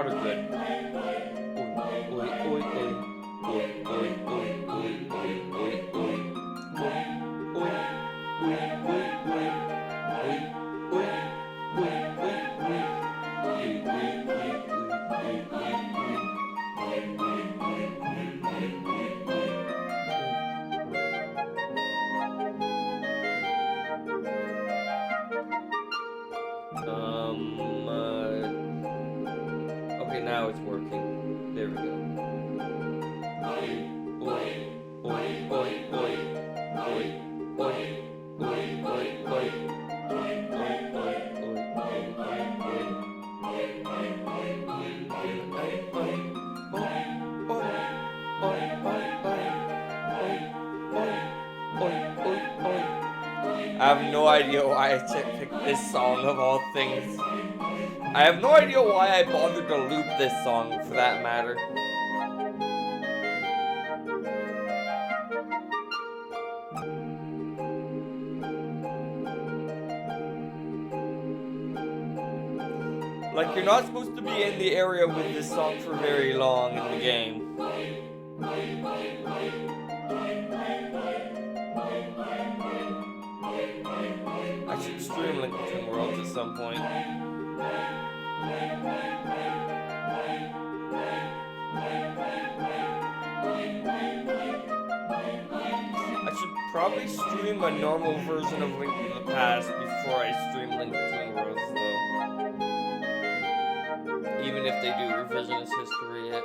water good. Oi, oi, oi. Oi, oi, oi, oi, oi, oi, oi. Oi, oi, oi, oi, oi. Oi, oi, oi, oi, oi. Oi, oi, oi, oi, okay, now it's working. There we go. Oi, oi, oi, oi, oi. Oi, oi, oi, oi, oi. Oi, oi, oi, oi, oi, oi, oi. I have no idea why I picked this song of all things. I have no idea why I bothered to loop this song, for that matter. Like, you're not supposed to be in the area with this song for very long in the game. I should stream Link Between Worlds at some point. I should probably stream a normal version of Link to the Past before I stream Link Between Worlds, though. Even if they do revisionist history yet.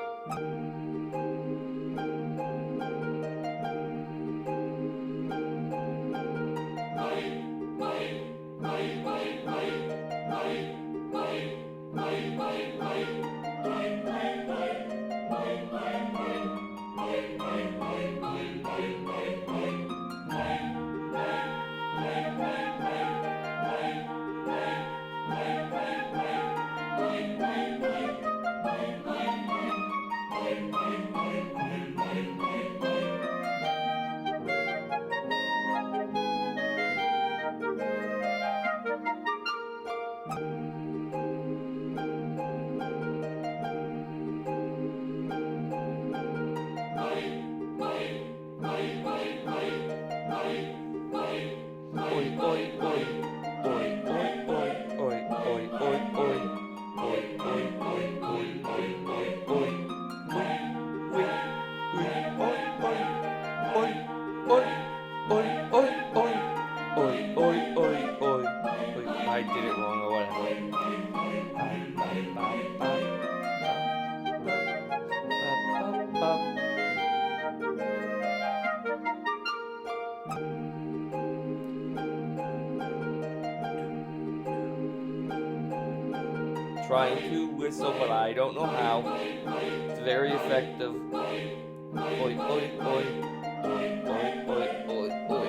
I did it wrong or whatever. Trying to whistle, but I don't know how. It's very effective. Oi, oi, oi. Oi, oi, oi, oi, oi.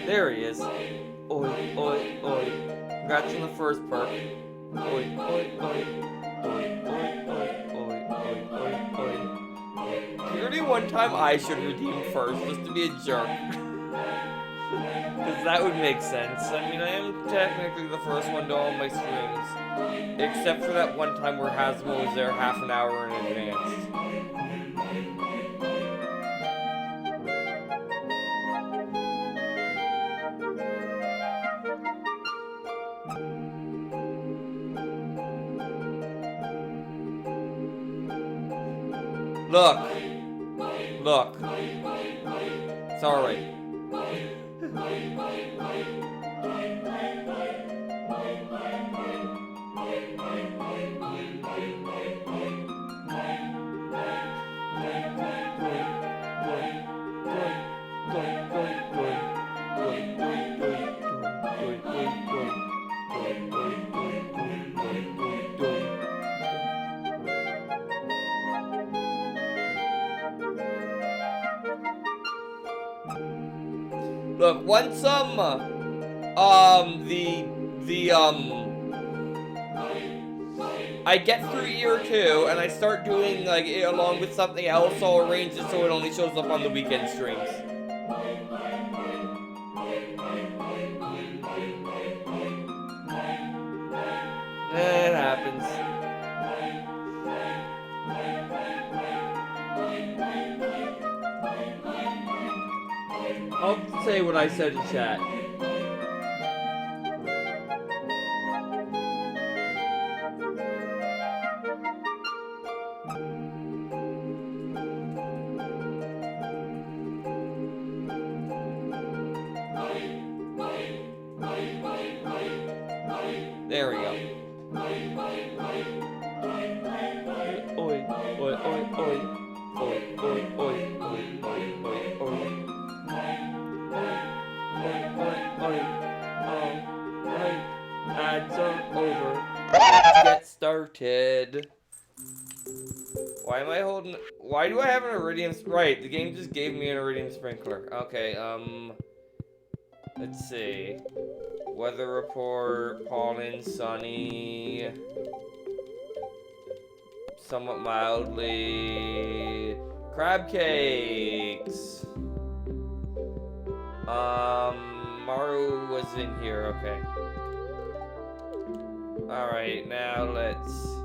There he is. Oi, oi, oi. Congrats on the first perk. Oi, oi, oi. Oi, oi, oi, oi, oi, oi, oi. Clearly one time I should redeem first, just to be a jerk. Because that would make sense. I mean, I am technically the first one to all my streams. Except for that one time where Hasmo was there half an hour in advance. Look. Look. It's alright. Look, once, I get through year 2, and I start doing, like, it along with something else, I'll arrange it so it only shows up on the weekend streams. It happens. I'll say what I said in chat. There we go. Oi, oi, oi, oi. Oi, oi, oi, oi, oi, oi, oi. Oi, alright. Ads are over. Let's get started. Why am I holding... Why do I have an iridium... Right, the game just gave me an iridium sprinkler. Okay, let's see. Weather report, pollen, sunny, somewhat mildly, crab cakes. Maru was in here, okay. Alright, now let's...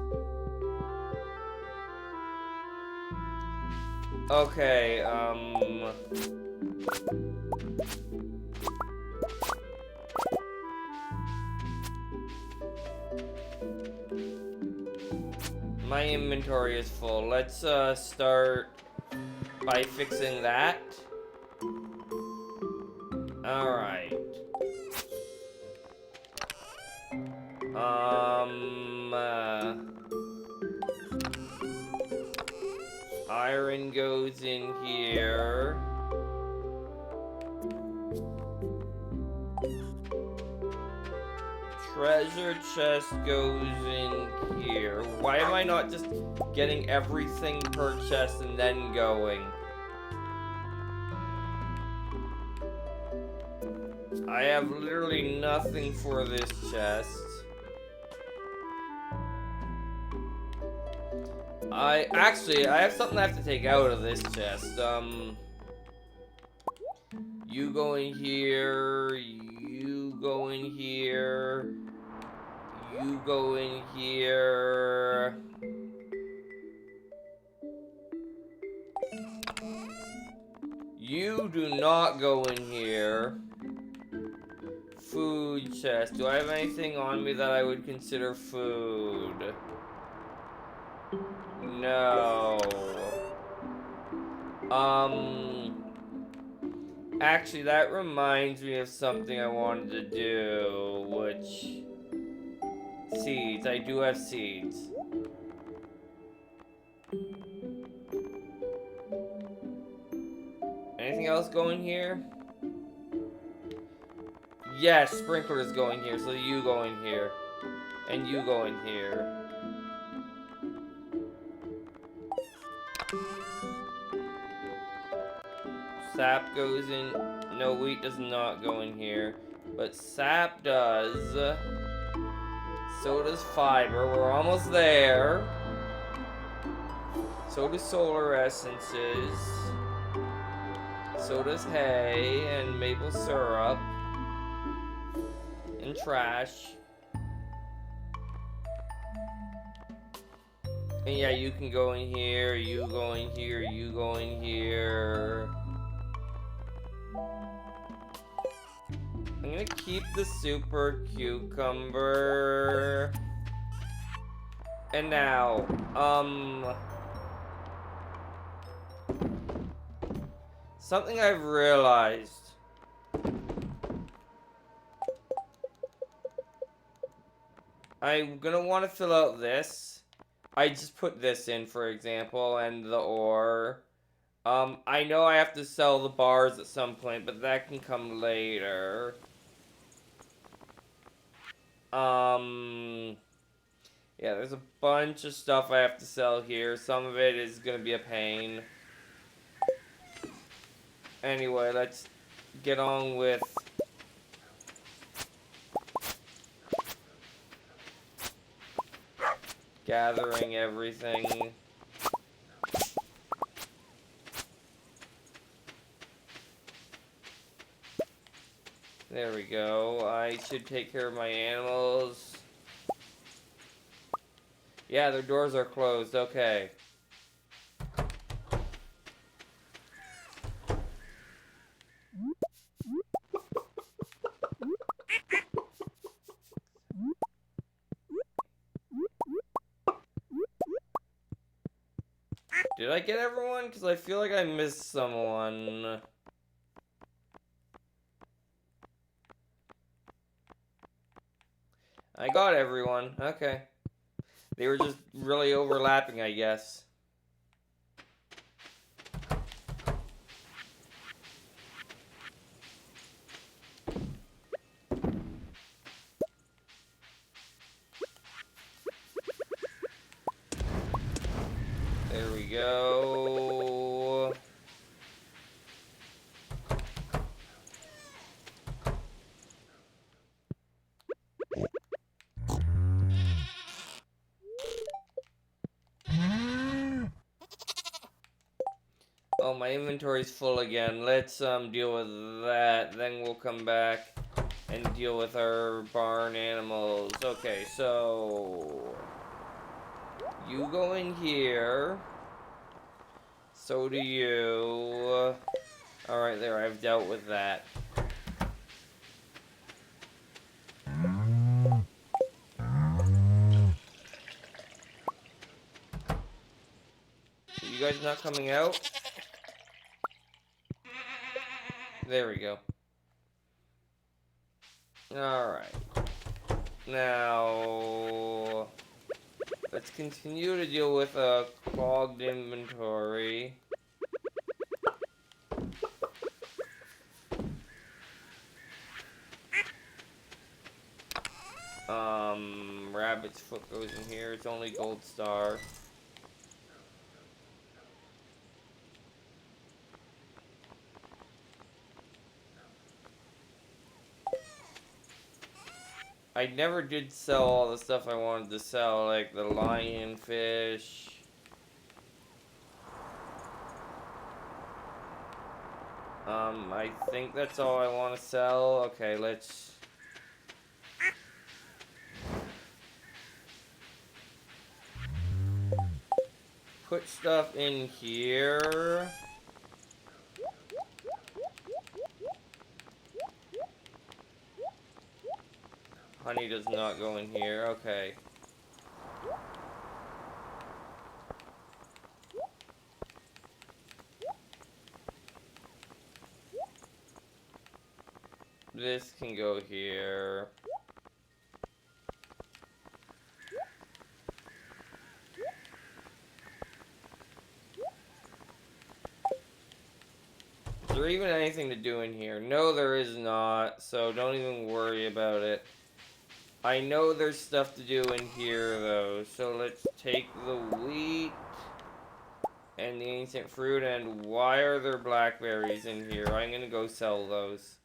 Okay, my inventory is full. Let's start by fixing that. Alright. Iron goes in here. Treasure chest goes in here. Why am I not just getting everything per chest and then going? I have literally nothing for this chest. I have something I have to take out of this chest. You go in here, you go in here, you go in here. You do not go in here. Food chest. Do I have anything on me that I would consider food? No. Actually, that reminds me of something I wanted to do, which... Seeds. I do have seeds. Anything else going here? Yes, sprinkler is going here, so you go in here. And you go in here. Sap goes in. No, wheat does not go in here. But sap does. So does fiber. We're almost there. So does solar essences. So does hay and maple syrup. And trash. And yeah, you can go in here, you go in here, you go in here. I'm gonna keep the super cucumber. And now, something I've realized. I'm gonna want to fill out this. I just put this in, for example, and the ore. I know I have to sell the bars at some point, but that can come later. Yeah, there's a bunch of stuff I have to sell here. Some of it is gonna be a pain. Anyway, let's get on with gathering everything. There we go. I should take care of my animals. Yeah, their doors are closed. Okay. Did I get everyone? Because I feel like I missed someone. I got everyone. Okay. They were just really overlapping, I guess. There we go. Oh, my inventory's full again. Let's deal with that. Then we'll come back and deal with our barn animals. Okay, so you go in here. So do you. Alright, there, I've dealt with that. You guys not coming out? There we go. Alright. Now, let's continue to deal with a clogged inventory. Rabbit's foot goes in here. It's only gold star. I never did sell all the stuff I wanted to sell, like the lionfish. I think that's all I want to sell. Okay, let's... put stuff in here. Honey does not go in here. Okay. This can go here. Is there even anything to do in here? No, there is not, so don't even worry about it. I know there's stuff to do in here, though, so let's take the wheat and the ancient fruit, and why are there blackberries in here? I'm gonna go sell those.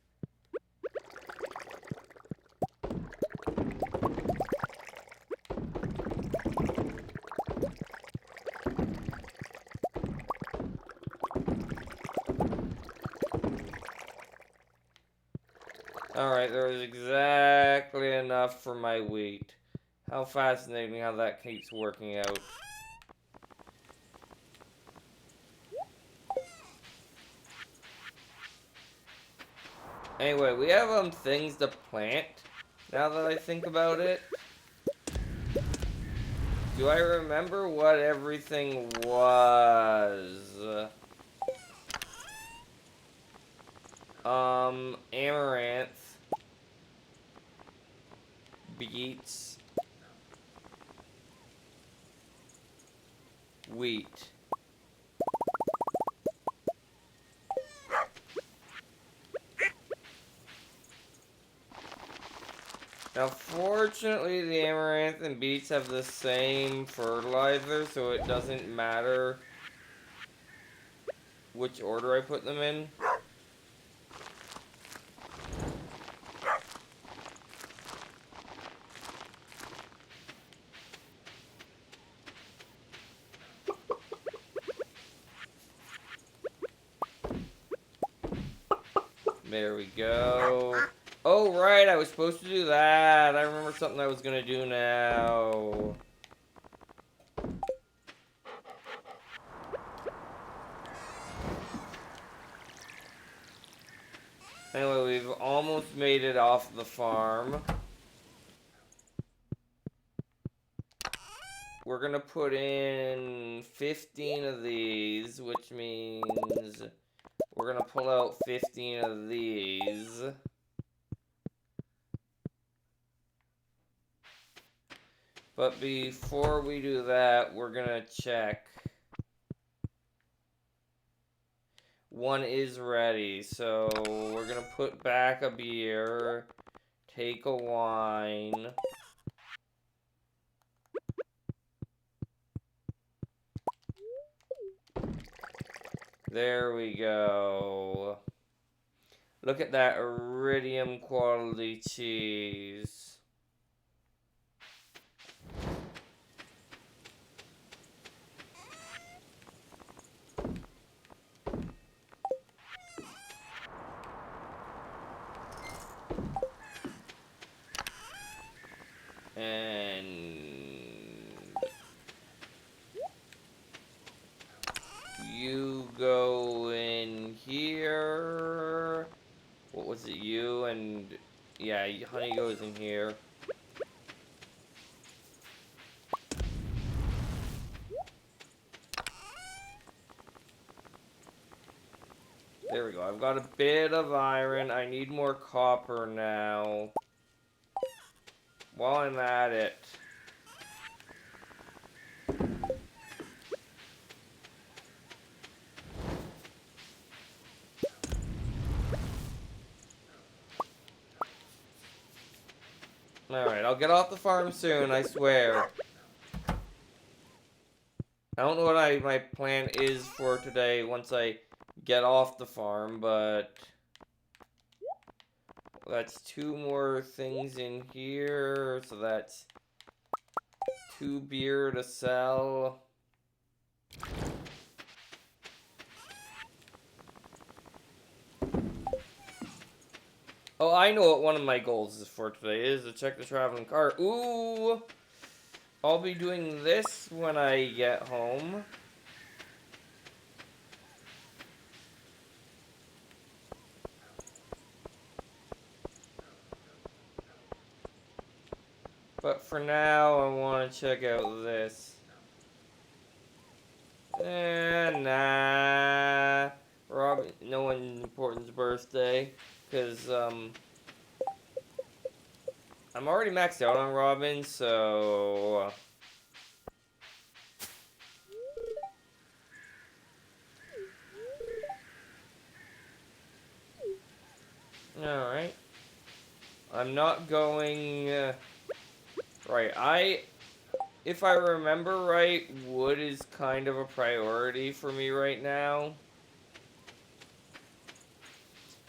Alright, there is exactly enough for my wheat. How fascinating how that keeps working out. Anyway, we have things to plant, now that I think about it. Do I remember what everything was? Amaranth. Beets. Wheat. Now, fortunately, the amaranth and beets have the same fertilizer, so it doesn't matter which order I put them in. There we go. Oh, right, I was supposed to do that. I remember something I was gonna do now. Anyway, we've almost made it off the farm. We're gonna put in 15 of these, which means we're gonna pull out 15 of these. But before we do that, we're gonna check. One is ready, so we're gonna put back a beer, take a wine. There we go. Look at that iridium quality cheese. And you go in here. What was it? You and yeah, honey goes in here. There we go. I've got a bit of iron. I need more copper now. While I'm at it. Alright, I'll get off the farm soon, I swear. I don't know what my plan is for today once I get off the farm, but that's 2 more things in here, so that's 2 beer to sell. Oh, I know what one of my goals is for today is to check the traveling cart. Ooh! I'll be doing this when I get home. But for now, I want to check out this. Nah. Robin, no one important's birthday. Because, I'm already maxed out on Robin, so... Alright. I'm not going... right, if I remember right, wood is kind of a priority for me right now.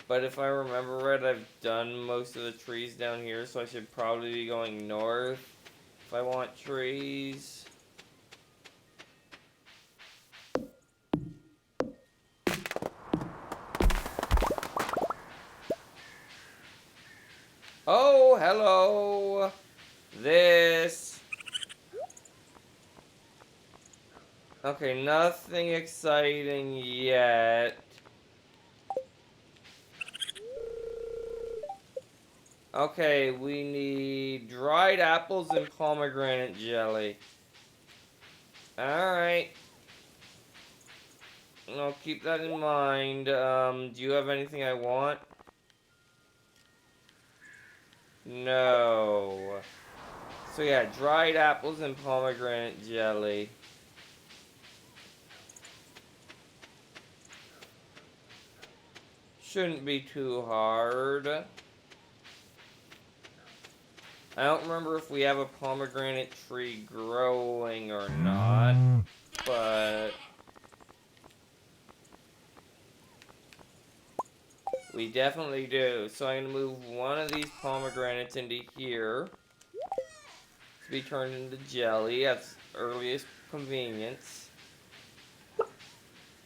But if I remember right, I've done most of the trees down here, so I should probably be going north if I want trees. Oh, hello! This. Okay, nothing exciting yet. Okay, we need dried apples and pomegranate jelly. Alright. I'll keep that in mind. Do you have anything I want? No. So yeah, dried apples and pomegranate jelly. Shouldn't be too hard. I don't remember if we have a pomegranate tree growing or not, but we definitely do. So I'm going to move one of these pomegranates into here to be turned into jelly at earliest convenience.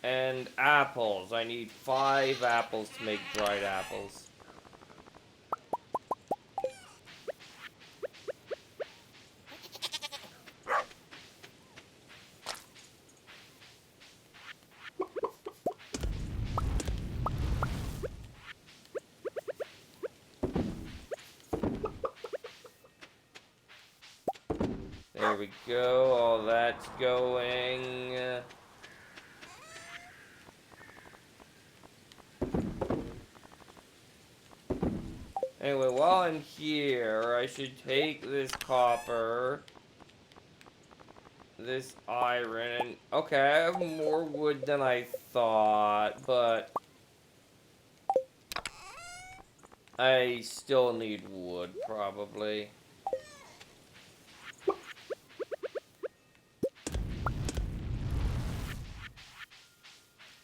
And apples. I need 5 apples to make dried apples. There we go. All that's going. Anyway, while I'm here, I should take this copper, this iron, and okay, I have more wood than I thought, but I still need wood, probably.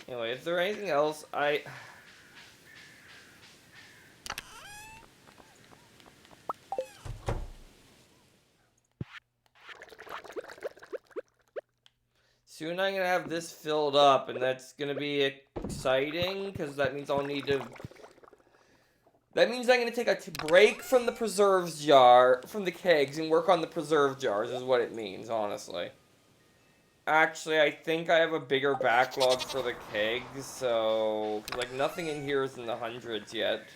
Anyway, is there anything else soon I'm gonna have this filled up, and that's gonna be exciting, because that means I'll need to... That means I'm gonna take a break from the preserves jar, from the kegs, and work on the preserve jars, is what it means, honestly. Actually, I think I have a bigger backlog for the kegs, so... like, nothing in here is in the hundreds yet.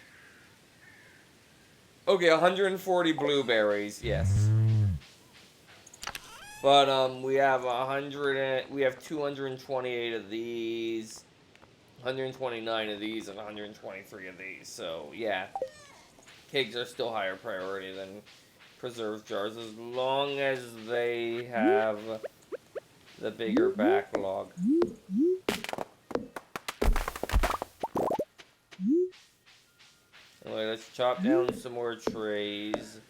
Okay, 140 blueberries, yes. But, we have 228 of these, 129 of these, and 123 of these, so, yeah. Kegs are still higher priority than preserve jars, as long as they have the bigger backlog. Anyway, let's chop down some more trees.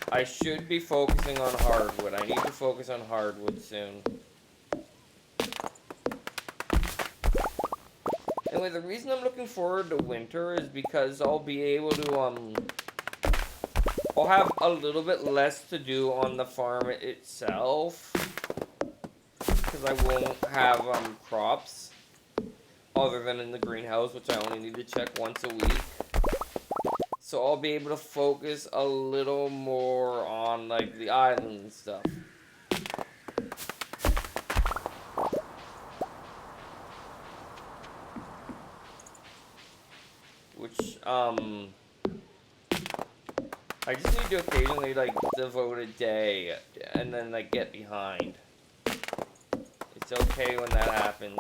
I should be focusing on hardwood. I need to focus on hardwood soon. Anyway, the reason I'm looking forward to winter is because I'll be able to, I'll have a little bit less to do on the farm itself. Because I won't have, crops. Other than in the greenhouse, which I only need to check once a week. So I'll be able to focus a little more on, like, the island and stuff. Which, I just need to occasionally, like, devote a day and then, like, get behind. It's okay when that happens.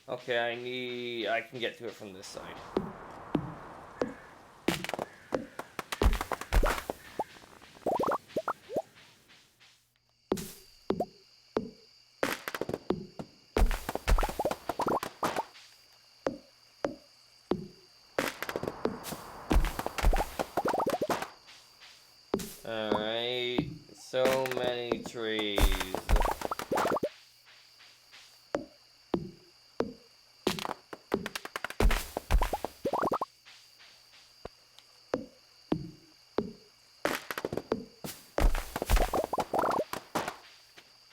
Okay, I can get to it from this side. Alright, so many trees.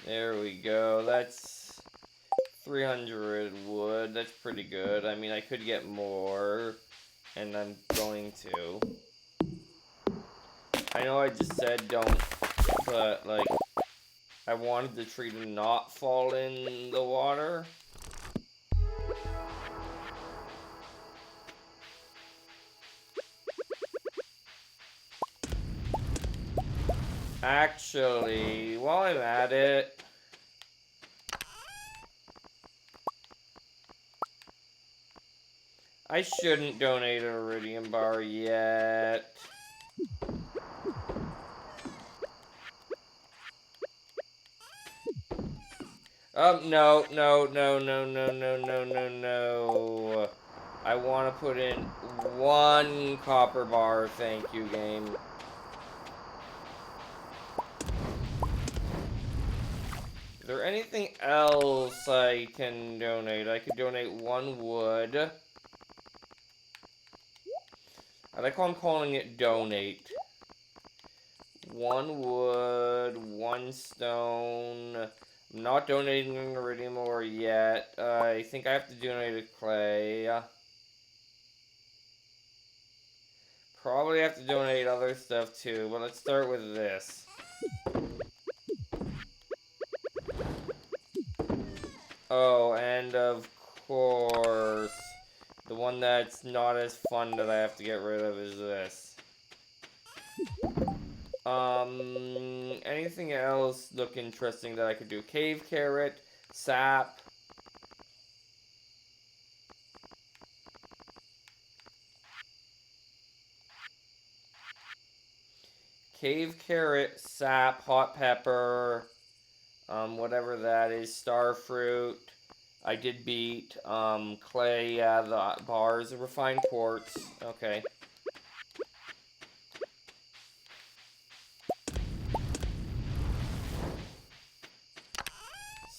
There we go, that's 300 wood, that's pretty good. I mean, I could get more, and I'm going to. I know I just said don't, but, like, I wanted the tree to not fall in the water. Actually, while I'm at it, I shouldn't donate an iridium bar yet. No. I want to put in 1 copper bar, thank you, game. Is there anything else I can donate? I could donate 1 wood. I like how I'm calling it donate. 1 wood, 1 stone. I'm not donating iridium ore yet. I think I have to donate a clay. Probably have to donate other stuff too, but let's start with this. Oh, and of course, the one that's not as fun that I have to get rid of is this. Anything else look interesting that I could do? Cave carrot, sap. Cave carrot, sap, hot pepper, whatever that is, star fruit. I did beat, clay, yeah, the bars, refined quartz. Okay.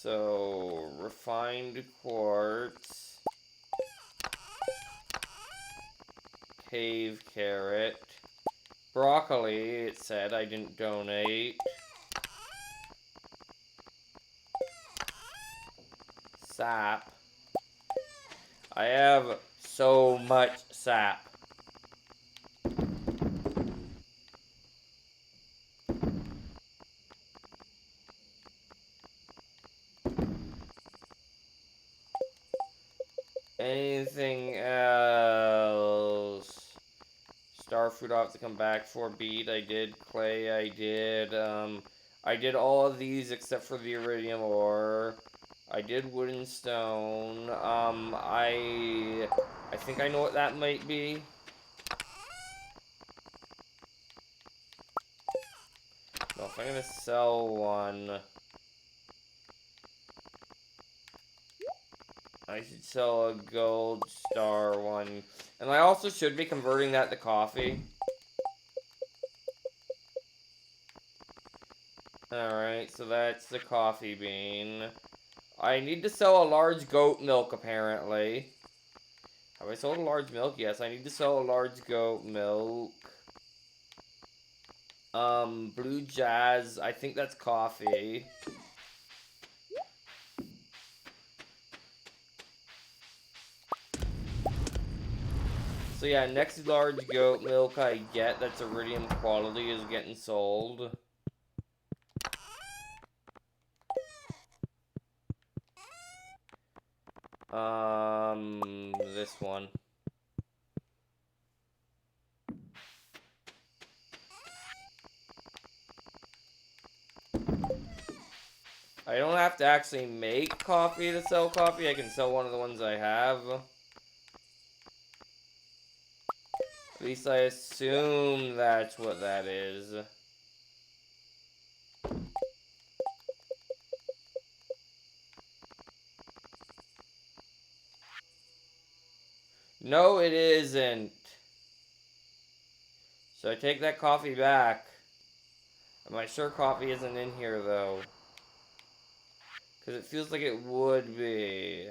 So, refined quartz, cave carrot, broccoli, it said I didn't donate, sap. I have so much sap. Anything else? Starfruit I'll have to come back for. Beet, I did. Clay, I did all of these except for the iridium ore. I did wood and stone. I think I know what that might be. No, if I'm gonna sell one, I should sell a gold star one. And I also should be converting that to coffee. Alright, so that's the coffee bean. I need to sell a large goat milk, apparently. Have I sold a large milk? Yes, I need to sell a large goat milk. Blue Jazz, I think that's coffee. So yeah, next large goat milk I get that's iridium quality is getting sold. This one. I don't have to actually make coffee to sell coffee. I can sell one of the ones I have. At least I assume that's what that is. No, it isn't. So I take that coffee back. Am I sure coffee isn't in here, though? Because it feels like it would be.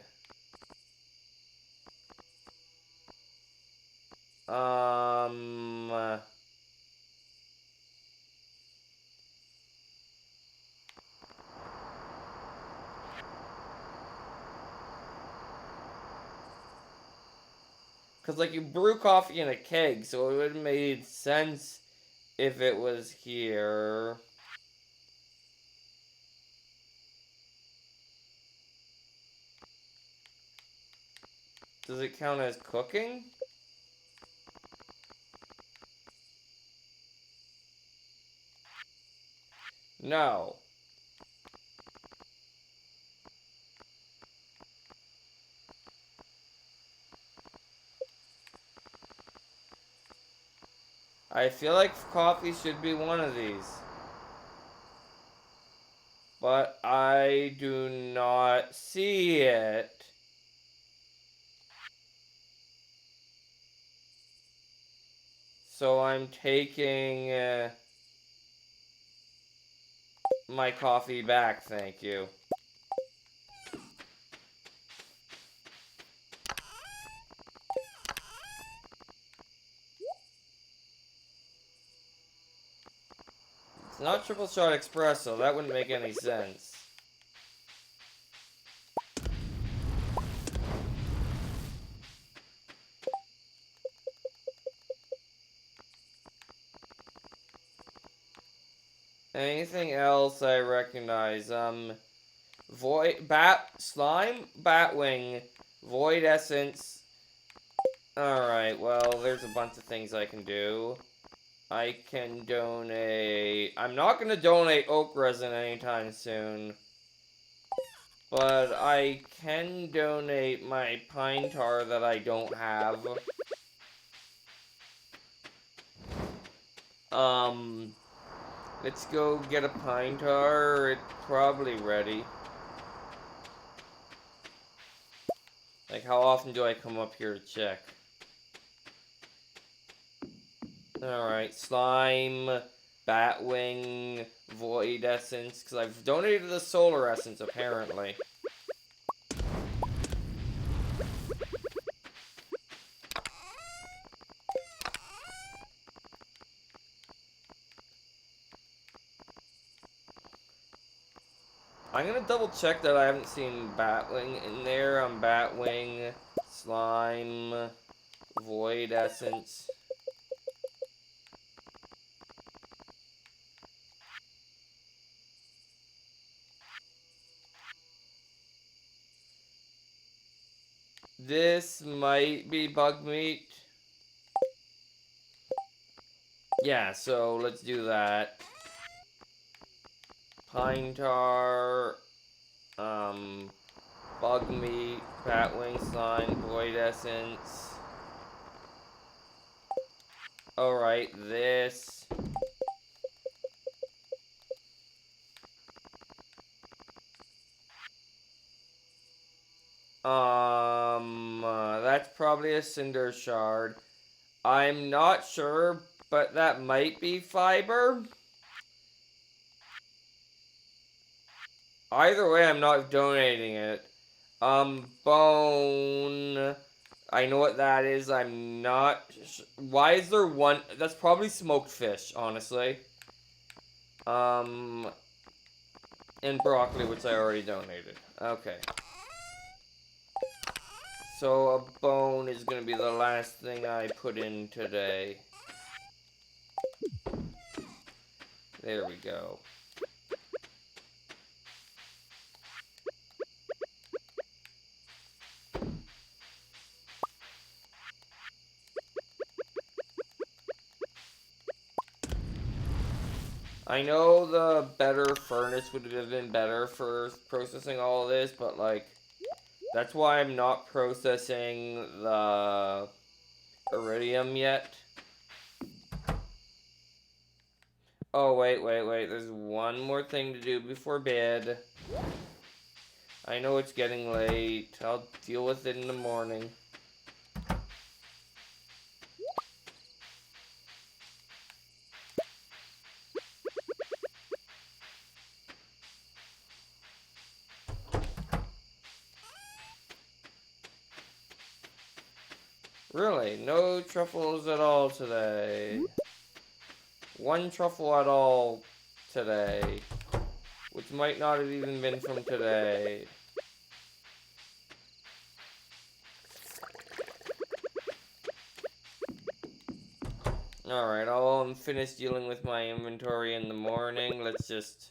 Because, like, you brew coffee in a keg, so it would have made sense if it was here. Does it count as cooking? No. I feel like coffee should be one of these. But I do not see it. So I'm taking my coffee back, thank you. not triple shot espresso. That wouldn't make any sense. Anything else I recognize? Void, slime, batwing, void essence. Alright, well, there's a bunch of things I can do. I can donate... I'm not gonna donate oak resin anytime soon. But I can donate my pine tar that I don't have. Let's go get a pine tar. It's probably ready. Like, how often do I come up here to check? Alright, slime, batwing, void essence, because I've donated the solar essence, apparently. I'm gonna double check that I haven't seen batwing in there. Batwing, slime, void essence. This might be bug meat. Yeah, so let's do that. Pine tar, bug meat, batwing, slime, void essence. Alright, this. That's probably a cinder shard. I'm not sure, but that might be fiber. Either way, I'm not donating it. Bone. I know what that is. I'm not. Why is there one? That's probably smoked fish, honestly. And broccoli, which I already donated. Okay. So a bone is gonna be the last thing I put in today. There we go. I know the better furnace would have been better for processing all of this, but like, that's why I'm not processing the iridium yet. Oh, wait. There's one more thing to do before bed. I know it's getting late. I'll deal with it in the morning. Really, no truffles at all today. One truffle at all today. Which might not have even been from today. Alright, I'll finish dealing with my inventory in the morning. Let's just...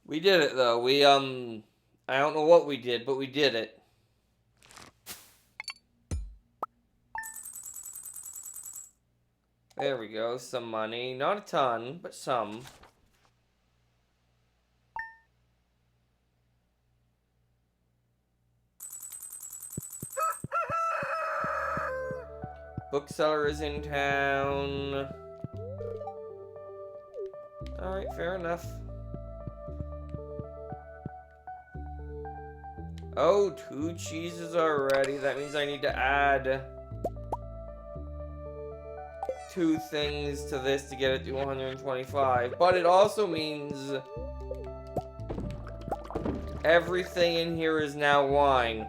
We did it, though. I don't know what we did, but we did it. There we go, some money. Not a ton, but some. Bookseller is in town. Alright, fair enough. Oh, 2 cheeses already. That means I need to add 2 things to this to get it to 125. But it also means everything in here is now wine.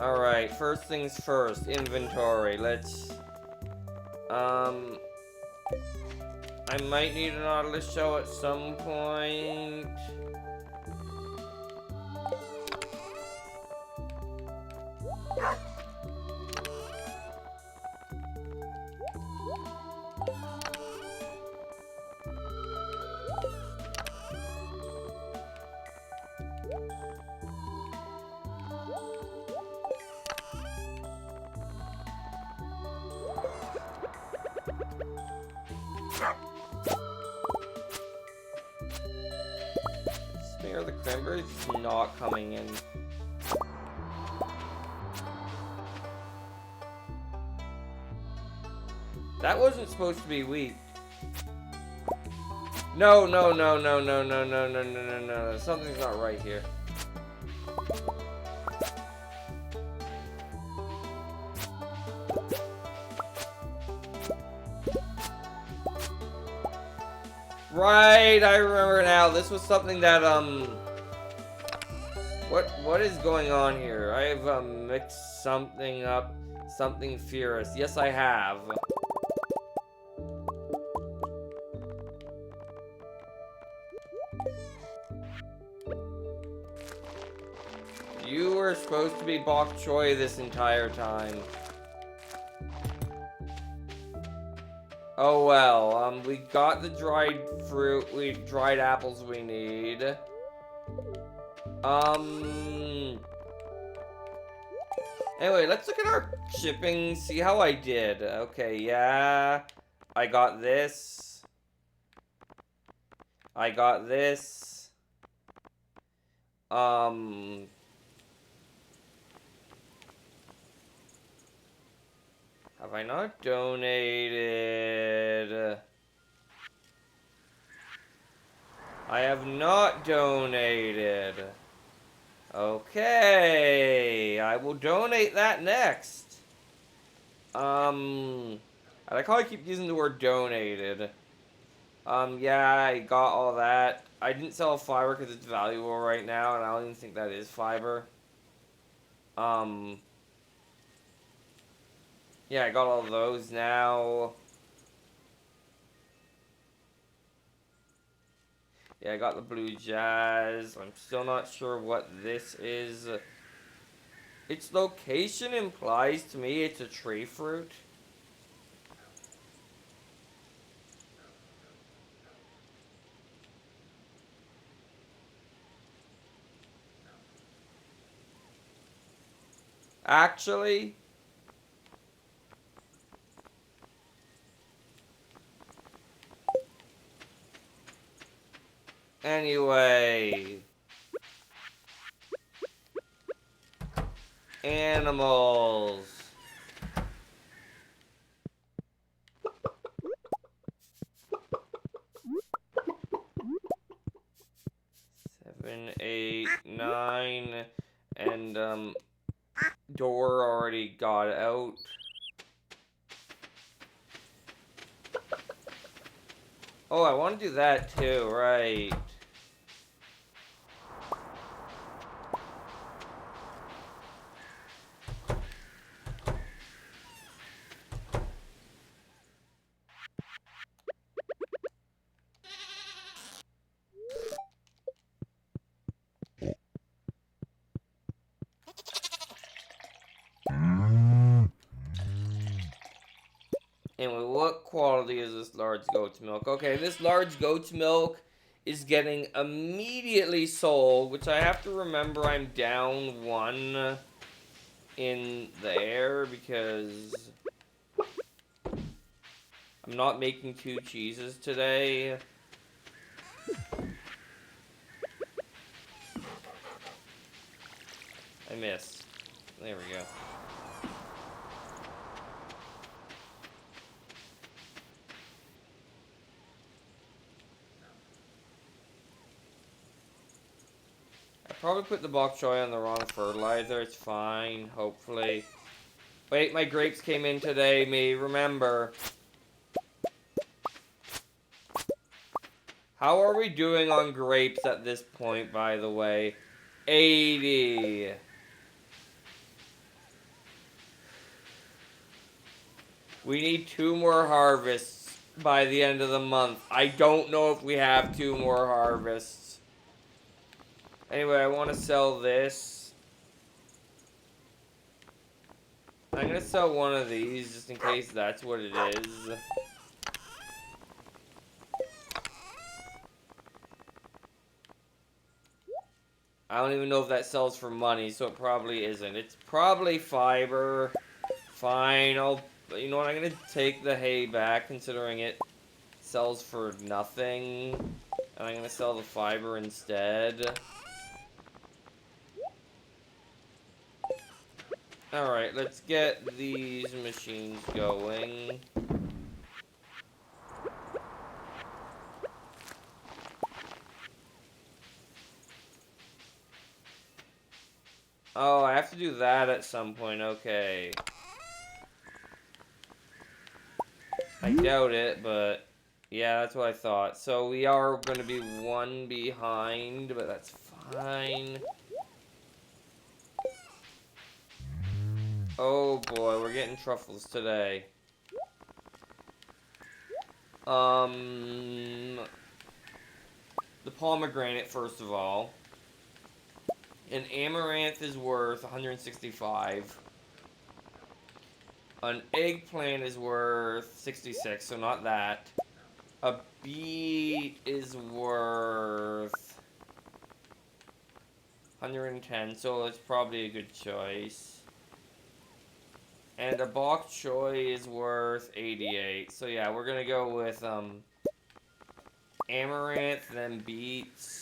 Alright, first things first, inventory. Let's... I might need an Nautilus shell at some point. Are the cranberries not coming in? That wasn't supposed to be wheat. No, no, no, no, no, no, no, no, no, no, no. Something's not right here. Right, I remember now. This was something that, what is going on here? I've, mixed something up. Something furious. Yes, I have. You were supposed to be bok choy this entire time. Oh well, we got the dried fruit, dried apples we need. Anyway, let's look at our shipping, see how I did. Okay, yeah. I got this. I got this. Have I not donated? I have not donated. Okay, I will donate that next. I like how I keep using the word donated. Yeah, I got all that. I didn't sell fiber because it's valuable right now, and I don't even think that is fiber. Yeah, I got all those now. Yeah, I got the blue jazz. I'm still not sure what this is. Its location implies to me it's a tree fruit. Actually... Anyway... Animals... 7, 8, 9... And, door already got out. Oh, I want to do that too, right. Anyway, what quality is this large goat's milk? Okay, this large goat's milk is getting immediately sold, which I have to remember I'm down 1 in the air because I'm not making 2 cheeses today. I missed. There we go. Probably put the bok choy on the wrong fertilizer. It's fine, hopefully. Wait, my grapes came in today, me. Remember. How are we doing on grapes at this point, by the way? 80. We need 2 more harvests by the end of the month. I don't know if we have 2 more harvests. Anyway, I want to sell this. I'm going to sell one of these just in case that's what it is. I don't even know if that sells for money, so it probably isn't. It's probably fiber. Fine, you know what, I'm gonna take the hay back considering it sells for nothing. And I'm gonna sell the fiber instead. Alright, let's get these machines going. Oh, I have to do that at some point, okay. I doubt it, but yeah, that's what I thought. So we are going to be 1 behind, but that's fine. Oh boy, we're getting truffles today. The pomegranate, first of all. An amaranth is worth 165. An eggplant is worth 66, so not that. A beet is worth 110, so it's probably a good choice. And a bok choy is worth 88. So yeah, we're gonna go with amaranth, then beets.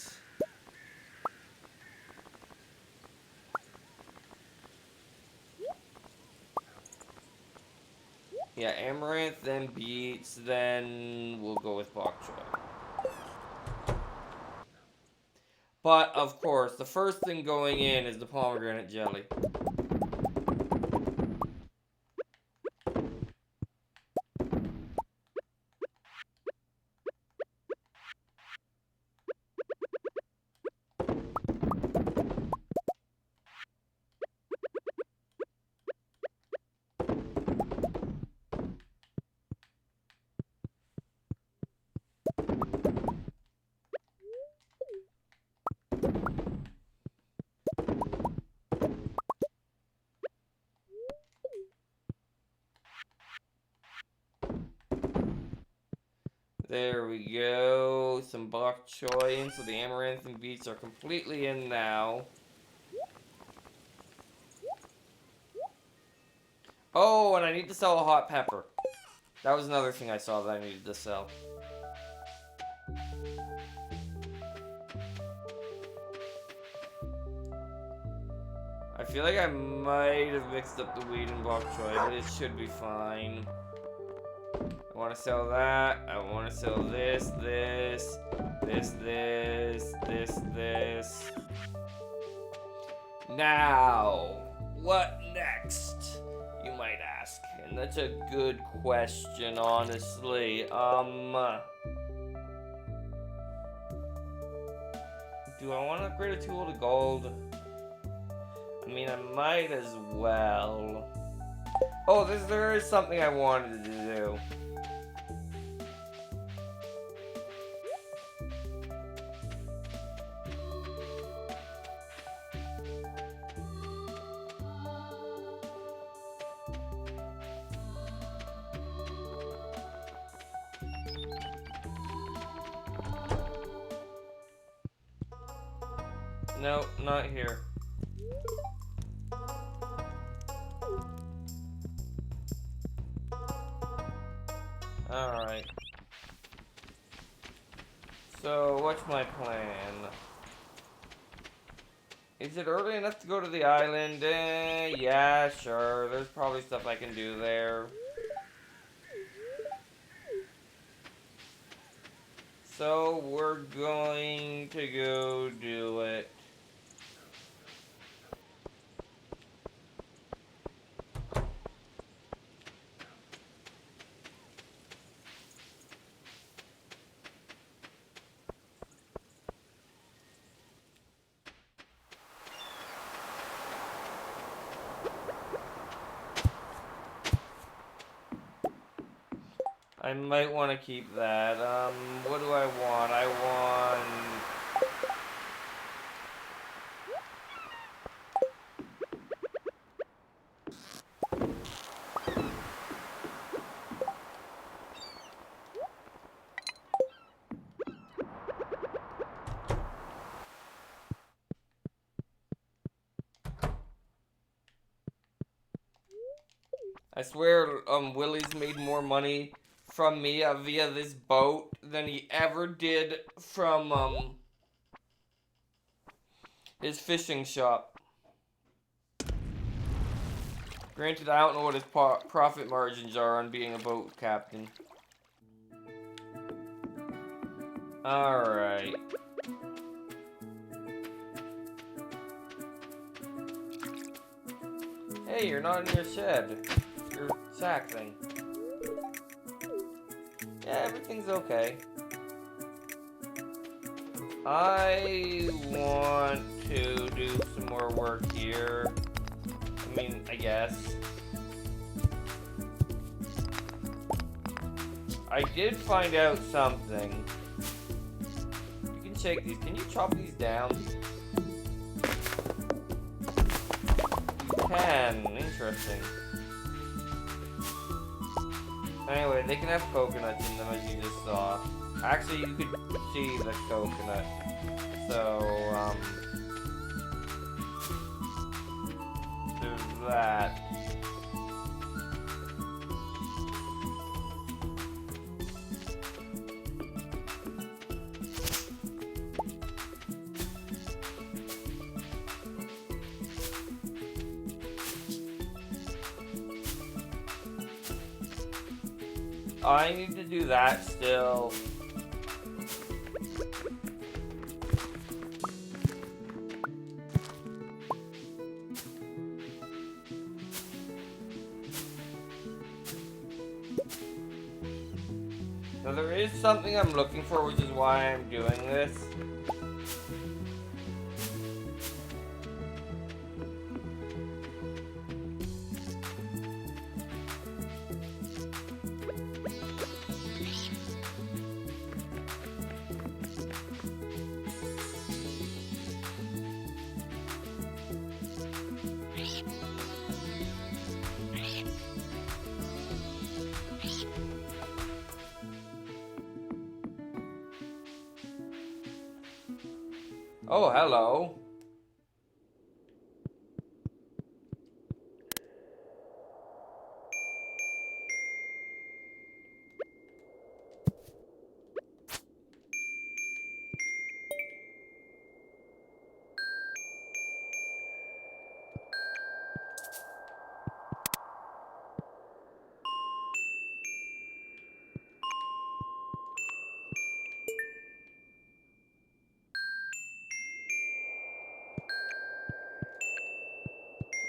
Yeah, amaranth, then beets, then we'll go with bok choy. But, of course, the first thing going in is the pomegranate jelly. There we go. Some bok choy in, so the amaranth and beets are completely in now. Oh, and I need to sell a hot pepper. That was another thing I saw that I needed to sell. I feel like I might have mixed up the wheat and bok choy, but it should be fine. I want to sell that. I want to sell this. Now, what next? You might ask. And that's a good question, honestly. Do I want to upgrade a tool to gold? I mean, I might as well. Oh, there is something I wanted to do. No, not here. Alright. So, what's my plan? Is it early enough to go to the island? Yeah, sure. There's probably stuff I can do there. So, we're going to go do it. I might want to keep that. What do I want? I want... I swear, Willie's made more money from me via this boat than he ever did from, his fishing shop. Granted, I don't know what his profit margins are on being a boat captain. Alright. Hey, you're not in your shed. Your sack thing. Yeah, everything's okay. I want to do some more work here. I mean, I guess. I did find out something. You can shake these. Can you chop these down? You can. Interesting. Anyway, they can have coconuts in them, as you just saw. Actually, you could see the coconut. So, there's that. I need to do that still. Now there is something I'm looking for, which is why I'm doing this. Oh, hello.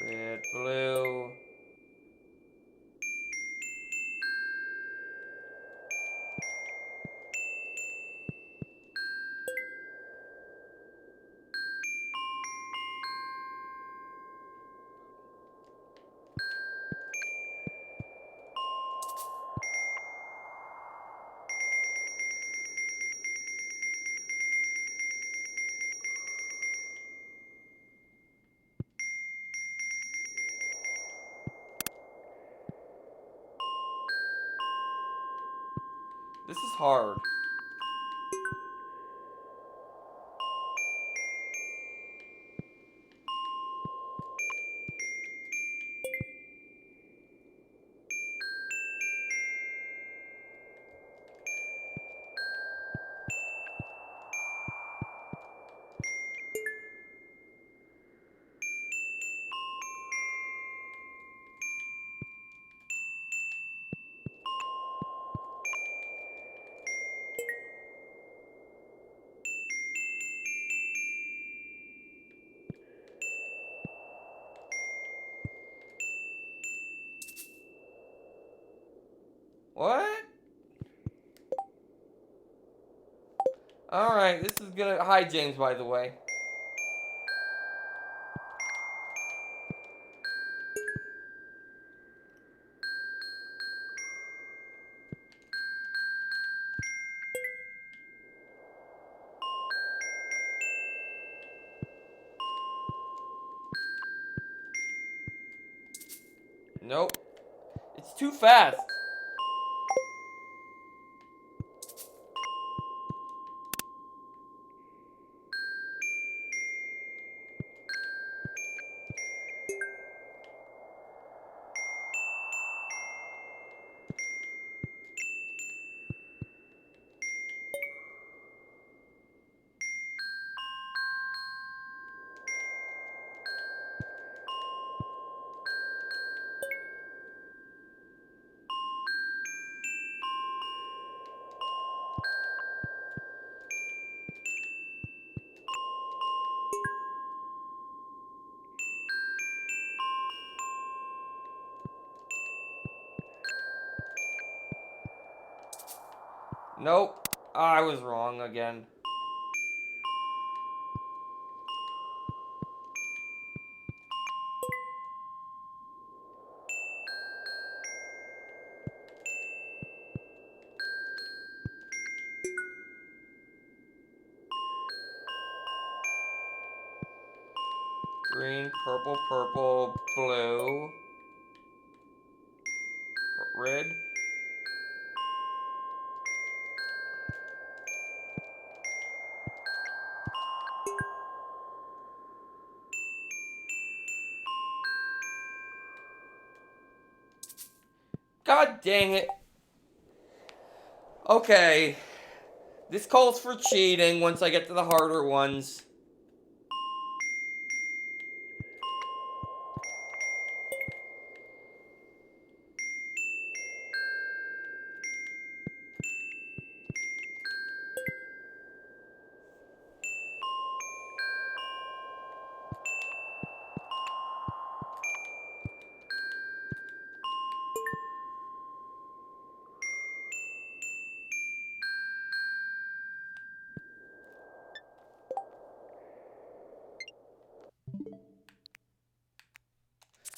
Red, blue. This is hard. What? Alright, this is gonna... Hi, James, by the way. Nope. It's too fast. Nope. I was wrong again. Green, purple, purple, blue, red. God dang it. Okay. This calls for cheating once I get to the harder ones.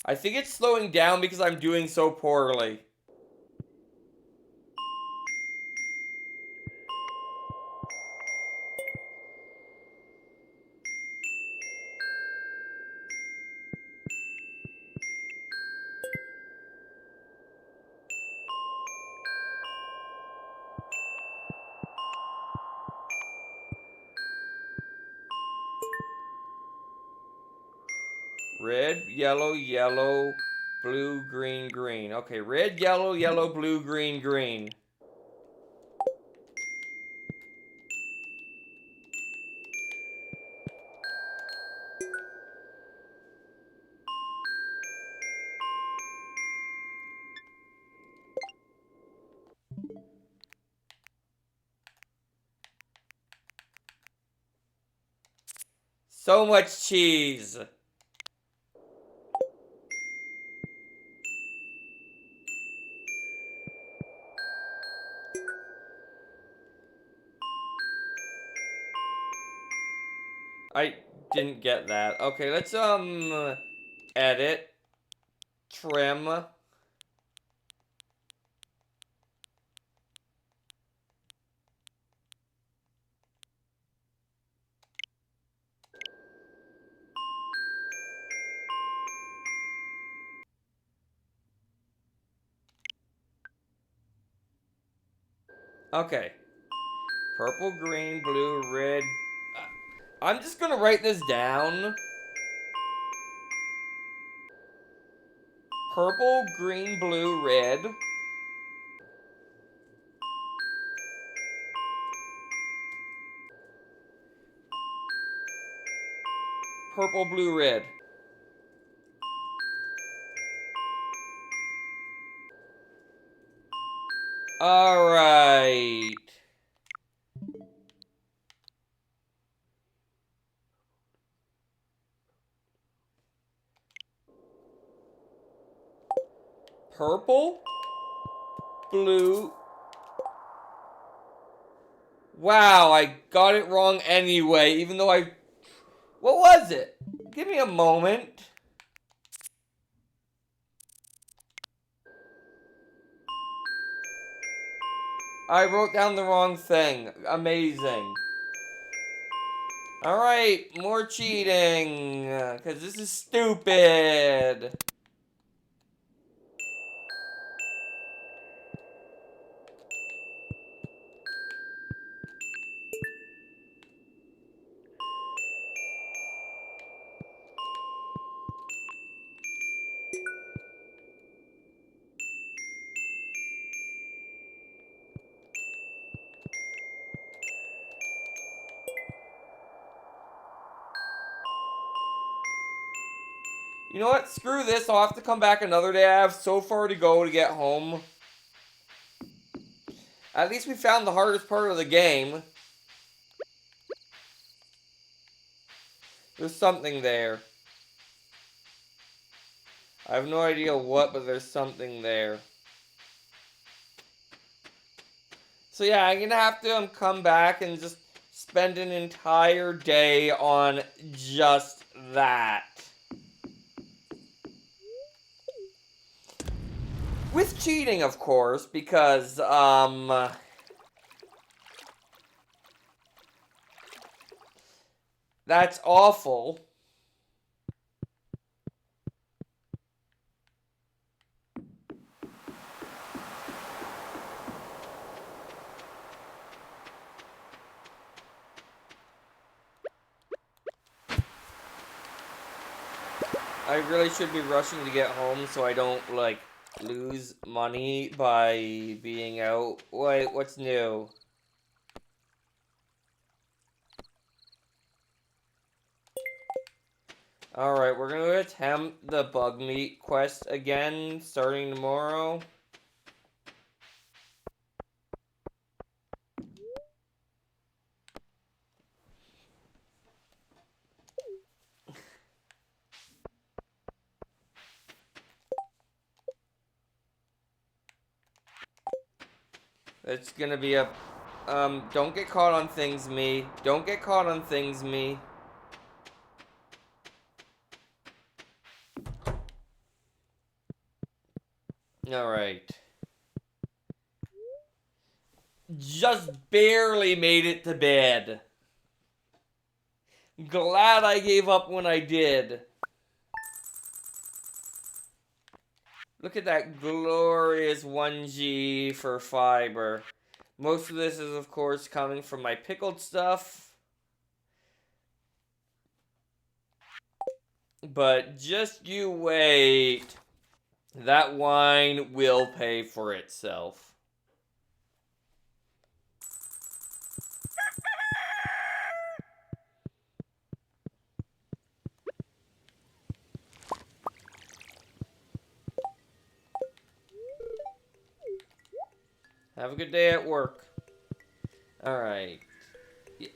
I think it's slowing down because I'm doing so poorly. Red, yellow, yellow, blue, green, green. Okay, red, yellow, yellow, blue, green, green. So much cheese. I didn't get that. Okay, let's edit, trim. Okay. Purple, green, blue, red. I'm just gonna write this down. Purple, green, blue, red. Purple, blue, red. Alright. Purple, blue. Wow, I got it wrong anyway, even though I... What was it? Give me a moment. I wrote down the wrong thing. Amazing. Alright, more cheating. Because this is stupid. You know what? Screw this. I'll have to come back another day. I have so far to go to get home. At least we found the hardest part of the game. There's something there. I have no idea what, but there's something there. So yeah, I'm gonna have to come back and just spend an entire day on just that. With cheating, of course, because, that's awful. I really should be rushing to get home so I don't, like, lose money by being out. Wait, what's new? Alright, we're gonna attempt the bug meat quest again, starting tomorrow. It's gonna be a... don't get caught on things, me. Don't get caught on things, me. Alright. Just barely made it to bed. Glad I gave up when I did. Look at that glorious 1G for fiber. Most of this is, of course, coming from my pickled stuff. But just you wait. That wine will pay for itself. Have a good day at work. Alright. Yeah,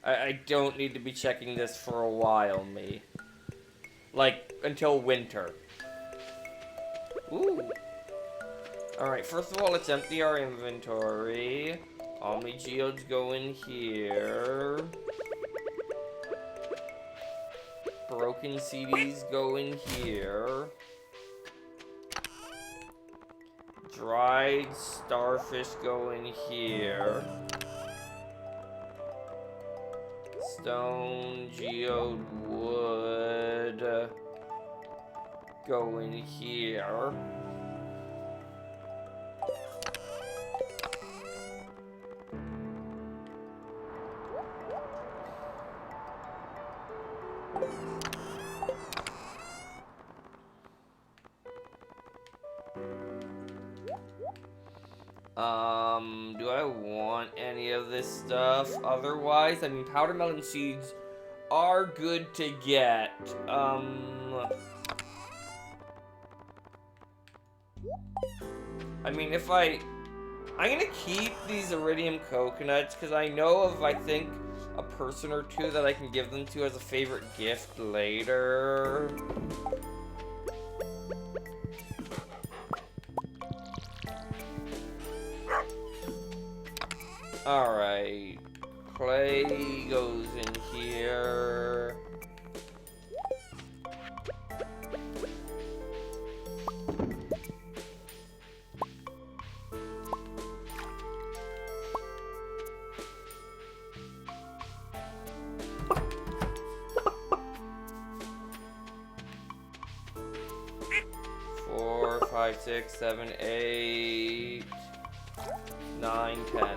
I don't need to be checking this for a while, me. Like, until winter. Ooh. Alright, first of all, let's empty our inventory. Omni geodes go in here. Broken CDs go in here. Dried starfish go in here. Stone, geode, wood go in here. Do I want any of this stuff? Otherwise, I mean, powder melon seeds are good to get. I mean, I'm gonna keep these iridium coconuts because I know of, I think, a person or two that I can give them to as a favorite gift later. Alright, clay goes in here. Four, 5, 6, 7, 8, 9, 10.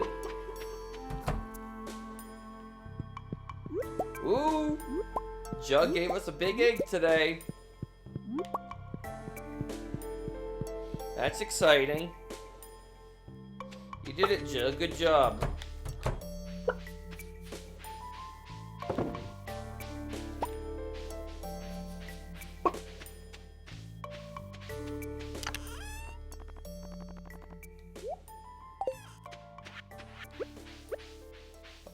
Ooh! Jug gave us a big egg today. That's exciting. You did it, Jug. Good job.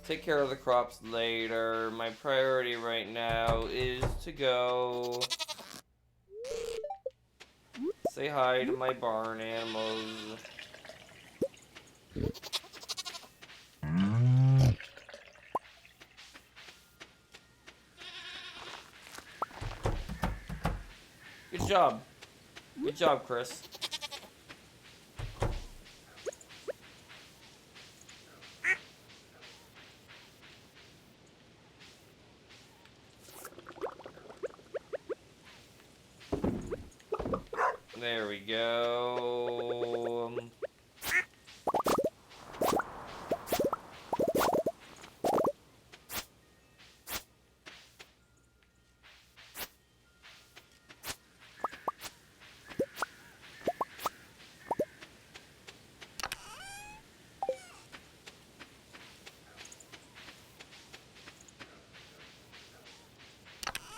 take care of the crops later. My priority right now is to go say hi to my barn animals. Good job. Good job, Chris. There we go.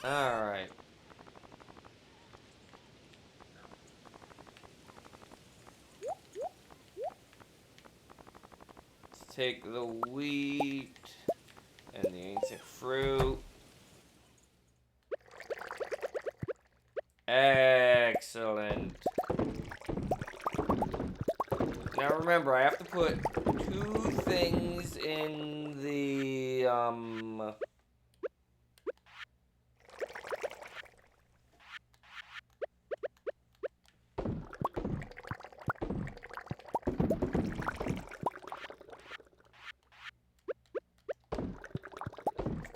Alright. Let's take the wheat and the ancient fruit. Excellent. Now remember, I have to put 2 things in the, of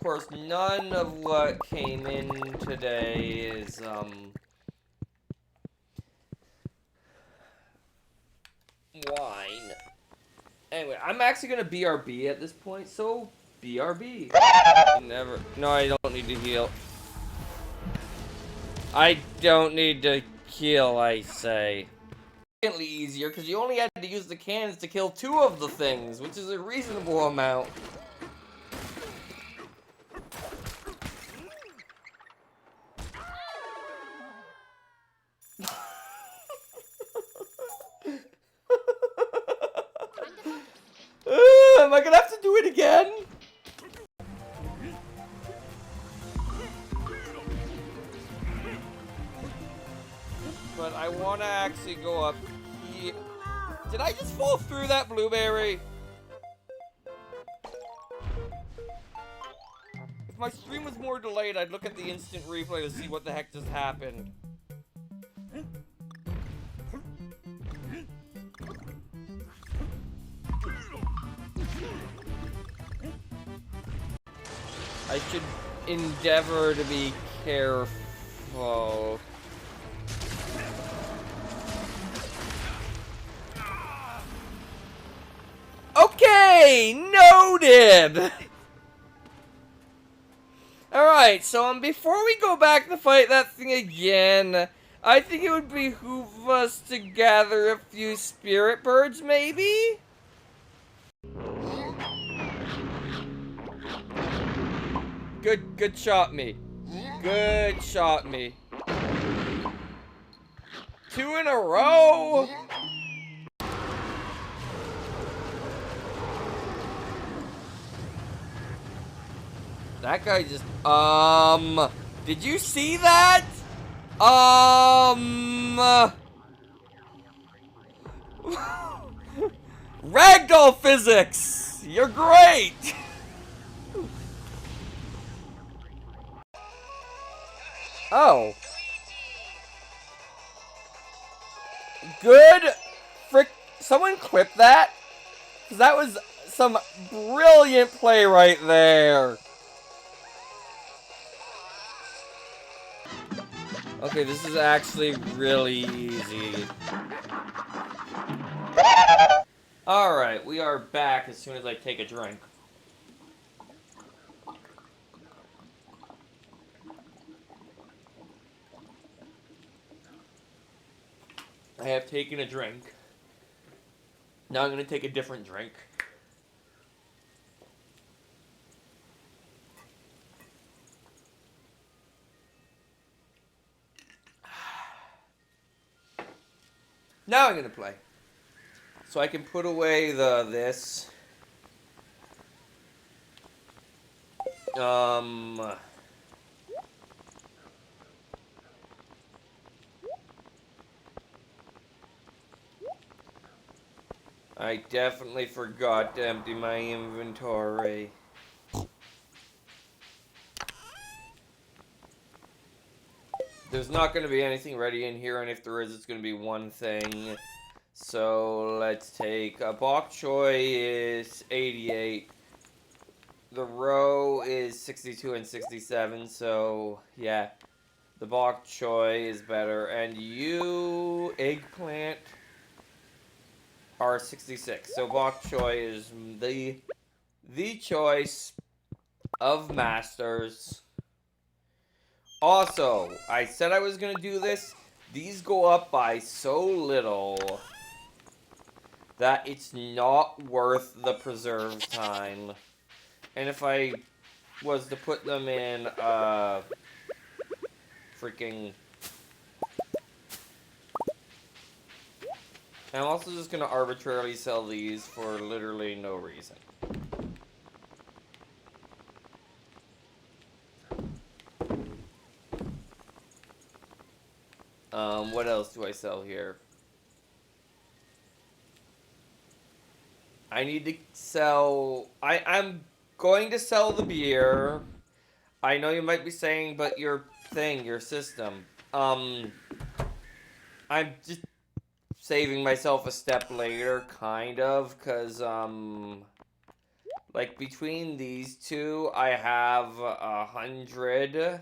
course, none of what came in today is, wine. Anyway, I'm actually gonna BRB at this point, so BRB. Never. No, I don't need to heal. I don't need to kill, I say. Significantly easier, because you only had to use the cannons to kill 2 of the things, which is a reasonable amount. Am I gonna have to do it again? But I want to actually go up here. Did I just fall through that blueberry? If my stream was more delayed, I'd look at the instant replay to see what the heck just happened. I should endeavor to be careful. Okay, noted! Alright, so before we go back to fight that thing again, I think it would behoove us to gather a few spirit birds, maybe? Good shot me. Good shot me. 2 in a row? That guy just, did you see that? Ragdoll physics! You're great! Oh. Good frick. Someone clip that? Because that was some brilliant play right there. Okay, this is actually really easy. Alright, we are back as soon as I take a drink. I have taken a drink. Now I'm going to take a different drink. Now I'm going to play. So I can put away this. Um... I definitely forgot to empty my inventory. There's not going to be anything ready in here, and if there is, it's going to be one thing. So let's take bok choy is 88. The roe is 62 and 67. So yeah, the bok choy is better. And you eggplant are 66. So bok choy is the choice of masters. Also, I said I was gonna do this. These go up by so little that it's not worth the preserve time. And if I was to put them in, freaking... I'm also just gonna arbitrarily sell these for literally no reason. What else do I sell here? I need to sell... I'm going to sell the beer. I know you might be saying, but your system. I'm just saving myself a step later, kind of, because, like, between these two, I have 100.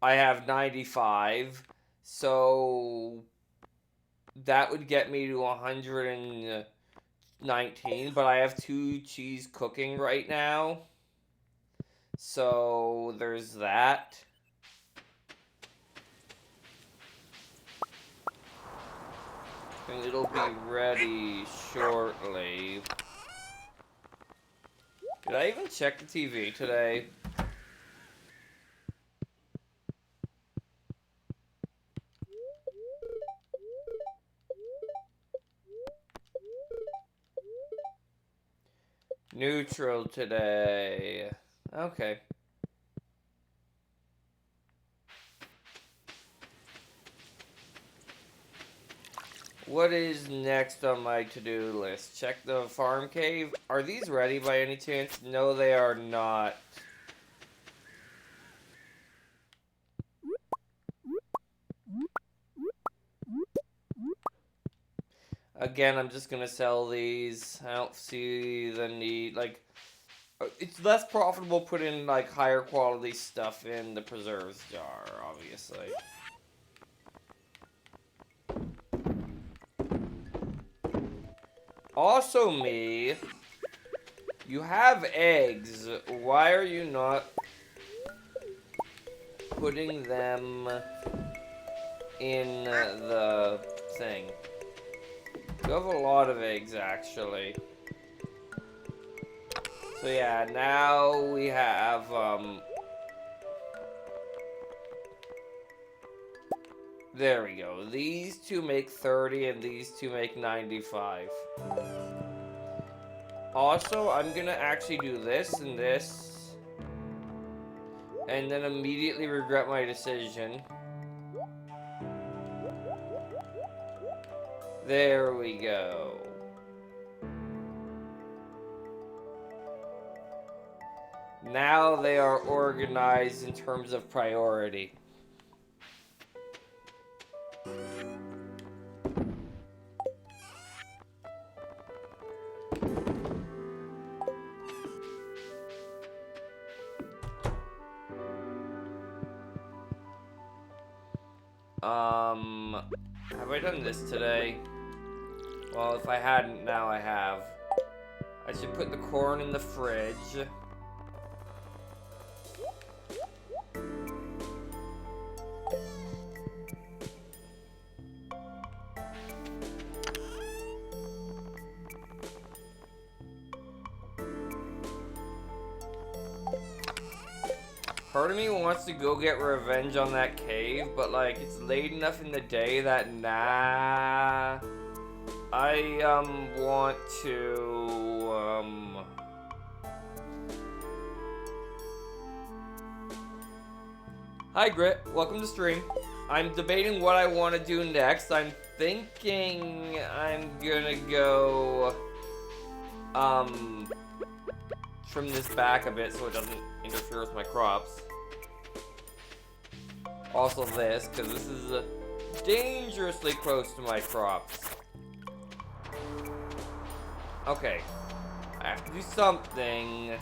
I have 95. So that would get me to 119, but I have 2 cheese cooking right now. So there's that. And it'll be ready shortly. Did I even check the TV today? Neutral today. Okay. What is next on my to-do list? Check the farm cave. Are these ready by any chance? No, they are not. Again, I'm just gonna sell these. I don't see the need. Like, it's less profitable putting, like, higher quality stuff in the preserves jar, obviously. Also me, you have eggs. Why are you not putting them in the thing? You have a lot of eggs, actually. So yeah, now we have, there we go. These two make 30 and these two make 95. Also, I'm gonna actually do this and this. And then immediately regret my decision. There we go. Now they are organized in terms of priority. Have I done this today? Well, if I hadn't, now I have. I should put the corn in the fridge. Part of me wants to go get revenge on that cave, but like, it's late enough in the day that nah. I, want to, Hi Grit, welcome to stream. I'm debating what I want to do next. I'm thinking I'm gonna go, trim this back a bit so it doesn't interfere with my crops. Also this, because this is dangerously close to my crops. Okay, I have to do something.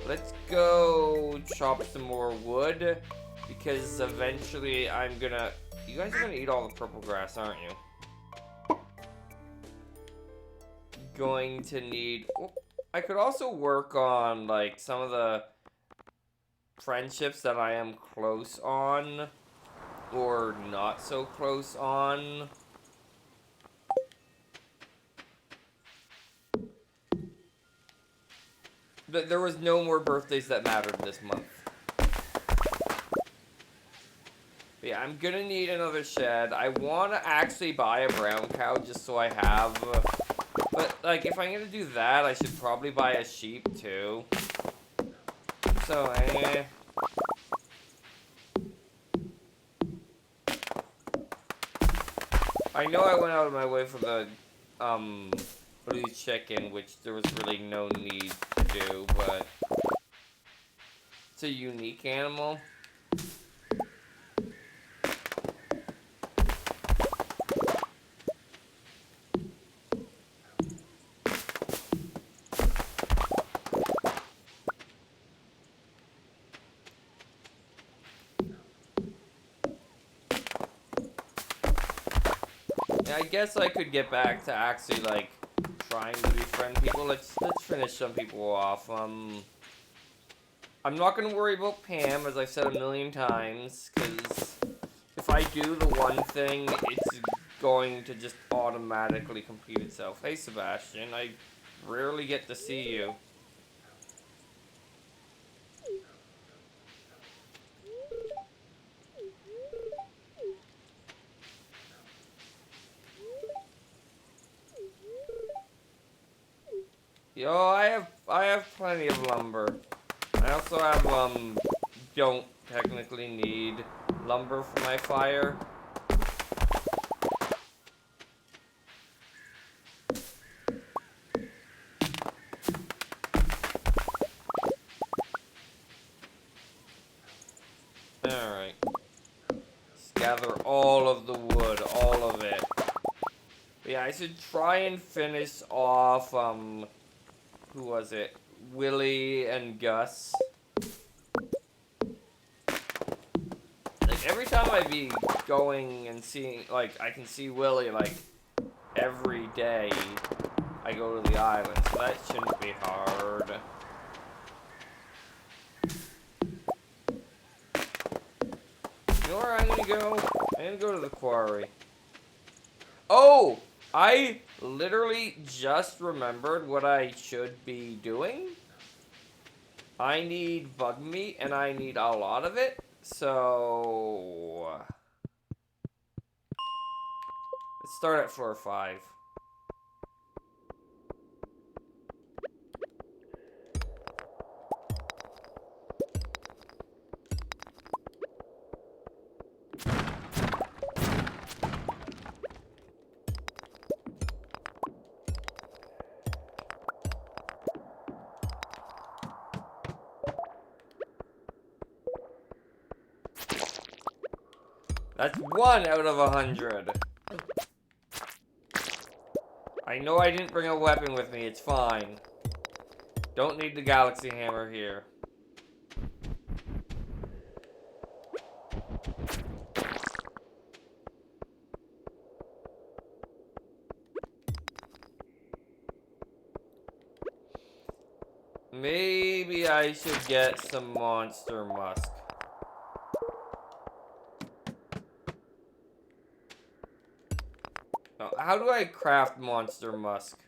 Let's go chop some more wood, because eventually I'm gonna... You guys are gonna eat all the purple grass, aren't you? Going to need... Oh, I could also work on, like, some of the friendships that I am close on, or not so close on. But there was no more birthdays that mattered this month. But yeah, I'm gonna need another shed. I want to actually buy a brown cow just so I have... But, like, if I'm gonna do that, I should probably buy a sheep, too. So, I know I went out of my way for the, blue chicken, which there was really no need to do, but... It's a unique animal. I guess I could get back to actually, like, trying to befriend people. Let's finish some people off. I'm not gonna worry about Pam, as I've said a million times, because if I do the one thing, it's going to just automatically complete itself. Hey, Sebastian, I rarely get to see you. Yo, I have plenty of lumber. I also have, don't technically need lumber for my fire. Alright. Just gather all of the wood, all of it. But yeah, I should try and finish off, who was it? Willie and Gus. Like, every time I be going and seeing, like, I can see Willie, like, every day I go to the island, so that shouldn't be hard. You know where I'm gonna go? I'm gonna go to the quarry. Oh! I literally just remembered what I should be doing. I need bug meat, and I need a lot of it, so... Let's start at floor 5. That's 1 out of 100. I know I didn't bring a weapon with me, it's fine. Don't need the galaxy hammer here. Maybe I should get some monster musk. Oh, how do I craft monster musk?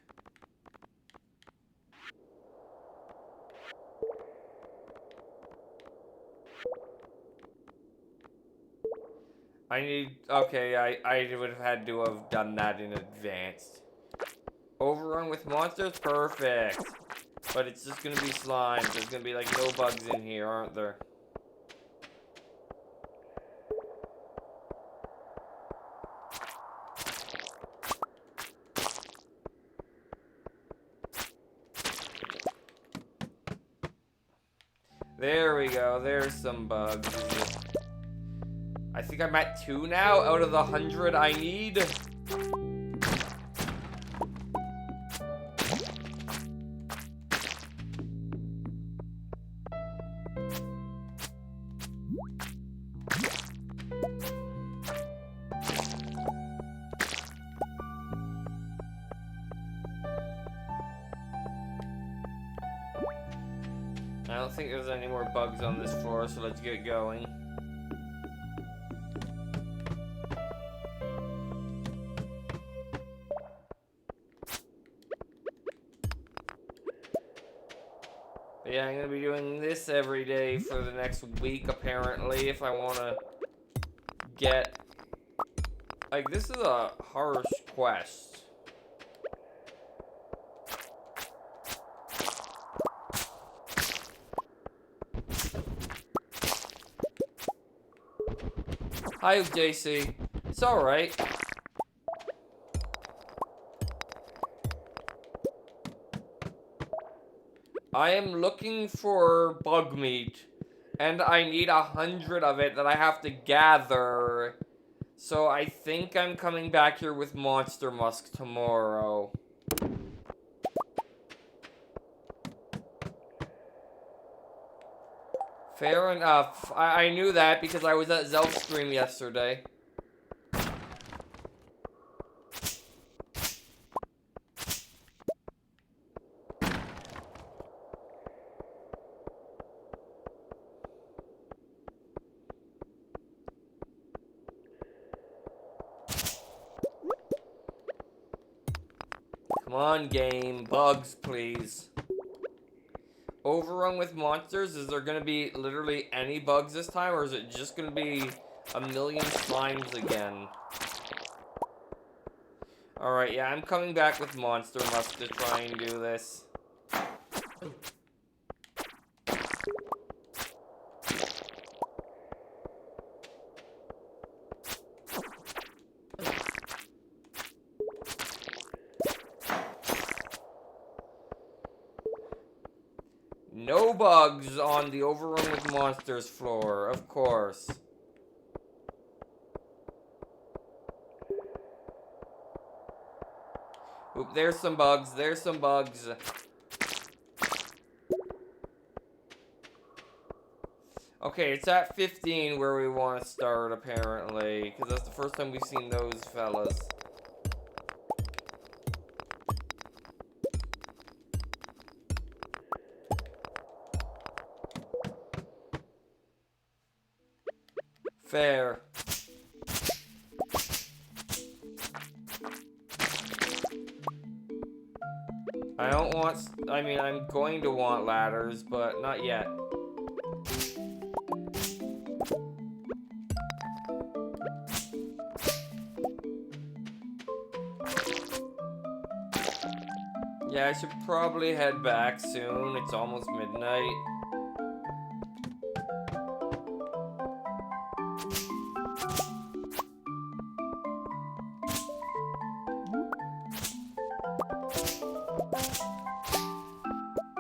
I need... Okay, I would have had to have done that in advance. Overrun with monsters? Perfect. But it's just gonna be slime. There's gonna be, like, no bugs in here, aren't there? There we go. There's some bugs. I think I'm at 2 now out of the 100 I need. I don't think there's any more bugs on this floor, so let's get going. But yeah, I'm gonna be doing this every day for the next week, apparently, if I wanna get... Like, this is a harsh quest. Hi, JC. It's alright. I am looking for bug meat, and I need 100 of it that I have to gather. So I think I'm coming back here with Monster Musk tomorrow. Fair enough. I knew that because I was at Zelf's stream yesterday. Come on, game. Bugs, please. Overrun with monsters? Is there gonna be literally any bugs this time, or is it just gonna be a million slimes again? Alright, yeah, I'm coming back with Monster Musk to try and do this. No bugs on the Overrun with Monsters floor, of course. Oop, there's some bugs, there's some bugs. Okay, it's at 15 where we want to start, apparently. Because that's the first time we've seen those fellas. Fair. I don't want... I mean, I'm going to want ladders, but not yet. Yeah, I should probably head back soon. It's almost midnight.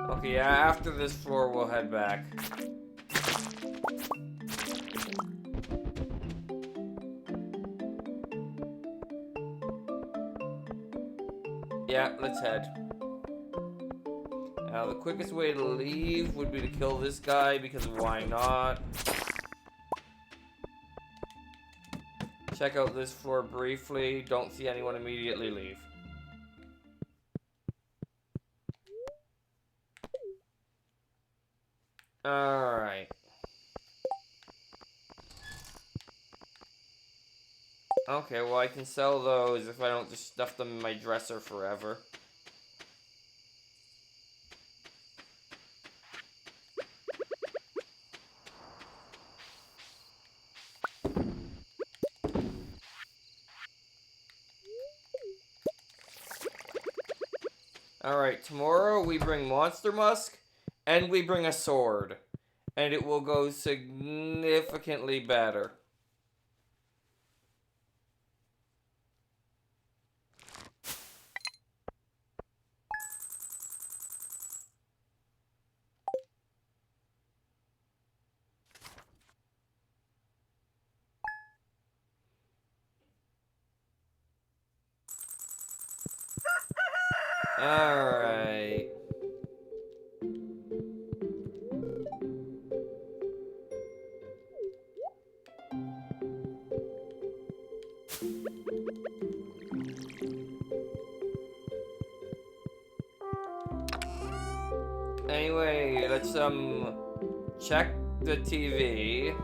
Okay, yeah, after this floor, we'll head back. Yeah, let's head. Now, the quickest way to leave would be to kill this guy, because why not? Check out this floor briefly. Don't see anyone immediately leave. Alright. Okay, well I can sell those if I don't just stuff them in my dresser forever. Alright, tomorrow we bring Monster Musk, and we bring a sword. And it will go significantly better. Alright. Anyway, let's check the TV.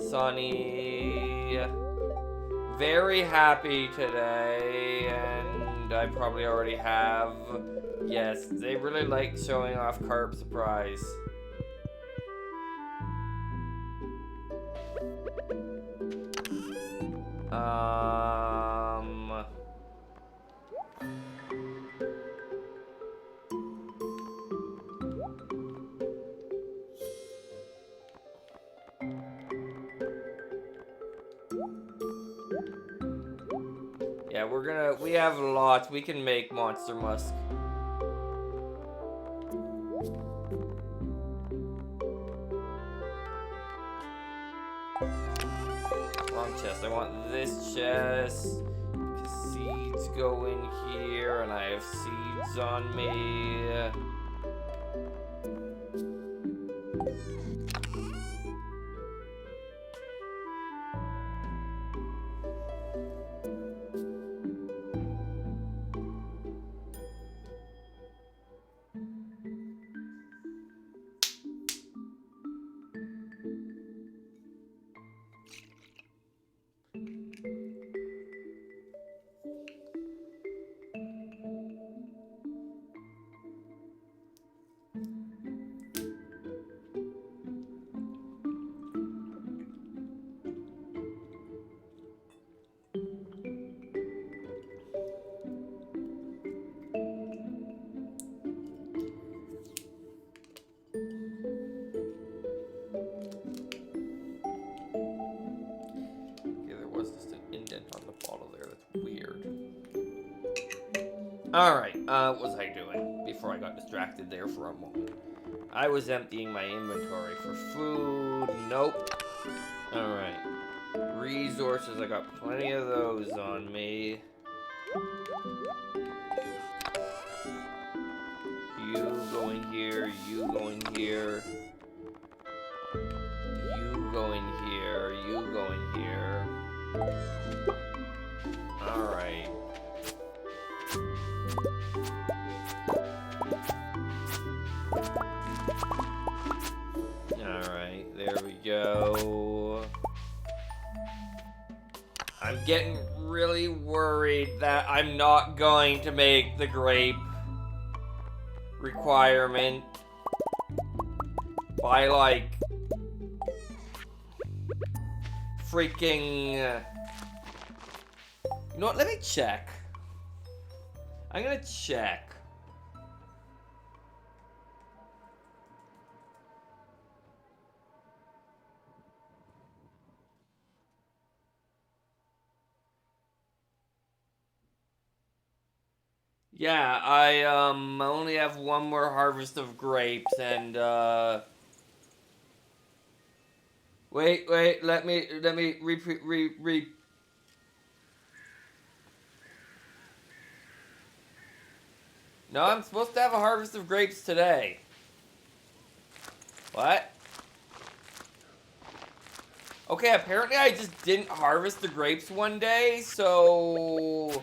Sunny. Very happy today, and I probably already have. Yes, they really like showing off Carp Surprise. Yeah, we have lots. We can make Monster Musk. Wrong chest. I want this chest. Because seeds go in here, and I have seeds on me. Alright, what was I doing before I got distracted there for a moment? I was emptying my inventory for food. Nope. Alright. Resources, I got plenty of those on me. You go in here, you go in here. You go in here, you go in here. Alright. Alright, there we go. I'm getting really worried that I'm not going to make the grape requirement by like freaking you know what, let me check. I'm gonna check. Yeah, I only have one more harvest of grapes, and wait, let me re. No, I'm supposed to have a harvest of grapes today. What? Okay, apparently I just didn't harvest the grapes one day, so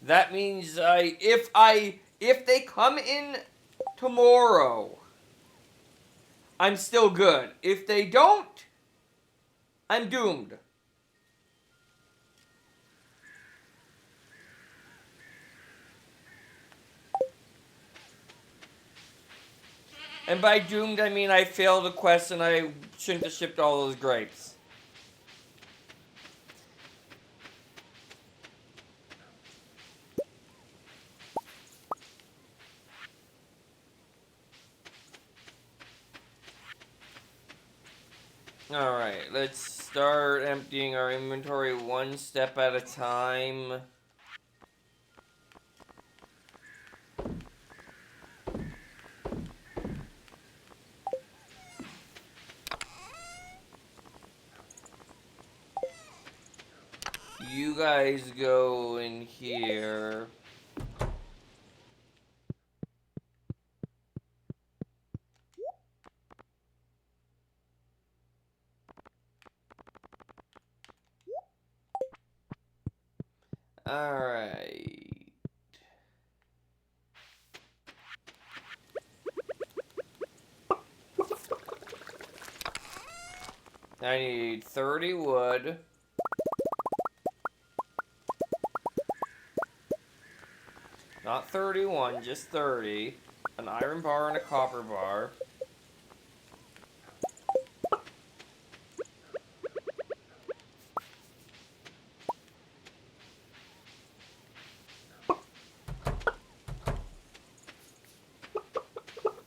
that means if they come in tomorrow, I'm still good. If they don't, I'm doomed. And by doomed, I mean I failed a quest and I shouldn't have shipped all those grapes. Alright, let's start emptying our inventory one step at a time. You guys go in here. Alright. I need 30 wood. Not 31, just 30. An iron bar and a copper bar.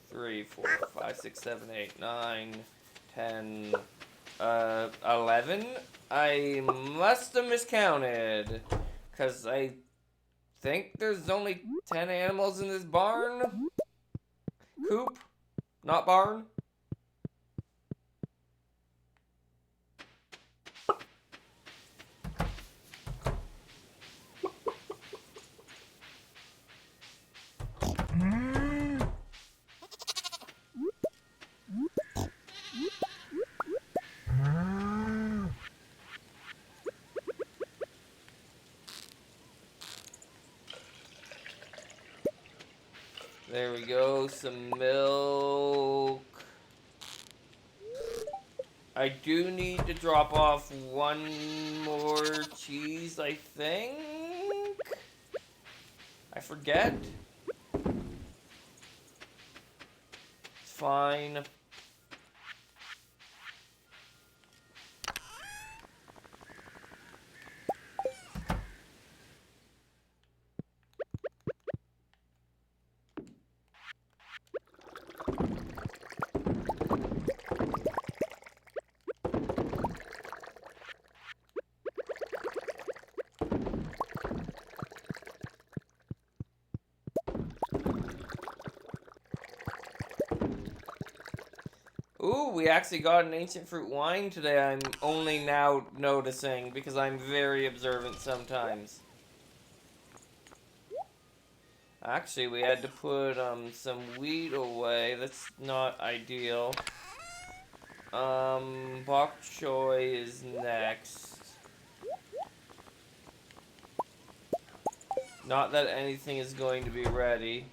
Three, 4, 5, 6, 7, 8, 9, 10, 11. I must have miscounted. Because I think there's only 10 animals in this barn. Coop, not barn. There we go, some milk. I do need to drop off one more cheese, I think. I forget. It's fine. Ooh, we actually got an ancient fruit wine today. I'm only now noticing because I'm very observant sometimes. Actually, we had to put some wheat away. That's not ideal. Bok choy is next. Not that anything is going to be ready.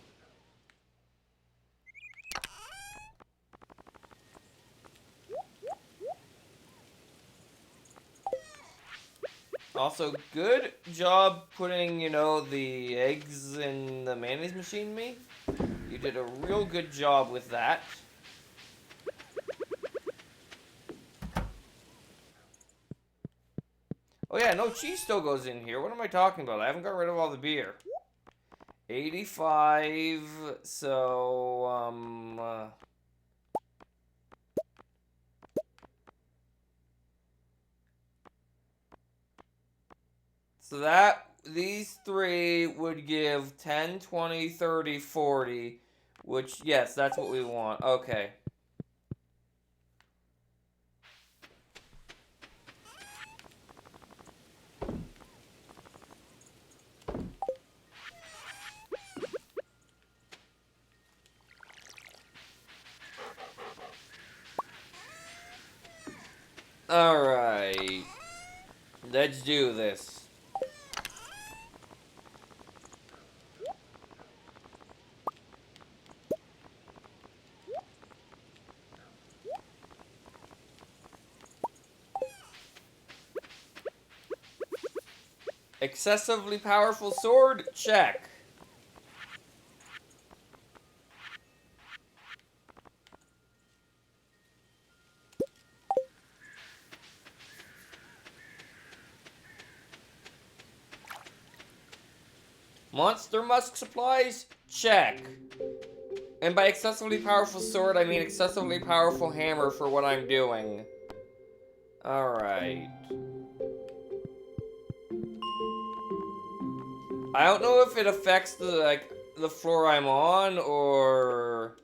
Also, good job putting, you know, the eggs in the mayonnaise machine, me. You did a real good job with that. Oh yeah, no, cheese still goes in here. What am I talking about? I haven't got rid of all the beer. 85, so, so that, these three would give 10, 20, 30, 40, which, yes, that's what we want. Okay. Alright. Let's do this. Excessively powerful sword? Check. Monster Musk supplies? Check. And by excessively powerful sword, I mean excessively powerful hammer for what I'm doing. Alright. I don't know if it affects the floor I'm on, or...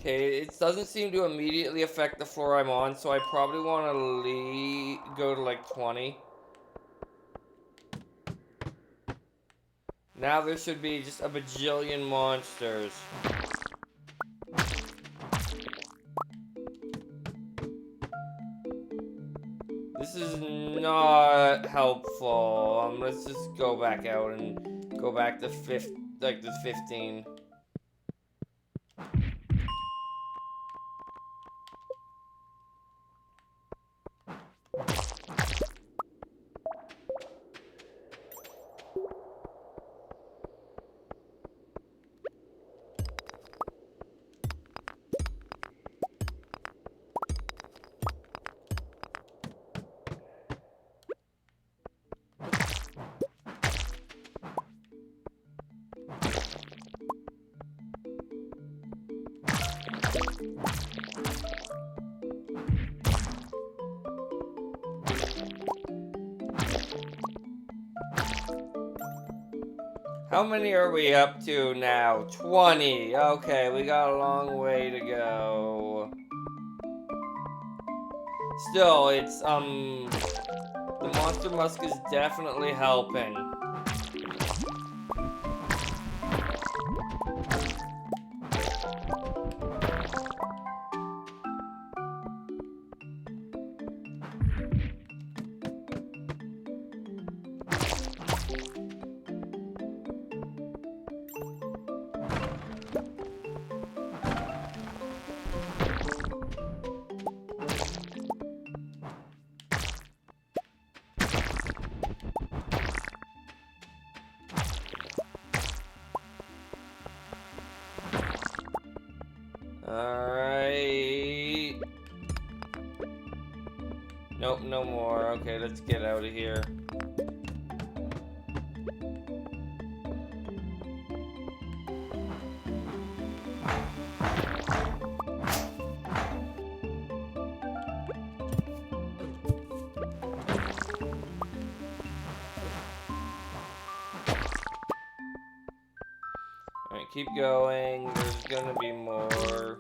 Okay, it doesn't seem to immediately affect the floor I'm on, so I probably want to go to like 20. Now there should be just a bajillion monsters. This is not helpful. Let's just go back out and go back to the 15. How many are we up to now? 20. Okay, we got a long way to go. Still, it's, the monster musk is definitely helping. Alright. Nope, no more. Okay, let's get out of here. Alright, keep going. There's gonna be more.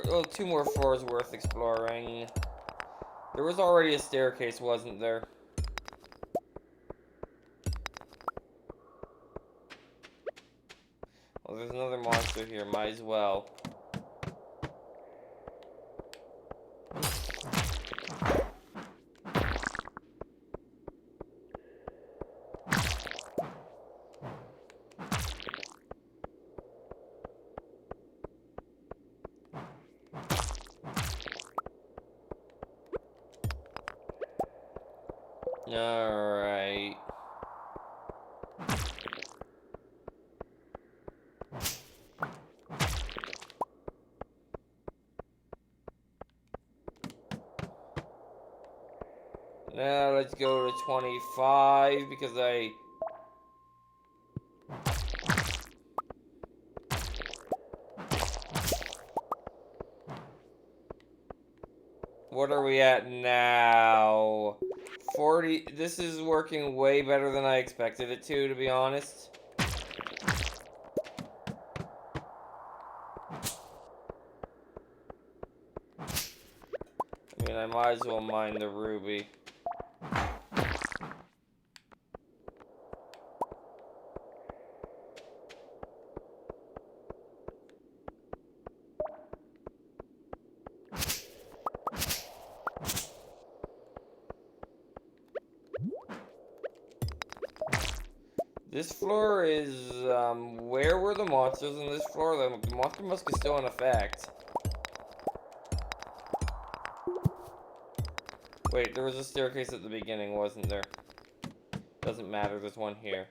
There's two more floors worth exploring. There was already a staircase, wasn't there? Well, there's another monster here, might as well. Alright. Now let's go to 25 because what are we at now? 40. This is working way better than I expected it to be honest. I mean, I might as well mine the ruby. This floor is, where were the monsters in this floor? The monster musk is still in effect. Wait, there was a staircase at the beginning, wasn't there? Doesn't matter, there's one here.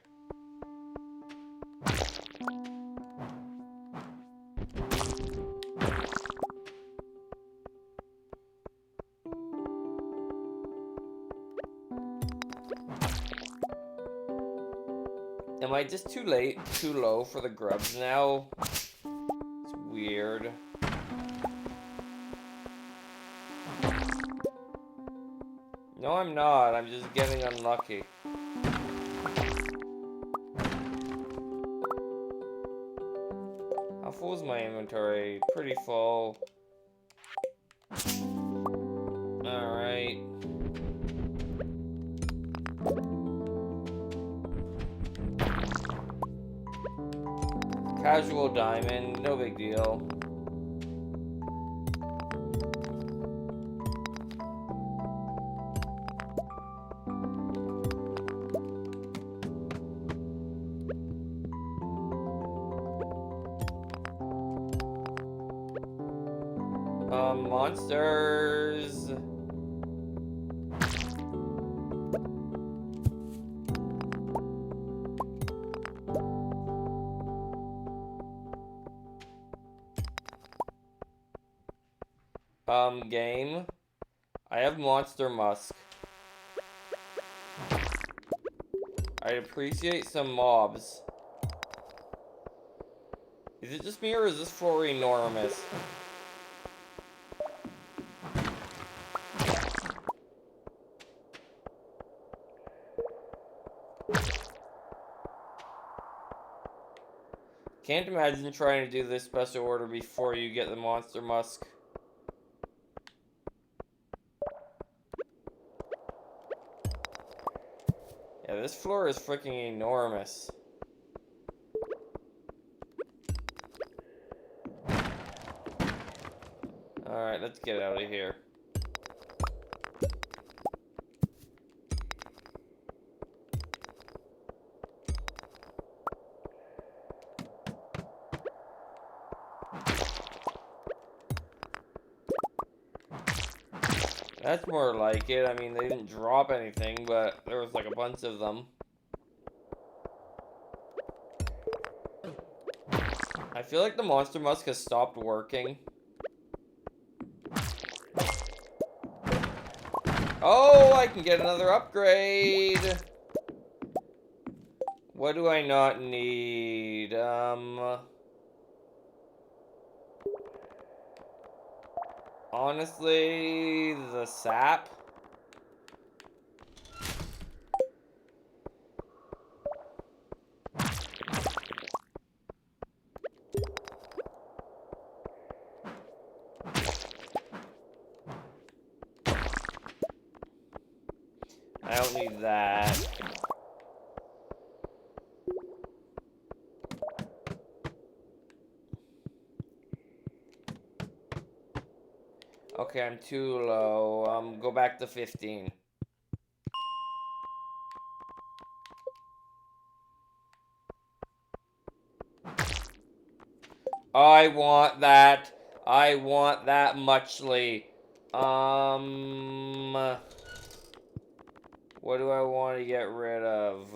Am I just too low for the grubs now? It's weird. No, I'm not. I'm just getting unlucky. How full is my inventory? Pretty full. Alright. Casual diamond, no big deal. Monsters. Game. I have Monster Musk. I'd appreciate some mobs. Is it just me or is this floor enormous? Can't imagine trying to do this special order before you get the Monster Musk. Yeah, this floor is freaking enormous. Alright, let's get out of here. That's more like it. I mean, they didn't drop anything, but there was like a bunch of them. I feel like the Monster Musk has stopped working. Oh, I can get another upgrade! What do I not need? Honestly, the sap. I don't need that. Okay, I'm too low. Go back to 15. I want that. I want that muchly. What do I want to get rid of?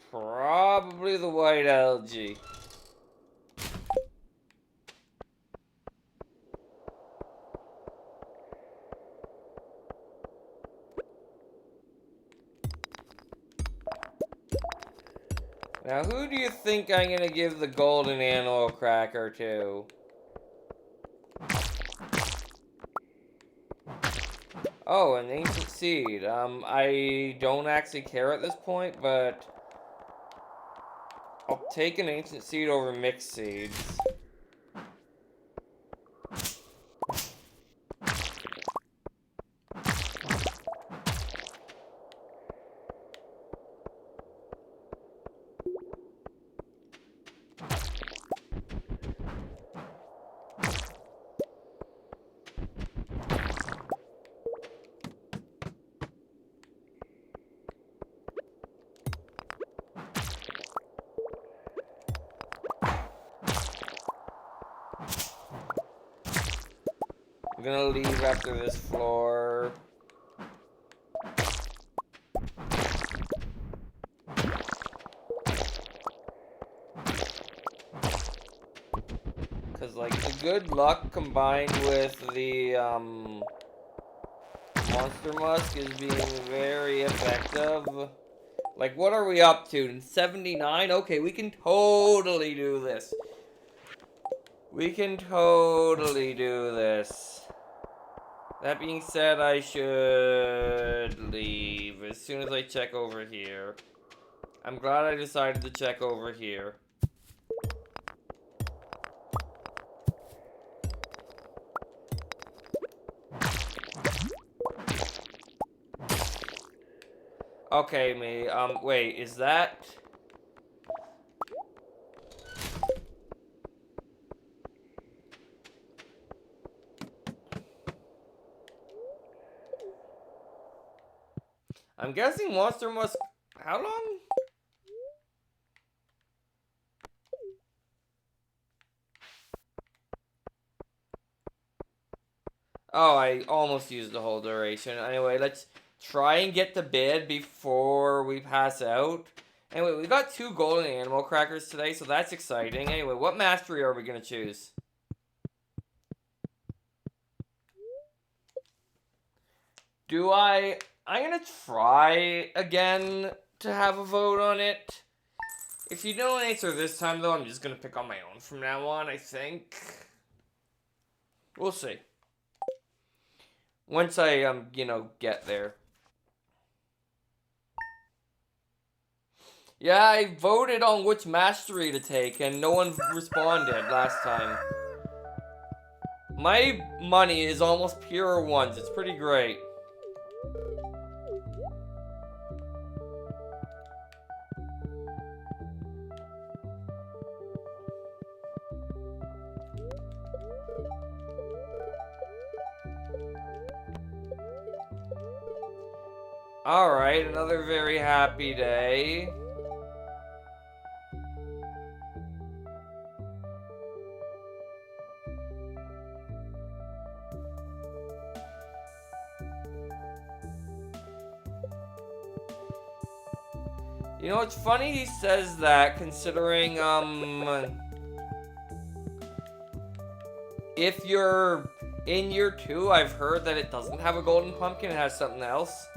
Probably the white algae. Now, who do you think I'm gonna give the golden animal cracker to? Oh, an ancient seed. I don't actually care at this point, but I'll take an ancient seed over mixed seeds. I'm gonna leave after this floor. Because, like, the good luck combined with the, Monster Musk is being very effective. Like, what are we up to? 79? Okay, we can totally do this. We can totally do this. That being said, I should leave as soon as I check over here. I'm glad I decided to check over here. Okay, me. Wait, is that... I'm guessing Monster Musk... How long? Oh, I almost used the whole duration. Anyway, let's try and get to bed before we pass out. Anyway, we got 2 golden animal crackers today, so that's exciting. Anyway, what mastery are we going to choose? I'm going to try again to have a vote on it. If you don't answer this time, though, I'm just going to pick on my own from now on, I think. We'll see. Once I, get there. Yeah, I voted on which mastery to take, and no one responded last time. My money is almost pure ones. It's pretty great. Alright, another very happy day. You know, it's funny he says that, considering, if you're in year 2, I've heard that it doesn't have a golden pumpkin, it has something else.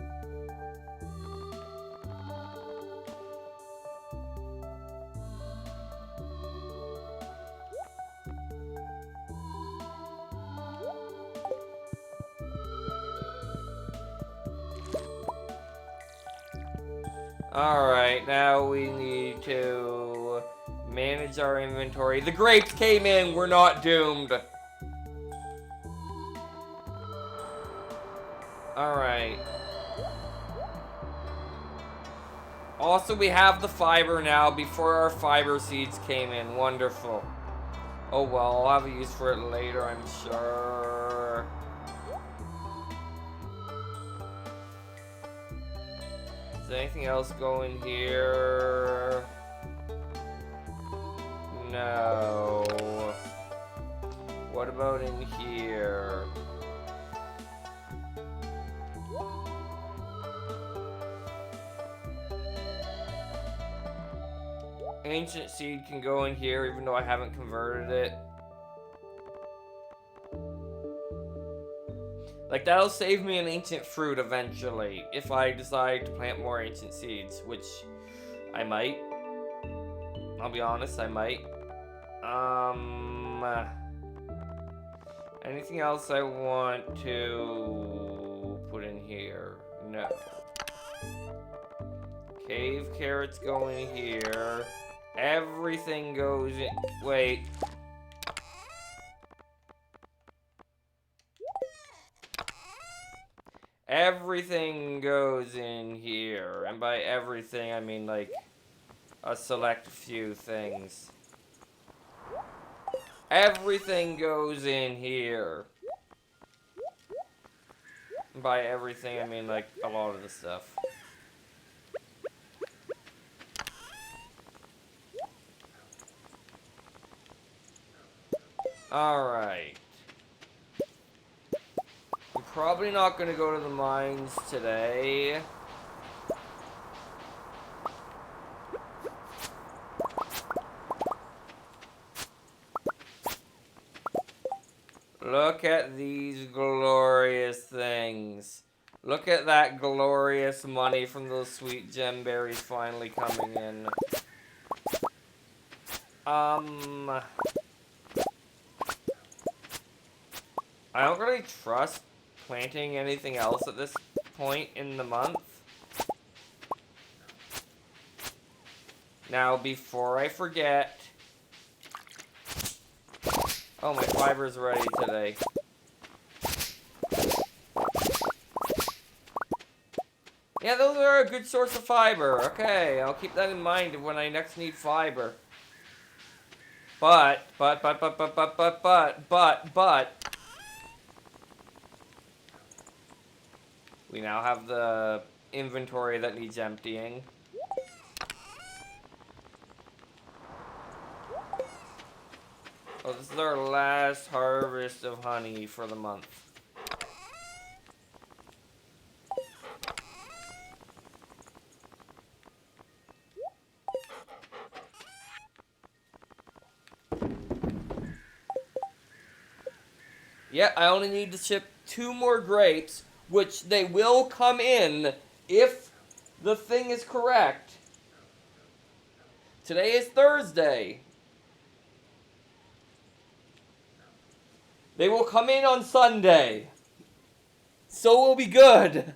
Alright, now we need to manage our inventory. The grapes came in, we're not doomed. Alright. Also, we have the fiber now before our fiber seeds came in. Wonderful. Oh well, I'll have a use for it later, I'm sure. Is there anything else going here? No. What about in here? Ancient seed can go in here even though I haven't converted it. Like, that'll save me an ancient fruit eventually, if I decide to plant more ancient seeds, which I might. I'll be honest, I might. Anything else I want to put in here? No. Cave carrots go in here. Everything goes in. Wait. Everything goes in here. And by everything, I mean, like, a select few things. Everything goes in here. And by everything, I mean, like, a lot of the stuff. Alright. I'm probably not going to go to the mines today. Look at these glorious things. Look at that glorious money from those sweet gem berries finally coming in. I don't really trust planting anything else at this point in the month. Now, before I forget... Oh, my fiber's ready today. Yeah, those are a good source of fiber. Okay, I'll keep that in mind when I next need fiber. But... We now have the inventory that needs emptying. Oh, this is our last harvest of honey for the month. Yeah, I only need to ship 2 more grapes, which they will come in if the thing is correct. Today is Thursday. They will come in on Sunday. So we'll be good.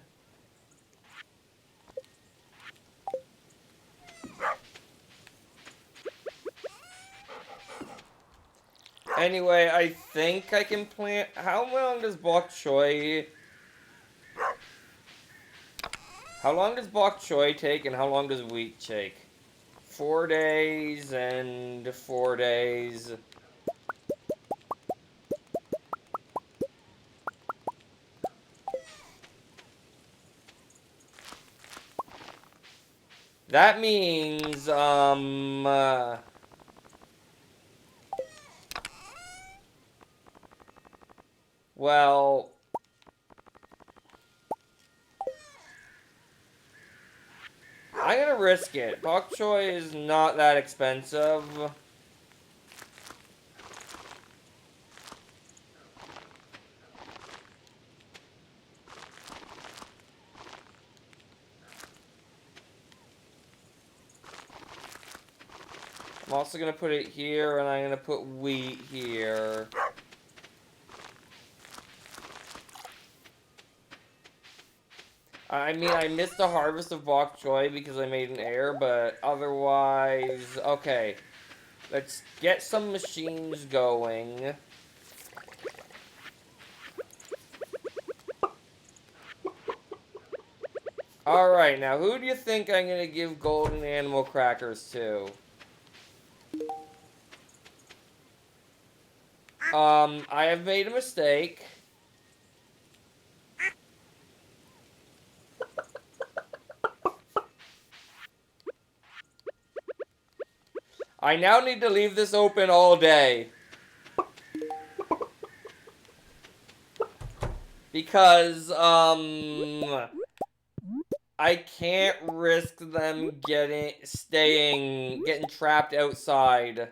Anyway, I think I can plant... How long does bok choy... How long does bok choy take and how long does wheat take? 4 days and 4 days. That means, well... I'm gonna risk it. Bok choy is not that expensive. I'm also gonna put it here, and I'm gonna put wheat here. I mean, I missed the harvest of bok choy because I made an error, but otherwise... Okay. Let's get some machines going. Alright, now who do you think I'm gonna give golden animal crackers to? I have made a mistake. I now need to leave this open all day. Because, I can't risk them getting trapped outside.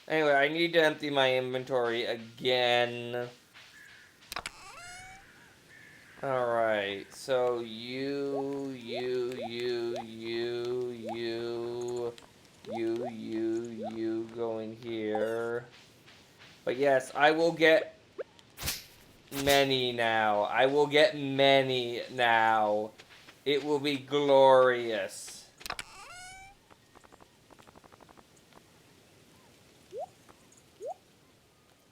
Anyway, I need to empty my inventory again. Alright, so you go in here. But yes, I will get many now. I will get many now. It will be glorious.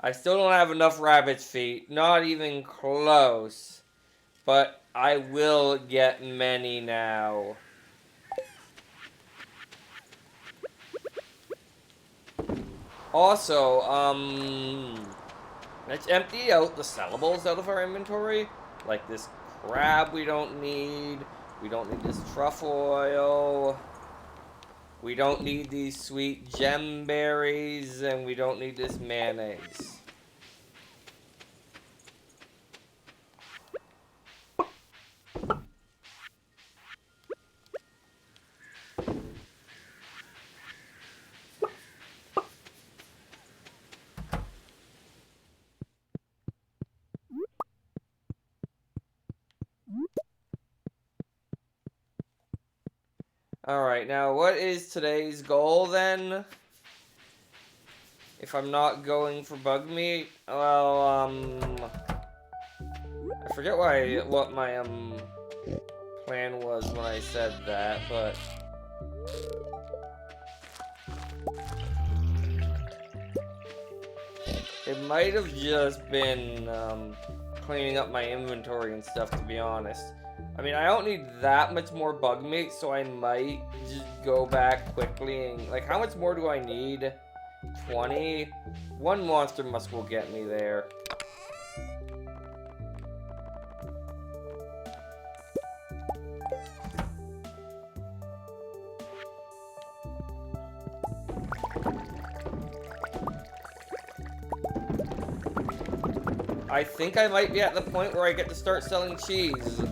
I still don't have enough rabbit's feet. Not even close. But I will get many now. Also, let's empty out the sellables out of our inventory. Like this crab we don't need. We don't need this truffle oil. We don't need these sweet gem berries. And we don't need this mayonnaise. Alright, now what is today's goal then? If I'm not going for bug meat? Well, I forget what my, plan was when I said that, but... It might have just been, cleaning up my inventory and stuff, to be honest. I mean, I don't need that much more bug meat, so I might just go back quickly and... Like, how much more do I need? 20? One monster musk will get me there. I think I might be at the point where I get to start selling cheese.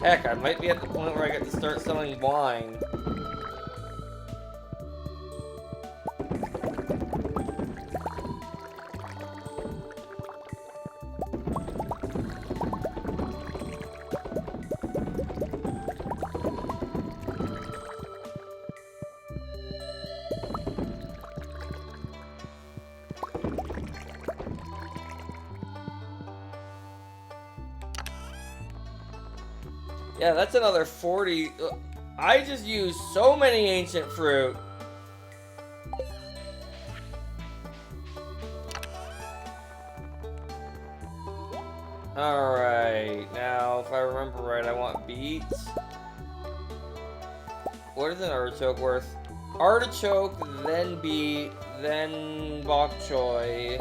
Heck, I might be at the point where I get to start selling wine. Yeah, that's another 40. I just used so many ancient fruit. Alright, now if I remember right, I want beets. What is an artichoke worth? Artichoke, then beet, then bok choy.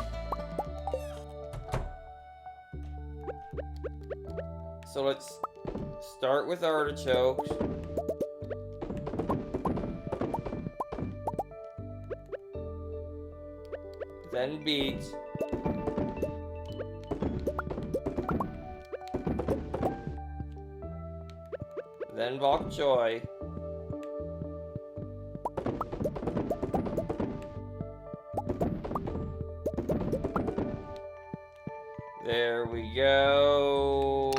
So let's start with artichokes. Then beets. Then bok choy. There we go.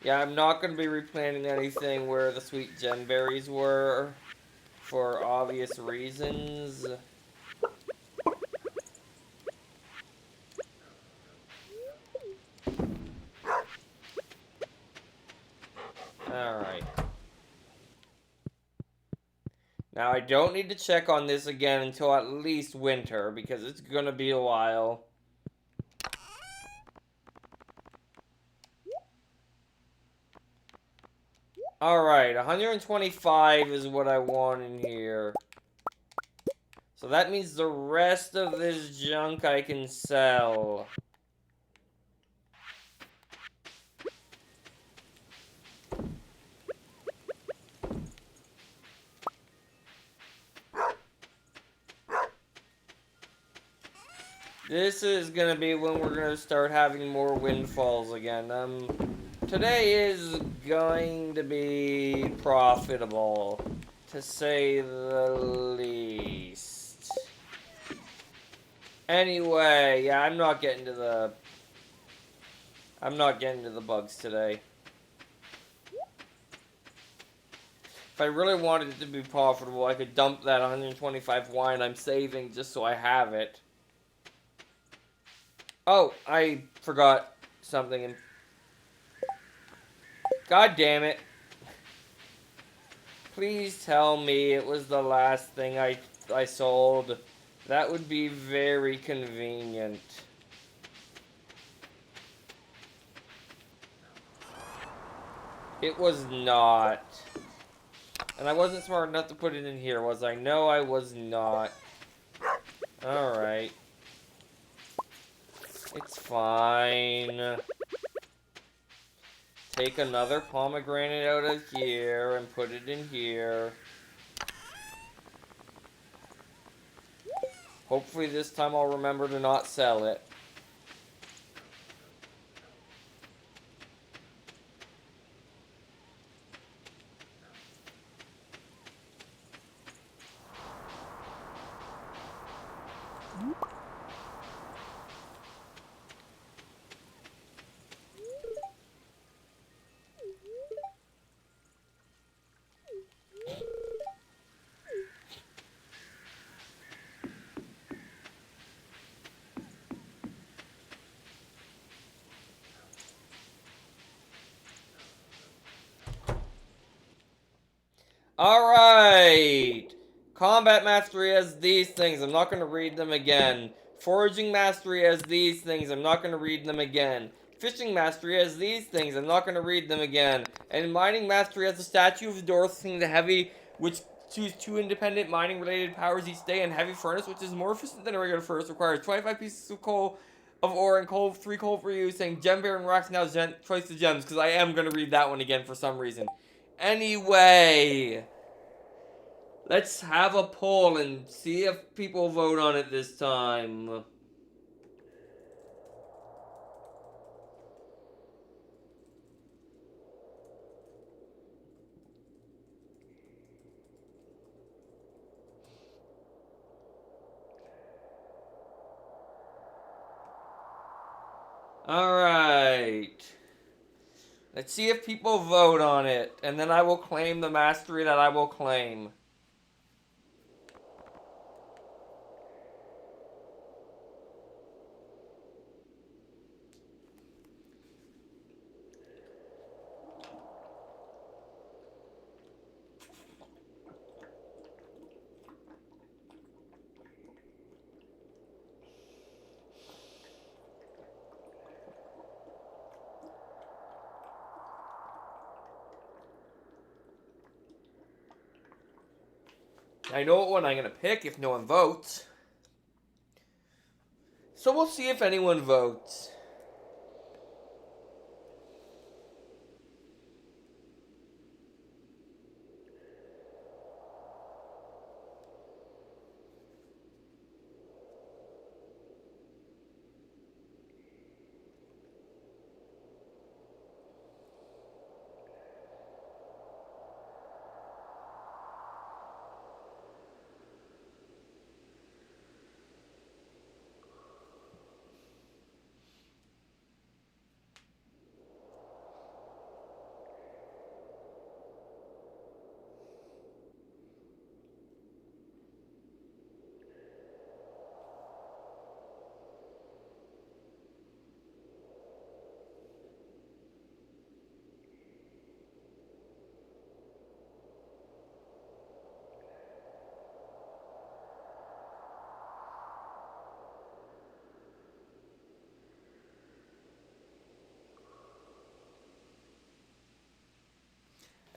Yeah, I'm not going to be replanting anything where the sweet gem berries were, for obvious reasons. Alright. Now, I don't need to check on this again until at least winter, because it's going to be a while. Alright, 125 is what I want in here. So that means the rest of this junk I can sell. This is gonna be when we're gonna start having more windfalls again. Today is going to be profitable, to say the least. Anyway, yeah, I'm not getting to the bugs today. If I really wanted it to be profitable, I could dump that 125 wine I'm saving just so I have it. Oh, I forgot something. God damn it. Please tell me it was the last thing I sold. That would be very convenient. It was not. And I wasn't smart enough to put it in here, was I? No, I was not. Alright. It's fine. Take another pomegranate out of here and put it in here. Hopefully this time I'll remember to not sell it. Alright! Combat Mastery has these things. I'm not going to read them again. Foraging Mastery has these things. I'm not going to read them again. Fishing Mastery has these things. I'm not going to read them again. And Mining Mastery has the Statue of Dorothy the Heavy, which choose 2 independent mining-related powers each day, and Heavy Furnace, which is more efficient than a regular furnace, requires 25 pieces of coal, of ore, and coal, 3 coal for you, saying Gem Bearing Rocks now twice the gems, because I am going to read that one again for some reason. Anyway, let's have a poll and see if people vote on it this time. Alright. Let's see if people vote on it, and then I will claim the mastery that I will claim. I know what one I'm going to pick if no one votes. So we'll see if anyone votes.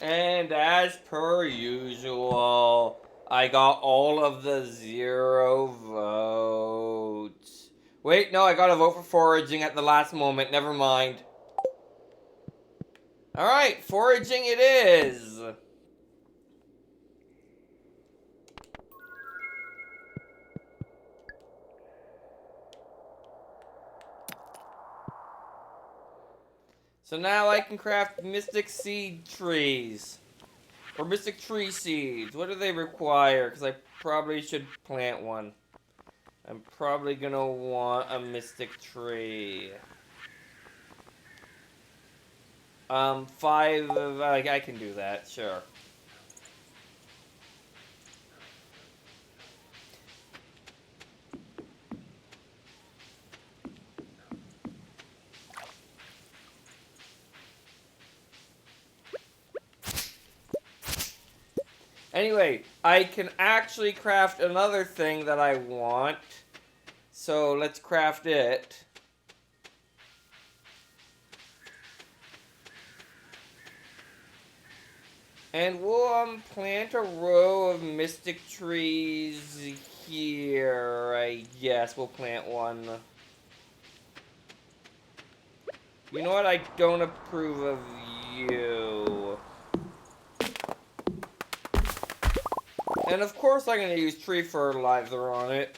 And as per usual, I got all of the 0 votes. Wait, no, I got a vote for foraging at the last moment. Never mind. Alright, foraging it is. So now I can craft mystic seed trees. Or mystic tree seeds. What do they require? Because I probably should plant one. I'm probably gonna want a mystic tree. 5 of... I can do that, sure. Anyway, I can actually craft another thing that I want. So let's craft it. And we'll plant a row of mystic trees here, I guess. We'll plant one. You know what? I don't approve of you. And of course I'm going to use tree fertilizer on it.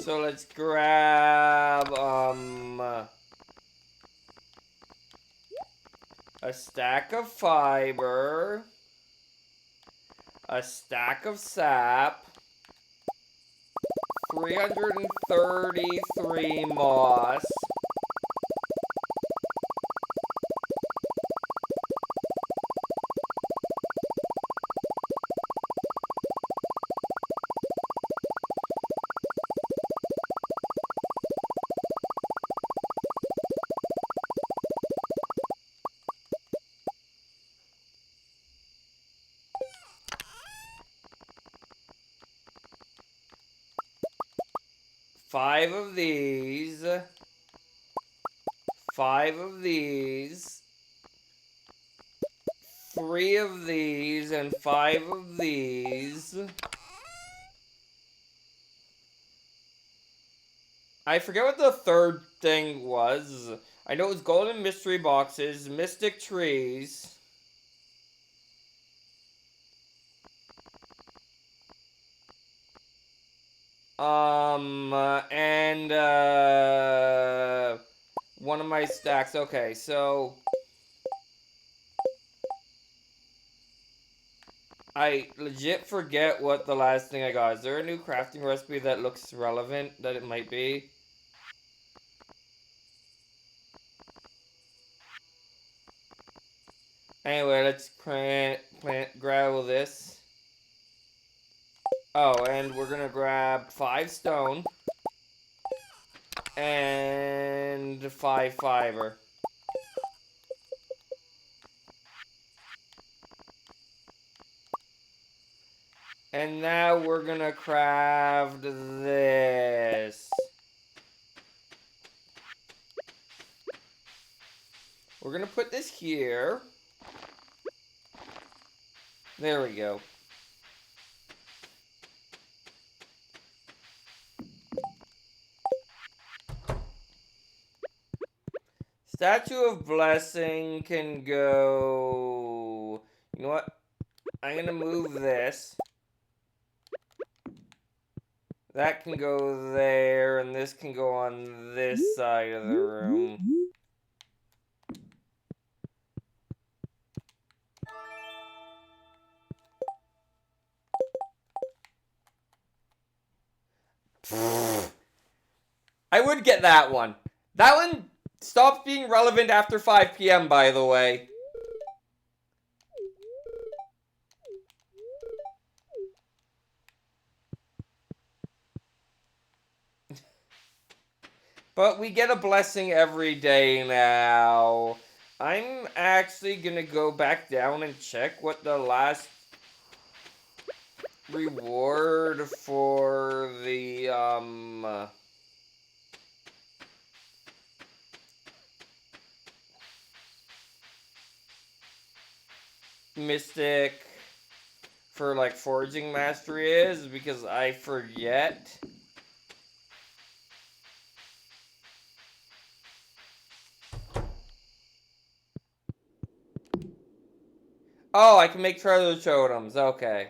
So let's grab, a stack of fiber, a stack of sap, 333 moss, five of these, five of these, three of these, and five of these. I forget what the third thing was. I know it was golden mystery boxes, mystic trees. And, one of my stacks. Okay, so I legit forget what the last thing I got. Is there a new crafting recipe that looks relevant that it might be? Anyway, let's grab this. Oh, and we're gonna grab 5 stone and 5 fiber. And now we're gonna craft this. We're gonna put this here. There we go. Statue of Blessing can go... You know what? I'm gonna move this. That can go there, and this can go on this side of the room. I would get that one. That one stops being relevant after 5 p.m., by the way. But we get a blessing every day now. I'm actually gonna go back down and check what the last reward for the, Mystic for, like, foraging mastery is, because I forget. Oh, I can make treasure totems. Okay.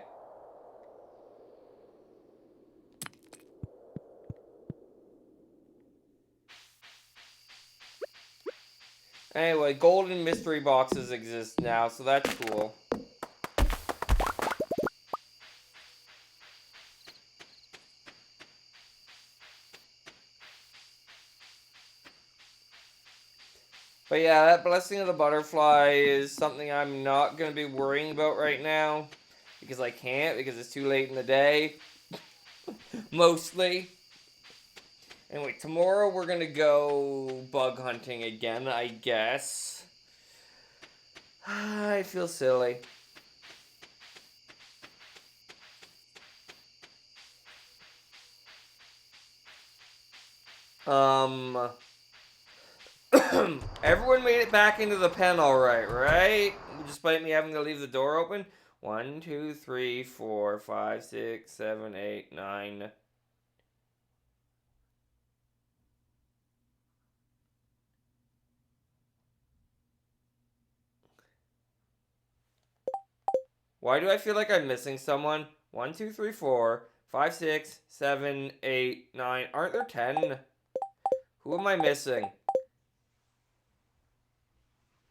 Anyway, golden mystery boxes exist now, so that's cool. But yeah, that blessing of the butterfly is something I'm not going to be worrying about right now. Because I can't, because it's too late in the day. Mostly. Anyway, tomorrow we're going to go bug hunting again, I guess. I feel silly. Everyone made it back into the pen alright, right? Despite me having to leave the door open. 1, 2, 3, 4, 5, 6, 7, 8, 9. Why do I feel like I'm missing someone? 1, 2, 3, 4, 5, 6, 7, 8, 9. Aren't there 10? Who am I missing?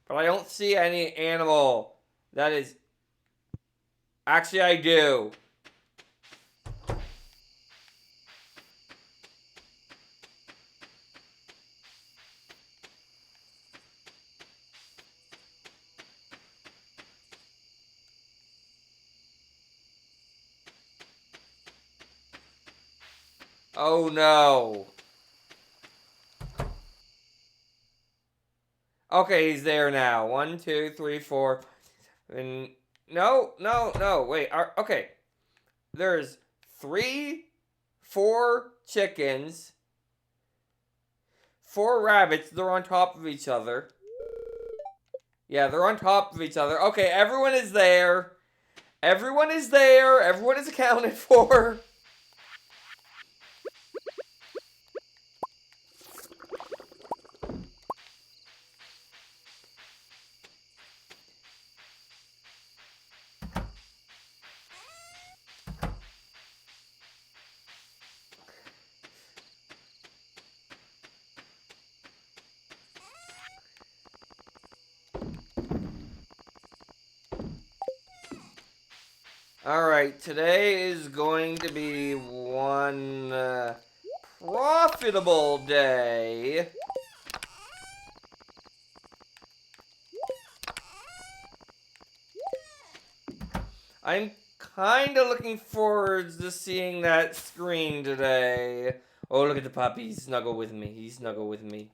But I don't see any animal that is... Actually, I do. Oh no. Okay, he's there now. 1, 2, 3, 4. And no, no, no. Wait. Okay. There's 3, 4 chickens, 4 rabbits. They're on top of each other. Yeah, they're on top of each other. Okay, everyone is there. Everyone is there. Everyone is accounted for. Alright, today is going to be one profitable day. I'm kind of looking forward to seeing that screen today. Oh, look at the puppy. Snuggle with me. He snuggle with me.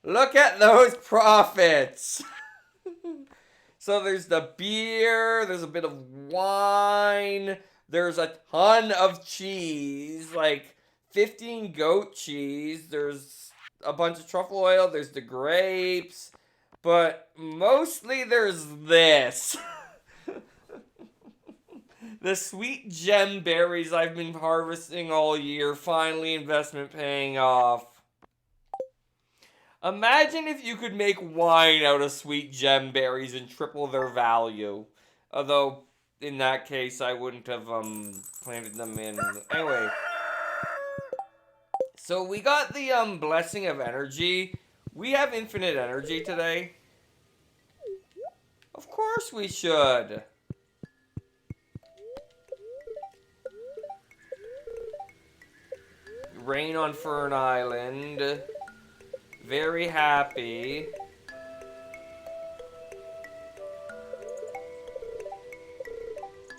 Look at those profits. So there's the beer, there's a bit of wine, there's a ton of cheese, like 15 goat cheese, there's a bunch of truffle oil, there's the grapes, but mostly there's this. The sweet gem berries I've been harvesting all year, finally investment paying off. Imagine if you could make wine out of sweet gem berries and triple their value. Although, in that case, I wouldn't have planted them in. Anyway. So we got the blessing of energy. We have infinite energy today. Of course we should. Rain on Fern Island. Very happy.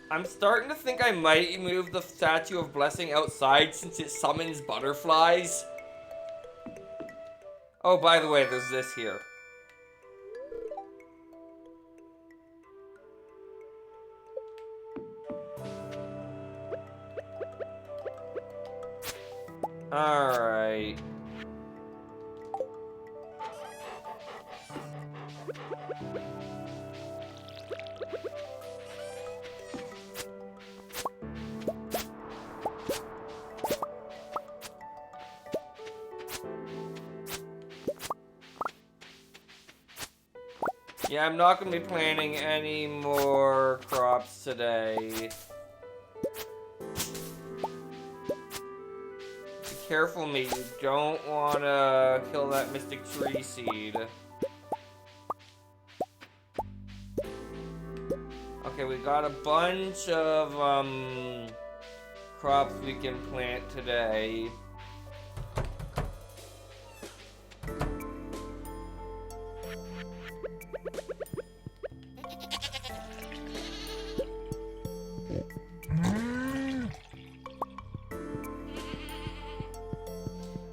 I'm starting to think I might move the Statue of Blessing outside since it summons butterflies. Oh, by the way, there's this here. Alright. Yeah, I'm not going to be planting any more crops today. Be careful, me. You don't want to kill that mystic tree seed. Okay, we got a bunch of crops we can plant today.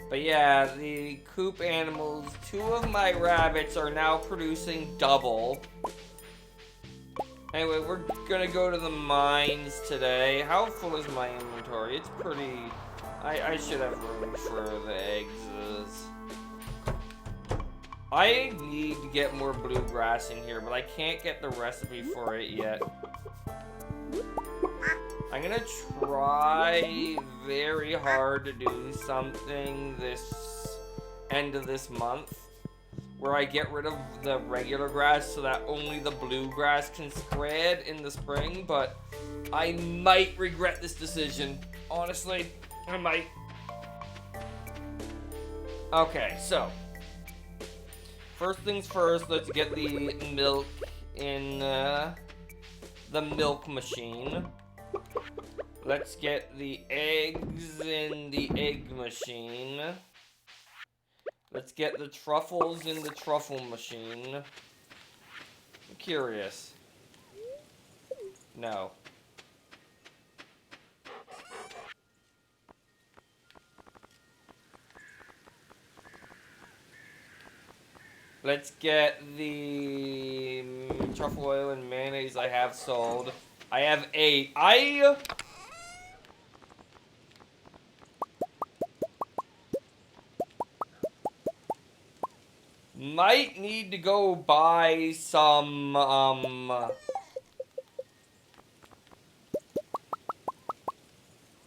But yeah, the coop animals, 2 of my rabbits are now producing double. Anyway, we're gonna go to the mines today. How full is my inventory? It's pretty... I should have room for the eggs. I need to get more bluegrass in here, but I can't get the recipe for it yet. I'm gonna try very hard to do something this end of this month, where I get rid of the regular grass so that only the blue grass can spread in the spring, but I might regret this decision. Honestly, I might. Okay, so first things first, let's get the milk in the milk machine. Let's get the eggs in the egg machine. Let's get the truffles in the truffle machine. I'm curious. No. Let's get the truffle oil and mayonnaise I have sold. I have 8. I might need to go buy some,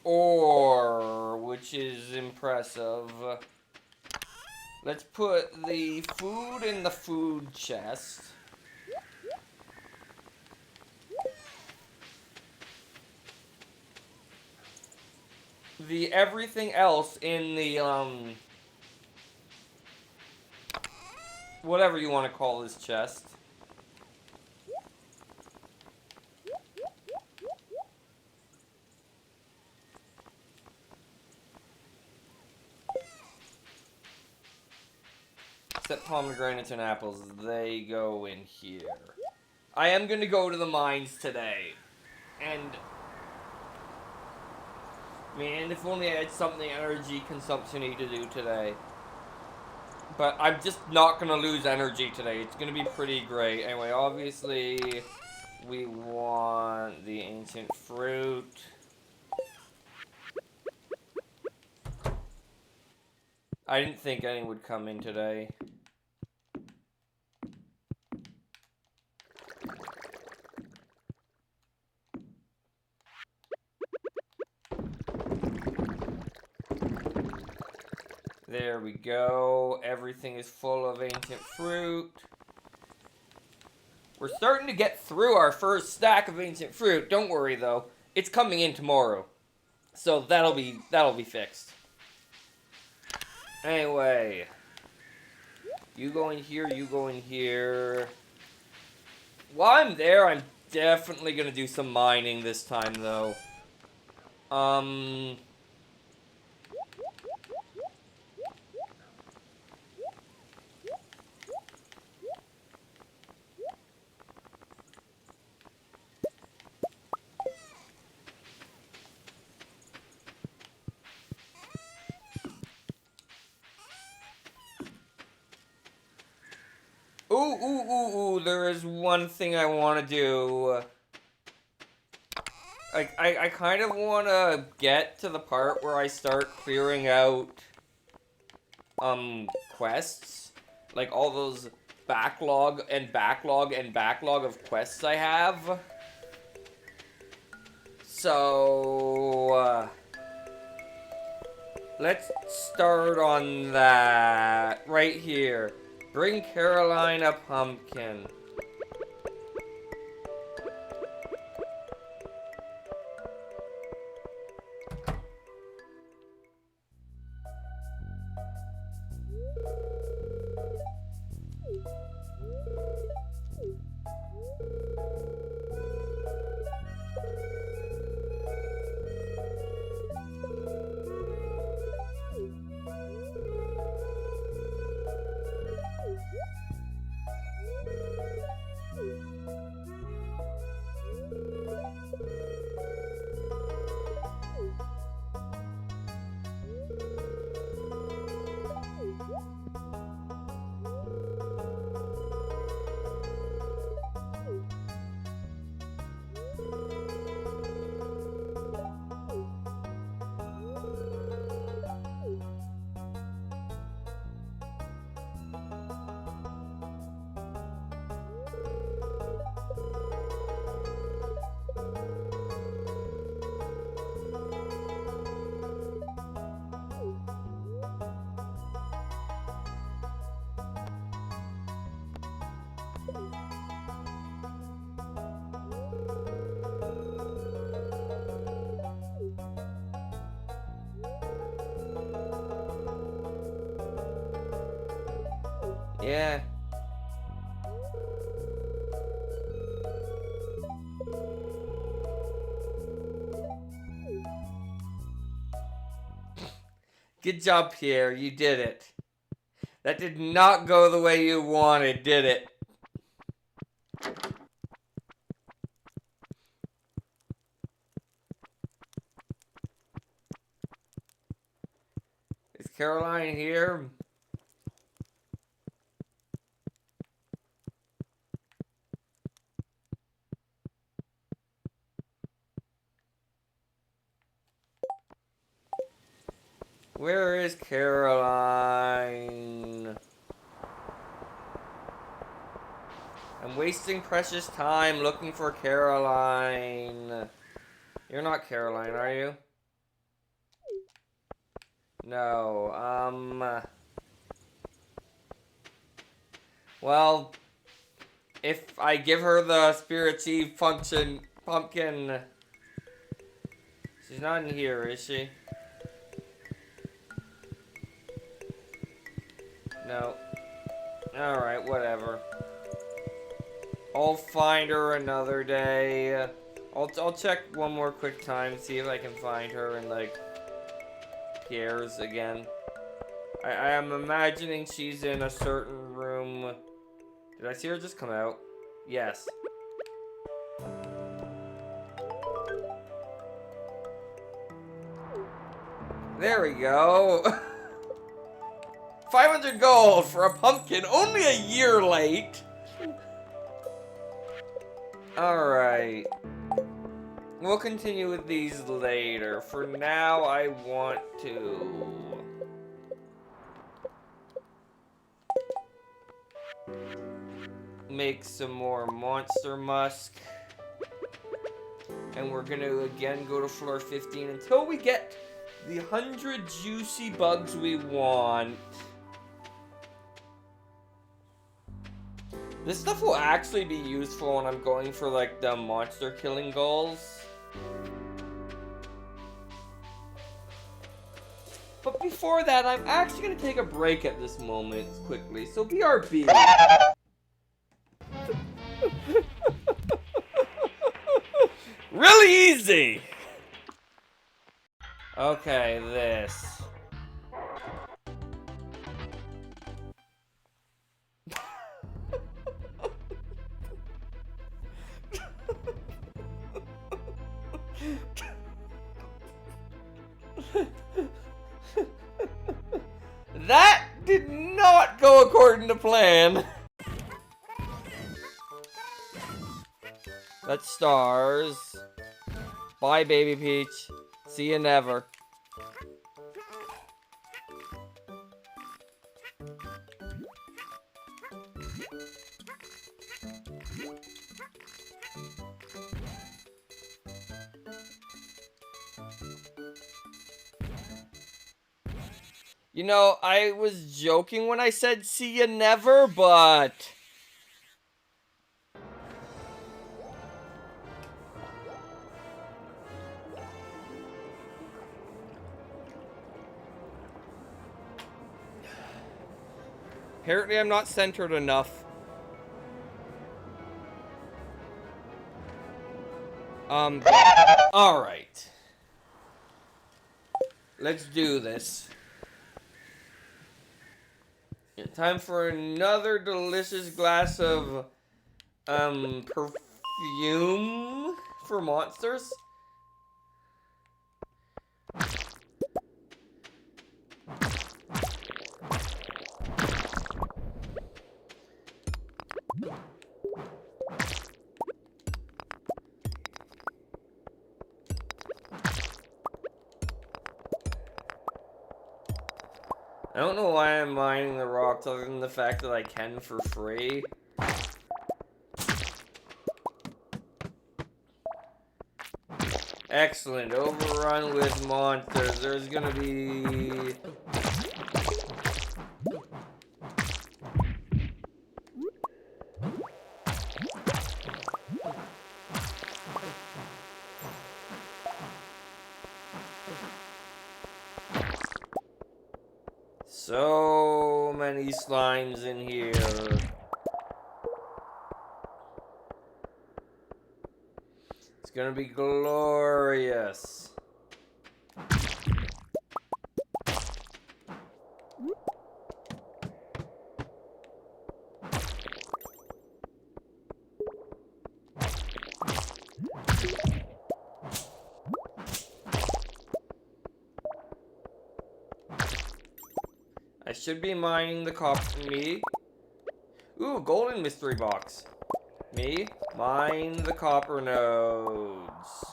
ore, which is impressive. Let's put the food in the food chest. The everything else in the, whatever you want to call this chest. Except pomegranates and apples, they go in here. I am gonna go to the mines today. And man, if only I had something energy consumption-y to do today. But I'm just not gonna lose energy today. It's gonna be pretty great. Anyway, obviously, we want the ancient fruit. I didn't think any would come in today. There we go. Everything is full of ancient fruit. We're starting to get through our first stack of ancient fruit. Don't worry though. It's coming in tomorrow. So that'll be fixed. Anyway. You go in here, you go in here. While I'm there, I'm definitely gonna do some mining this time though. Ooh, there is one thing I want to do. I kind of want to get to the part where I start clearing out, quests. Like all those backlog of quests I have. So, let's start on that right here. Bring Caroline a pumpkin. Yeah. Good job, Pierre. You did it. That did not go the way you wanted, did it? Is Caroline here? Where is Caroline? I'm wasting precious time looking for Caroline. You're not Caroline, are you? No, well, if I give her the Spirit Seed function pumpkin, she's not in here, is she? No. Alright, whatever. I'll find her another day. I'll check one more quick time, see if I can find her in, like, Pierre's again. I am imagining she's in a certain room. Did I see her just come out? Yes. There we go. 500 gold for a pumpkin, only a year late. Alright. We'll continue with these later. For now, I want to make some more monster musk. And we're gonna again go to floor 15 until we get the 100 juicy bugs we want. This stuff will actually be useful when I'm going for, like, the monster killing goals. But before that, I'm actually gonna take a break at this moment quickly, so BRB. Really easy! Okay, this. That did not go according to plan. That's stars. Bye, Baby Peach. See you never. You know, I was joking when I said see you never, but... apparently I'm not centered enough. Alright. Let's do this. Time for another delicious glass of, perfume for monsters. I don't know why I'm mining the rocks other than the fact that I can for free. Excellent. Overrun with monsters. There's gonna be... so many slimes in here. It's gonna be glorious. I should be mining the copper. Me? Ooh, golden mystery box. Me? Mine the copper nodes.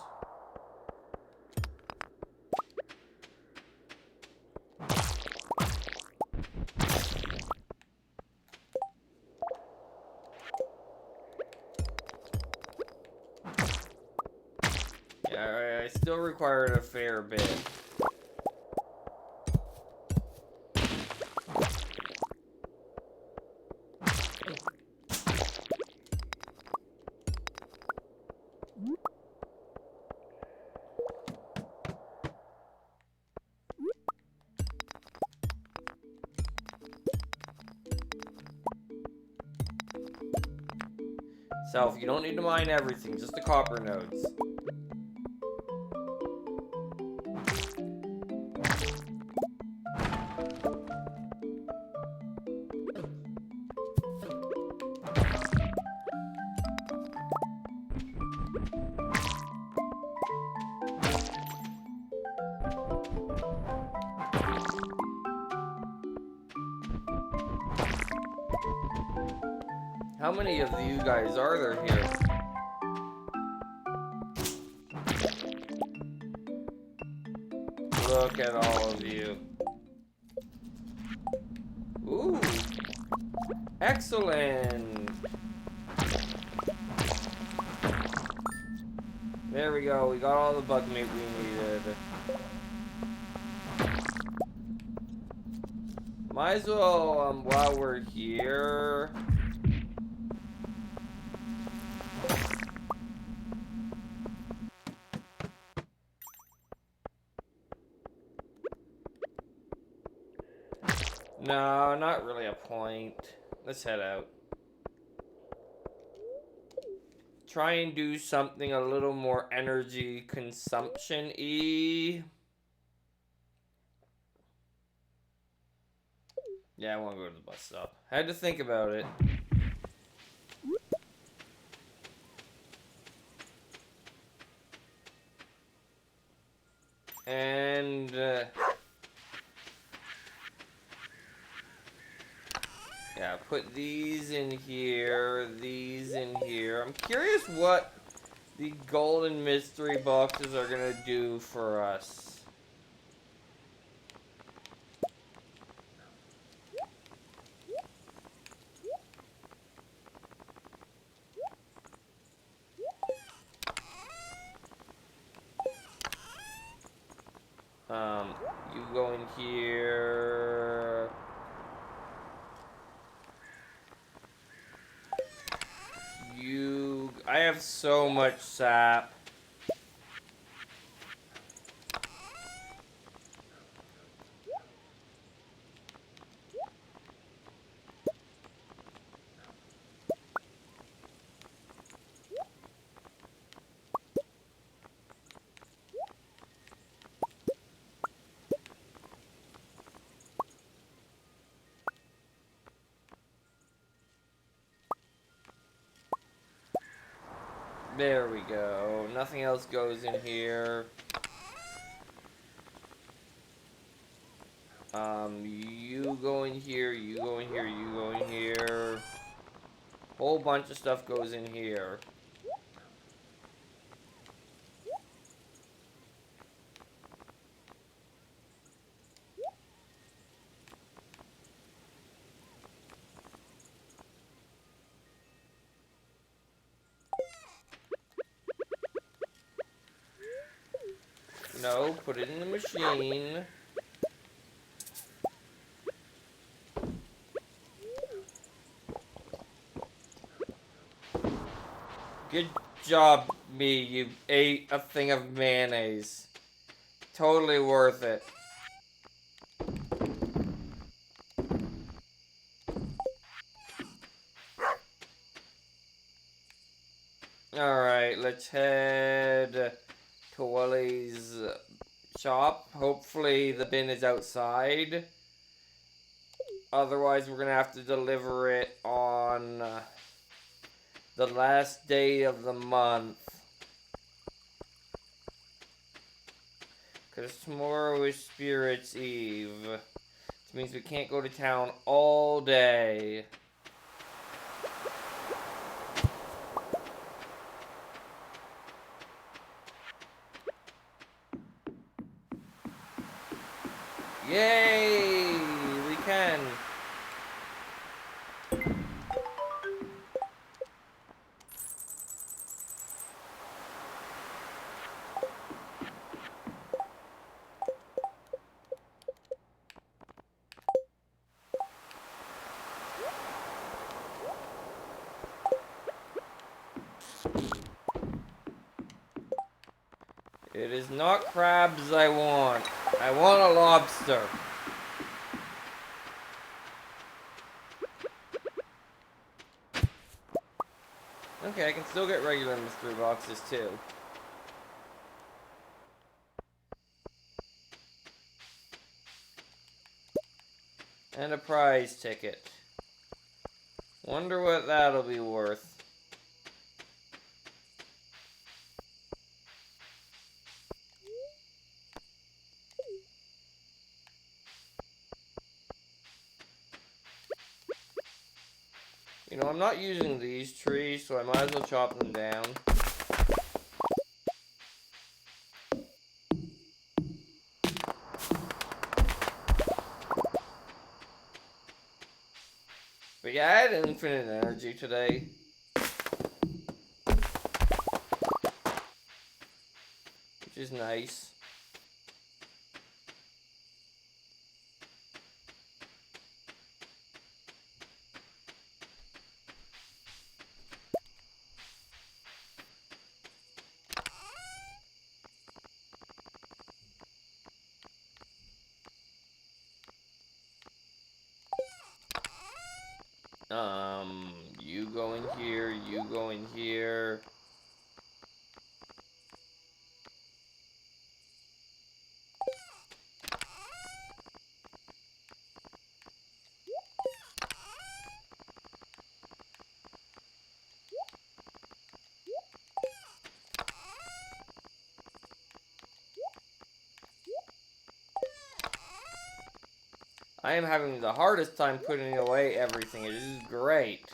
Yeah, I still required a fair bit. Self, you don't need to mine everything, just the copper nodes. How many of you guys are there here? Look at all of you. Ooh. Excellent. There we go. We got all the bug meat we needed. Might as well, while we're here... No, not really a point. Let's head out. Try and do something a little more energy consumption-y. Yeah, I want to go to the bus stop. Had to think about it. And... yeah, put these in here, these in here. I'm curious what the golden mystery boxes are gonna do for us. You go in here. I have so much sap. There we go. Nothing else goes in here. You go in here, you go in here, you go in here. Whole bunch of stuff goes in here. No, put it in the machine. Good job, me. You ate a thing of mayonnaise. Totally worth it. Alright, let's head to Wally's shop. Hopefully the bin is outside. Otherwise, we're gonna have to deliver it on the last day of the month. Because tomorrow is Spirit's Eve. Which means we can't go to town all day. Yay! We can. It is not crabs I want. I want a lobster. Okay, I can still get regular mystery boxes too. And a prize ticket. Wonder what that'll be worth. You know, I'm not using these trees, so I might as well chop them down. But yeah, I had infinite energy today. Which is nice. You go in here, you go in here. I am having the hardest time putting away everything. It is great.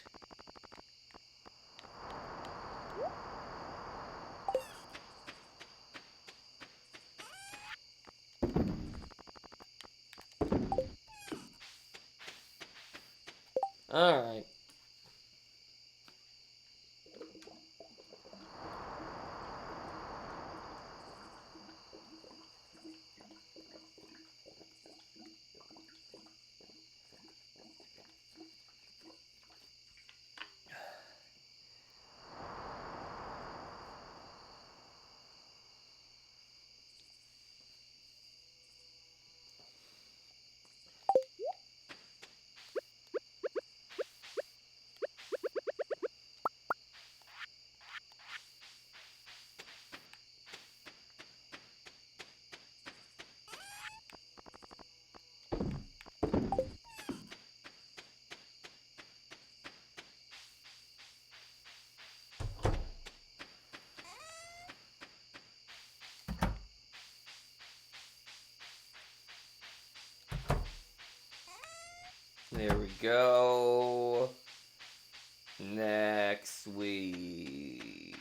Alright. There we go. Next, we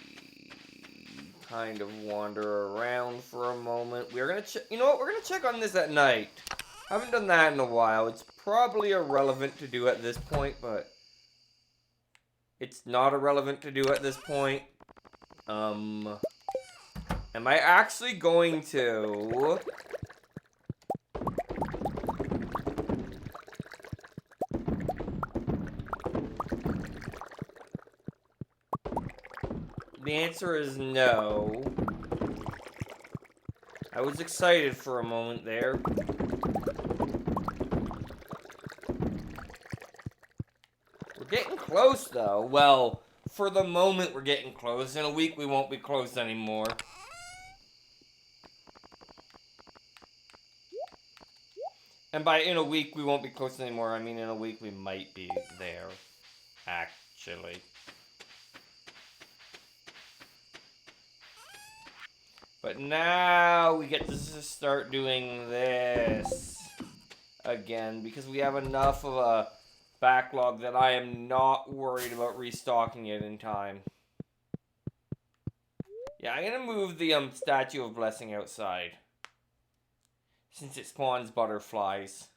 kind of wander around for a moment. We're gonna check. You know what? We're gonna check on this at night. Haven't done that in a while. It's probably irrelevant to do at this point, but it's not irrelevant to do at this point. Am I actually going to? The answer is no. I was excited for a moment there. We're getting close, though. Well, for the moment, we're getting close. In a week, we won't be close anymore. And by in a week, we won't be close anymore, I mean in a week, we might be there, actually. But now we get to start doing this again, because we have enough of a backlog that I am not worried about restocking it in time. Yeah, I'm gonna move the Statue of Blessing outside, since it spawns butterflies.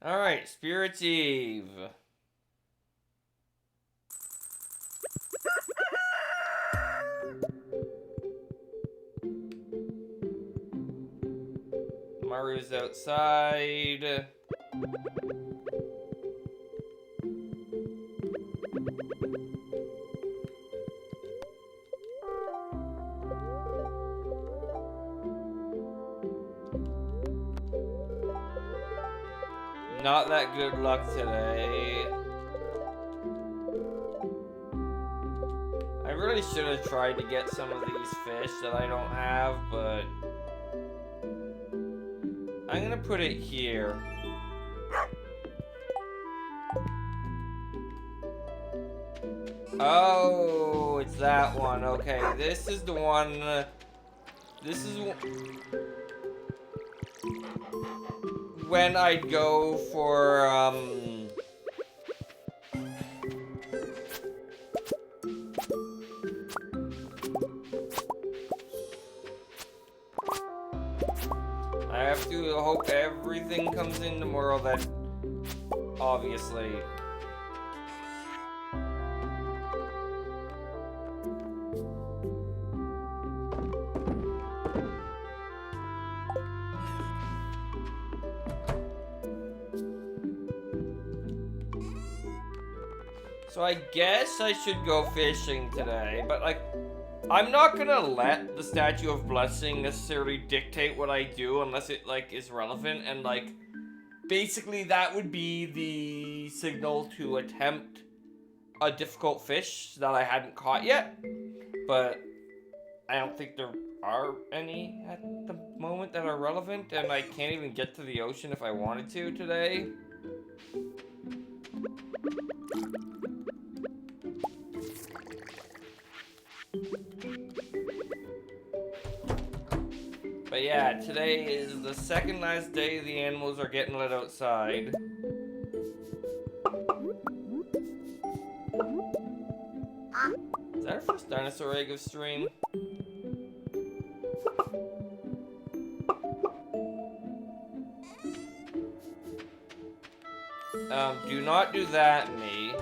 Alright, Spirit's Eve. Maru's outside. Not that good luck today. I really should have tried to get some of these fish that I don't have, but I'm gonna put it here. Oh, it's that one. Okay, this is the one. This is when I'd go for I have to hope everything comes in tomorrow, that obviously. So I guess I should go fishing today, but like, I'm not gonna let the Statue of Blessing necessarily dictate what I do unless it like is relevant, and like, basically that would be the signal to attempt a difficult fish that I hadn't caught yet, but I don't think there are any at the moment that are relevant, and I can't even get to the ocean if I wanted to today. But yeah, today is the second last day the animals are getting let outside. Is that our first dinosaur egg of stream? Do not do that, me.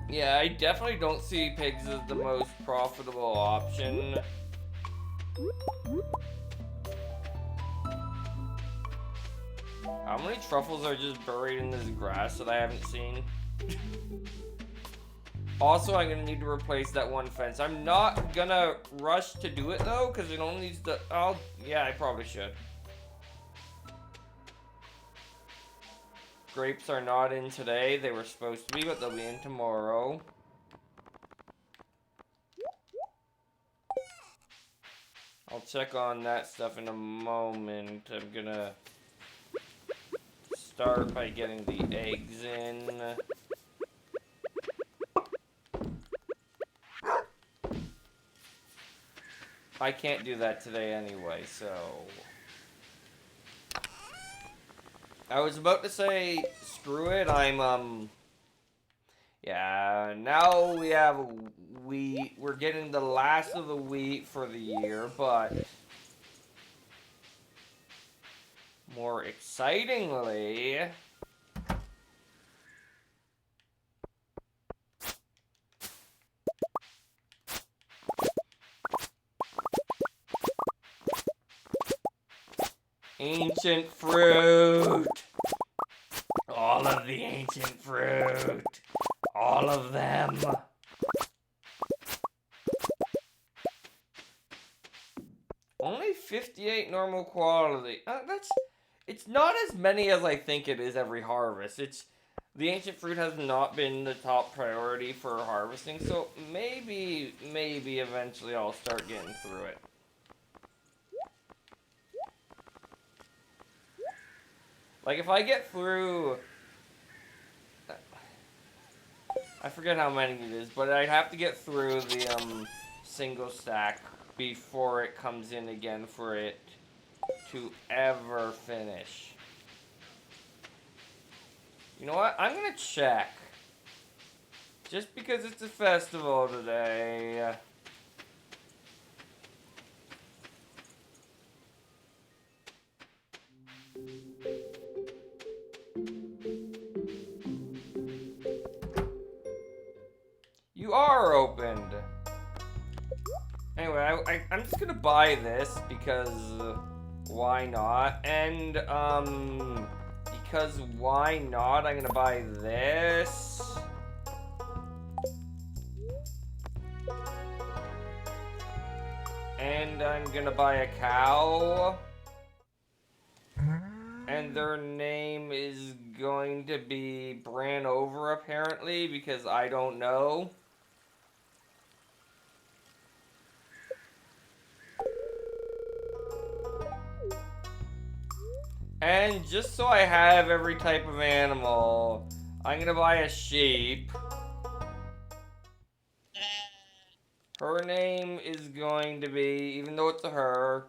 Yeah, I definitely don't see pigs as the most profitable option. How many truffles are just buried in this grass that I haven't seen? Also, I'm gonna need to replace that one fence. I'm not gonna rush to do it though, because it only needs to. Yeah, I probably should. Grapes are not in today. They were supposed to be, but they'll be in tomorrow. I'll check on that stuff in a moment. I'm gonna start by getting the eggs in. I can't do that today anyway, so... I was about to say, screw it, yeah, now we have wheat. We're getting the last of the wheat for the year, but... More excitingly, ancient fruit. All of the ancient fruit. All of them. Only 58 normal quality. It's not as many as I think it is every harvest. The ancient fruit has not been the top priority for harvesting, so maybe eventually I'll start getting through it. Like if I get through, I forget how many it is, but I'd have to get through the single stack before it comes in again for it to ever finish. You know what? I'm gonna check. Just because it's a festival today. You are opened. Anyway, I'm just gonna buy this because why not? And because why not? I'm gonna buy this. And I'm gonna buy a cow. And their name is going to be Bran Over, apparently, because I don't know. And just so I have every type of animal, I'm gonna buy a sheep. Her name is going to be, even though it's a her,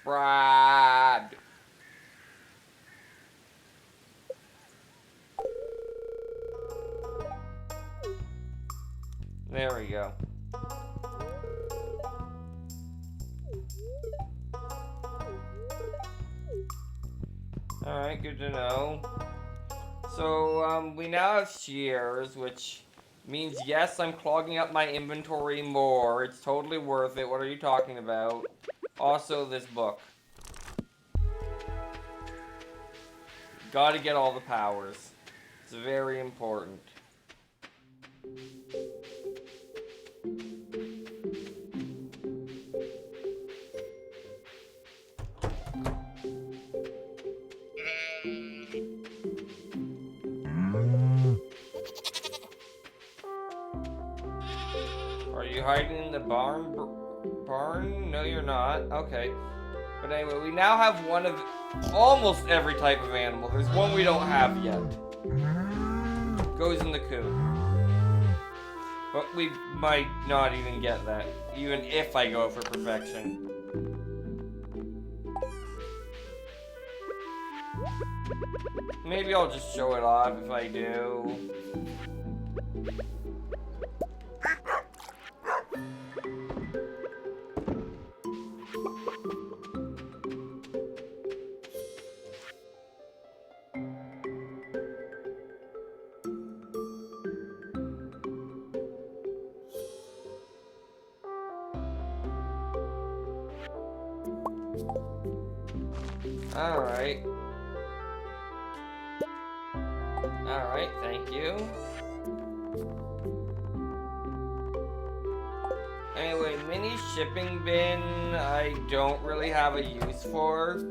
Brad. There we go. Alright, good to know. So, we now have shears, which means, yes, I'm clogging up my inventory more. It's totally worth it. What are you talking about? Also, this book. Gotta get all the powers. It's very important. Are you hiding in the barn? Barn? No, you're not. Okay. But anyway, we now have one of almost every type of animal. There's one we don't have yet. Goes in the coop. But we might not even get that, even if I go for perfection. Maybe I'll just show it off if I do. Alright. Alright, thank you. Anyway, mini shipping bin, I don't really have a use for.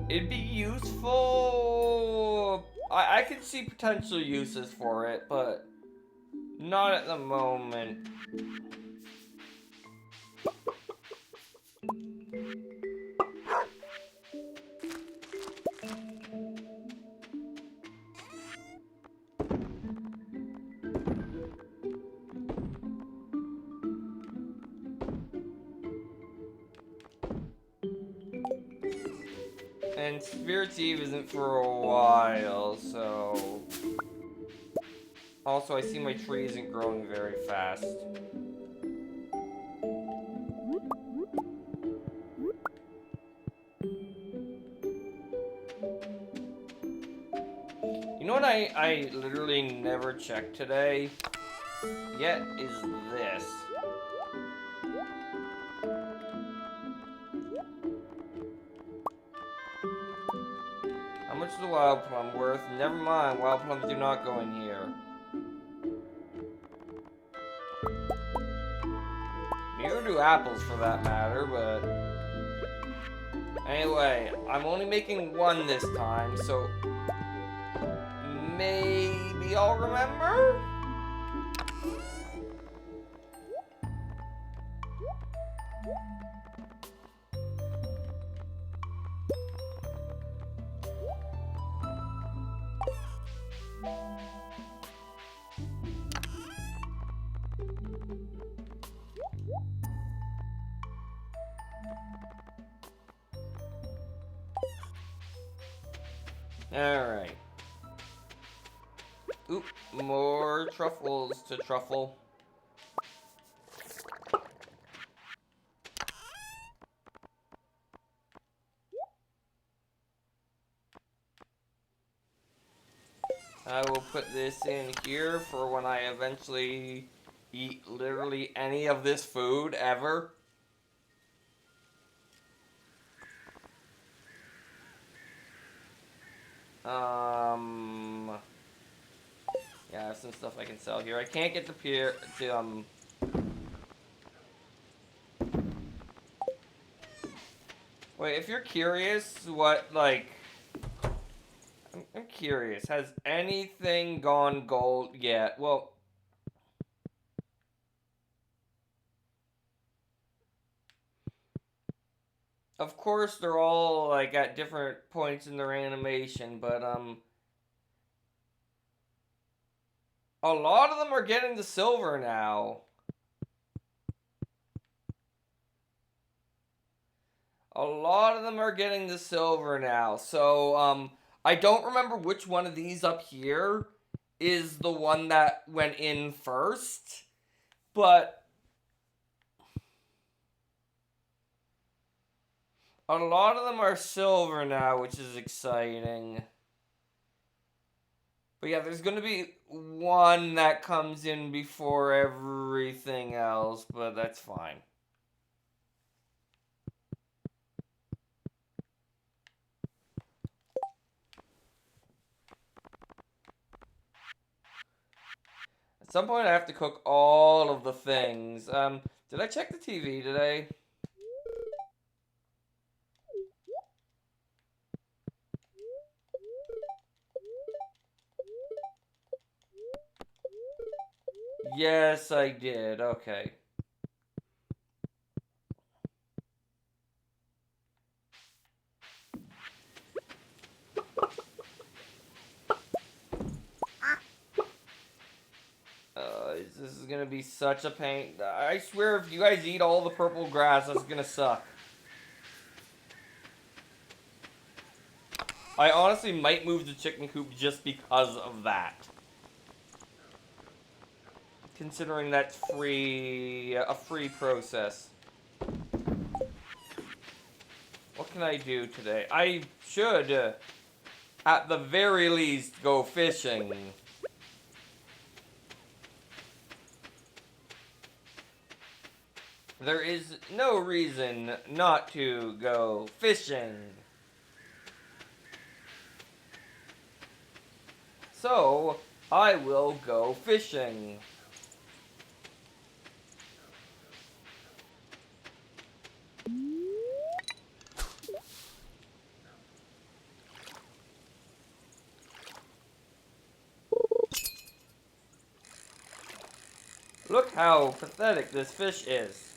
It'd be useful. I could see potential uses for it, but not at the moment. And Spirit's Eve isn't for a while, so... Also, I see my tree isn't growing very fast. You know what I literally never checked today? Yet is this. How much is a wild plum worth? Never mind, wild plums do not go in here. Neither do apples for that matter, but... Anyway, I'm only making one this time, so... Maybe I'll remember? Alright. Oop, more truffles to truffle. I will put this in here for when I eventually eat literally any of this food ever. Yeah, I have some stuff I can sell here. I can't get Wait, if you're curious what, like... I'm curious. Has anything gone gold yet? Well... Of course, they're all, like, at different points in their animation, but, a lot of them are getting to silver now. A lot of them are getting to silver now. So, I don't remember which one of these up here is the one that went in first. But a lot of them are silver now, which is exciting. But yeah, there's going to be one that comes in before everything else, but that's fine. At some point, I have to cook all of the things. Did I check the TV today? Yes, I did. Okay. This is gonna be such a pain. I swear, if you guys eat all the purple grass, that's gonna suck. I honestly might move the chicken coop just because of that. Considering that's free, a free process. What can I do today? I should, at the very least, go fishing. There is no reason not to go fishing. So, I will go fishing. Look how pathetic this fish is.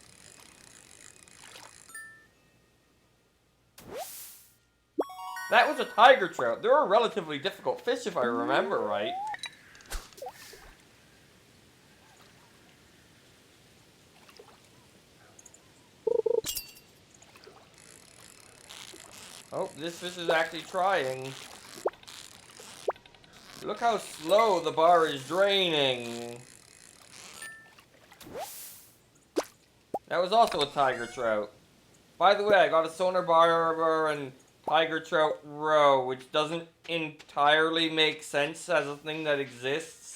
That was a tiger trout. They're a relatively difficult fish if I remember right. Oh, Oh, this fish is actually trying. Look how slow the bar is draining. That was also a tiger trout. By the way, I got a sonar bar and tiger trout roe, which doesn't entirely make sense as a thing that exists.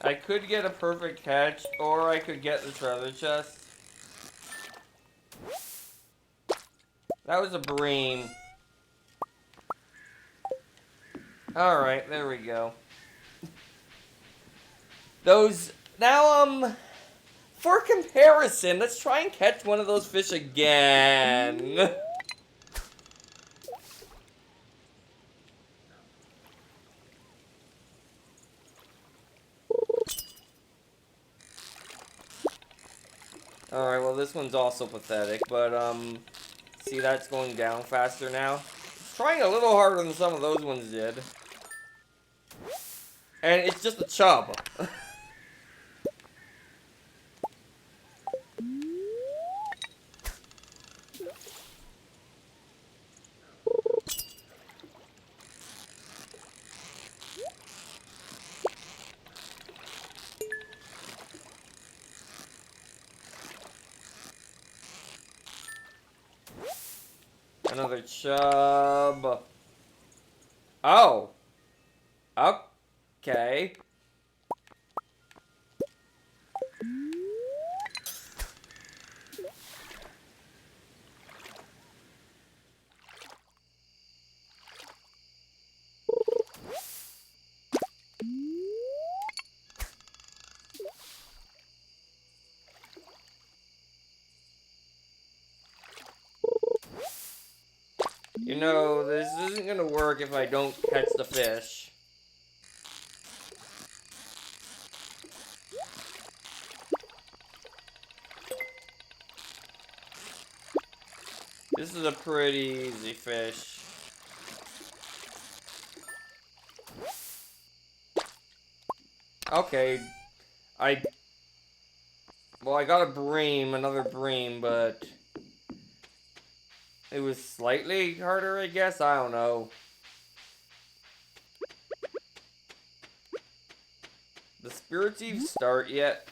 I could get a perfect catch, or I could get the treasure chest. That was a bream. Alright, there we go. Those... Now, for comparison, let's try and catch one of those fish again. Alright, well this one's also pathetic, but, see that's going down faster now? It's trying a little harder than some of those ones did. And it's just a chub. Another chub. Oh. Okay. You know, this isn't gonna work if I don't catch the fish. This is a pretty easy fish. Okay. Well, I got a bream, another bream, but... It was slightly harder, I guess? I don't know. The spirits even start yet?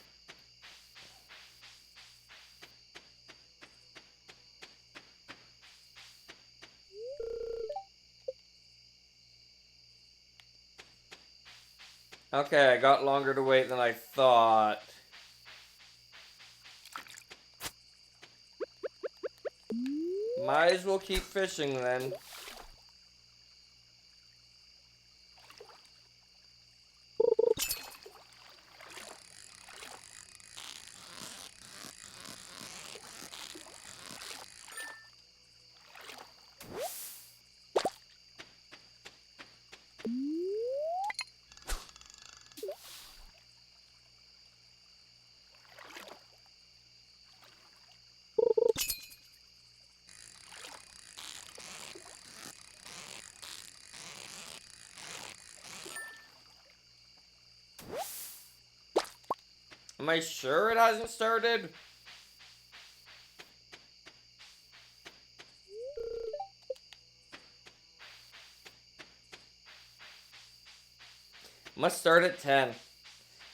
Okay, I got longer to wait than I thought. Might as well keep fishing then. Am I sure it hasn't started? Must start at 10.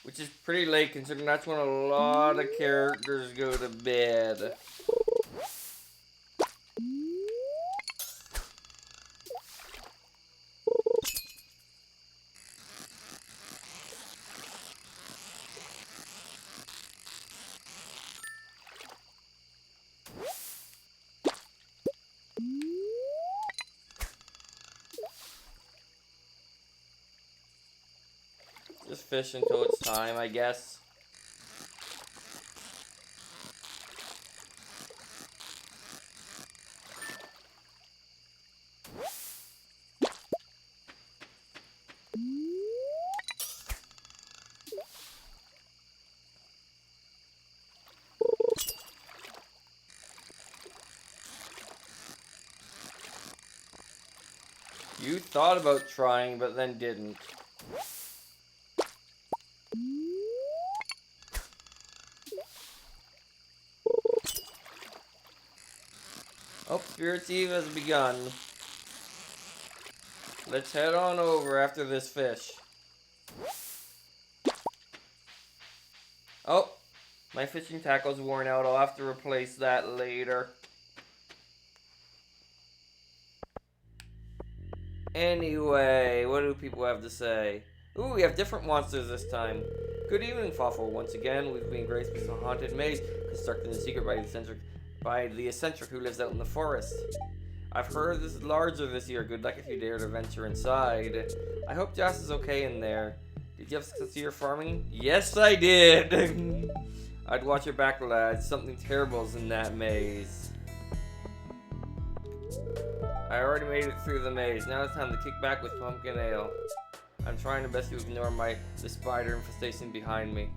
Which is pretty late considering that's when a lot of characters go to bed. Just fish until it's time, I guess. You thought about trying, but then didn't. Oh, Spirit's Eve has begun. Let's head on over after this fish. Oh, my fishing tackle's worn out. I'll have to replace that later. Anyway, what do people have to say? Ooh, we have different monsters this time. Good evening, Fawful. Once again, we've been graced with a haunted maze constructed in secret by the eccentric who lives out in the forest. I've heard this is larger this year. Good luck if you dare to venture inside. I hope Jas is okay in there. Did you have success with your farming? Yes, I did! I'd watch your back, lads. Something terrible's in that maze. I already made it through the maze. Now it's time to kick back with pumpkin ale. I'm trying to best to ignore the spider infestation behind me.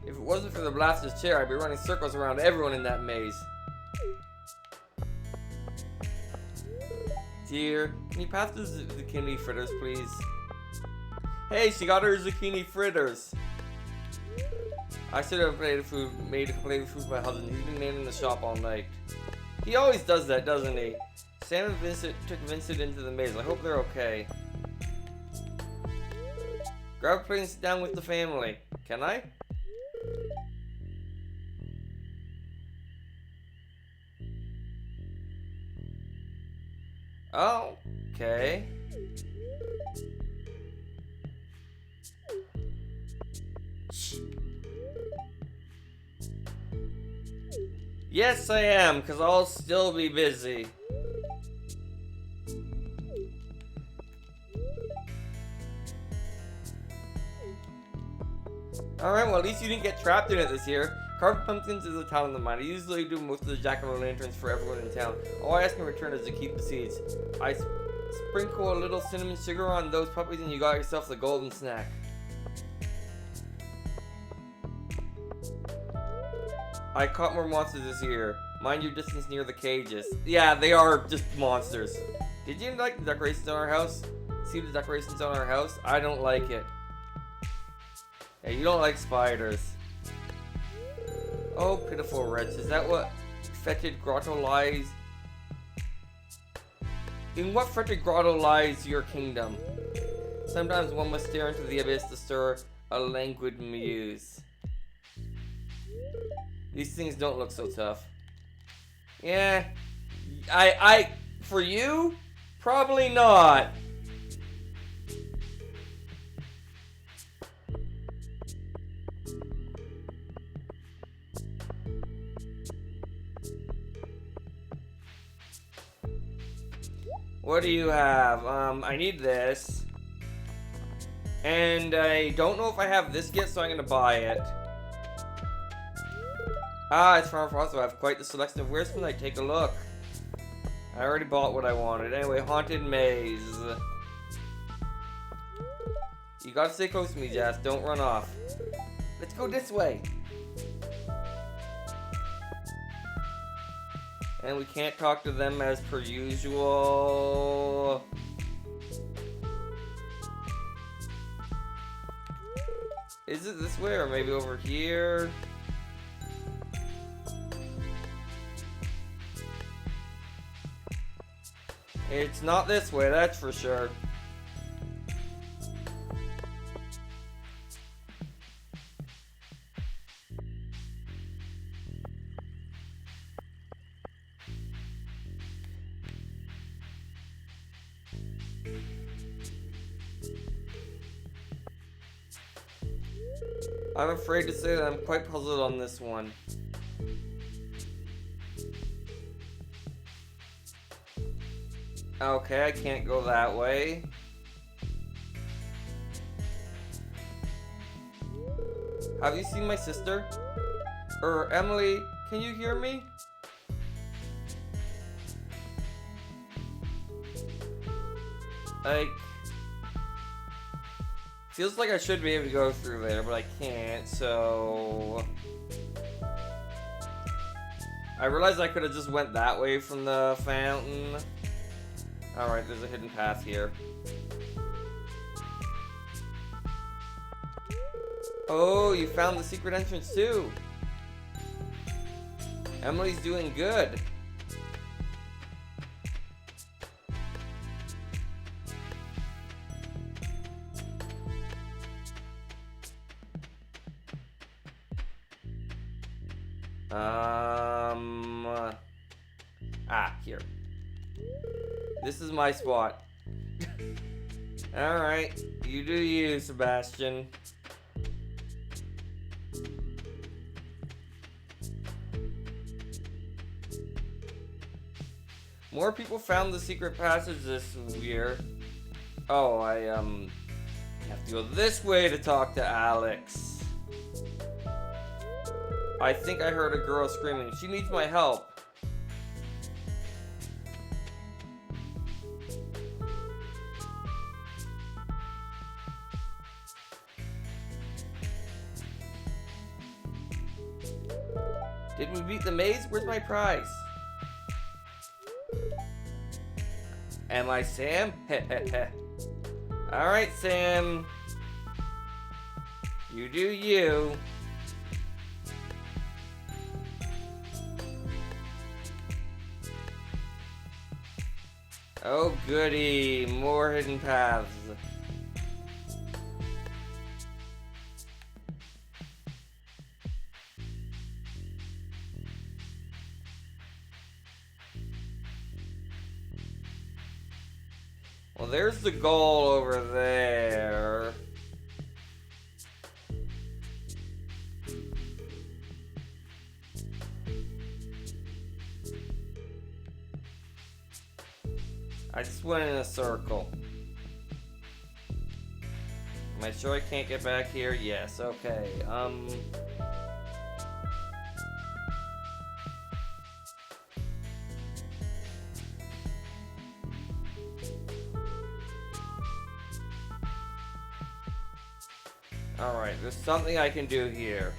If it wasn't for the blaster's chair, I'd be running circles around everyone in that maze. Dear, can you pass the zucchini fritters, please? Hey, she got her zucchini fritters. I should have made a plate of food for my husband. He's been manning the shop all night. He always does that, doesn't he? Sam and Vincent took Vincent into the maze. I hope they're okay. Grab a plate and sit down with the family. Can I? Oh, okay. Yes, I am, because I'll still be busy. Alright, well, at least you didn't get trapped in it this year. Carved pumpkins is a talent of mine. I usually do most of the jack-o'-lanterns for everyone in town. All I ask in return is to keep the seeds. I sprinkle a little cinnamon sugar on those puppies and you got yourself the golden snack. I caught more monsters this year. Mind your distance near the cages. Yeah, they are just monsters. Did you like the decorations on our house? See the decorations on our house? I don't like it. Yeah, you don't like spiders. Oh, pitiful wretch. Is that what fetid grotto lies? In what fetid grotto lies your kingdom? Sometimes one must stare into the abyss to stir a languid muse. These things don't look so tough. Yeah, for you? Probably not. What do you have? I need this. And I don't know if I have this yet, so I'm gonna buy it. Ah, it's Farm Frost, so I have quite the selection of wares. Can I take a look? I already bought what I wanted. Anyway, Haunted Maze. You gotta stay close to me, Jas. Don't run off. Let's go this way. And we can't talk to them as per usual. Is it this way or maybe over here? It's not this way, that's for sure. I'm afraid to say that I'm quite puzzled on this one. Okay, I can't go that way. Have you seen my sister? Emily, can you hear me? Like, feels like I should be able to go through there, but I can't, so... I realized I could have just went that way from the fountain. Alright, there's a hidden path here. Oh, you found the secret entrance too. Emily's doing good. Here. This is my spot. Alright, you do you, Sebastian. More people found the secret passage this year. Oh, I have to go this way to talk to Alex. I think I heard a girl screaming. She needs my help. Did we beat the maze? Where's my prize? Am I Sam? Alright, Sam. You do you. Oh goody, more hidden paths. Well, there's the goal over there. I just went in a circle. Am I sure I can't get back here? Yes, okay. Alright, there's something I can do here.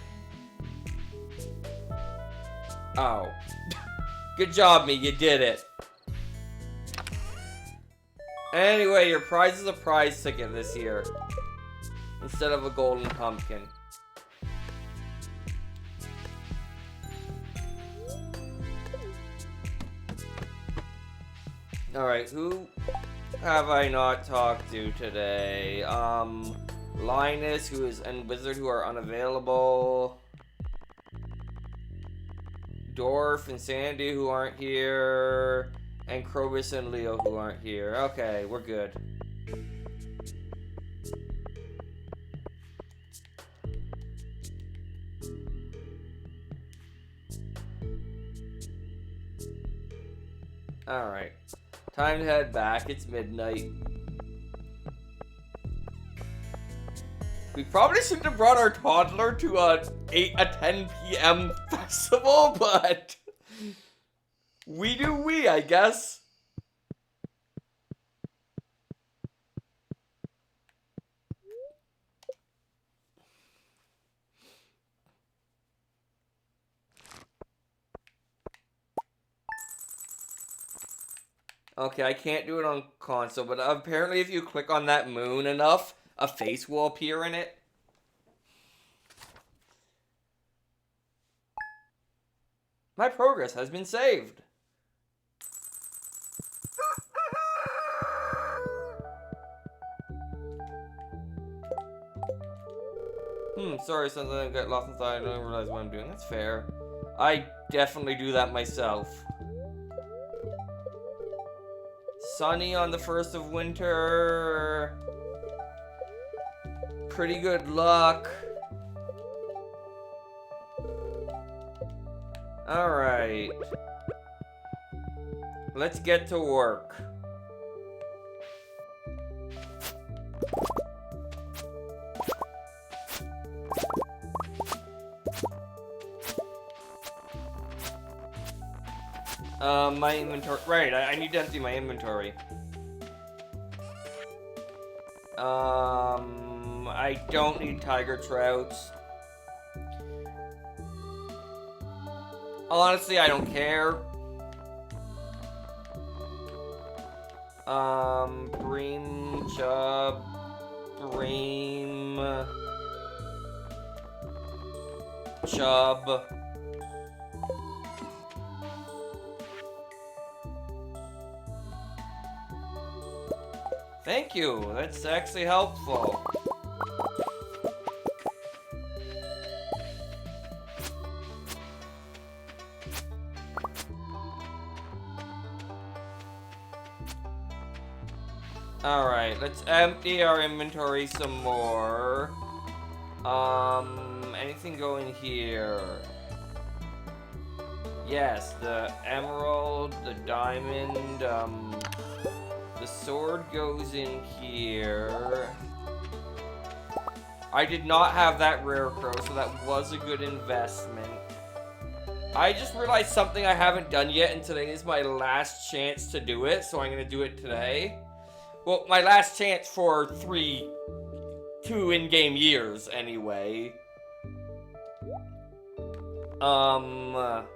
Oh. Good job, me, you did it. Anyway, your prize is a prize ticket this year. Instead of a golden pumpkin. Alright, who have I not talked to today? Linus, and Wizard, who are unavailable. Dorf and Sandy, who aren't here. And Krobus and Leo, who aren't here. Okay, we're good. Alright. Time to head back. It's midnight. We probably shouldn't have brought our toddler to a 10 p.m. festival, but we do we, I guess. Okay, I can't do it on console, but apparently if you click on that moon enough, a face will appear in it. My progress has been saved. Sorry, something I got lost inside. I don't realize what I'm doing. That's fair. I definitely do that myself. Sunny on the 1st of winter. Pretty good luck. Alright. Let's get to work. My inventory. Right, I need to empty my inventory. I don't need tiger trouts. Honestly, I don't care. Bream, Chub, Bream, Chub. Thank you, that's actually helpful. Alright, let's empty our inventory some more. Anything go in here? Yes, the emerald, the diamond, the sword goes in here. I did not have that rare crow, so that was a good investment. I just realized something I haven't done yet, and today is my last chance to do it, so I'm gonna do it today. Well, my last chance for 2 in-game years, anyway. Unless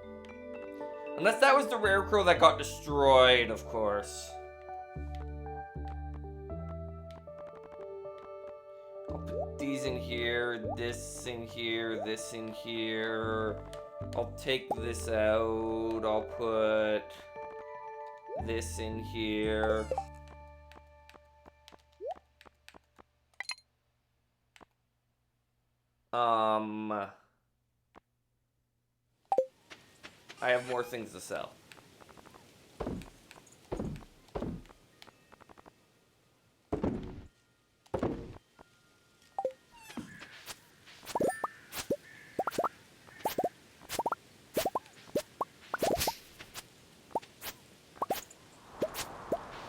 that was the rare crow that got destroyed, of course. I'll put these in here, this in here, this in here. I'll take this out. I'll put this in here. I have more things to sell.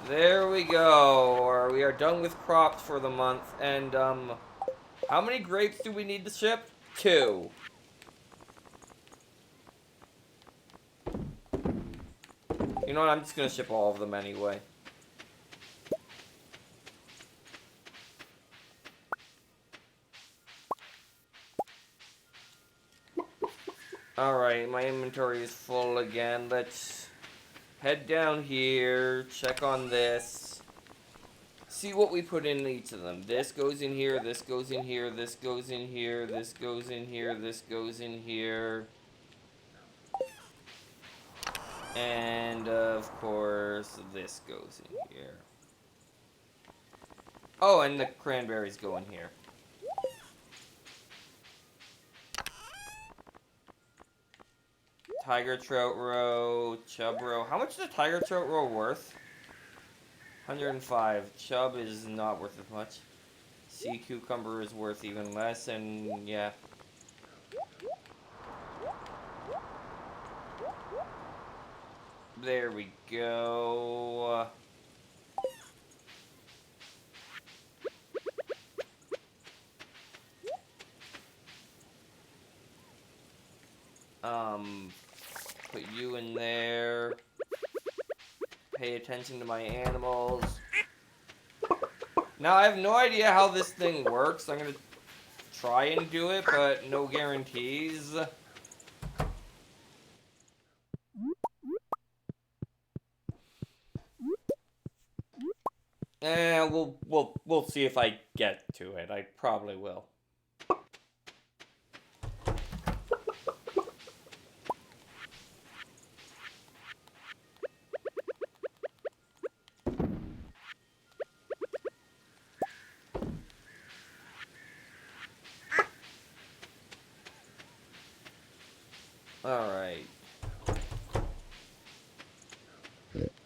There we go. Or we are done with crops for the month. And, how many grapes do we need to ship? 2. You know what? I'm just gonna ship all of them anyway. Alright, my inventory is full again. Let's head down here, check on this. See what we put in each of them. This goes in here, this goes in here, this goes in here, this goes in here, this goes in here. And, of course, this goes in here. Oh, and the cranberries go in here. Tiger trout roe, chub roe. How much is a tiger trout roe worth? 105. Chub is not worth as much. Sea cucumber is worth even less, and yeah. There we go. Put you in there. Pay attention to my animals. Now, I have no idea how this thing works. I'm gonna try and do it, but no guarantees. We'll see if I get to it. I probably will. Alright.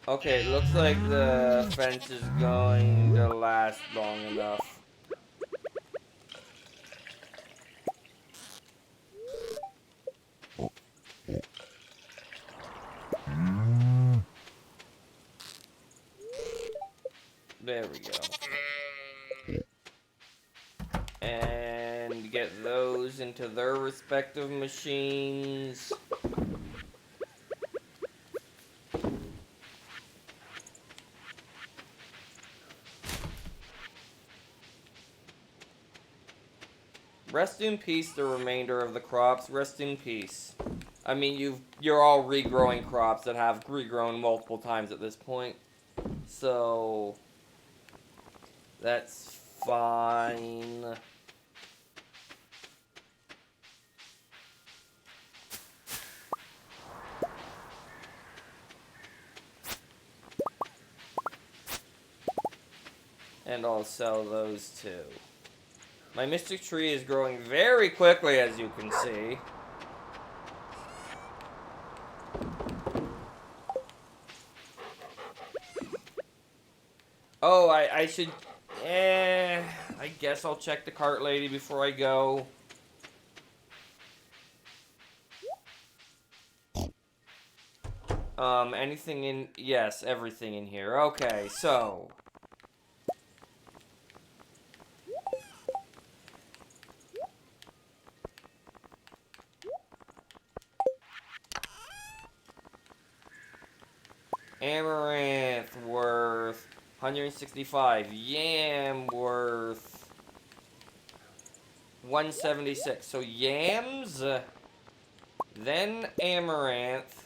Okay, it looks like the fence is going to last long enough. There we go. And get those into their respective machines. Rest in peace, the remainder of the crops. Rest in peace. I mean, you're all regrowing crops that have regrown multiple times at this point. So that's fine. And I'll sell those too. My mystic tree is growing very quickly, as you can see. Oh, I should... I guess I'll check the cart lady before I go. Anything in... Yes, everything in here. Okay, so... Amaranth worth 165. Yam worth 176. So yams, then amaranth.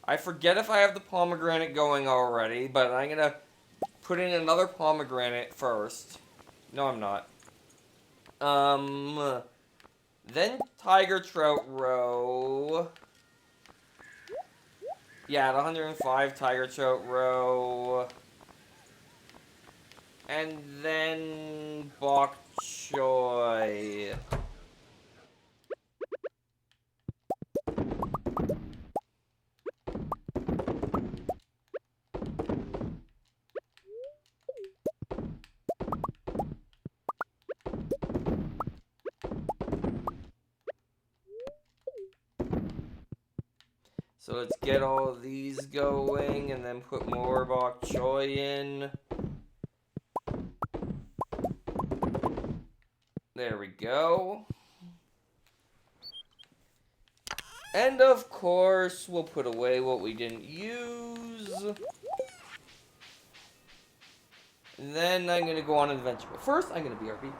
I forget if I have the pomegranate going already, but I'm gonna put in another pomegranate first. No, I'm not. Then tiger trout roe. Yeah, at 105 tiger trout roe. And then bok choy. So let's get all of these going and then put more bok choy in. There we go. And of course, we'll put away what we didn't use. And then I'm gonna go on an adventure. But first, I'm gonna BRB.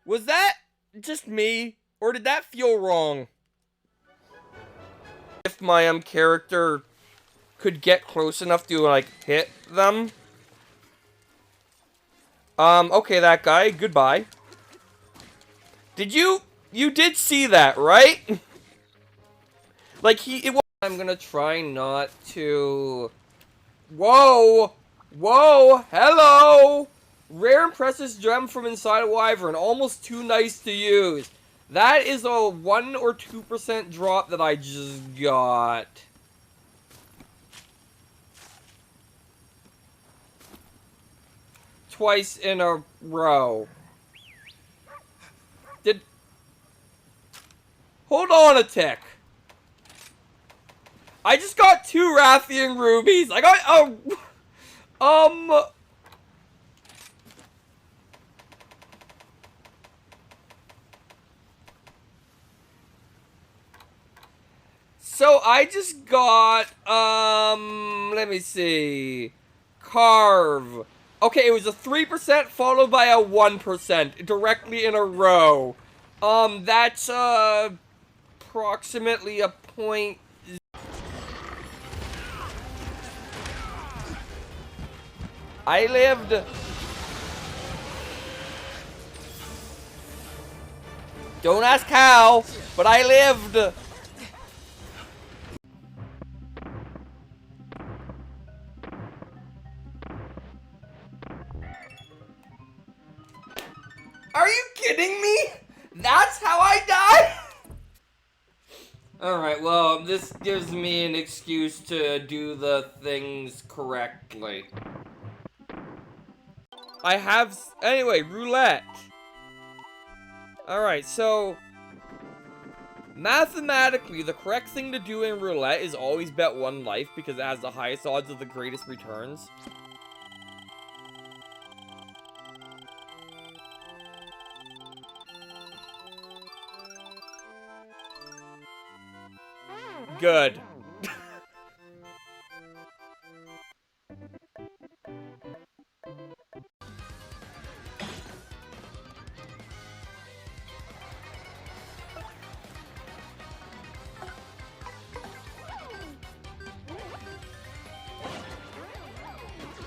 Was that just me? Or did that feel wrong? If my character could get close enough to, like, hit them. Okay, that guy, goodbye. You did see that, right? Like, I'm gonna try not to... Whoa! Whoa! Hello! Rare and precious gem from inside a wyvern. Almost too nice to use. That is a 1 or 2% drop that I just got. Twice in a row. Hold on a tick. I just got 2 Rathian rubies. I got, So I just got, let me see. Carve. Okay, it was a 3% followed by a 1% directly in a row. That's, approximately a point. I lived. Don't ask how, but I lived. Are you kidding me? That's how I die? Alright, well, this gives me an excuse to do the things correctly. Anyway, roulette. Alright, so... Mathematically, the correct thing to do in roulette is always bet 1 life because it has the highest odds of the greatest returns. Good.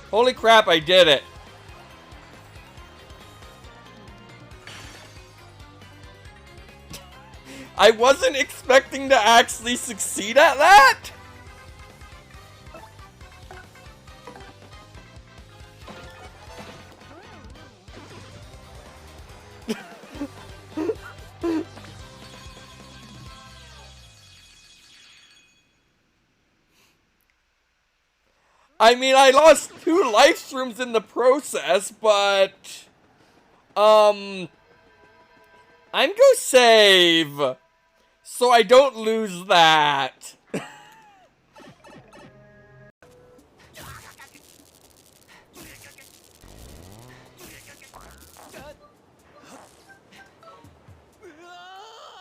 Holy crap, I did it. I wasn't expecting to actually succeed at that. I mean, I lost 2 life streams in the process, but... I'm gonna save, so I don't lose that.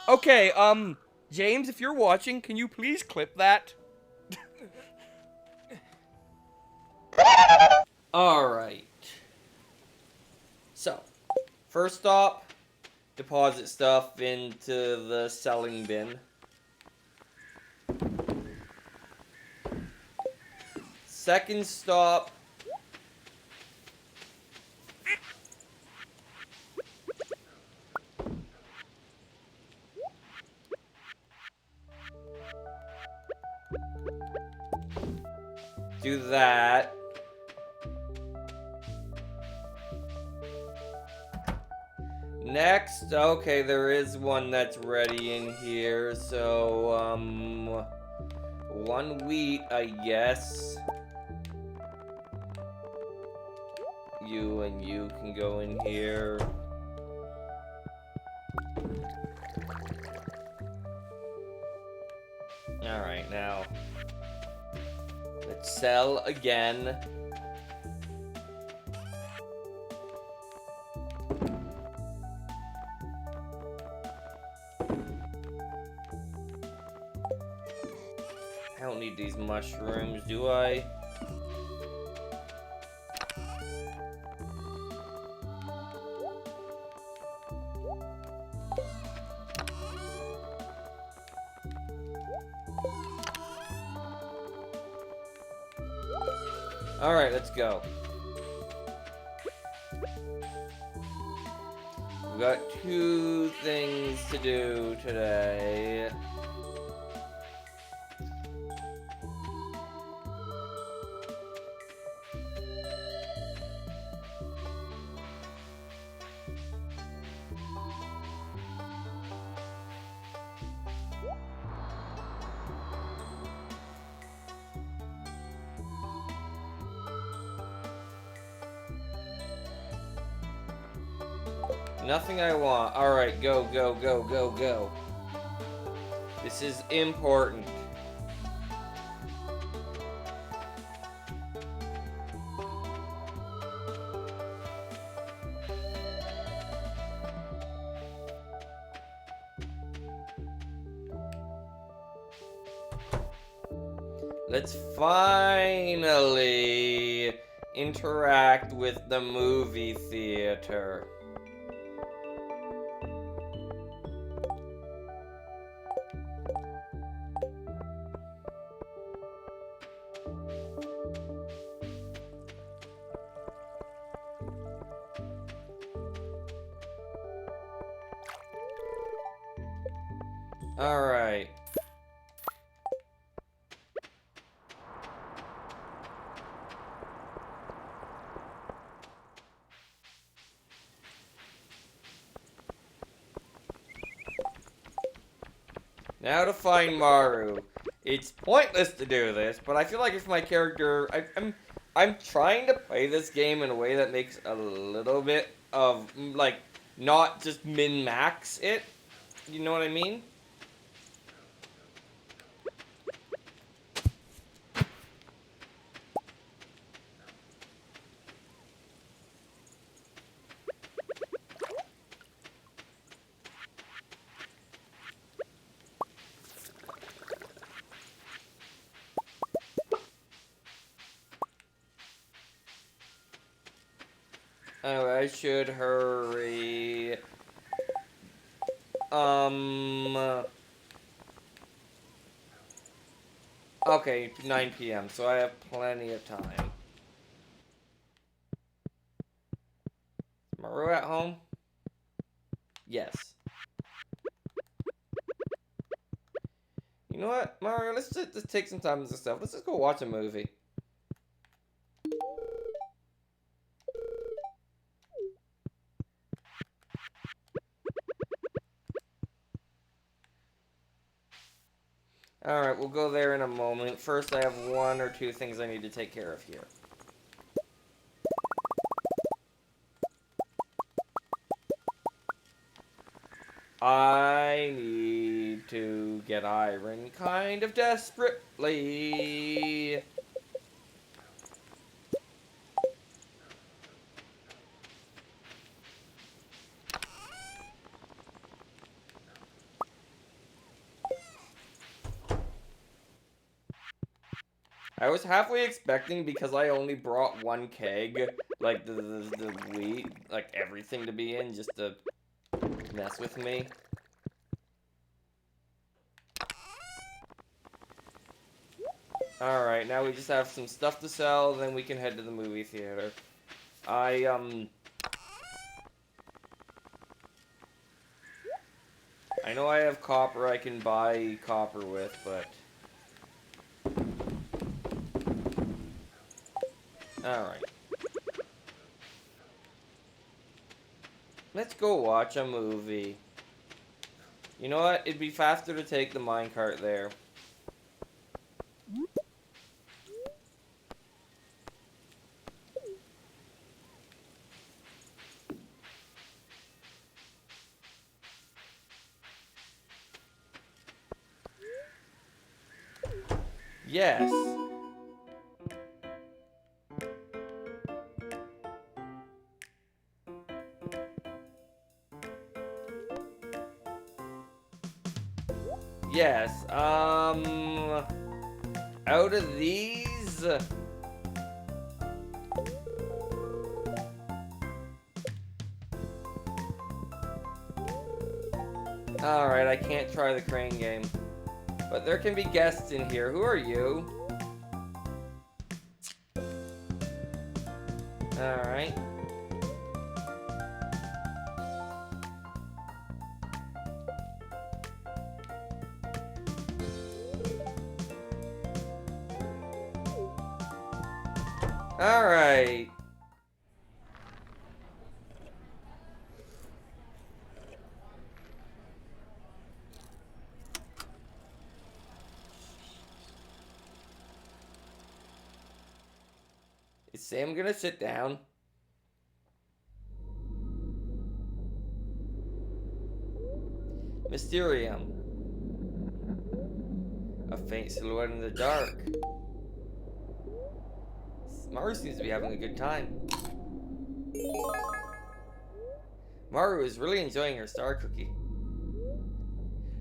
Okay, James, if you're watching, can you please clip that? Alright. So, first stop, deposit stuff into the selling bin. Second stop, do that. Next, okay, there is one that's ready in here, so, 1 wheat, I guess. You and you can go in here. Alright, now, let's sell again. I don't need these mushrooms, do I? Alright, let's go. We've got 2 things to do today. Nothing I want. Alright, go, go, go, go, go. This is important. Let's finally interact with the movie theater. Alright. Now to find Maru. It's pointless to do this, but I feel like if my character... I'm trying to play this game in a way that makes a little bit of, like, not just min-max it. You know what I mean? Oh, I should hurry. Okay, 9 p.m., so I have plenty of time. Maru at home? Yes. You know what, Mario? Let's just take some time with this stuff. Let's just go watch a movie. Alright, we'll go there in a moment. First, I have 1 or 2 things I need to take care of here. I need to get iron kind of desperately. I was halfway expecting, because I only brought 1 keg, like the wheat, like everything to be in, just to mess with me. Alright, now we just have some stuff to sell, then we can head to the movie theater. I know I have copper I can buy copper with, but... Alright. Let's go watch a movie. You know what? It'd be faster to take the minecart there. Yes. Yes, out of these... Alright, I can't try the crane game. But there can be guests in here. Who are you? Alright. Alright. Is Sam gonna sit down? Mysterium. A faint silhouette in the dark. Maru seems to be having a good time. Maru is really enjoying her star cookie.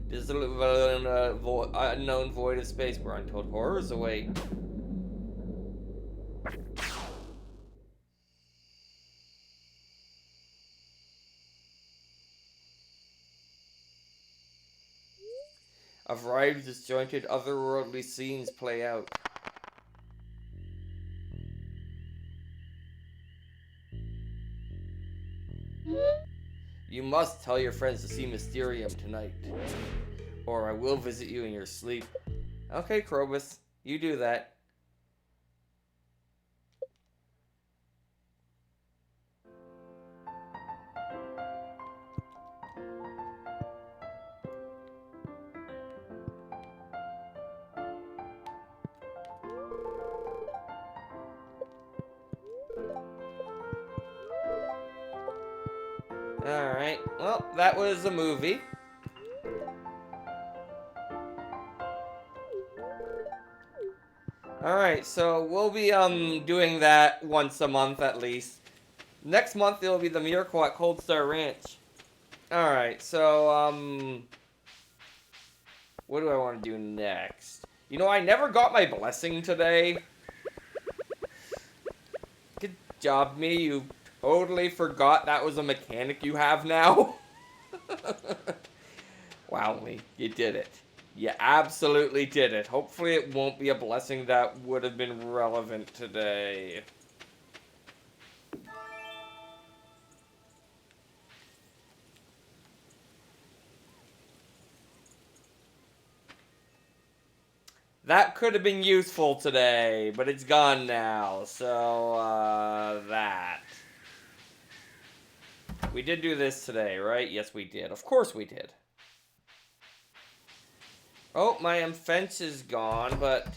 This little unknown void of space where untold horrors await. A variety of disjointed, otherworldly scenes play out. You must tell your friends to see Mysterium tonight, or I will visit you in your sleep. Okay, Krobus, you do that. Alright, well, that was a movie. Alright, so we'll be doing that once a month at least. Next month it'll be the Miracle at Cold Star Ranch. Alright, so what do I want to do next? You know, I never got my blessing today. Good job, me. You totally forgot that was a mechanic you have now. Wow, Lee, you did it. You absolutely did it. Hopefully it won't be a blessing that would have been relevant today. That could have been useful today, but it's gone now. So, that. We did do this today, right? Yes, we did. Of course we did. Oh, my fence is gone, but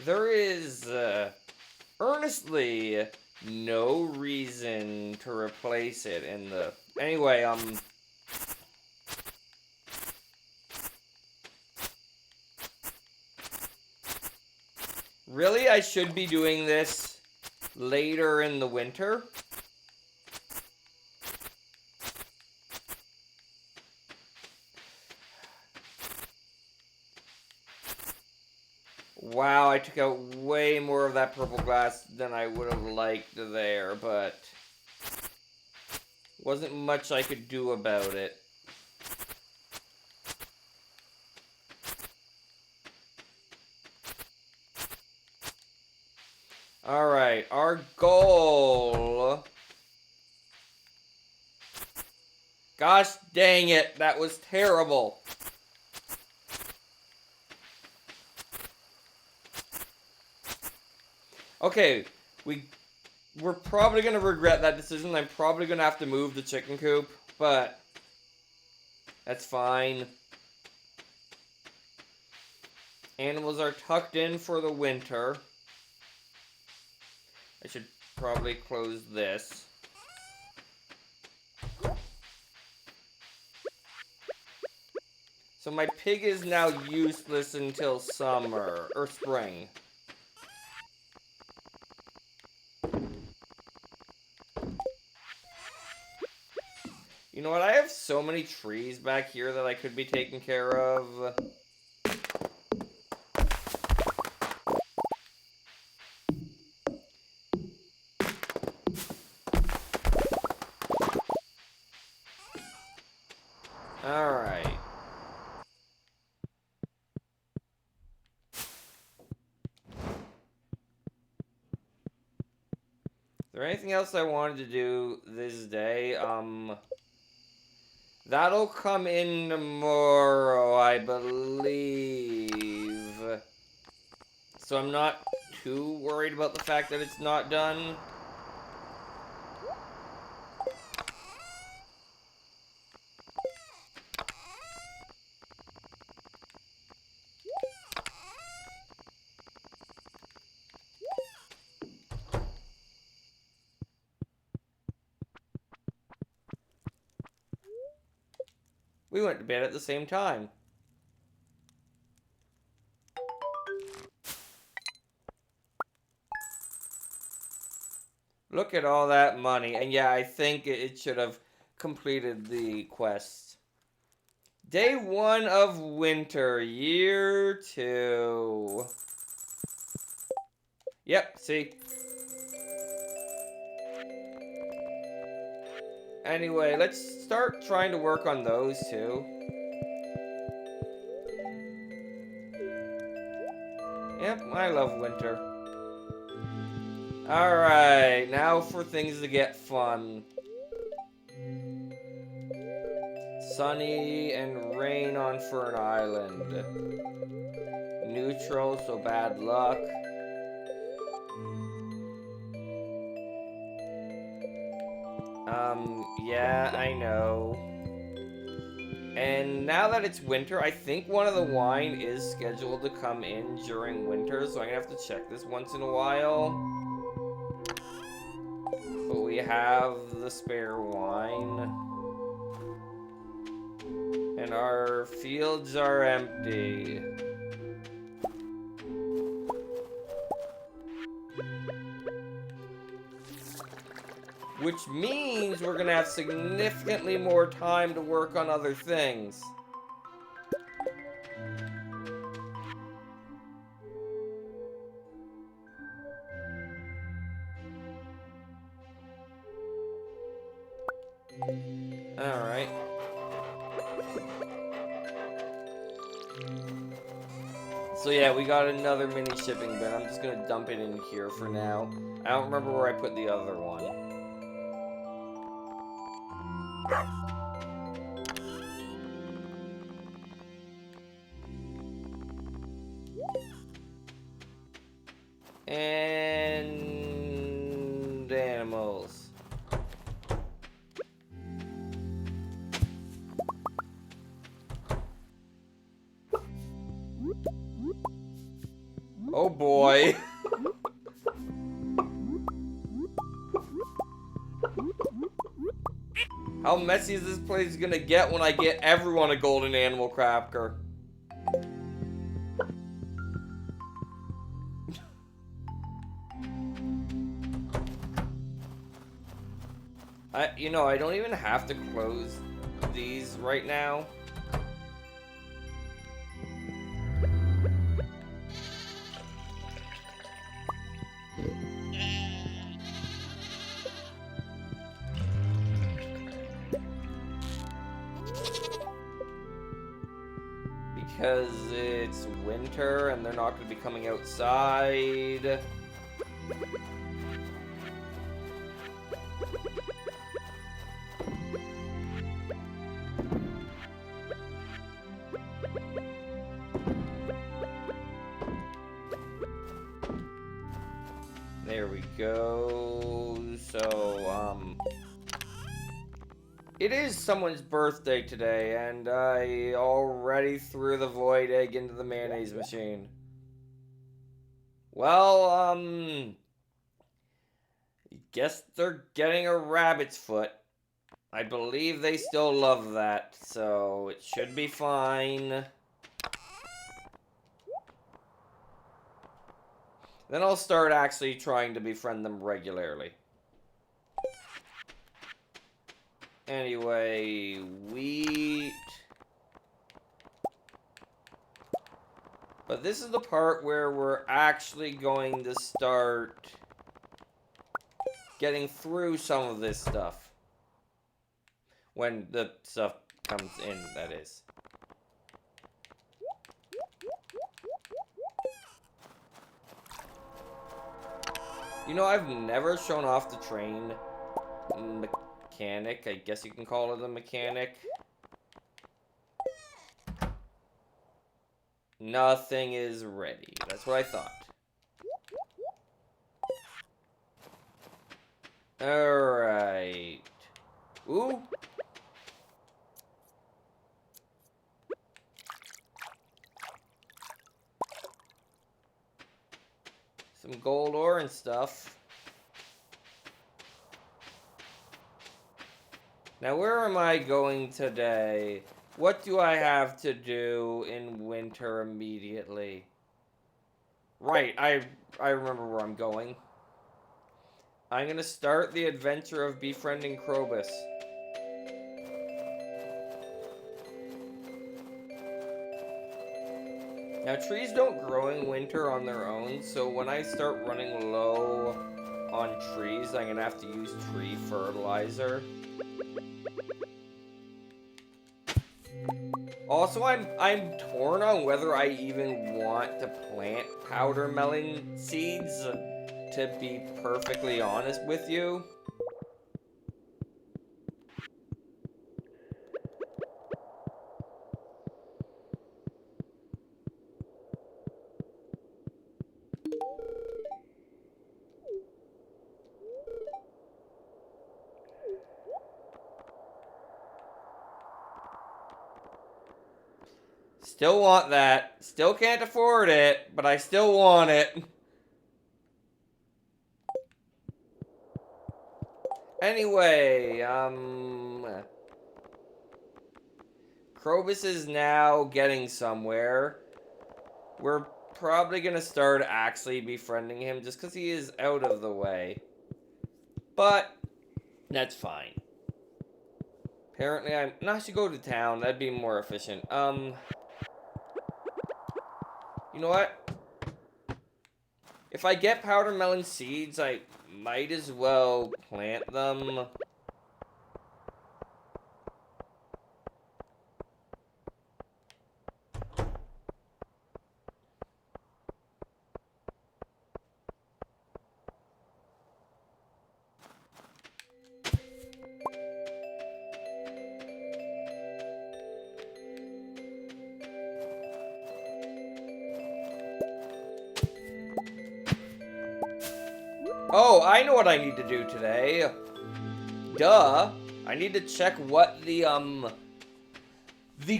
there is earnestly no reason to replace it in the... Anyway, really, I should be doing this later in the winter. Wow, I took out way more of that purple glass than I would have liked there, but wasn't much I could do about it. Alright, our goal... Gosh dang it, that was terrible. Okay, we're probably going to regret that decision. I'm probably going to have to move the chicken coop, but that's fine. Animals are tucked in for the winter. I should probably close this. So my pig is now useless until summer, or spring. You know what, I have so many trees back here that I could be taking care of. Alright. Is there anything else I wanted to do this day? That'll come in tomorrow, I believe. So I'm not too worried about the fact that it's not done. We went to bed at the same time. Look at all that money. And yeah, I think it should have completed the quest. Day 1 of winter, year 2. Yep, see? Anyway, let's start trying to work on those two. Yep, I love winter. Alright, now for things to get fun. Sunny and rain on Fern Island. Neutral, so bad luck. Yeah, I know. And now that it's winter, I think one of the wine is scheduled to come in during winter, so I'm gonna have to check this once in a while. But we have the spare wine. And our fields are empty. Which means we're gonna have significantly more time to work on other things. Alright. So yeah, we got another mini shipping bin. I'm just gonna dump it in here for now. I don't remember where I put the other one. And animals. Oh boy. How messy is this place gonna get when I get everyone a golden animal cracker? I don't even have to close these right now. Because it's winter and they're not going to be coming outside. There we go. So, it is someone's birthday today, and I already threw the void egg into the mayonnaise machine. Well, guess they're getting a rabbit's foot. I believe they still love that, so it should be fine. Then I'll start actually trying to befriend them regularly. Anyway, wheat. But this is the part where we're actually going to start getting through some of this stuff. When the stuff comes in, that is. I've never shown off the train mechanic. I guess you can call it a mechanic. Nothing is ready. That's what I thought. Alright. Ooh. Some gold ore and stuff. Now, where am I going today? What do I have to do in winter immediately? Right, I remember where I'm going. I'm gonna start the adventure of befriending Krobus. Now, trees don't grow in winter on their own, so when I start running low on trees, I'm gonna have to use tree fertilizer. Also, I'm torn on whether I even want to plant powder melon seeds, to be perfectly honest with you. Still want that. Still can't afford it, but I still want it. Anyway, Krobus is now getting somewhere. We're probably gonna start actually befriending him just because he is out of the way. But, that's fine. Apparently, I should go to town. That'd be more efficient. You know what? If I get powder melon seeds, I might as well plant them. Oh, I know what I need to do today. Duh. I need to check what the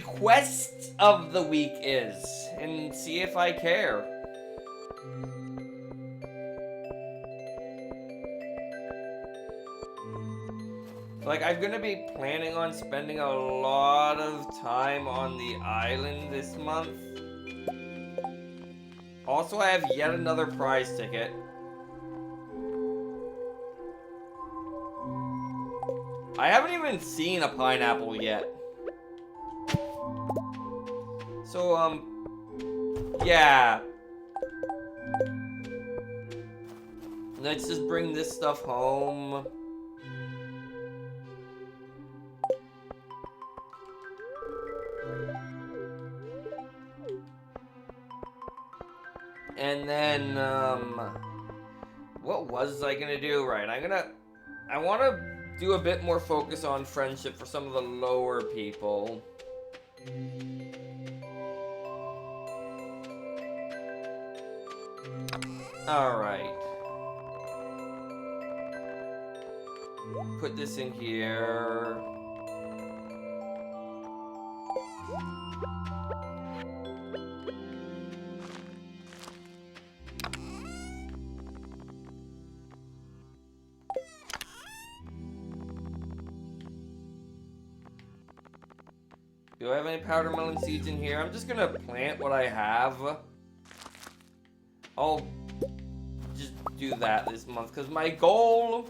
quest of the week is and see if I care. Like, I'm gonna be planning on spending a lot of time on the island this month. Also, I have yet another prize ticket. I haven't even seen a pineapple yet. So, yeah. Let's just bring this stuff home. And then, what was I gonna do? Right, I wanna do a bit more focus on friendship for some of the lower people. Alright. Put this in here. Do I have any powder melon seeds in here? I'm just gonna plant what I have. I'll just do that this month, because my goal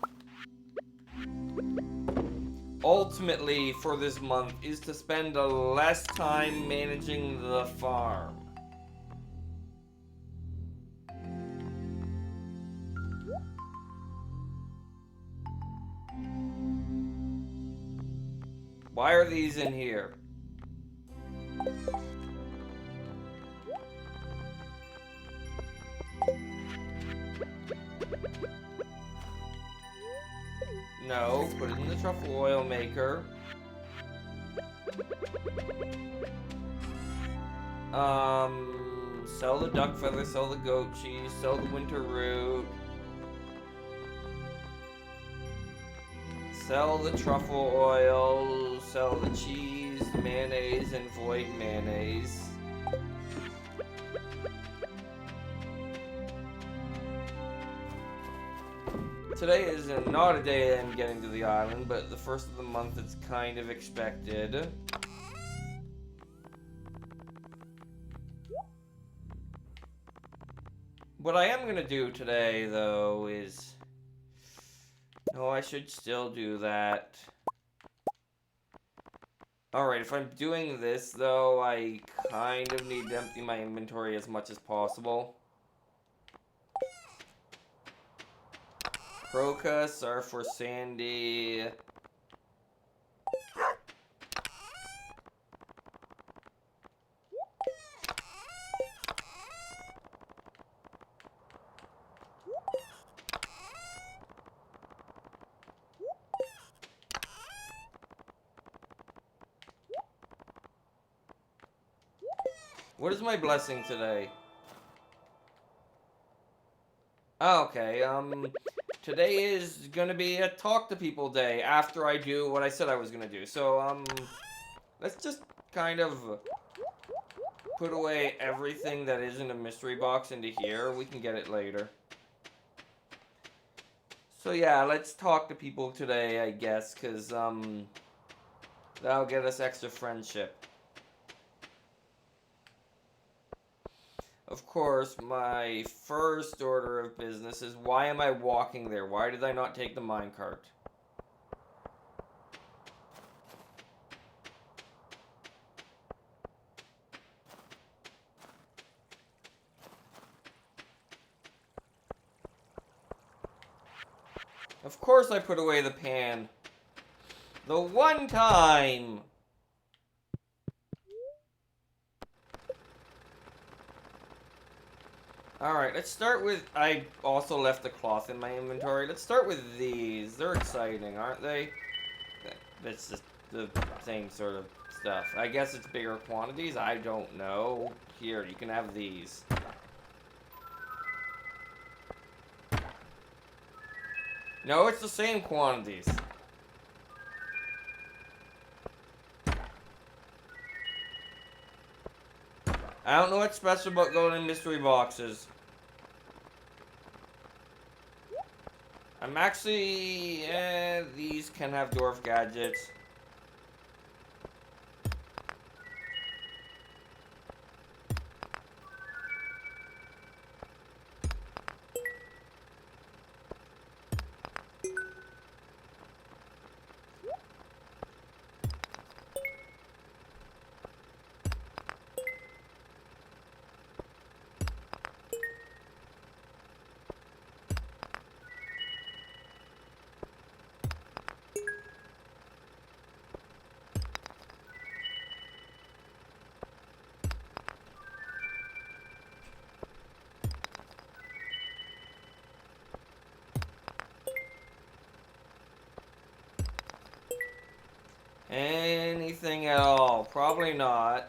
ultimately for this month is to spend less time managing the farm. Why are these in here? No, put it in the truffle oil maker. Sell the duck feather, sell the goat cheese, sell the winter root. Sell the truffle oil, sell the cheese, mayonnaise, and void mayonnaise. Today is not a day I'm getting to the island, but the first of the month it's kind of expected. What I am going to do today, though, is... Oh, I should still do that. Alright, if I'm doing this, though, I kind of need to empty my inventory as much as possible. Crocus are for Sandy. What is my blessing today? Oh, okay, today is gonna be a talk to people day after I do what I said I was gonna do. So, let's just kind of put away everything that isn't a mystery box into here. We can get it later. So yeah, let's talk to people today, I guess, because, that'll get us extra friendship. Of course, my first order of business is, why am I walking there? Why did I not take the minecart? Of course I put away the pan. The one time! Alright, let's start with... I also left the cloth in my inventory. Let's start with these. They're exciting, aren't they? That's just the same sort of stuff. I guess it's bigger quantities. I don't know. Here, you can have these. No, it's the same quantities. I don't know what's special about going in mystery boxes. I'm actually... these can have dwarf gadgets. Anything at all? Probably not.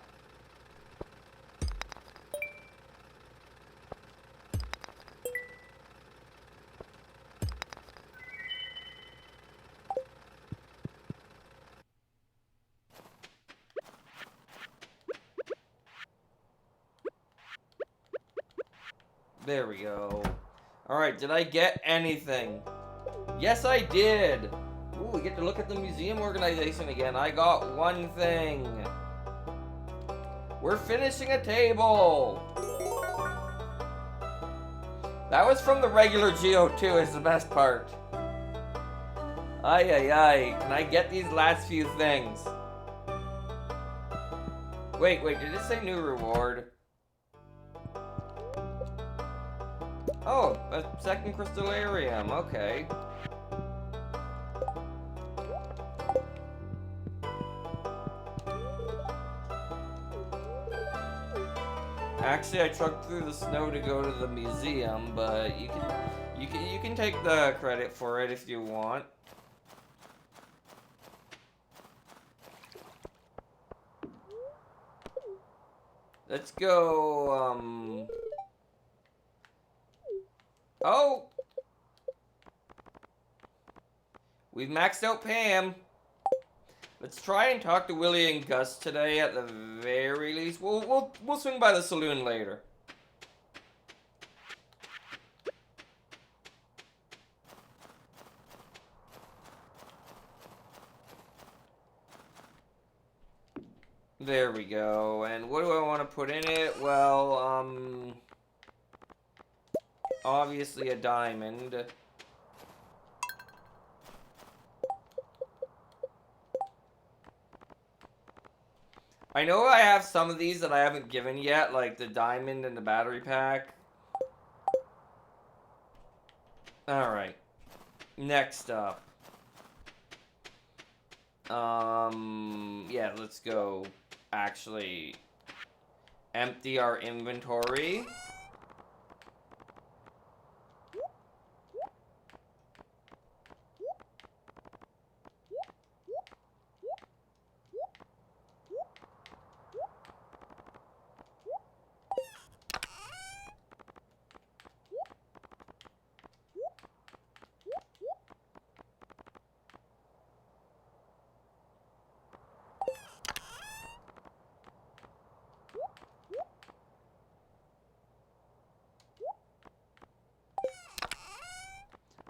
There we go. Alright, did I get anything? Yes, I did! Ooh, we get to look at the museum organization again. I got one thing. We're finishing a table! That was from the regular Geo too, is the best part. Ay, ay, ay. Can I get these last few things? Wait, did it say new reward? Oh, a second crystallarium, okay. Actually, I trucked through the snow to go to the museum, but you can take the credit for it if you want. Let's go, Oh! We've maxed out Pam. Let's try and talk to Willie and Gus today at the very least. We'll swing by the saloon later. There we go. And what do I want to put in it? Well, obviously a diamond. I know I have some of these that I haven't given yet, like the diamond and the battery pack. Alright. Next up. Yeah, let's go actually empty our inventory.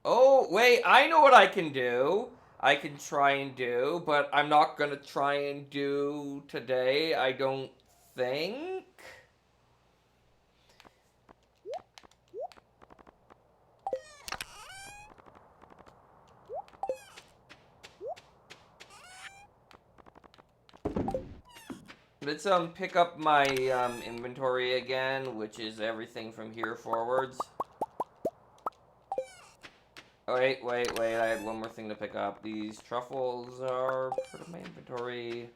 Oh, wait, I know what I can do. I can try and do, but I'm not gonna try and do today, I don't think. Let's pick up my inventory again, which is everything from here forwards. Oh, wait, I had one more thing to pick up. These truffles are part of my inventory.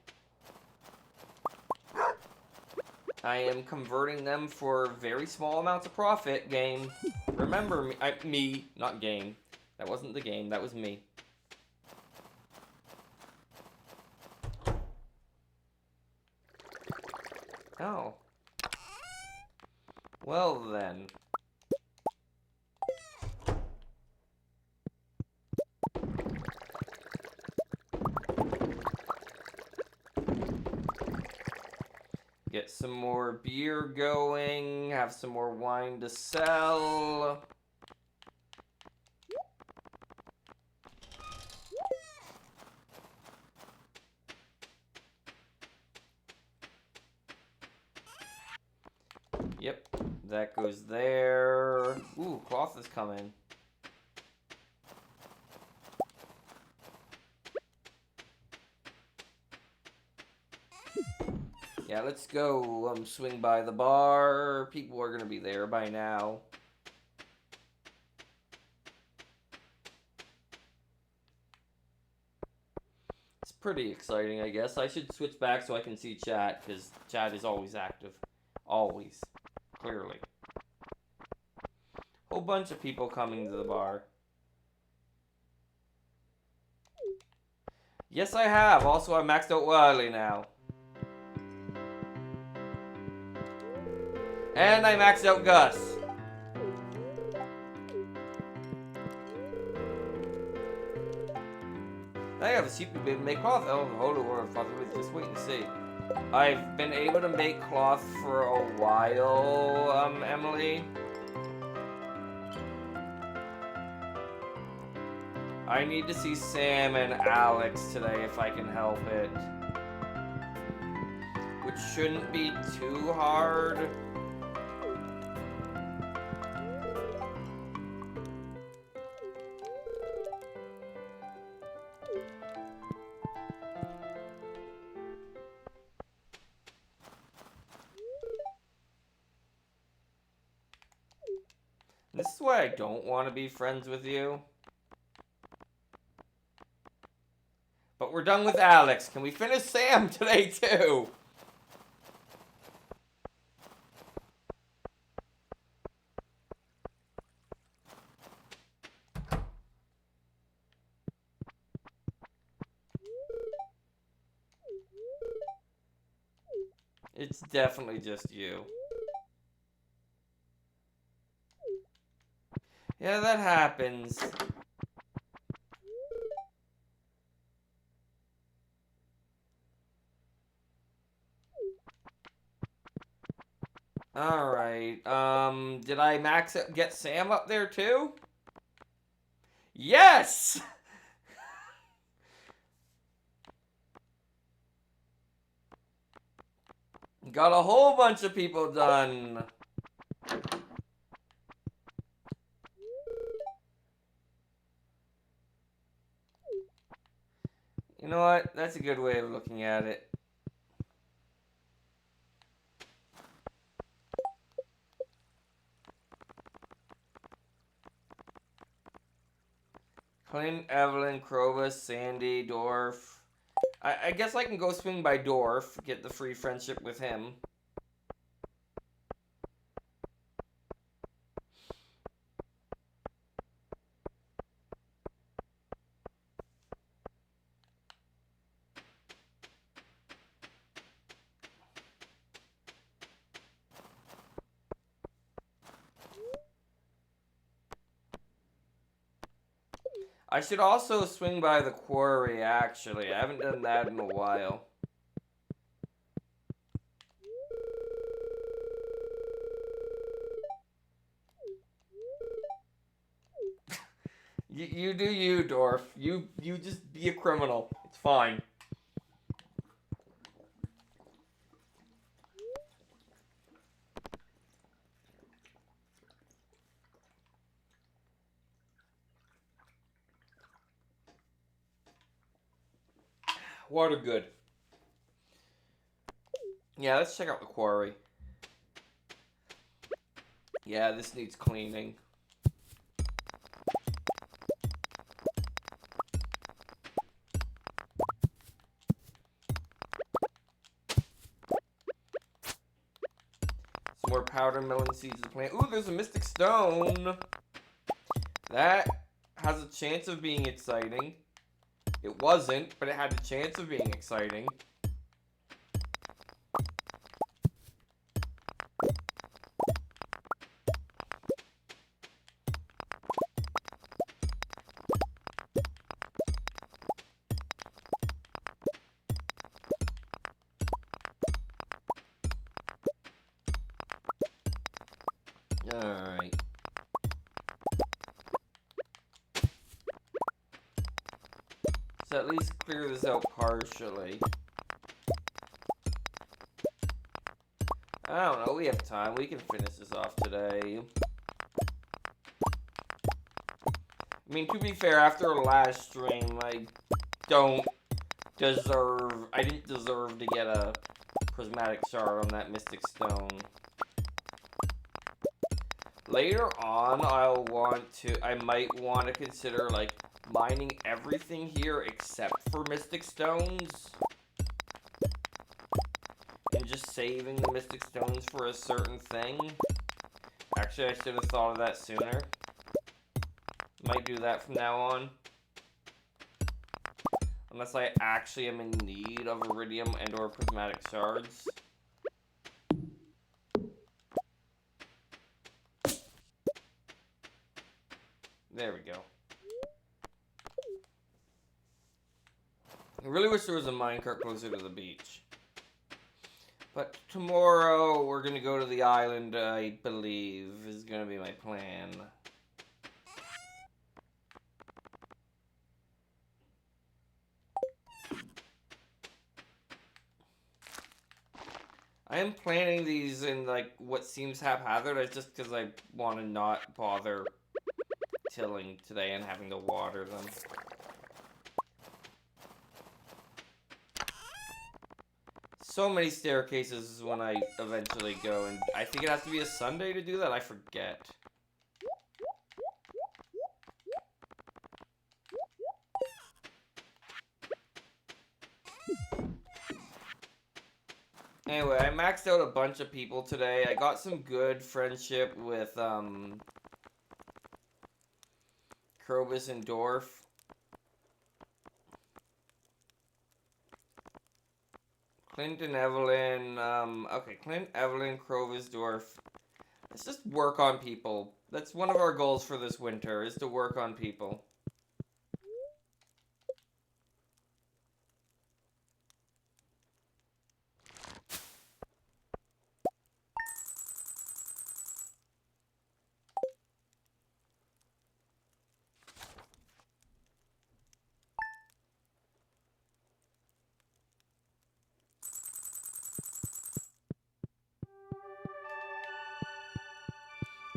I am converting them for very small amounts of profit, game. Remember me, me, not game. That wasn't the game, that was me. Oh. Well then. some more beer going, have some more wine to sell. Yep, that goes there. Ooh, cloth is coming. Yeah, let's go swing by the bar. People are gonna be there by now. It's pretty exciting, I guess. I should switch back so I can see chat, because chat is always active. Always. Clearly. Whole bunch of people coming to the bar. Yes, I have. Also, I maxed out Wily now. And I maxed out Gus. I have a secret been make cloth. Oh, holy world, Father, just wait and see. I've been able to make cloth for a while, Emily. I need to see Sam and Alex today if I can help it. Which shouldn't be too hard. This is why I don't want to be friends with you. But we're done with Alex. Can we finish Sam today, too? It's definitely just you. Yeah, that happens. Alright, did I get Sam up there too? Yes! Got a whole bunch of people done. You know what? That's a good way of looking at it. Clint, Evelyn, Krovis, Sandy, Dorf. I guess I can go swing by Dorf, get the free friendship with him. I should also swing by the quarry, actually. I haven't done that in a while. You do you, Dorf. You just be a criminal. It's fine. Water good. Yeah, let's check out the quarry. Yeah, this needs cleaning. Some more powder melon seeds to plant. Ooh, there's a mystic stone. That has a chance of being exciting. It wasn't, but it had a chance of being exciting. Alright. So at least clear this out partially. I don't know, we have time. We can finish this off today. I mean, to be fair, after the last stream, I didn't deserve to get a prismatic shard on that mystic stone. Later on, I might want to consider, like, mining everything here except for mystic stones. And just saving the mystic stones for a certain thing. Actually, I should have thought of that sooner. Might do that from now on. Unless I actually am in need of iridium and or prismatic shards. There we go. I really wish there was a minecart closer to the beach. But tomorrow we're gonna go to the island, I believe, is gonna be my plan. I am planning these in, like, what seems haphazard. It's just because I want to not bother tilling today and having to water them. So many staircases when I eventually go, and I think it has to be a Sunday to do that. I forget. Anyway, I maxed out a bunch of people today. I got some good friendship with, Krobus and Dorf. Clint and Evelyn, okay, Clint, Evelyn, Krobus, Dorf. Let's just work on people. That's one of our goals for this winter, is to work on people.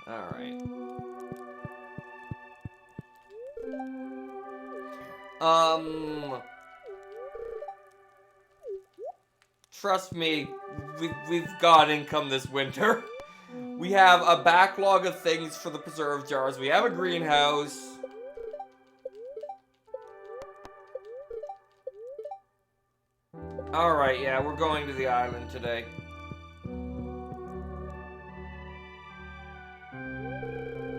Alright. Trust me, we've got income this winter. We have a backlog of things for the preserve jars. We have a greenhouse. Alright, yeah, we're going to the island today.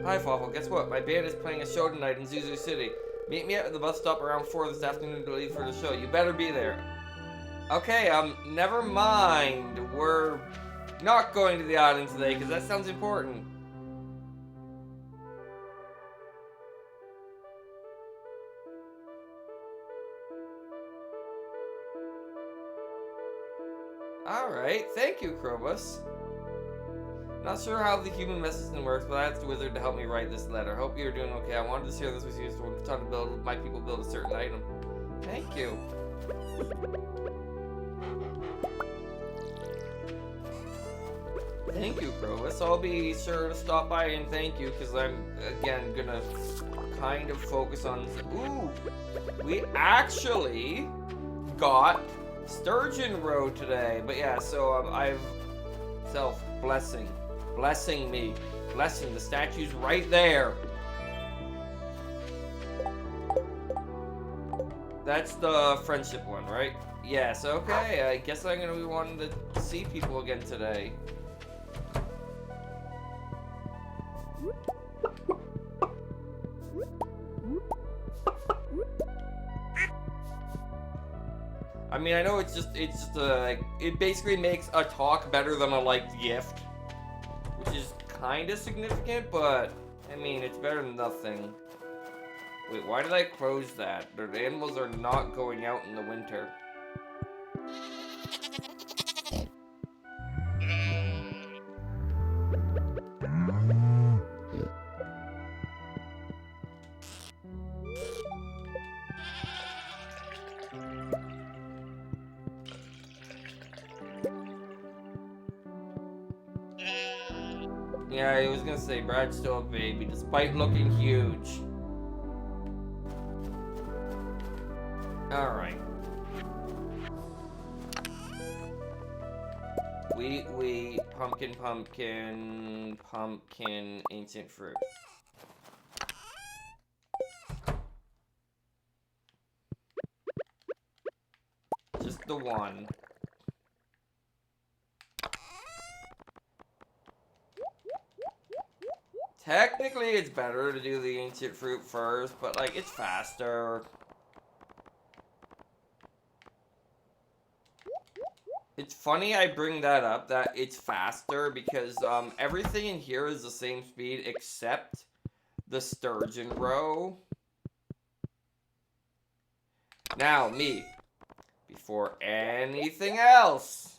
Hi, Fawful. Guess what? My band is playing a show tonight in Zuzu City. Meet me at the bus stop around 4 this afternoon to leave for the show. You better be there. Okay, never mind. We're not going to the island today, because that sounds important. Alright, thank you, Krobus. Not sure how the human message system works, but I asked the wizard to help me write this letter. Hope you're doing okay. I wanted to share this with you so we're trying to build, my people build a certain item. Thank you. Thank you, Krobus. I'll be sure to stop by and thank you, because I'm, again, gonna kind of focus on... Ooh! We actually got Sturgeon Road today. But yeah, so I've... Self-blessing. Blessing me. Blessing. The statue's right there. That's the friendship one, right? Yes, okay. I guess I'm gonna be wanting to see people again today. I mean, I know it's just it basically makes a talk better than a liked gift, which is kind of significant, but I mean, it's better than nothing. Wait, why did I close that? The animals are not going out in the winter. Yeah, I was gonna say, Brad's still a baby, despite looking huge. Alright. Wheat, pumpkin, pumpkin, ancient fruit. Just the one. Technically, it's better to do the ancient fruit first, but, like, it's faster. It's funny I bring that up, that it's faster, because, everything in here is the same speed except the sturgeon row. Now, me. Before anything else.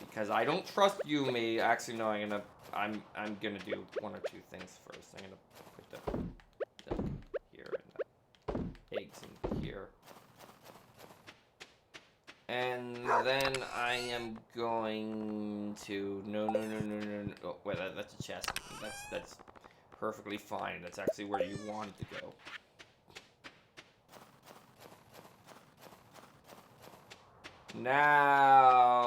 Because I don't trust you, me. Actually, no, I'm gonna do one or two things first. I'm gonna put the milk here and the eggs in here. And then I am going to no. Oh, wait, that's a chest. That's perfectly fine. That's actually where you want it to go. Now,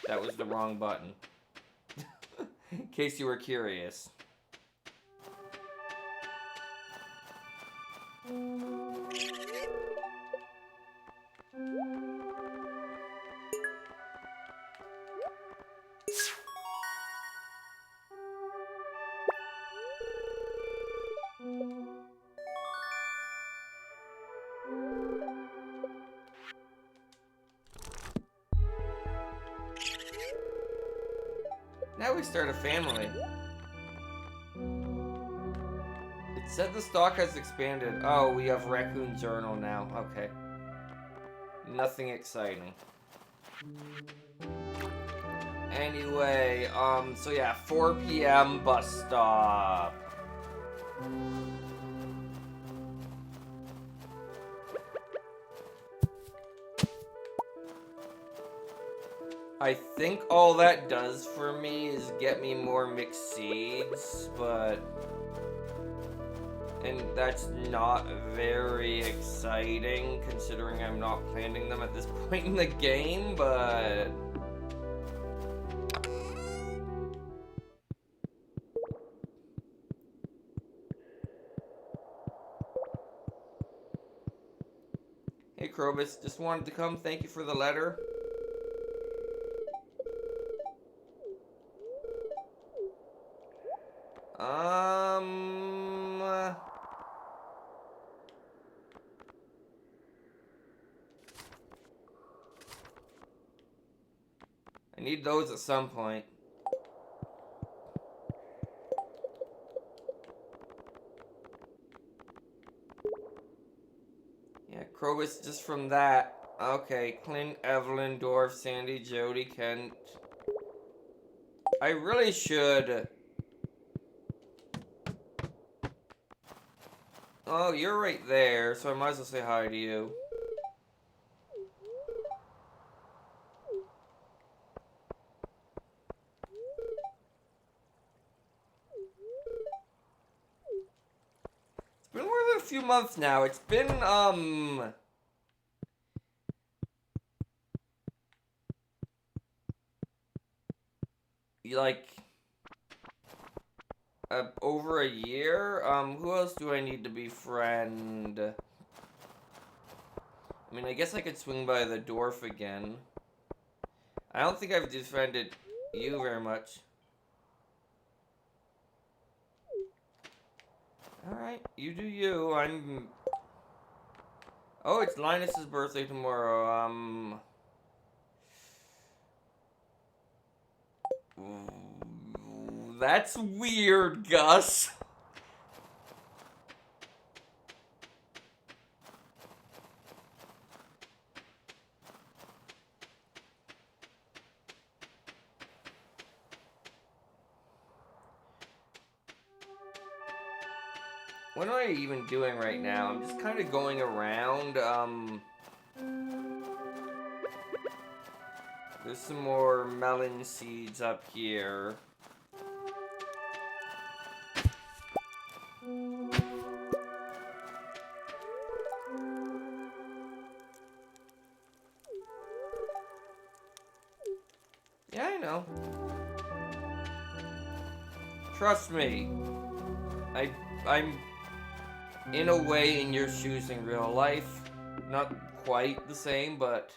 that was the wrong button. In case you were curious. Now we start a family. It said the stock has expanded. Oh, we have Raccoon Journal now. Okay. Nothing exciting. Anyway, so yeah, 4 p.m. bus stop. I think all that does for me is get me more mixed seeds, but... And that's not very exciting, considering I'm not planting them at this point in the game, but... Hey, Krobus, just wanted to come. Thank you for the letter. I need those at some point. Yeah, Krobus just from that. Okay, Clint, Evelyn, Dorf, Sandy, Jody, Kent. I really should... Oh, you're right there, so I might as well say hi to you. It's been more than a few months now. It's been, like... over a year? Who else do I need to befriend? I mean, I guess I could swing by the dwarf again. I don't think I've befriended you very much. Alright, you do you. I'm... Oh, it's Linus's birthday tomorrow. That's weird, Gus. What am I even doing right now? I'm just kind of going around, There's some more melon seeds up here. Yeah, I know. Trust me. I'm in a way in your shoes in real life. Not quite the same, but...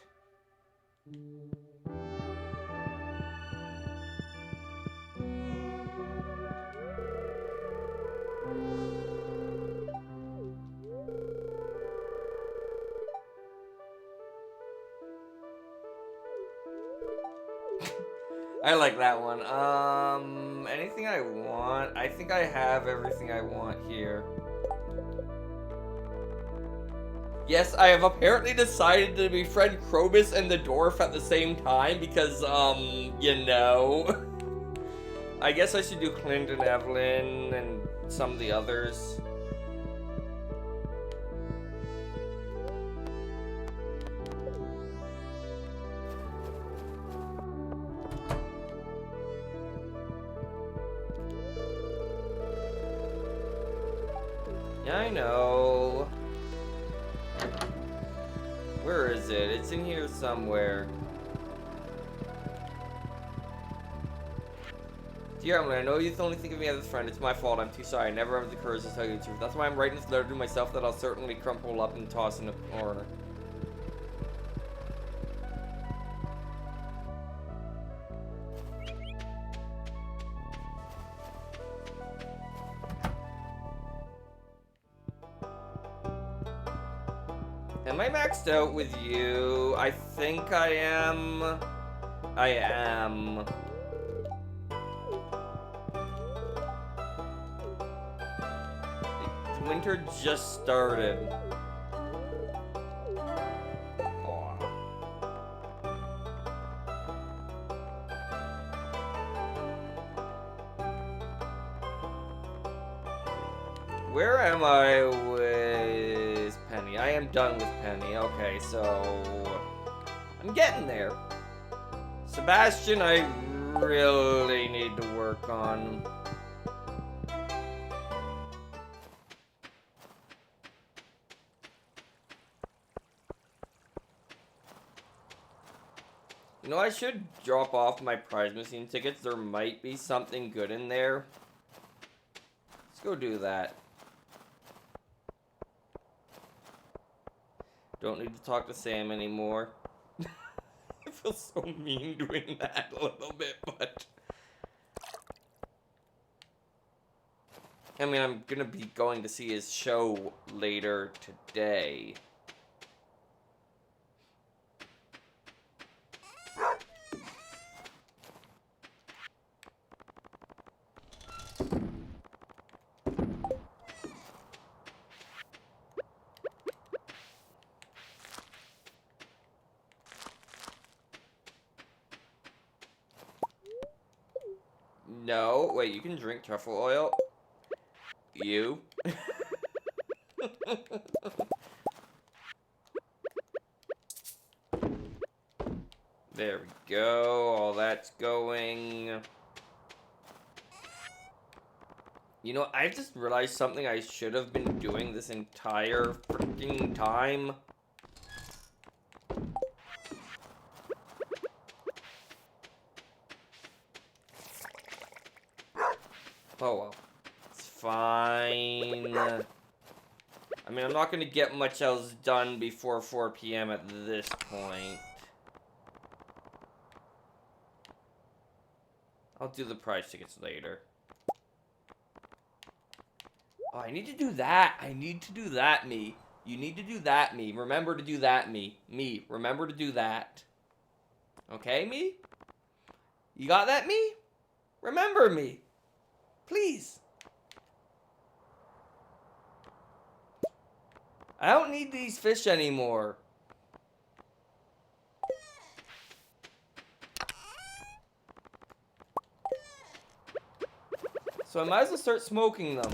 I like that one. Anything I want? I think I have everything I want here. Yes, I have apparently decided to befriend Krobus and the dwarf at the same time because, you know. I guess I should do Clint and Evelyn and some of the others. Yeah, I know. Where is it? It's in here somewhere. Dear Emily, I know you only think of me as a friend. It's my fault. I'm too sorry. I never have the courage to tell you the truth. That's why I'm writing this letter to myself that I'll certainly crumple up and toss in a corner. Am I maxed out with you? I think I am. I am. Winter just started. Aw. Where am I with Penny? I am done with Penny. Okay, so I'm getting there. Sebastian, I really need to work on. You know, I should drop off my prize machine tickets. There might be something good in there. Let's go do that. Don't need to talk to Sam anymore. I feel so mean doing that a little bit, but... I mean, I'm gonna be going to see his show later today. No, wait, you can drink truffle oil? You? There we go, all that's going. You know, I just realized something I should have been doing this entire freaking time. Oh well. It's fine. I mean, I'm not going to get much else done before 4 p.m. at this point. I'll do the prize tickets later. Oh, I need to do that. I need to do that, me. You need to do that, me. Remember to do that, me. Me, remember to do that. Okay, me? You got that, me? Remember me. Please. I don't need these fish anymore. So I might as well start smoking them.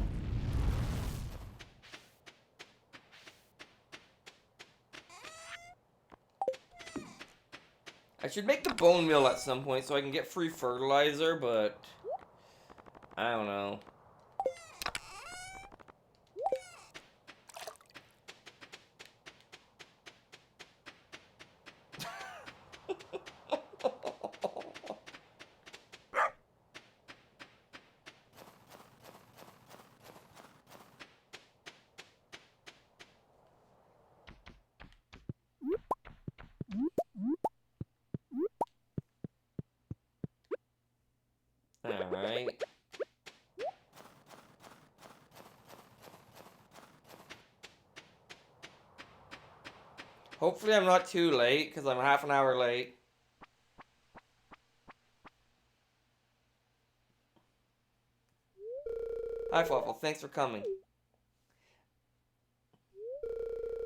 I should make the bone meal at some point so I can get free fertilizer, but I don't know. Alright. Hopefully I'm not too late, because I'm half an hour late. Hi, Fluffle. Thanks for coming.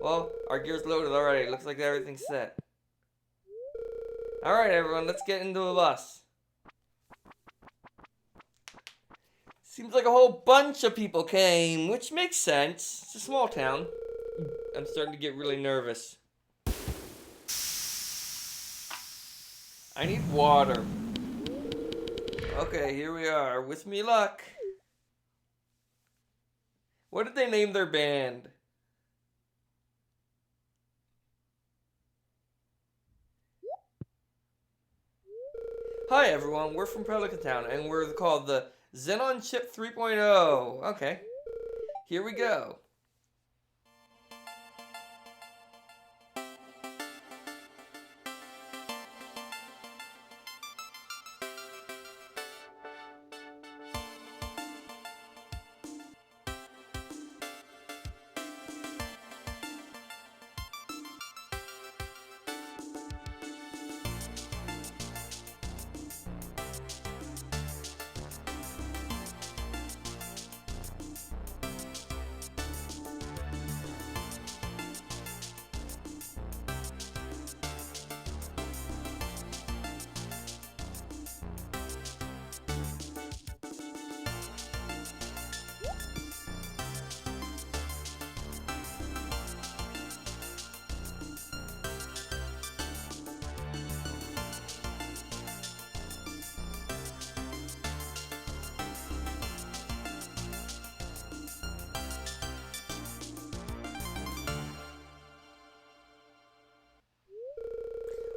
Well, our gear's loaded already. Looks like everything's set. Alright, everyone. Let's get into the bus. Seems like a whole bunch of people came, which makes sense. It's a small town. I'm starting to get really nervous. I need water. Okay, here we are. Wish me luck. What did they name their band? Hi everyone, we're from Pelican Town, and we're called the Xenon Chip 3.0. Okay, here we go.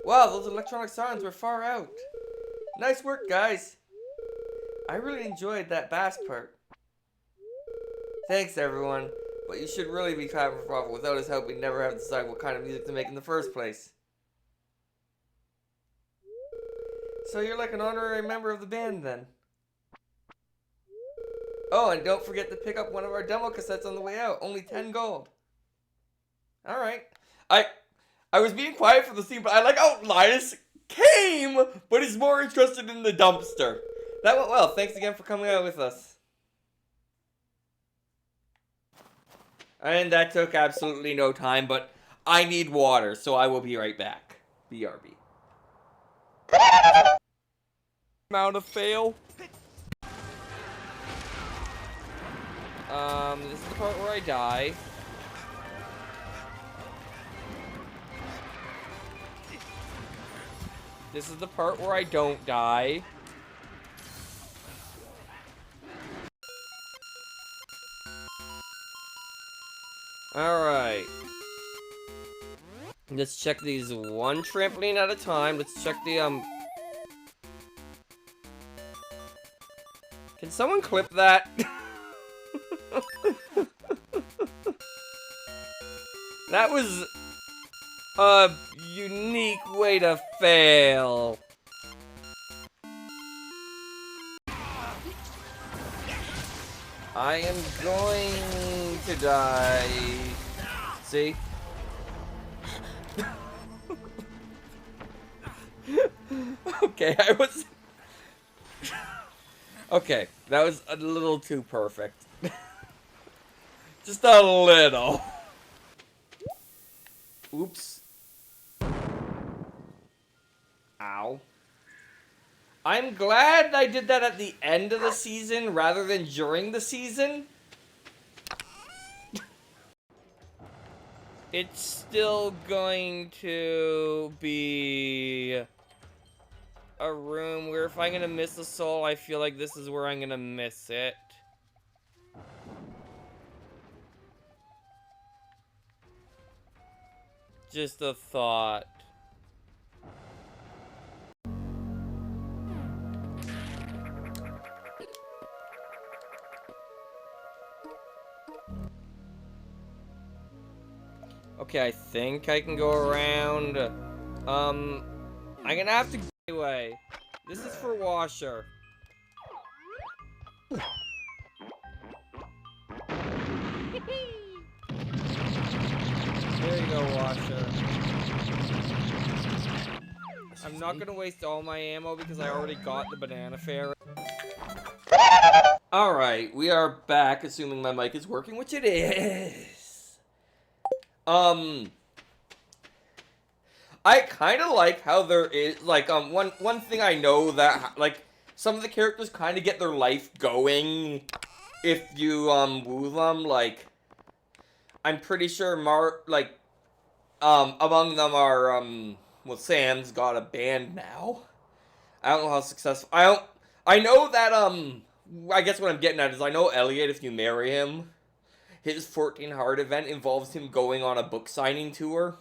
Wow, those electronic sirens were far out. Nice work, guys. I really enjoyed that bass part. Thanks, everyone. But you should really be proud of Fluffle. Without his help, we'd never have decided what kind of music to make in the first place. So you're like an honorary member of the band, then? Oh, and don't forget to pick up one of our demo cassettes on the way out. Only 10 gold. Alright. I was being quiet for the scene, but I like how Linus came, but is more interested in the dumpster. That went well. Thanks again for coming out with us. And that took absolutely no time, but I need water, so I will be right back. BRB. Amount of fail. This is the part where I die. This is the part where I don't die. Alright. Let's check these one trampoline at a time. Let's check the, Can someone clip that? That was a unique way to fail. I am going to die. See? Okay, I was... Okay, that was a little too perfect. Just a little. Oops. Ow. I'm glad I did that at the end of the season rather than during the season. It's still going to be a room where if I'm gonna miss a soul, I feel like this is where I'm gonna miss it. Just a thought. Okay, I think I can go around. I'm gonna have to go anyway. This is for Washer. There you go, Washer. I'm not gonna waste all my ammo because I already got the banana fairy. Alright, we are back, assuming my mic is working, which it is. I kind of like how there is, like, one thing I know that, like, some of the characters kind of get their life going if you, woo them, like, I'm pretty sure among them are, well, Sam's got a band now. I don't know how successful, I know that, I guess what I'm getting at is I know Elliot, if you marry him, his 14 Hard event involves him going on a book signing tour.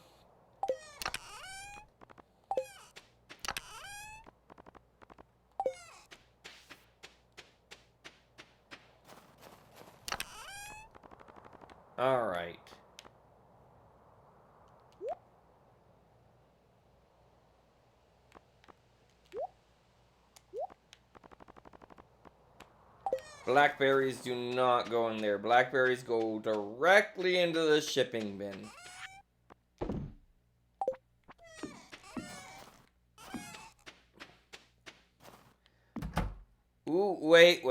Alright. Blackberries do not go in there. Blackberries go directly into the shipping bin. Ooh, wait.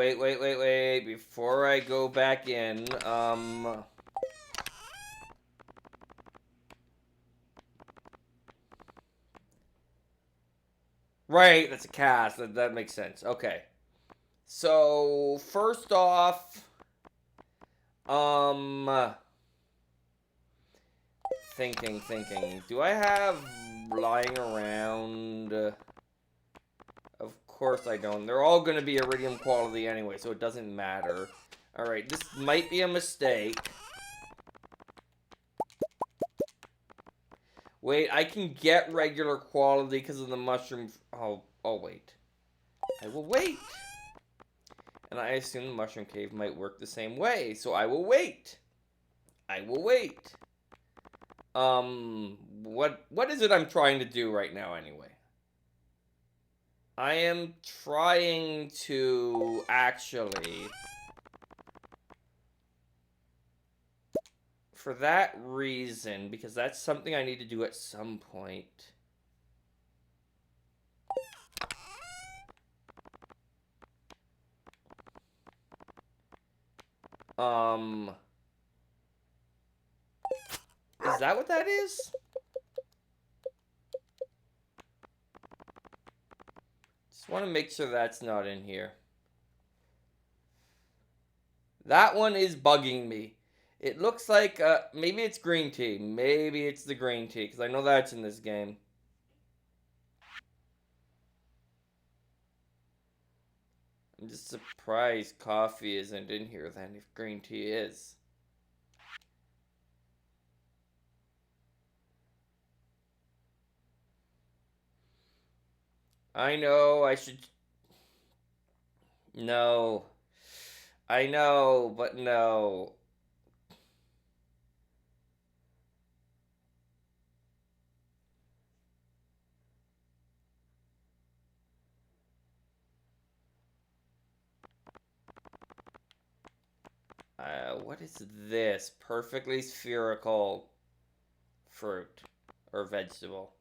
Before I go back in, right, that's a cast. That makes sense. Okay. So, first off, thinking. Do I have lying around? Of course I don't. They're all going to be iridium quality anyway, so it doesn't matter. Alright, this might be a mistake. Wait, I can get regular quality because of the mushroom. I'll wait. I will wait. And I assume the mushroom cave might work the same way, so I will wait. What is it I'm trying to do right now anyway? I am trying to actually, for that reason, because that's something I need to do at some point. Is that what that is? Just want to make sure that's not in here. That one is bugging me. It looks like, maybe it's green tea. Maybe it's the green tea, because I know that's in this game. I'm just surprised coffee isn't in here then, if green tea is. I know, I should... No. I know, but no. What is this? Perfectly spherical fruit or vegetable.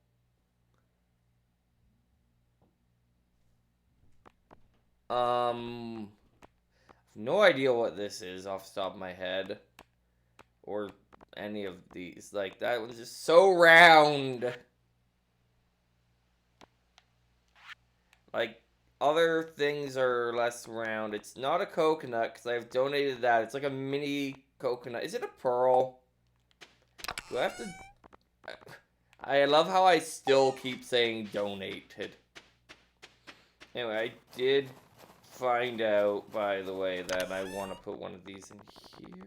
No idea what this is off the top of my head. Or any of these. Like, that one's just so round. Like, other things are less round. It's not a coconut, because I've donated that. It's like a mini coconut. Is it a pearl? Do I have to... I love how I still keep saying donated. Anyway, I did find out, by the way, that I want to put one of these in here.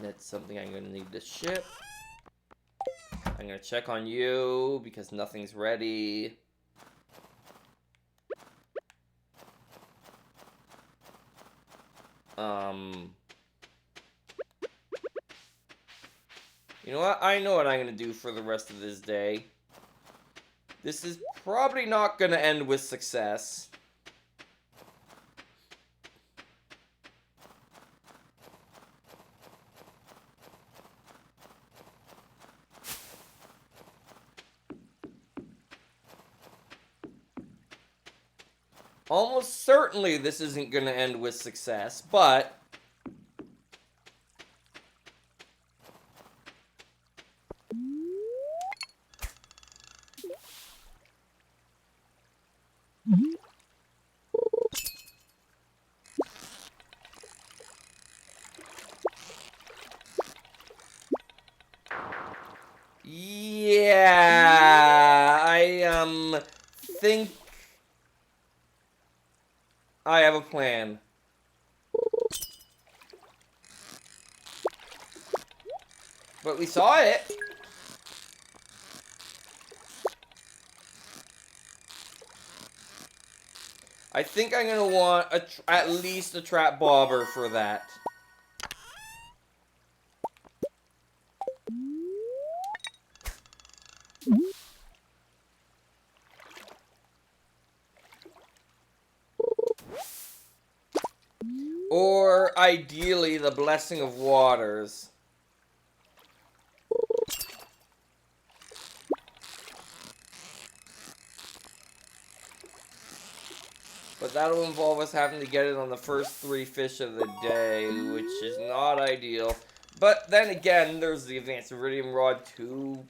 That's something I'm going to need to ship. I'm going to check on you because nothing's ready. You know what? I know what I'm going to do for the rest of this day. This is probably not going to end with success. Almost certainly this isn't going to end with success, but... Yeah, I think I have a plan. But we saw it. I think I'm gonna want at least a trap bobber for that. Or, ideally, the Blessing of Waters. But that'll involve us having to get it on the first 3 fish of the day, which is not ideal. But then again, there's the Advanced Iridium Rod 2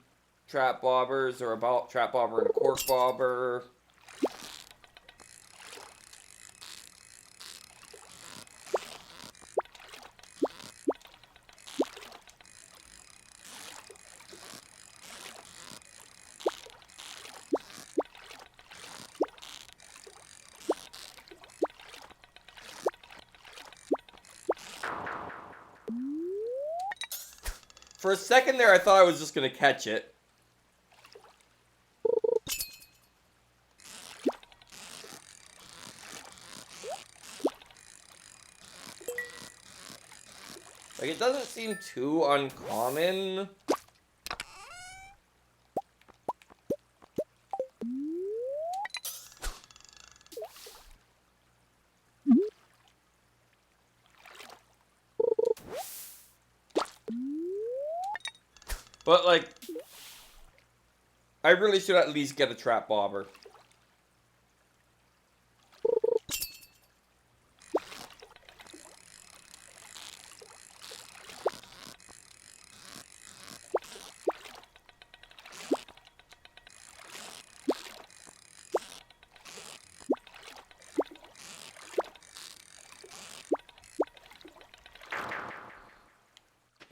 trap bobbers, or a trap bobber and a cork bobber. For a second there, I thought I was just gonna catch it. Like, it doesn't seem too uncommon. But, like, I really should at least get a trap bobber.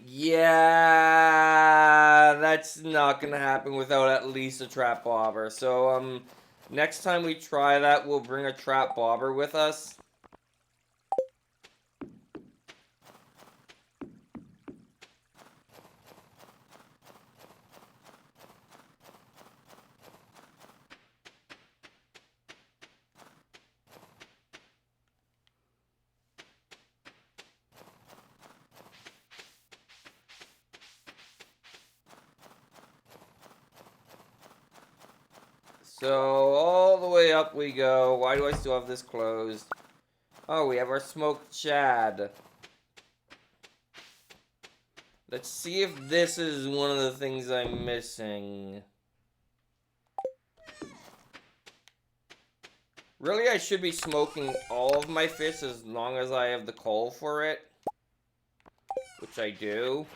Yeah, that's not gonna happen without at least a trap bobber. So, next time we try that, we'll bring a trap bobber with us. So, all the way up we go. Why do I still have this closed? Oh, we have our smoked shad. Let's see if this is one of the things I'm missing. Really, I should be smoking all of my fish as long as I have the coal for it. Which I do.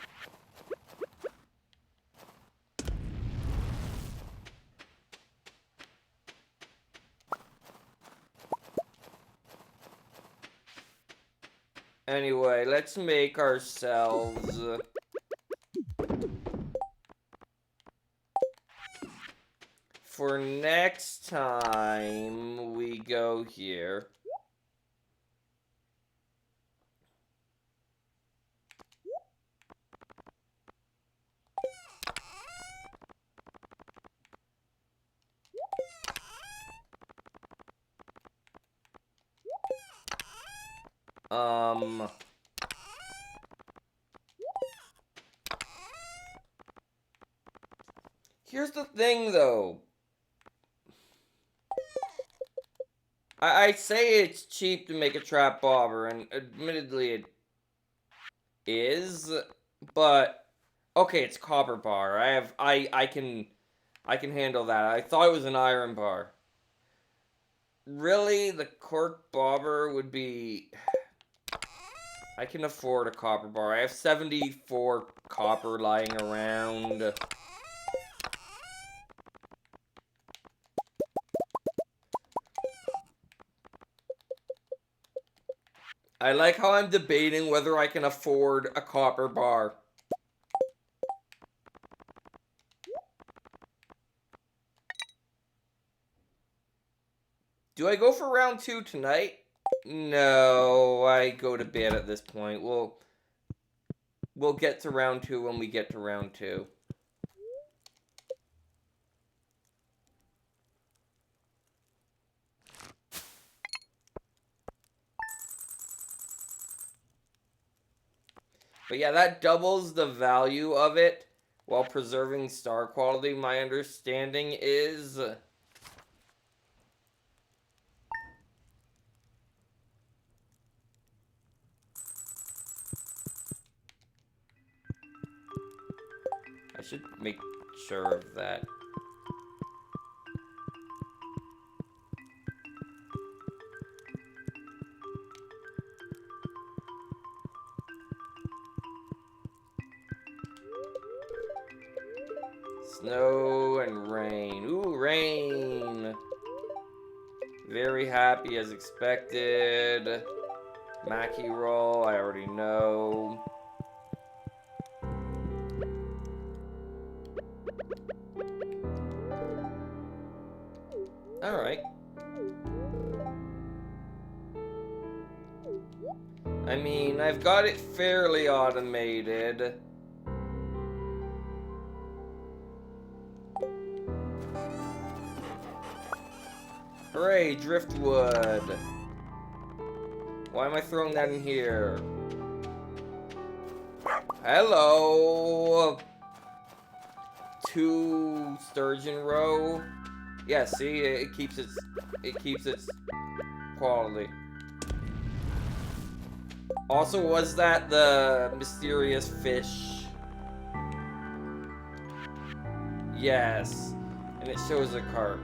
Anyway, let's make ourselves... for next time, we go here. Here's the thing, though. I say it's cheap to make a trap bobber, and admittedly it is, but okay, it's copper bar. I can handle that. I thought it was an iron bar. Really, the cork bobber would be. I can afford a copper bar. I have 74 copper lying around. I like how I'm debating whether I can afford a copper bar. Do I go for round 2 tonight? No, I go to bed at this point. We'll get to round 2 when we get to round 2. But yeah, that doubles the value of it while preserving star quality. My understanding is... I should make sure of that. Snow and rain. Ooh, rain. Very happy as expected. Mackie roll, I already know. Alright. I mean, I've got it fairly automated. Hooray, driftwood. Why am I throwing that in here? Hello. 2 sturgeon roe. Yeah, see, it keeps its quality. Also, was that the mysterious fish? Yes. And it shows a carp.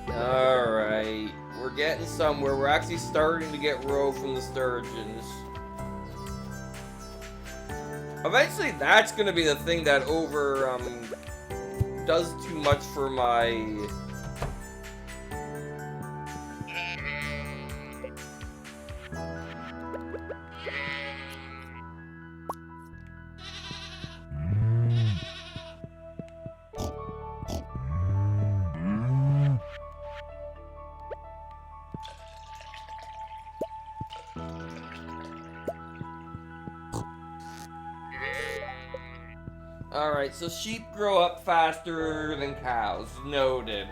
Alright. We're getting somewhere. We're actually starting to get roe from the sturgeons. Eventually, that's gonna be the thing that does too much for my... Alright, so sheep grow up faster than cows. Noted.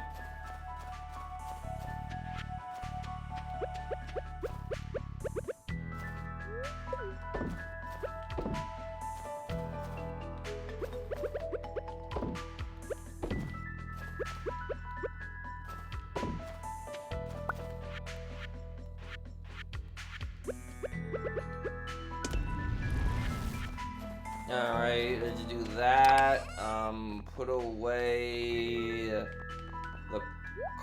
Alright, let's do that. Put away the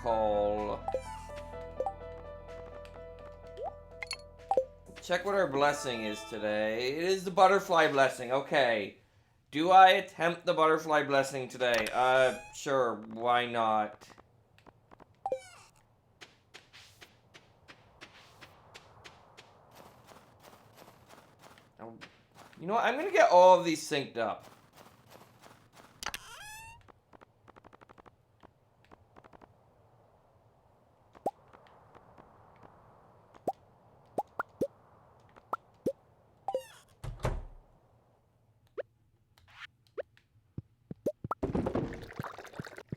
coal. Check what our blessing is today. It is the butterfly blessing, okay. Do I attempt the butterfly blessing today? Sure, why not? You know what? I'm gonna get all of these synced up.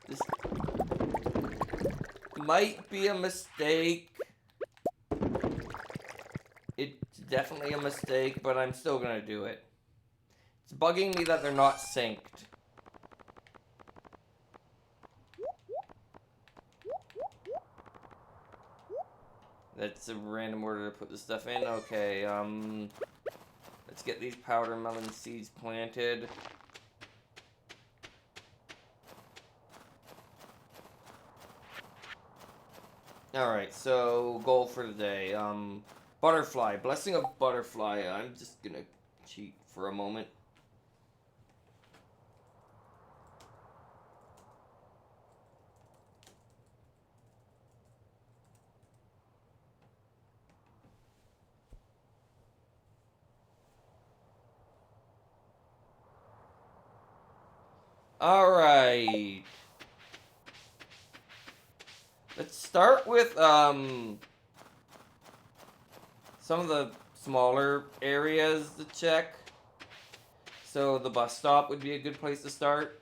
This might be a mistake. It's definitely a mistake, but I'm still gonna do it. It's bugging me that they're not synced. That's a random order to put this stuff in. Okay, let's get these powder melon seeds planted. Alright, so goal for today. Butterfly. Blessing of butterfly. I'm just gonna cheat for a moment. Alright. Let's start with, some of the smaller areas to check. So the bus stop would be a good place to start.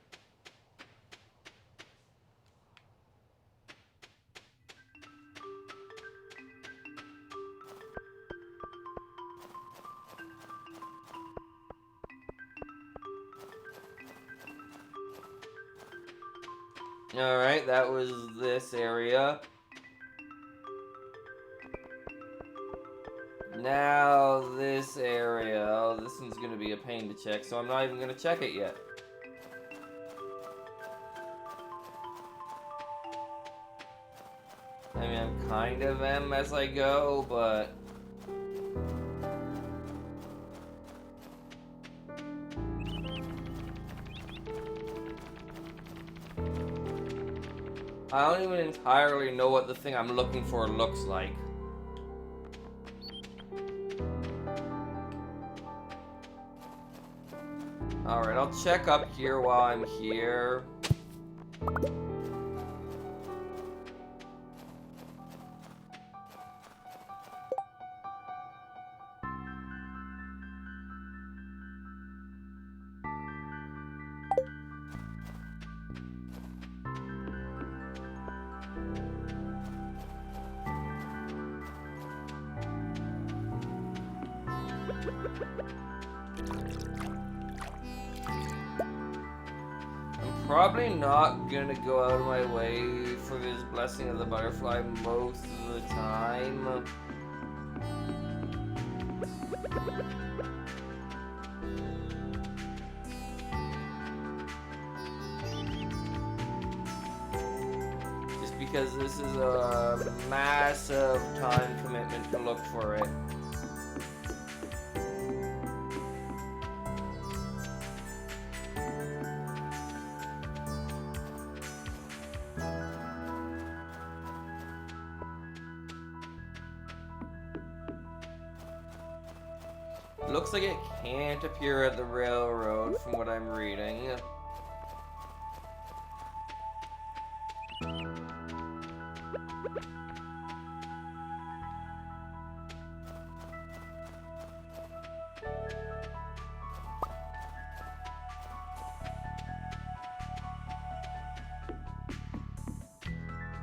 Alright, that was this area. Now this area. Oh, this one's gonna be a pain to check, so I'm not even gonna check it yet. I mean, I'm kind of am as I go, but... I don't even entirely know what the thing I'm looking for looks like. Alright, I'll check up here while I'm here. Probably not gonna go out of my way for this blessing of the butterfly most of the time. Just because this is a massive time commitment to look for it. Looks like it can't appear at the railroad from what I'm reading.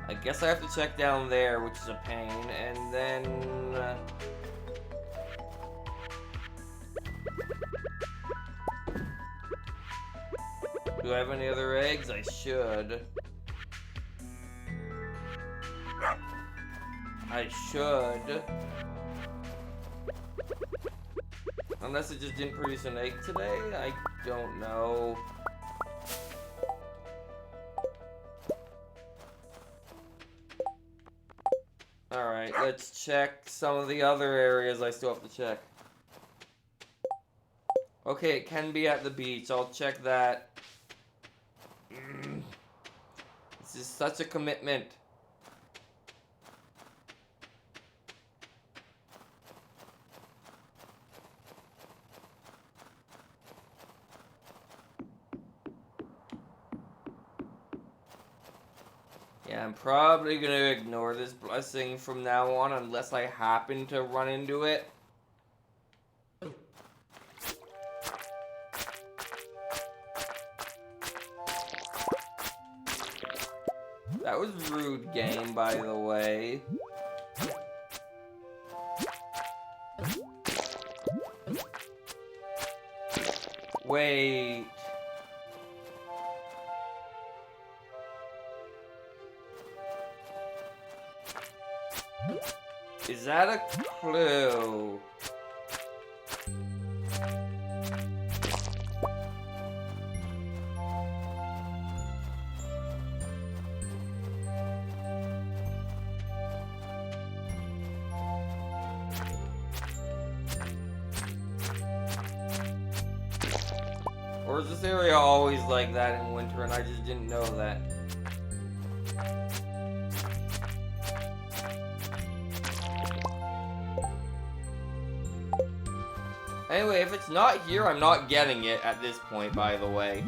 I guess I have to check down there, which is a pain, and then... do I have any other eggs? I should. I should. Unless it just didn't produce an egg today? I don't know. Alright, let's check some of the other areas I still have to check. Okay, it can be at the beach. I'll check that. This is such a commitment. Yeah, I'm probably gonna ignore this blessing from now on unless I happen to run into it. That was rude game, by the way. Wait. Is that a clue? Or is this area always like that in winter and I just didn't know that? Anyway, if it's not here, I'm not getting it at this point, by the way.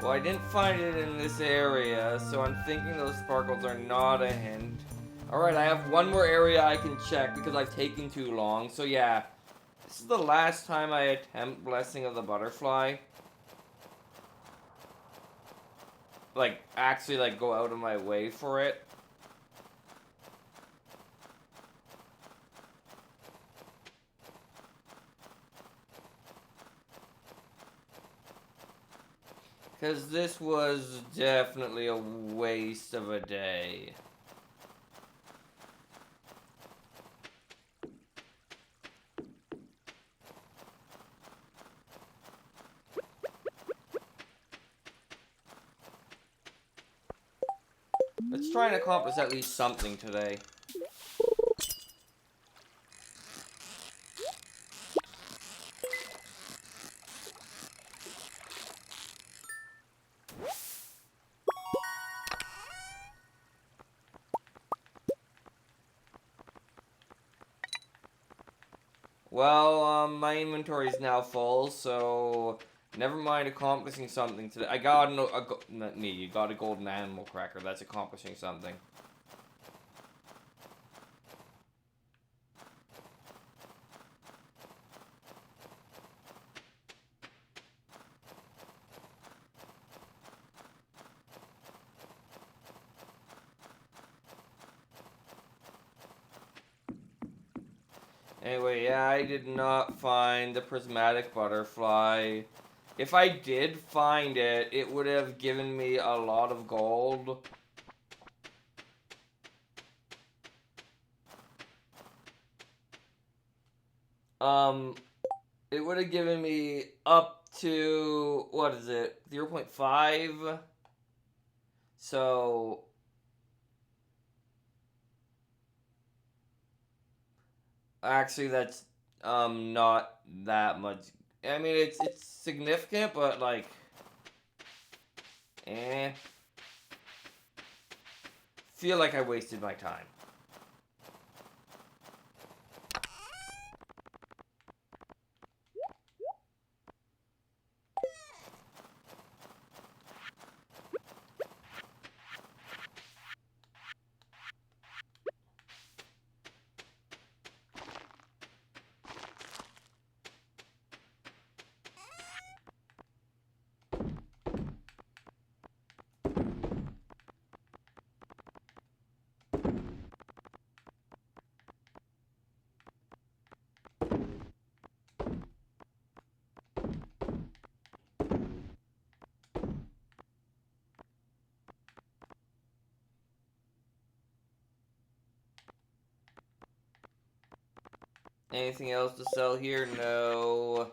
Well, I didn't find it in this area, so I'm thinking those sparkles are not a hint. Alright, I have one more area I can check because I've taken too long. So yeah, this is the last time I attempt Blessing of the Butterfly. Like, actually, like, go out of my way for it. Because this was definitely a waste of a day. Let's try and accomplish at least something today. Well, my inventory is now full, so never mind accomplishing something today. I got not me. You got a golden animal cracker. That's accomplishing something. Anyway, yeah, I did not find the prismatic butterfly. If I did find it, it would have given me a lot of gold. It would have given me up to, what is it, 0.5? So, actually, that's, not that much. I mean, it's significant, but, like, eh. Feel like I wasted my time. Anything else to sell here? No.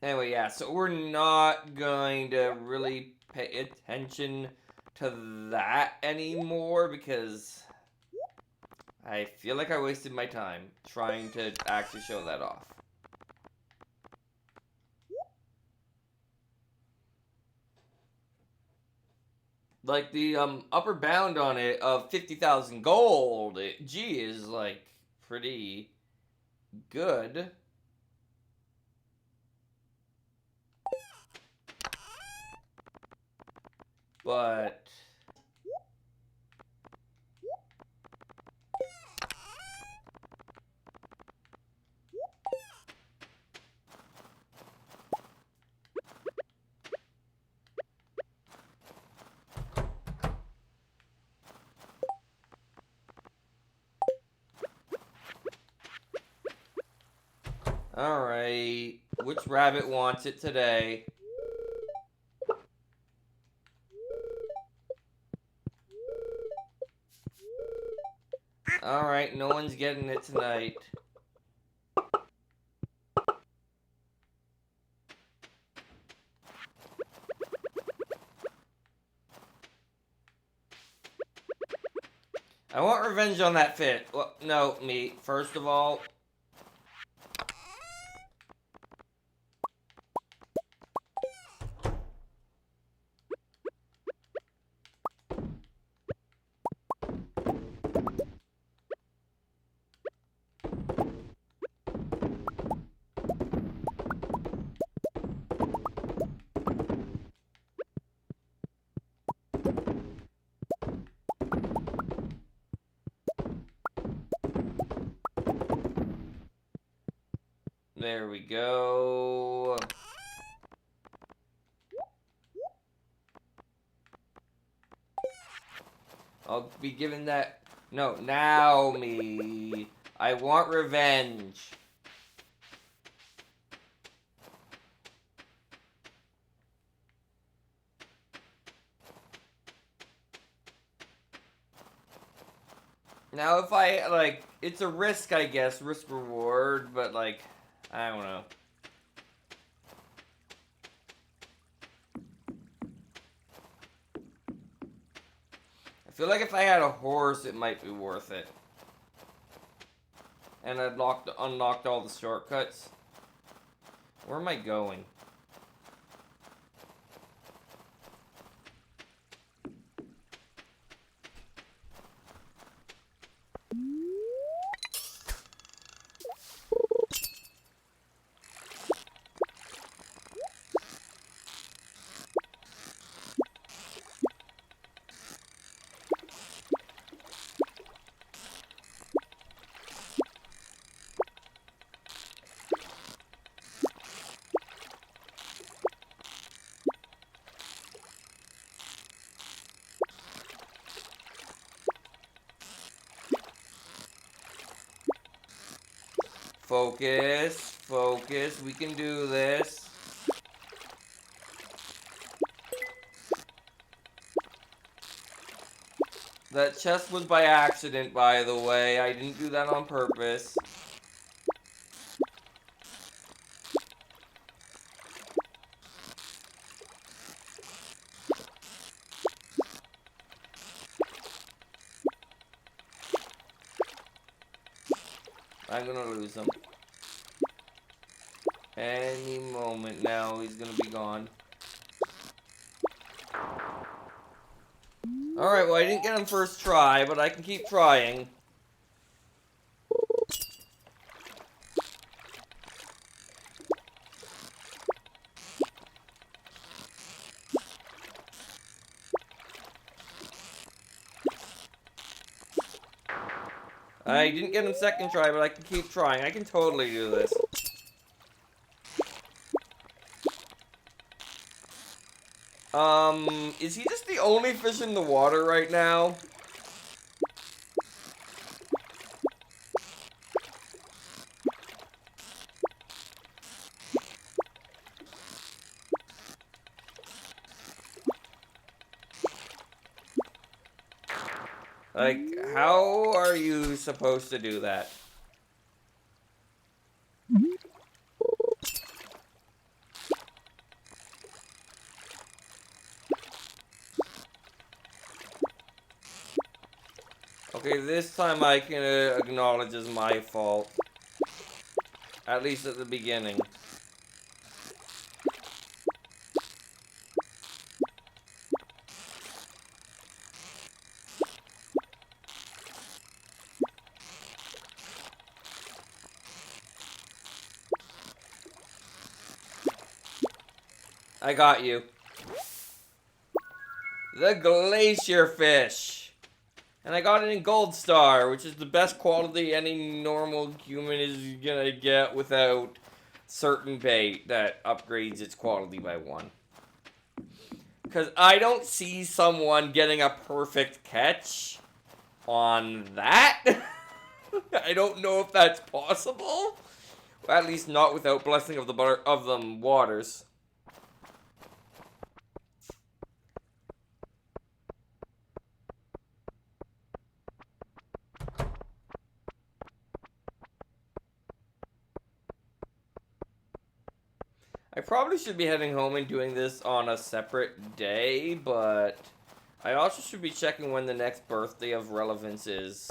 Anyway, yeah, so we're not going to really pay attention to that anymore because I feel like I wasted my time trying to actually show that off. Like the upper bound on it of 50,000 gold, gee, is like pretty good. But alright, which rabbit wants it today? Alright, no one's getting it tonight. I want revenge on that fit. Well, no, me. First of all, there we go. I'll be giving that. No, now me. I want revenge. Now, if I, like, it's a risk, I guess, risk reward, but, like, I don't know. I feel like if I had a horse, it might be worth it. And I'd unlocked all the shortcuts. Where am I going? Focus, focus, we can do this. That chest was by accident, by the way. I didn't do that on purpose. I'm gonna lose him. Any moment now, he's gonna be gone. Alright, well, I didn't get him first try, but I can keep trying. I didn't get him second try, but I can keep trying. I can totally do this. Is he just the only fish in the water right now? Like, how are you supposed to do that? Okay, this time I can acknowledge it's my fault. At least at the beginning. I got you. The glacier fish. And I got it in gold star, which is the best quality any normal human is gonna get without certain bait that upgrades its quality by 1. Because I don't see someone getting a perfect catch on that. I don't know if that's possible. Or at least not without blessing of the waters. I probably should be heading home and doing this on a separate day, but I also should be checking when the next birthday of relevance is.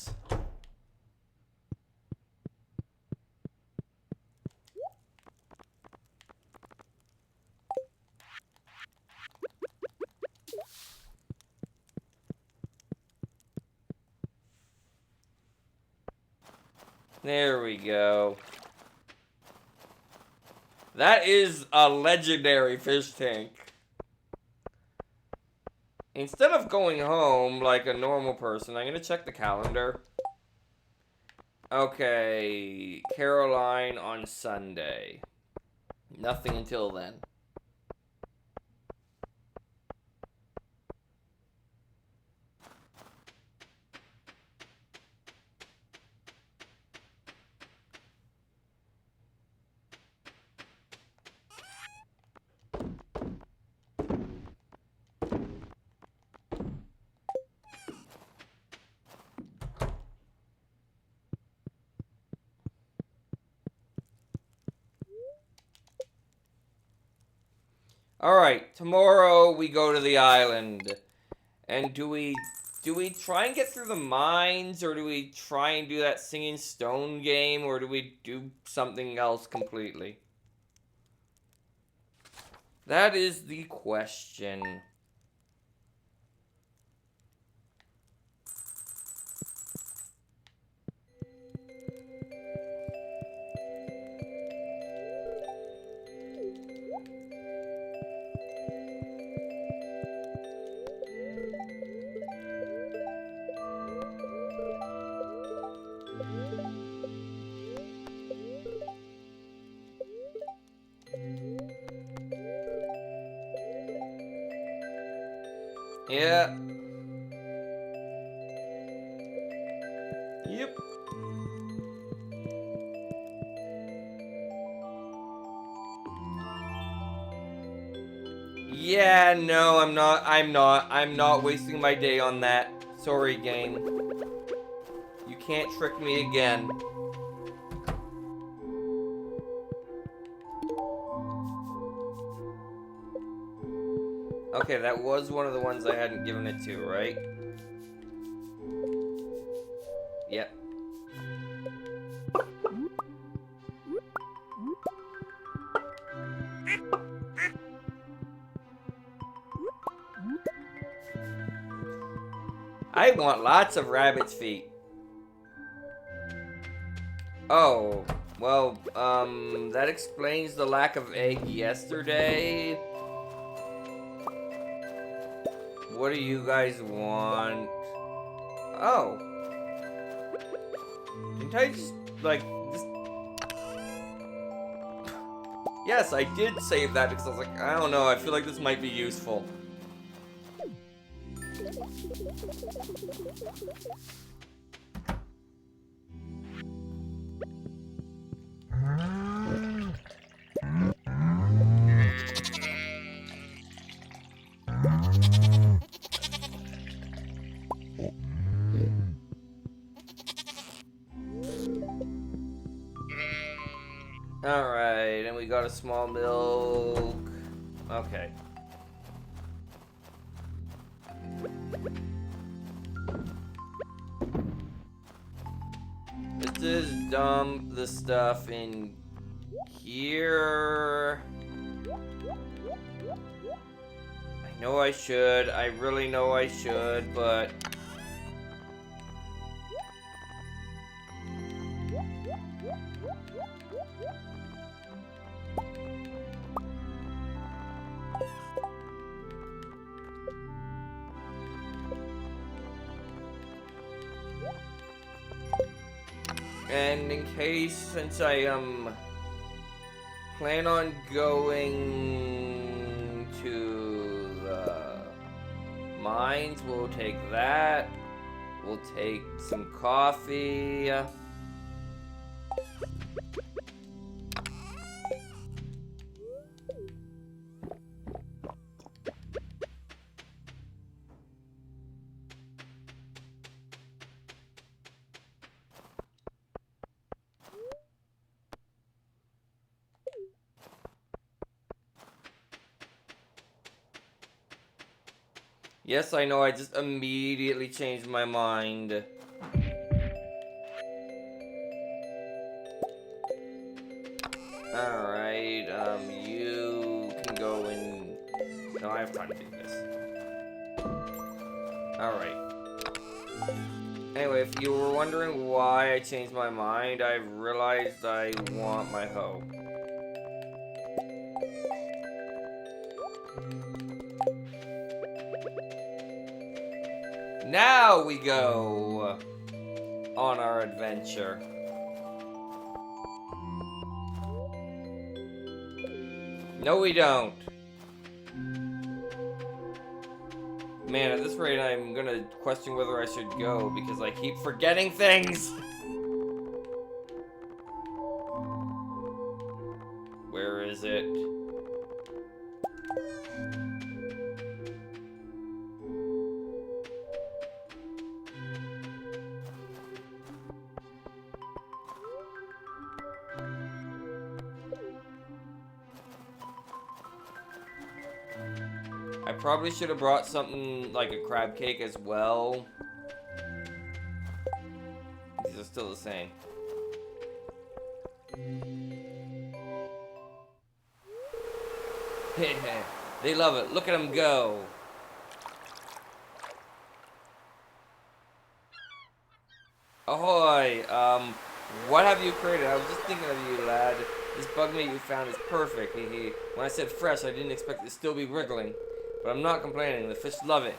There we go. That is a legendary fish tank. Instead of going home like a normal person, I'm gonna check the calendar. Okay, Caroline on Sunday. Nothing until then. Alright, tomorrow we go to the island. And do we try and get through the mines, or do we try and do that singing stone game, or do we do something else completely? That is the question. Yeah. Yep. Yeah, no, I'm not wasting my day on that. Sorry, game. You can't trick me again. Okay, that was one of the ones I hadn't given it to, right? Yep. I want lots of rabbit's feet. Oh, well, that explains the lack of egg yesterday. What do you guys want? Oh. Didn't I just, like, just... Yes, I did save that because I was like, I don't know, I feel like this might be useful. Alright, and we got a small milk. Okay. just dump the stuff in here. I know I should. I really know I should, but... And in case, since I plan on going to the mines, we'll take that. We'll take some coffee. Yes, I know, I just immediately changed my mind. Alright, you can go in... No, I have time to do this. Alright. Anyway, if you were wondering why I changed my mind, I realized I want my hoe. Now we go on our adventure. No, we don't. Man, at this rate, I'm gonna question whether I should go because I keep forgetting things. Where is it? I probably should have brought something like a crab cake as well. These are still the same. They love it. Look at them go. Ahoy! What have you created? I was just thinking of you, lad. This bug meat you found is perfect. When I said fresh, I didn't expect it to still be wriggling. But I'm not complaining. The fish love it.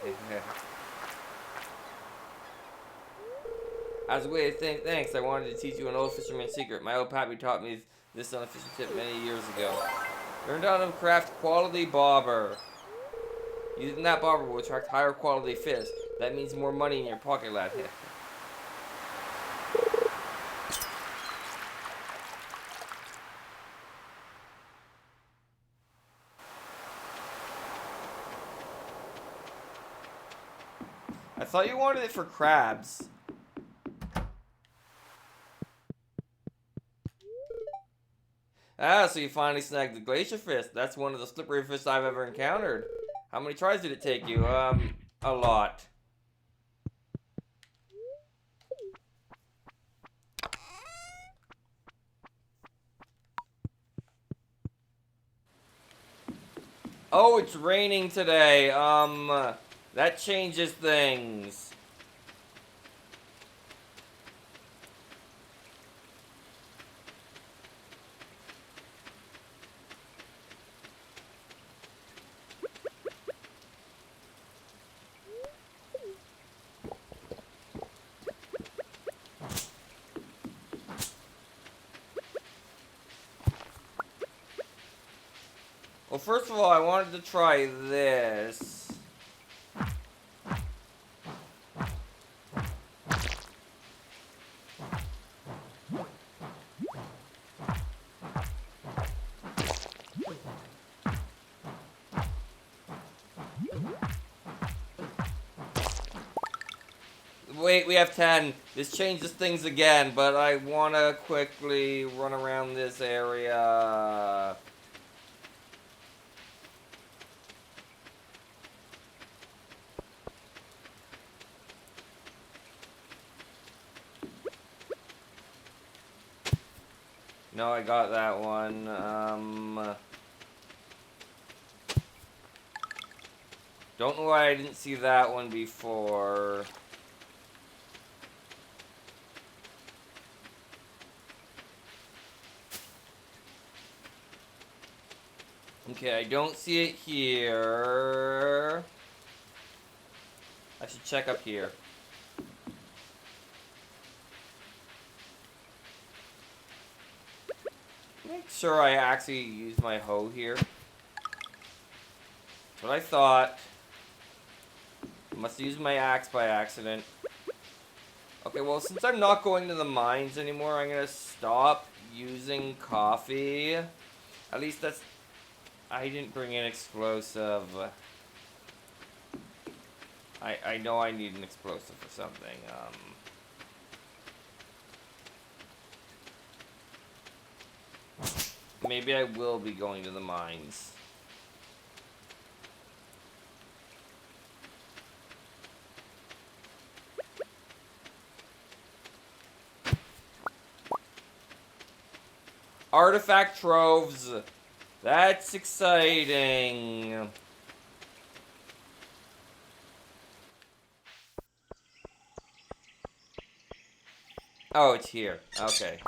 As a way of thanks, I wanted to teach you an old fisherman's secret. My old pappy taught me this on a fishing tip many years ago. Learn how to craft quality bobber. Using that bobber will attract higher quality fish. That means more money in your pocket, lad. I thought you wanted it for crabs. Ah, so you finally snagged the glacier fish. That's one of the slippery fish I've ever encountered. How many tries did it take you? A lot. Oh, it's raining today. That changes things. Well, first of all, I wanted to try this. Wait, we have 10. This changes things again, but I want to quickly run around this area. No, I got that one. Don't know why I didn't see that one before. Okay, I don't see it here. I should check up here. Make sure I actually use my hoe here. That's what I thought. I must use my axe by accident. Okay, well, since I'm not going to the mines anymore, I'm gonna stop using coffee. At least that's... I didn't bring an explosive. I know I need an explosive for something. Maybe I will be going to the mines. Artifact troves. That's exciting. Oh, it's here. Okay.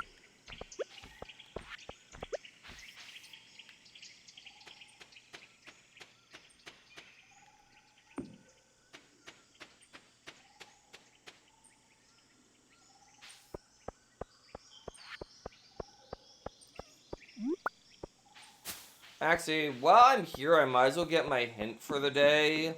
Actually, while I'm here, I might as well get my hint for the day.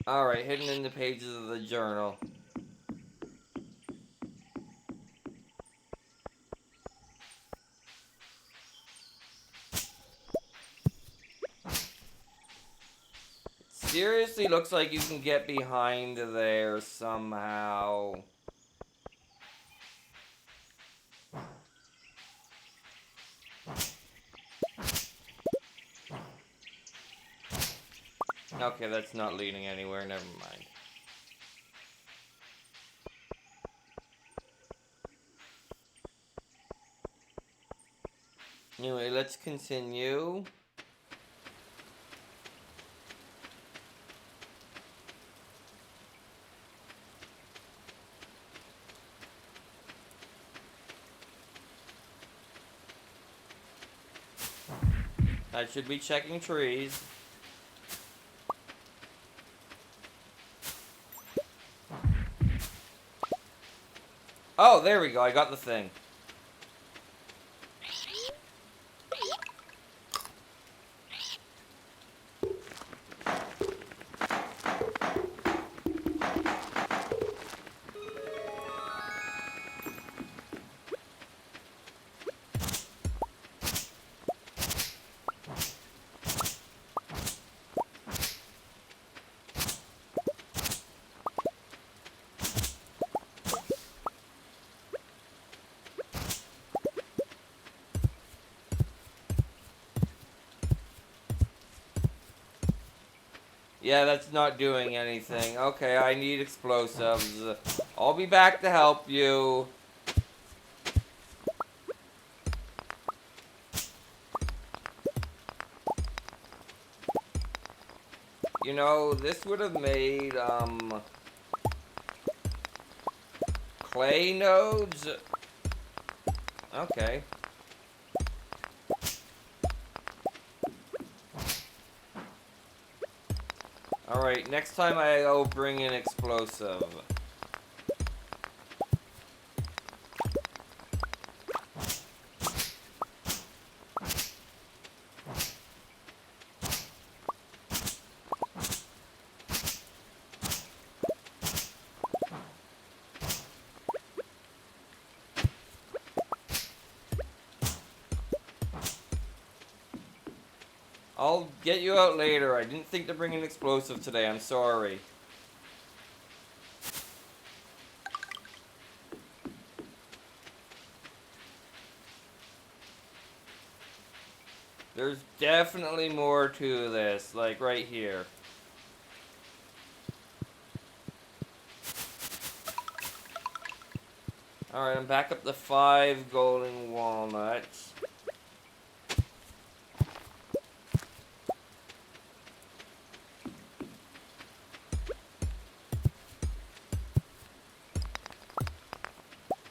Alright, hidden in the pages of the journal. Seriously looks like you can get behind there somehow. Okay, that's not leading anywhere, never mind. Anyway, let's continue. I should be checking trees. Oh, there we go, I got the thing. Yeah, that's not doing anything. Okay, I need explosives. I'll be back to help you. You know, this would have made, clay nodes? Okay. Alright, next time I'll bring an explosive. I'll get you out later. I didn't think to bring an explosive today. I'm sorry. There's definitely more to this, like right here. Alright, I'm back up to 5 golden walnuts.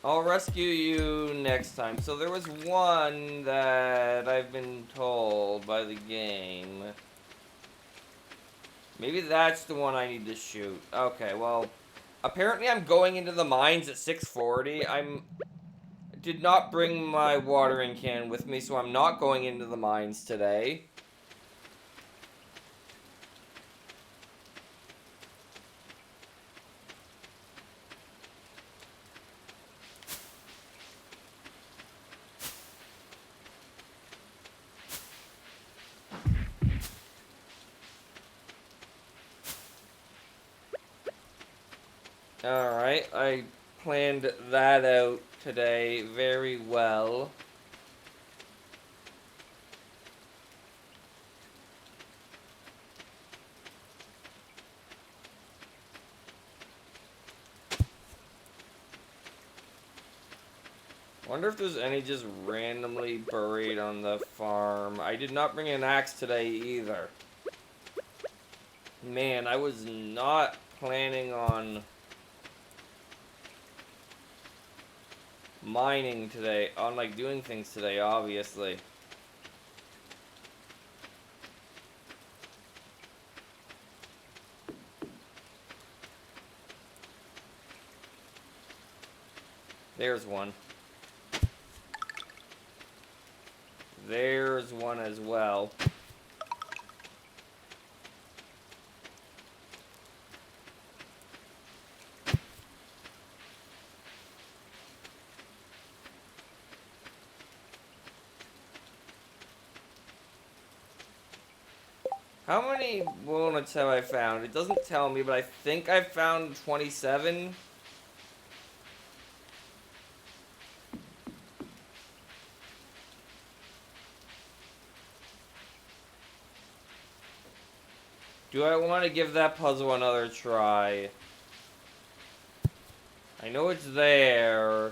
I'll rescue you next time. So there was one that I've been told by the game. Maybe that's the one I need to shoot. Okay, well, apparently I'm going into the mines at 6:40. Did not bring my watering can with me, so I'm not going into the mines today. Alright, I planned that out today very well. Wonder if there's any just randomly buried on the farm. I did not bring an axe today either. Man, I was not planning on mining today, on like doing things today, obviously. There's one. There's one as well. How many walnuts have I found? It doesn't tell me, but I think I've found 27. Do I want to give that puzzle another try? I know it's there.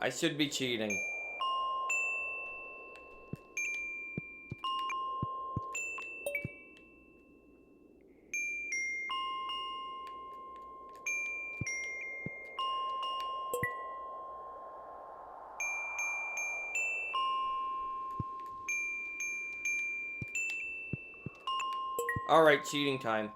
I should be cheating. Alright, cheating time.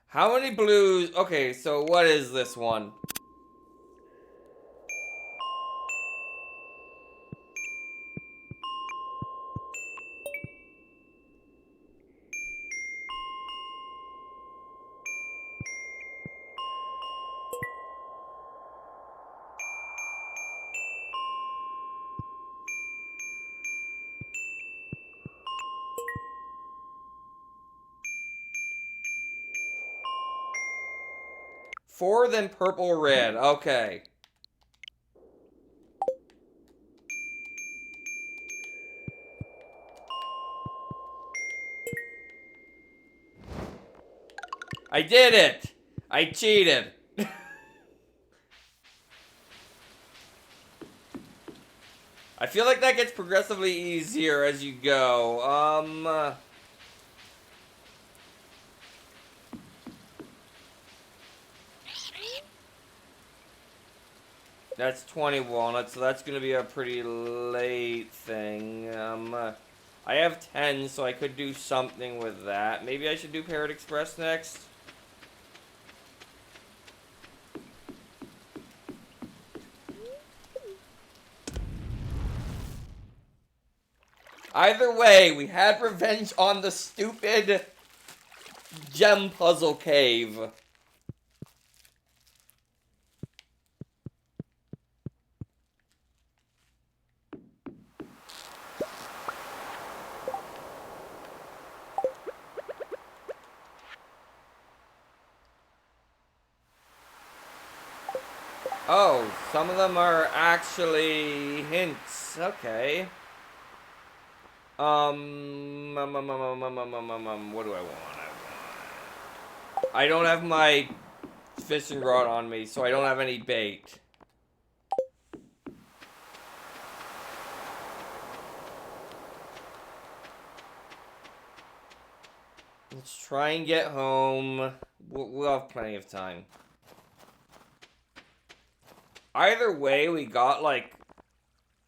How many blues? Okay, so what is this one? Four, then purple, red. Okay. I did it! I cheated. I feel like that gets progressively easier as you go. That's 20 walnuts, so that's gonna be a pretty late thing. I have 10, so I could do something with that. Maybe I should do Parrot Express next. Either way, we had revenge on the stupid gem puzzle cave. Oh, some of them are actually hints. Okay. What do I want? I don't have my fishing rod on me, so I don't have any bait. Let's try and get home. We'll have plenty of time. Either way, we got like,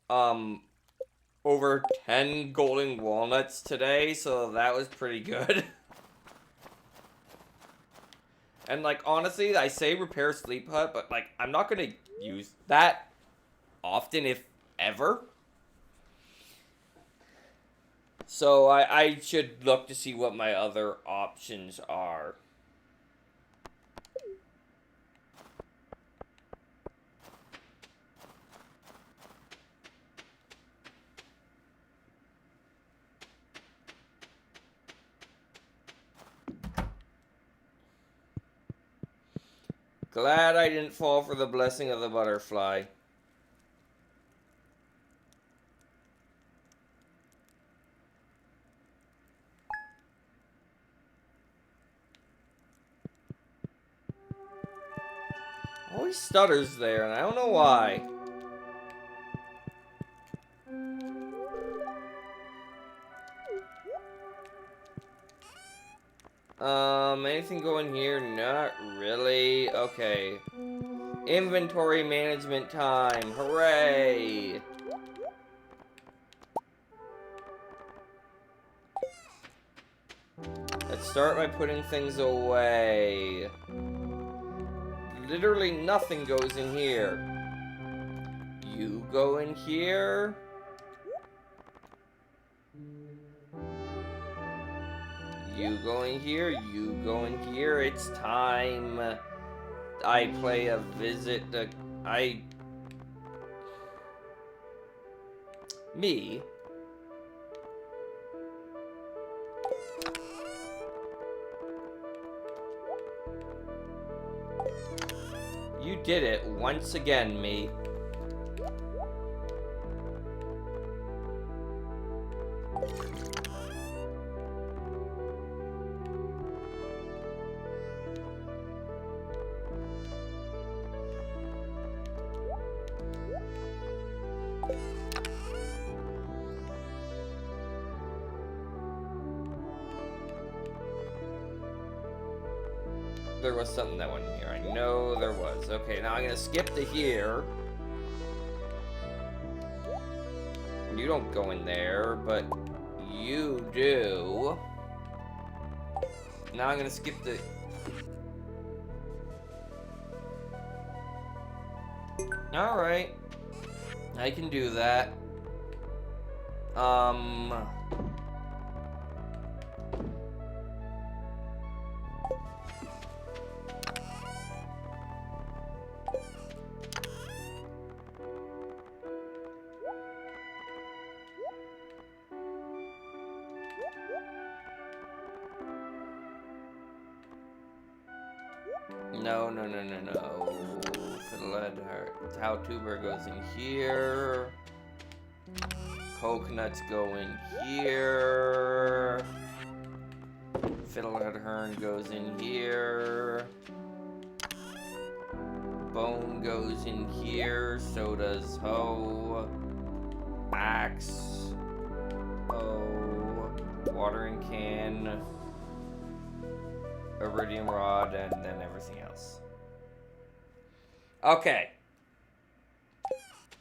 over 10 golden walnuts today, so that was pretty good. And like, honestly, I say repair sleep hut, but like, I'm not gonna use that often, if ever. So I should look to see what my other options are. Glad I didn't fall for the blessing of the butterfly. Always stutters there, and I don't know why. Anything going here? Not really. Okay. Inventory management time. Hooray! Let's start by putting things away. Literally nothing goes in here. You go in here. You go in here. You go in here. It's time. I play a visit. Me. You did it once again, me. There was something that went in here. I know there was. Okay, now I'm gonna skip to here. You don't go in there, but you do. Now I'm gonna skip the... Alright. I can do that. No. Fiddlehead Tau tuber goes in here. Coconuts go in here. Fiddlehead Hern goes in here. Bone goes in here. So does Hoe. Axe. Hoe. Watering can. Iridium rod, and then everything else. Okay.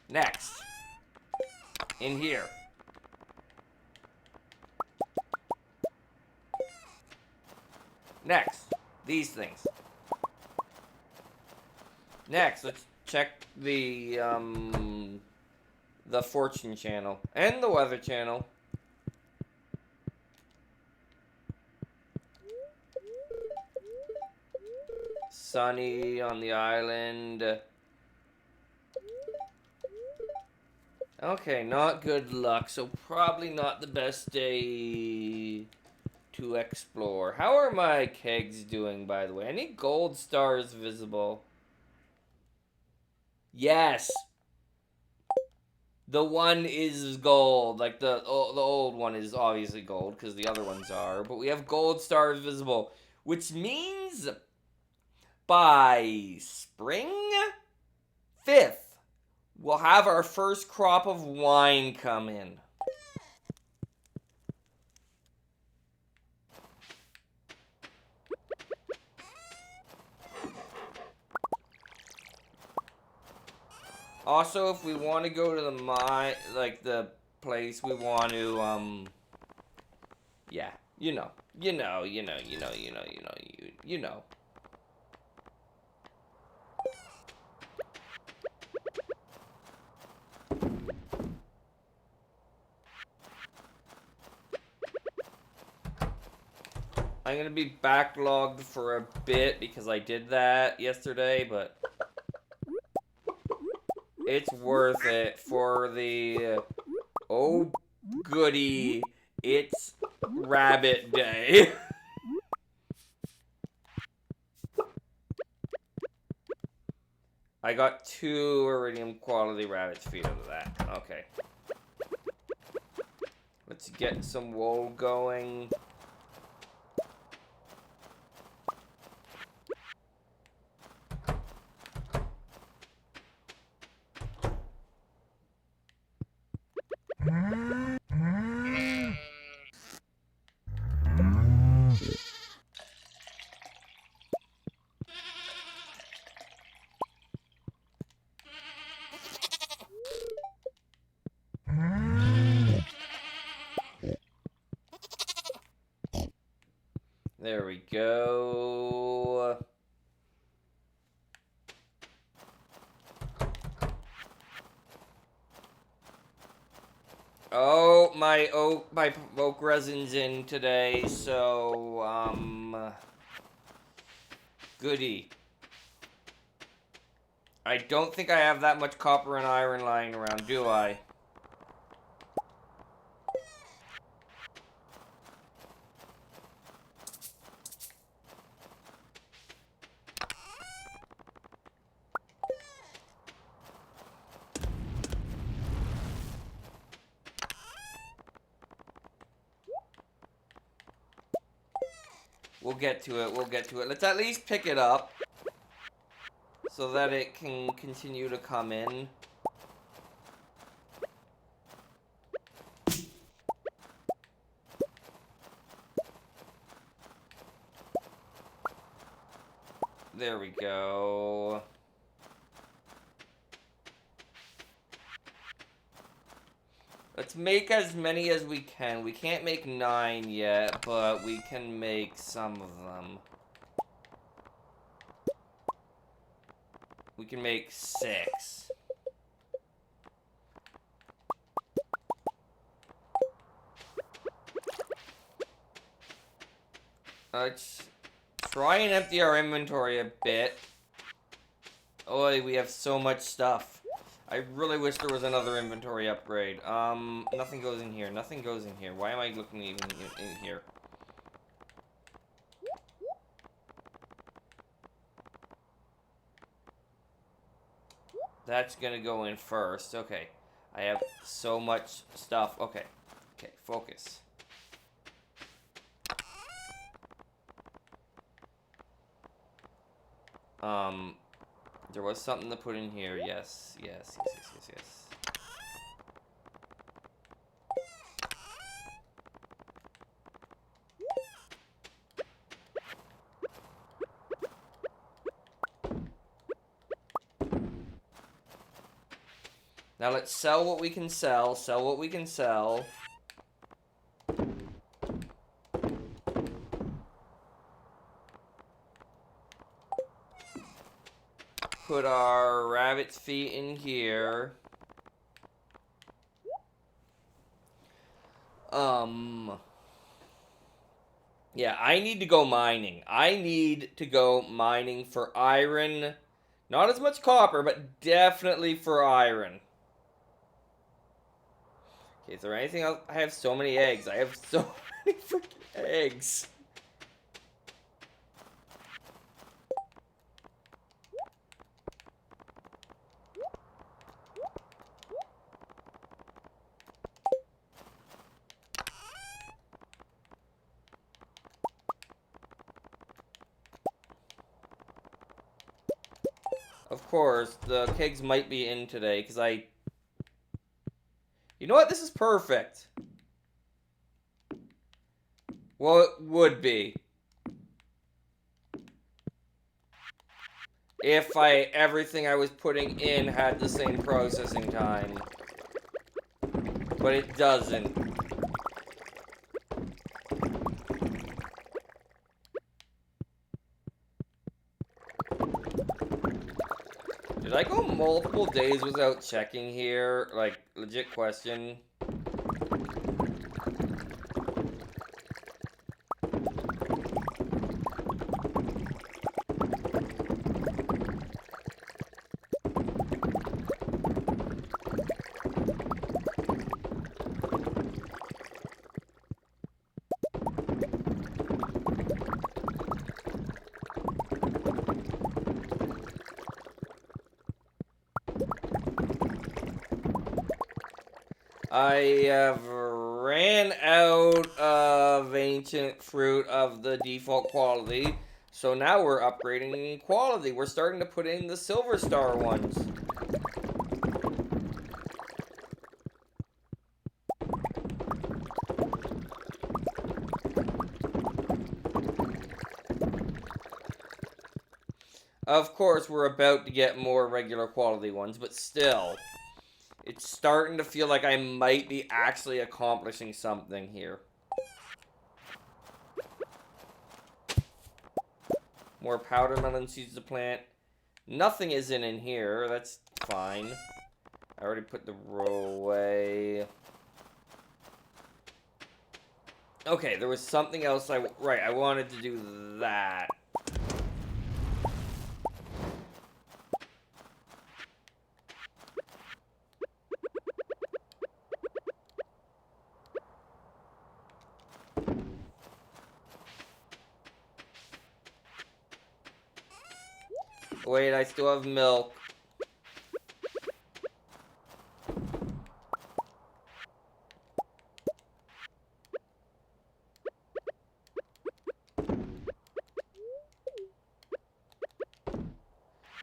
Next. In here. Next. These things. Next, let's check the fortune channel and the weather channel. Sunny on the island. Okay, not good luck, so probably not the best day to explore. How are my kegs doing, by the way? Any gold stars visible? Yes! The one is gold. Like, the old one is obviously gold, because the other ones are. But we have gold stars visible, which means by spring 5th, we'll have our first crop of wine come in. Also, if we want to go to the the place we want to, yeah, you know. I'm gonna be backlogged for a bit because I did that yesterday, but it's worth it for the, oh goody, it's rabbit day. I got 2 iridium quality rabbits feet out of that. Okay. Let's get some wool going. There we go. Oh, my oak resin's in today, so goody. I don't think I have that much copper and iron lying around, do I? We'll get to it, we'll get to it. Let's at least pick it up so that it can continue to come in. There we go. Let's make as many as we can. We can't make 9 yet, but we can make some of them. We can make 6. Let's try and empty our inventory a bit. Oh, we have so much stuff. I really wish there was another inventory upgrade. Nothing goes in here. Nothing goes in here. Why am I looking even in here? That's gonna go in first. Okay. I have so much stuff. Okay. Okay, focus. There was something to put in here. Yes. Now let's sell what we can sell. Sell what we can sell. Put our rabbit's feet in here. Yeah, I need to go mining. I need to go mining for iron. Not as much copper, but definitely for iron. Okay, is there anything else? I have so many eggs. I have so many freaking eggs. Of course, the kegs might be in today, because I... You know what? This is perfect. Well, it would be. If everything I was putting in had the same processing time. But it doesn't. Did I go multiple days without checking here? Like, legit question. I have ran out of ancient fruit of the default quality, so now we're upgrading quality. We're starting to put in the silver star ones. Of course, we're about to get more regular quality ones, but still. It's starting to feel like I might be actually accomplishing something here. More powder melon seeds to plant. Nothing is in here. That's fine. I already put the row away. Okay, there was something else I wanted to do that. Wait, I still have milk.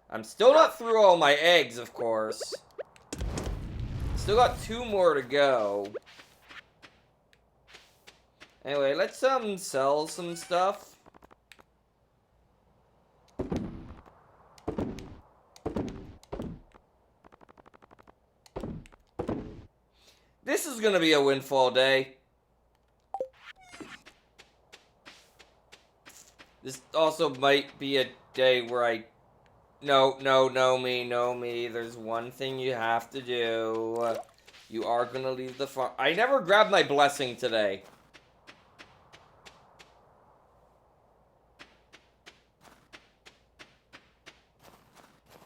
I'm still not through all my eggs, of course. Still got 2 more to go. Anyway, let's sell some stuff. This is gonna be a windfall day. This also might be a day where I... No, me. There's one thing you have to do. You are gonna leave the farm. I never grabbed my blessing today.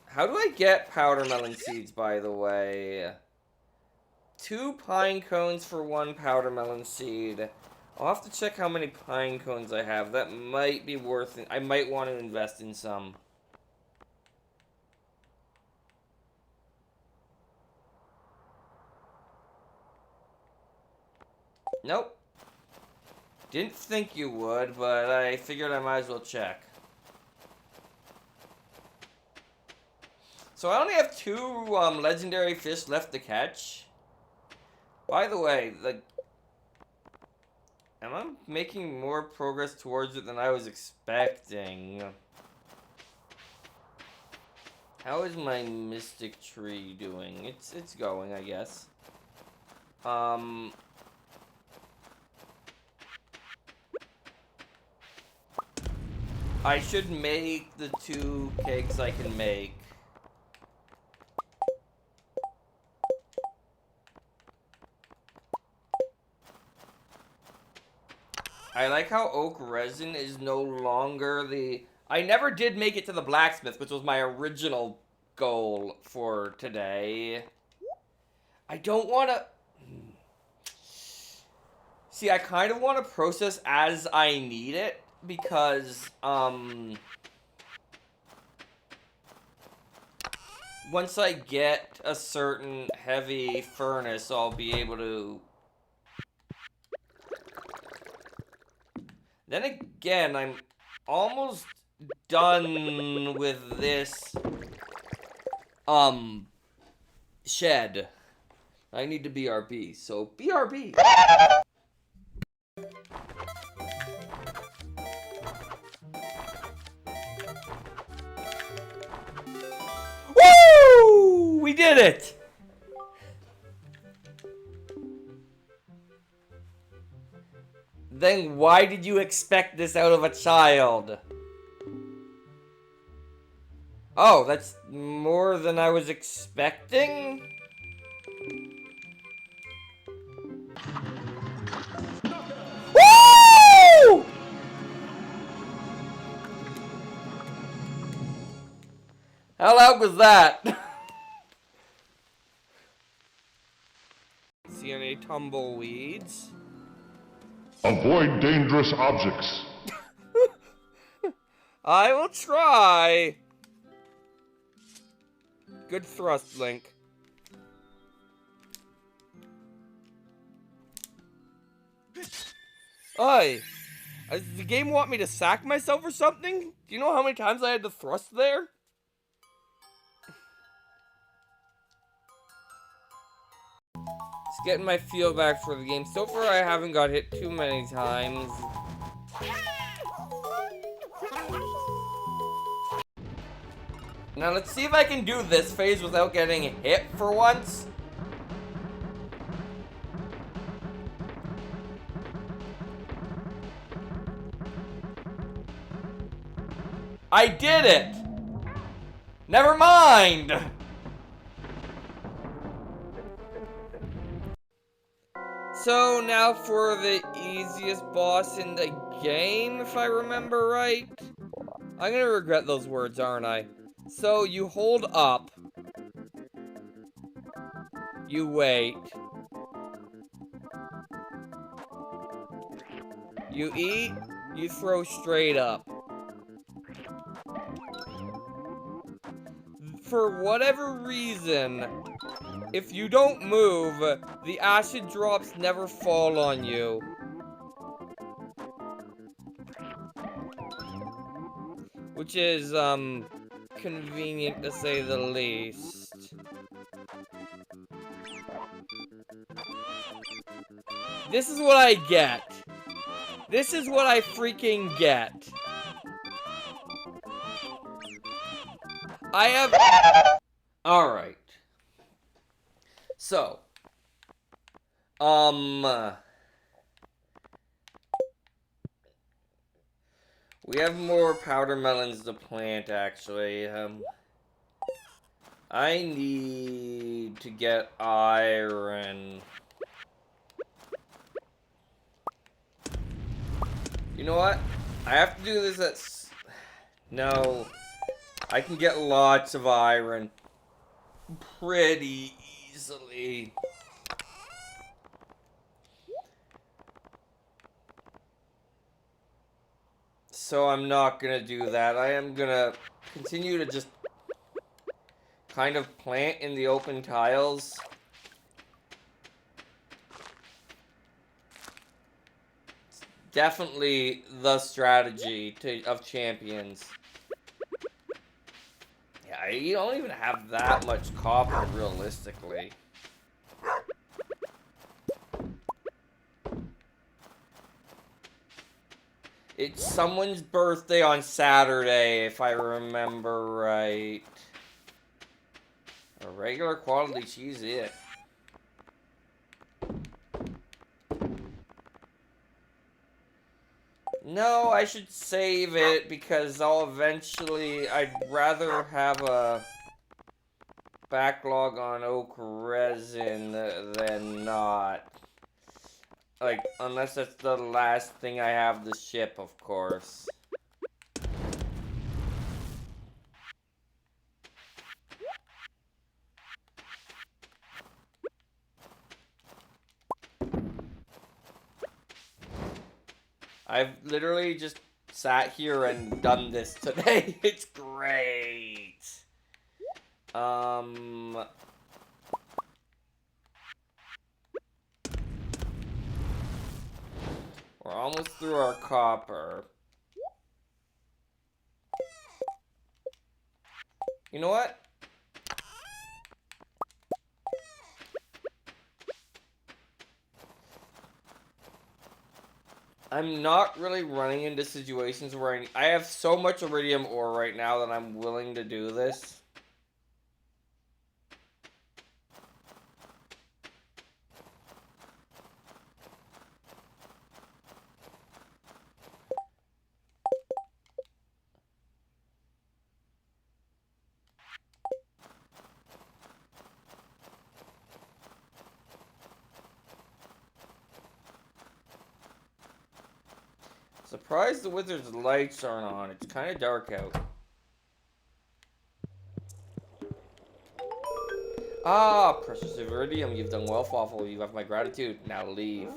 How do I get powder melon seeds, by the way? 2 pine cones for 1 powder melon seed. I'll have to check how many pine cones I have. That might be worth it. I might want to invest in some. Nope. Didn't think you would, but I figured I might as well check. So I only have 2 legendary fish left to catch. By the way, am I making more progress towards it than I was expecting? How is my mystic tree doing? It's going, I guess. I should make the 2 cakes I can make. I like how oak resin is no longer the... I never did make it to the blacksmith, which was my original goal for today. I don't want to... See, I kind of want to process as I need it, because, once I get a certain heavy furnace, I'll be able to... Then again, I'm almost done with this, shed. I need to BRB, so BRB! Woo! We did it! Then why did you expect this out of a child? Oh, that's more than I was expecting? Woo! How loud was that? See any tumbleweeds? Avoid dangerous objects. I will try. Good thrust, Link. Oi! Does the game want me to sack myself or something? Do you know how many times I had to thrust there? Just getting my feel back for the game. So far, I haven't got hit too many times. Now, let's see if I can do this phase without getting hit for once. I did it! Never mind! So now for the easiest boss in the game, if I remember right. I'm gonna regret those words, aren't I? So you hold up. You wait. You eat, you throw straight up. For whatever reason, if you don't move, the acid drops never fall on you. Which is, convenient to say the least. This is what I get. This is what I freaking get. I have... Alright. So. We have more powder melons to plant, actually. I need to get iron. You know what? I have to do this at... No. I can get lots of iron. Pretty easily. So I'm not gonna do that. I am gonna continue to just kind of plant in the open tiles. It's definitely the strategy of champions. Yeah, you don't even have that much copper, realistically. It's someone's birthday on Saturday, if I remember right. A regular quality cheese, it. No, I should save it because I'd rather have a backlog on oak resin than not. Like, unless that's the last thing I have to ship, of course. I've literally just sat here and done this today. It's great. We're almost through our copper. You know what? I'm not really running into situations where I have so much iridium ore right now that I'm willing to do this. Surprised the wizard's lights aren't on. It's kind of dark out. Ah, precious iridium, you've done well, Fawful. You have my gratitude. Now leave.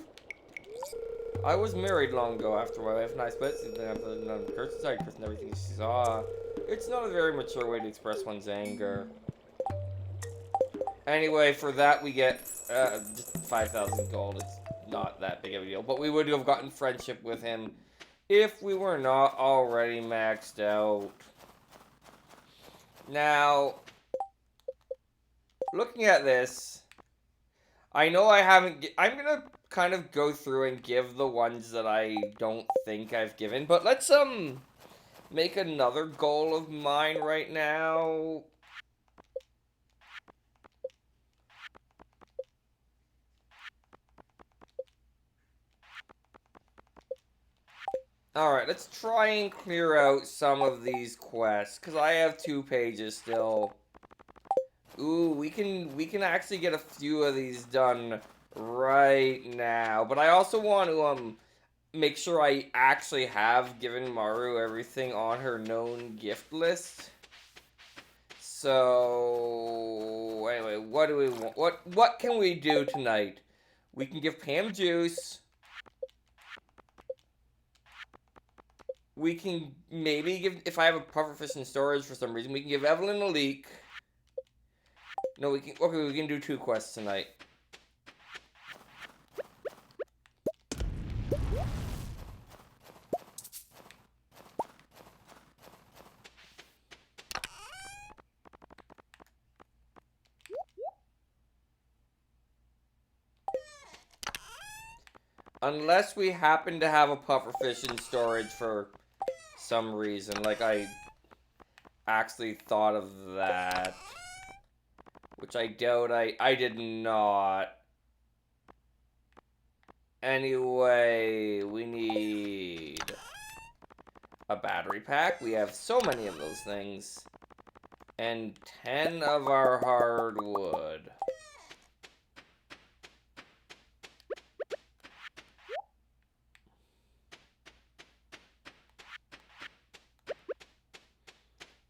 I was married long ago after my wife and I split. The curse inside, curse and everything she saw. It's not a very mature way to express one's anger. Anyway, for that we get just 5,000 gold. It's not that big of a deal. But we would have gotten friendship with him if we were not already maxed out. Now, looking at this, I know I haven't... I'm going to kind of go through and give the ones that I don't think I've given. But let's, make another goal of mine right now. Alright, let's try and clear out some of these quests, because I have 2 pages still. Ooh, we can actually get a few of these done right now. But I also want to make sure I actually have given Maru everything on her known gift list. So anyway, what do we want? What can we do tonight? We can give Pam juice. We can maybe give, if I have a pufferfish in storage for some reason, we can give Evelyn a leek. No, we can, okay, we can do 2 quests tonight. Unless we happen to have a pufferfish in storage for some reason, like I actually thought of that. Which I doubt I did not. Anyway, we need a battery pack. We have so many of those things. And 10 of our hardwood.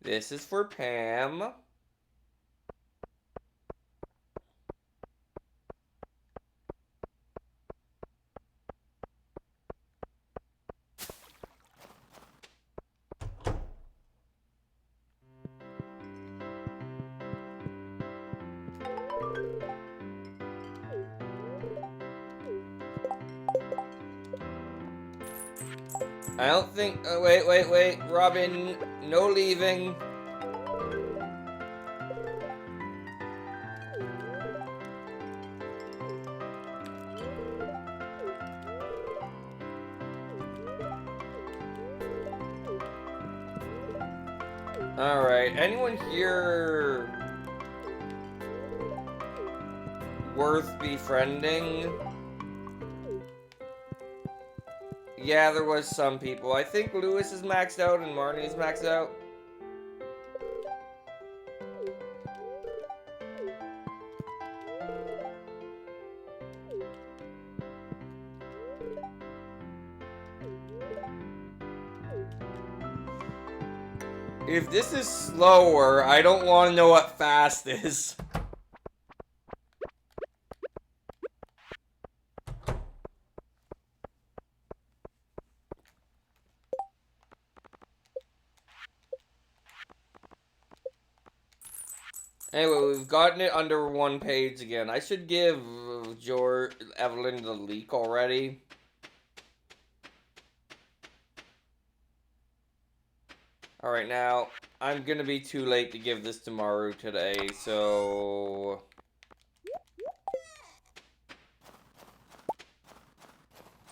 This is for Pam. I don't think... wait. Robin, no leaving. Alright, anyone here worth befriending. Yeah, there was some people. I think Lewis is maxed out and Marnie is maxed out. If this is slower, I don't want to know what fast is. Anyway, we've gotten it under 1 page again. I should give Evelyn the leak already. Alright, now, I'm gonna be too late to give this to Maru today, so...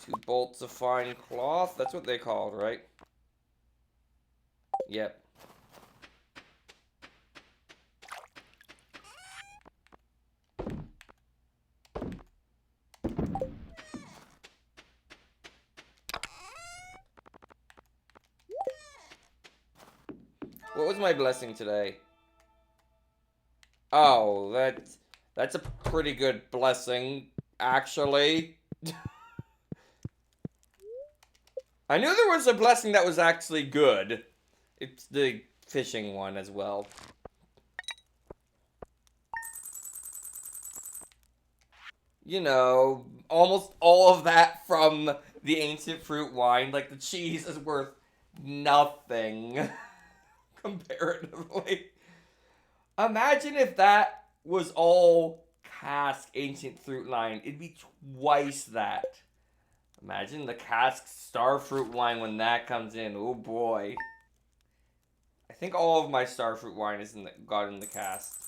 2 bolts of fine cloth, that's what they called, right? Yep. What was my blessing today? Oh, that's a pretty good blessing, actually. I knew there was a blessing that was actually good. It's the fishing one as well. You know, almost all of that from the ancient fruit wine. Like, the cheese is worth nothing. Comparatively. Imagine if that was all cask ancient fruit wine. It'd be twice that. Imagine the cask starfruit wine when that comes in. Oh boy. I think all of my starfruit wine is got in the cask.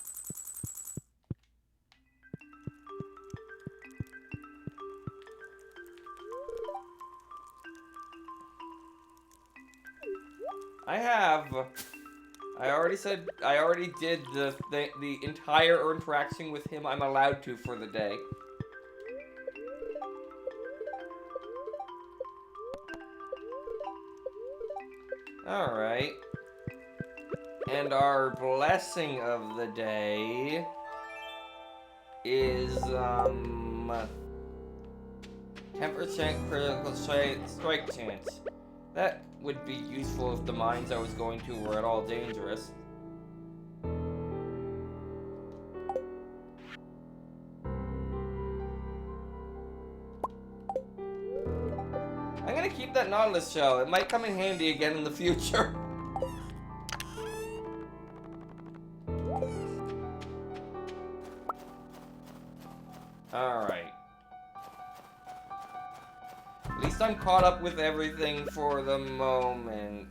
I already did the entire interaction with him I'm allowed to for the day. Alright. And our blessing of the day is, 10% critical strike chance. That would be useful if the mines I was going to were at all dangerous. I'm gonna keep that Nautilus shell. It might come in handy again in the future. Alright. At least I'm caught up with everything for the moment.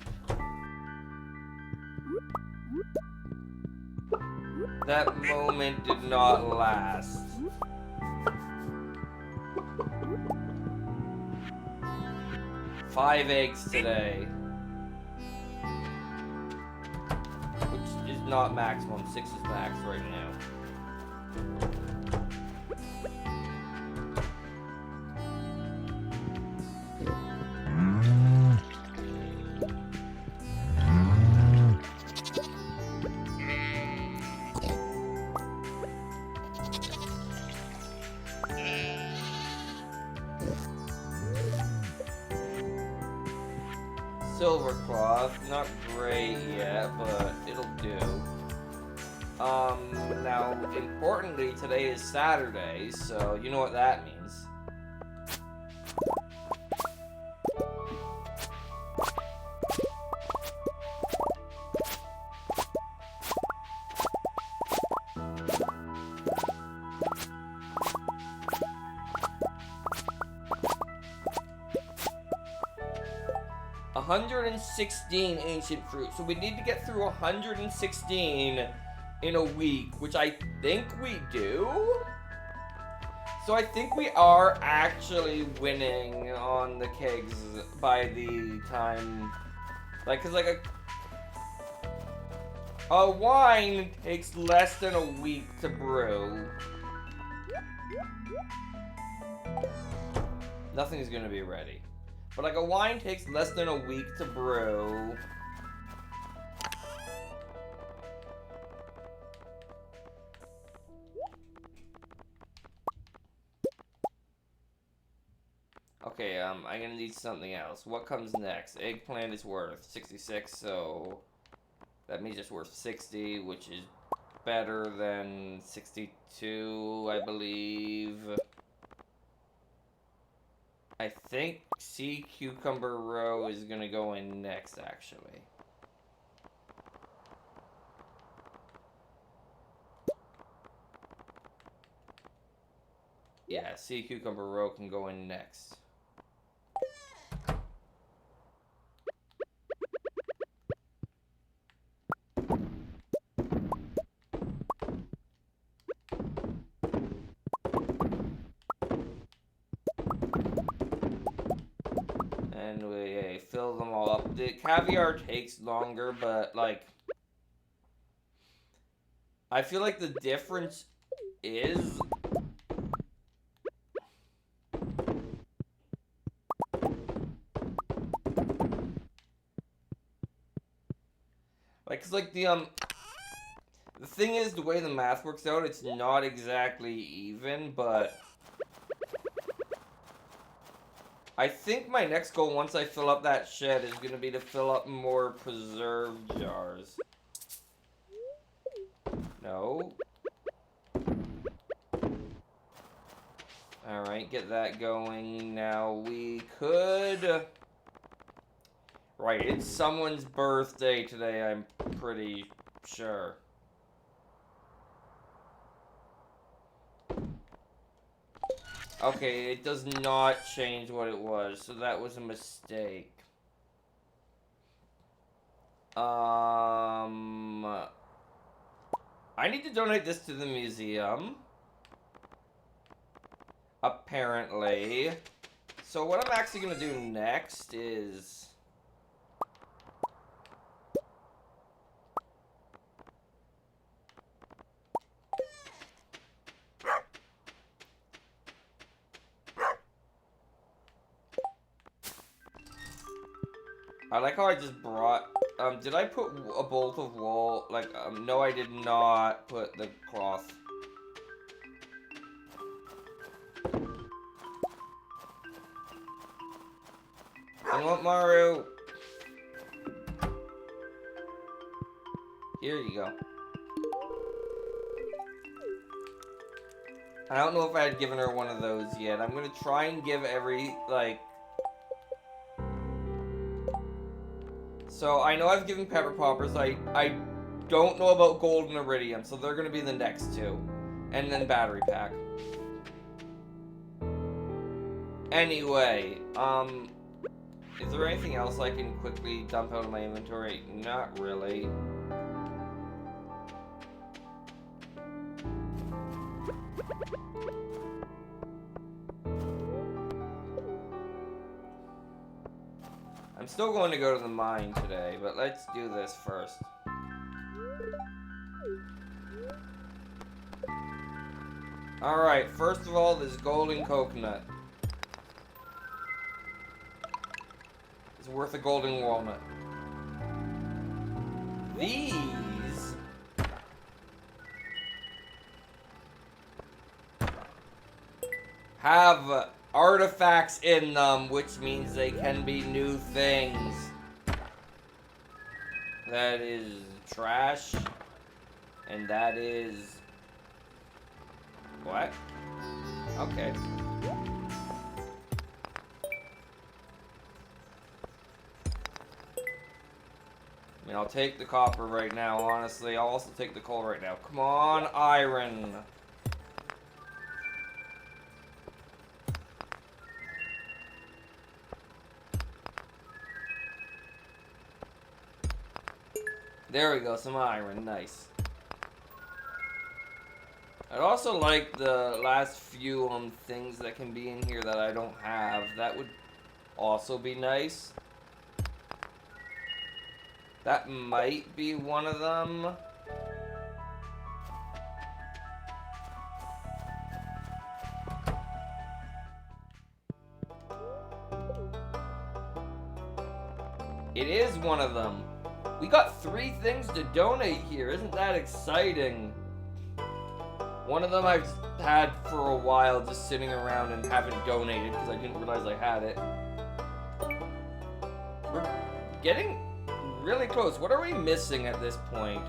That moment did not last. Five eggs today. Which is not maximum. 6 is max right now. Silver cloth, not great yet, but it'll do. Now, importantly, today is Saturday, so you know what that means. $116 ancient fruit. So we need to get through 116 in a week, which I think we do. So I think we are actually winning on the kegs by the time, like, cause like a wine takes less than a week to brew. Nothing's gonna be ready. But like a wine takes less than a week to brew. Okay, I'm gonna need something else. What comes next? Eggplant is worth 66, so that means it's worth 60, which is better than 62, I believe. I think sea cucumber roe is gonna go in next, actually. Yeah, sea cucumber roe can go in next. And we fill them all up. The caviar takes longer, but like, I feel like the difference is like, 'cause like the thing is, the way the math works out, it's not exactly even, but I think my next goal once I fill up that shed is gonna be to fill up more preserve jars. No. Alright, get that going. Now we could... Right, it's someone's birthday today, I'm pretty sure. Okay, it does not change what it was, so that was a mistake. I need to donate this to the museum. Apparently. So what I'm actually gonna do next is... I like how I just brought... did I put a bolt of wool? Like, no, I did not put the cloth. I want Maru. Here you go. I don't know if I had given her one of those yet. I'm gonna try and give every, like... So, I know I've given pepper poppers. I don't know about gold and iridium, so they're gonna be the next two. And then battery pack. Anyway, is there anything else I can quickly dump out of my inventory? Not really. I'm still going to go to the mine today, but let's do this first. Alright, first of all, this golden coconut is worth a golden walnut. These have artifacts in them, which means they can be new things. That is trash. And that is... What? Okay. I mean, I'll take the copper right now, honestly. I'll also take the coal right now. Come on, iron. There we go, some iron. Nice. I'd also like the last few things that can be in here that I don't have. That would also be nice. That might be one of them. one of them. We got 3 things to donate here. Isn't that exciting? One of them I've had for a while, just sitting around and haven't donated because I didn't realize I had it. We're getting really close. What are we missing at this point?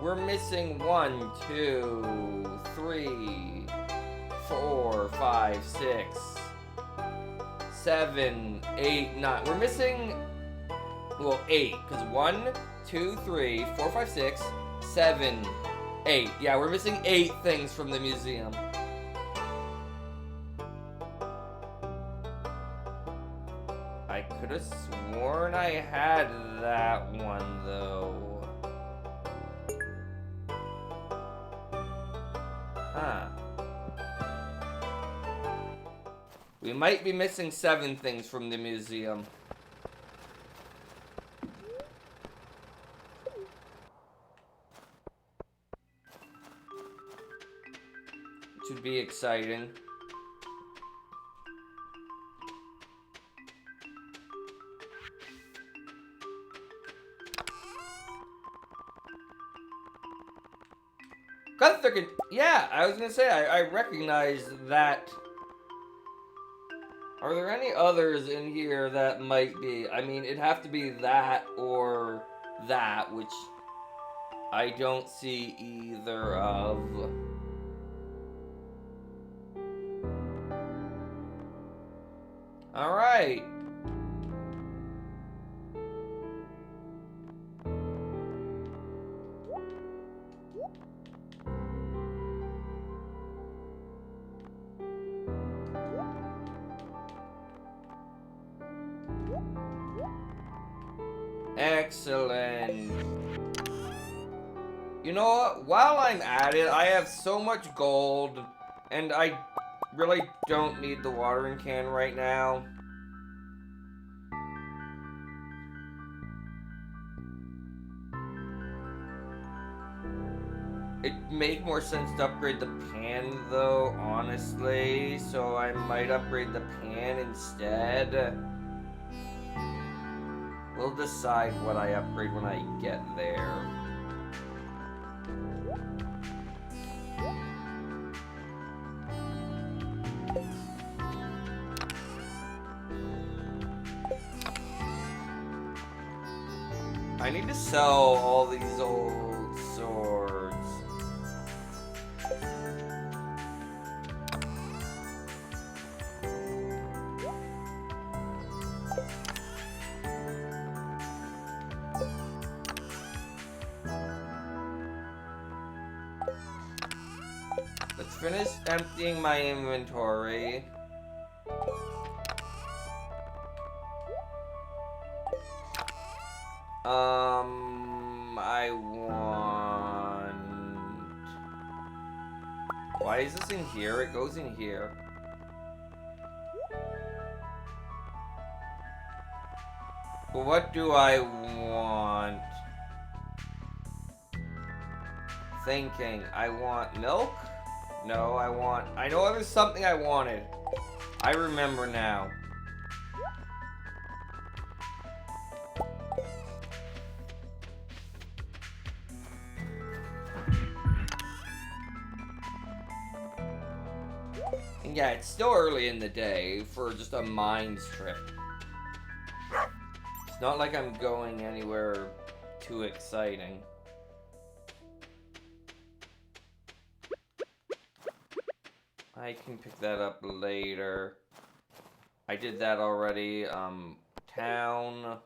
We're missing 1, 2, 3, 4, 5, 6, 7, 8, 9. We're missing, well, 8. Because 1, 2, 3, 4, 5, 6, 7, 8. Yeah, we're missing 8 things from the museum. I could have sworn I had that one, though. Huh. We might be missing 7 things from the museum. Which would be exciting. Yeah, I was gonna say, I recognize that. Are there any others in here that might be? I mean, it'd have to be that or that, which I don't see either of. Alright. Excellent. You know what? While I'm at it, I have so much gold, and I really don't need the watering can right now. It'd make more sense to upgrade the pan, though, honestly, so I might upgrade the pan instead. We'll decide what I upgrade when I get there. I need to sell all these old swords. Let's finish emptying my inventory. I want... Why is this in here? It goes in here. But what do I want? Thinking. I want milk? No, I know there's something I wanted. I remember now. And yeah, it's still early in the day for just a mines trip. It's not like I'm going anywhere too exciting. I can pick that up later. I did that already. Town.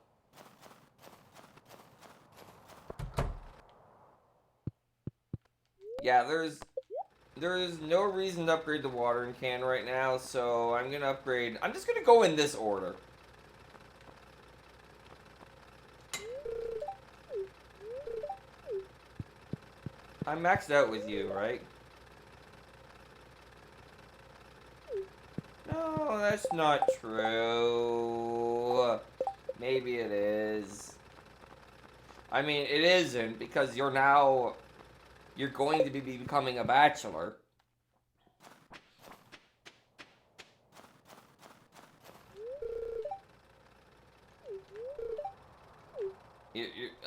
Yeah, there's no reason to upgrade the watering can right now, so I'm gonna upgrade. I'm just gonna go in this order. I'm maxed out with you, right? No, that's not true. Maybe it is. I mean, it isn't, because you're going to be becoming a bachelor.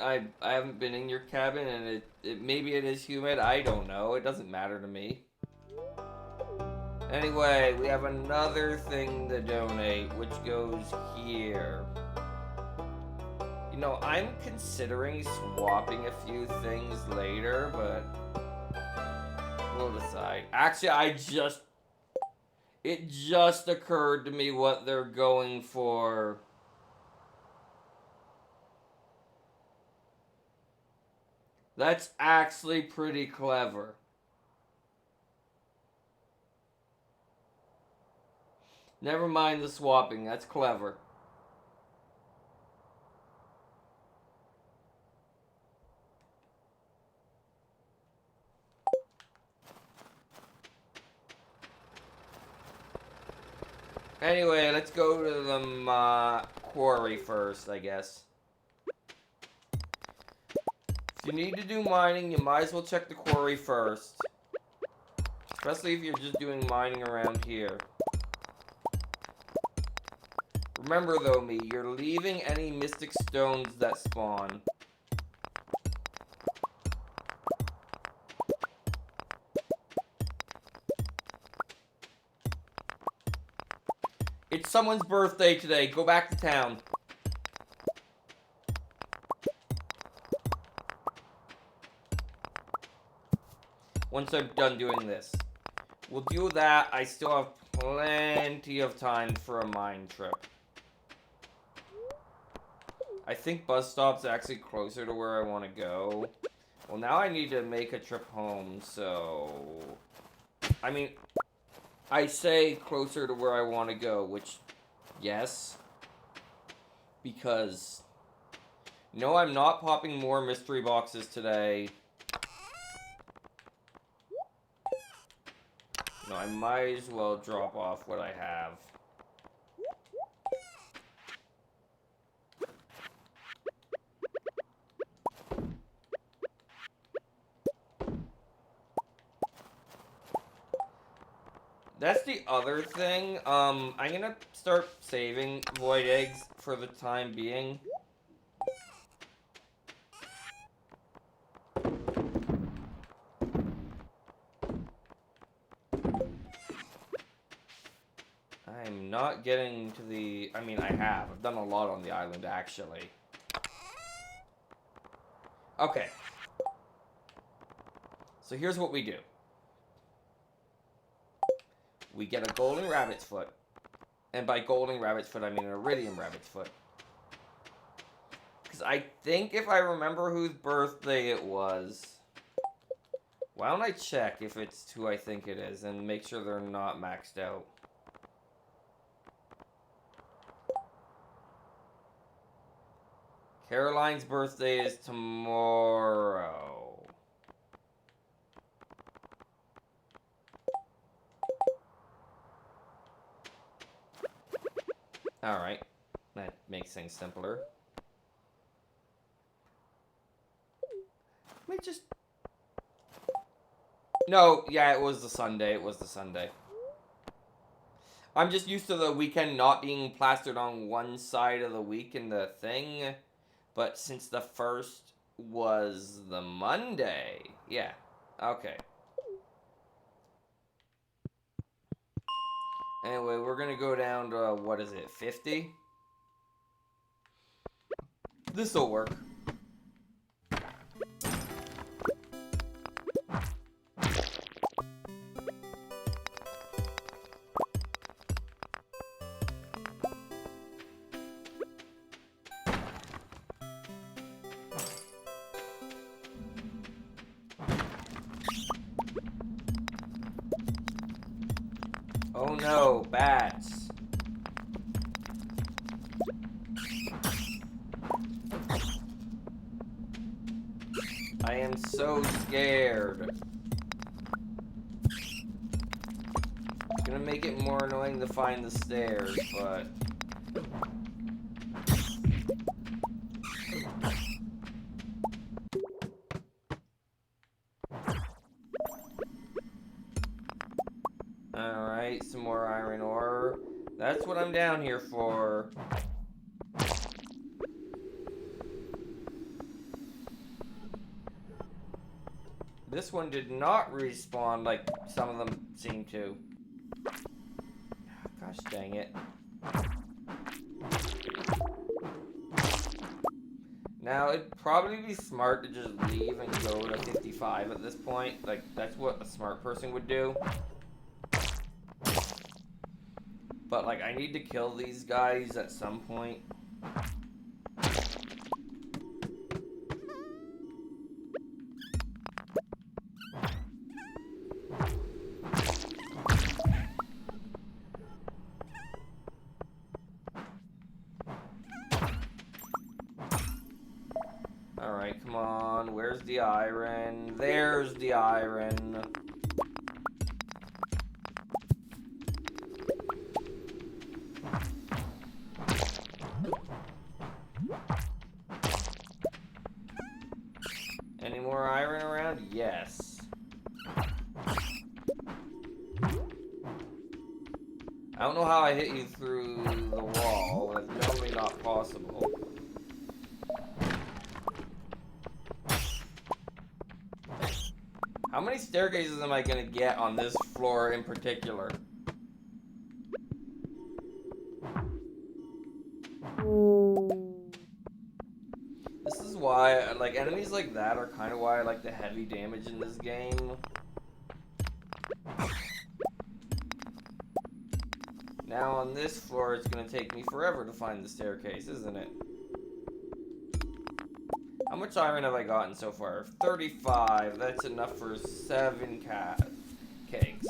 I haven't been in your cabin, and maybe it is humid. I don't know. It doesn't matter to me. Anyway, we have another thing to donate, which goes here. You know, I'm considering swapping a few things later, but we'll decide. Actually, it just occurred to me what they're going for. That's actually pretty clever. Never mind the swapping, that's clever. Anyway, let's go to the quarry first, I guess. If you need to do mining, you might as well check the quarry first. Especially if you're just doing mining around here. Remember though, you're leaving any mystic stones that spawn. It's someone's birthday today. Go back to town. Once I'm done doing this. We'll do that. I still have plenty of time for a mine trip. I think bus stop's actually closer to where I want to go. Well, now I need to make a trip home, so... I mean, I say closer to where I want to go, which, yes. Because, no, I'm not popping more mystery boxes today. No, I might as well drop off what I have. That's the other thing. I'm gonna start saving void eggs for the time being. I'm not getting to the... I mean, I have. I've done a lot on the island, actually. Okay. So here's what we do. We get a golden rabbit's foot. And by golden rabbit's foot, I mean an iridium rabbit's foot. Because I think if I remember whose birthday it was... Why don't I check if it's who I think it is and make sure they're not maxed out. Caroline's birthday is tomorrow. Alright. That makes things simpler. Let me just... No, yeah, it was the Sunday. It was the Sunday. I'm just used to the weekend not being plastered on one side of the week in the thing. But since the first was the Monday. Yeah. Okay. Anyway, we're going to go down to, what is it, 50? This'll work. Oh no, bats. I am so scared. It's gonna make it more annoying to find the stairs, but... Alright, some more iron ore. That's what I'm down here for. This one did not respawn like some of them seem to. Gosh dang it. Now, it'd probably be smart to just leave and go to 55 at this point. Like, that's what a smart person would do. But, like, I need to kill these guys at some point. Alright, come on. Where's the iron? There's the iron. Any more iron around? Yes. I don't know how I hit you through the wall. It's definitely not possible. How many staircases am I gonna get on this floor in particular? This is why, like, enemies like that are kind of why I like the heavy damage in this game. Now on this floor, it's gonna take me forever to find the staircase, isn't it? How much iron have I gotten so far? 35. That's enough for 7 cakes.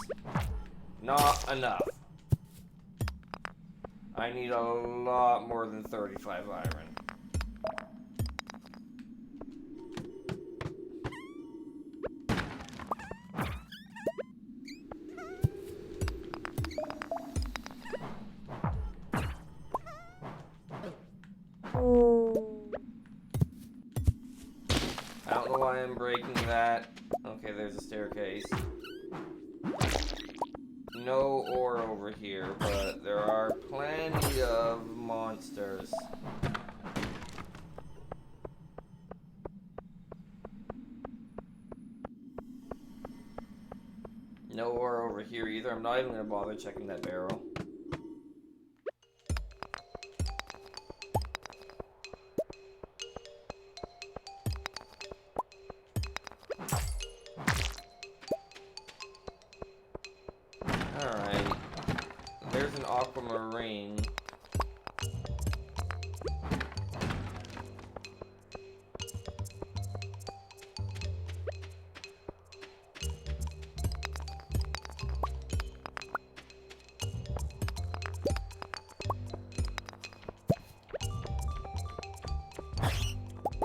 Not enough. I need a lot more than 35 iron. I don't know why I'm breaking that. Okay, there's a staircase. No ore over here, but there are plenty of monsters. No ore over here either. I'm not even gonna bother checking that barrel. Alright. There's an aquamarine.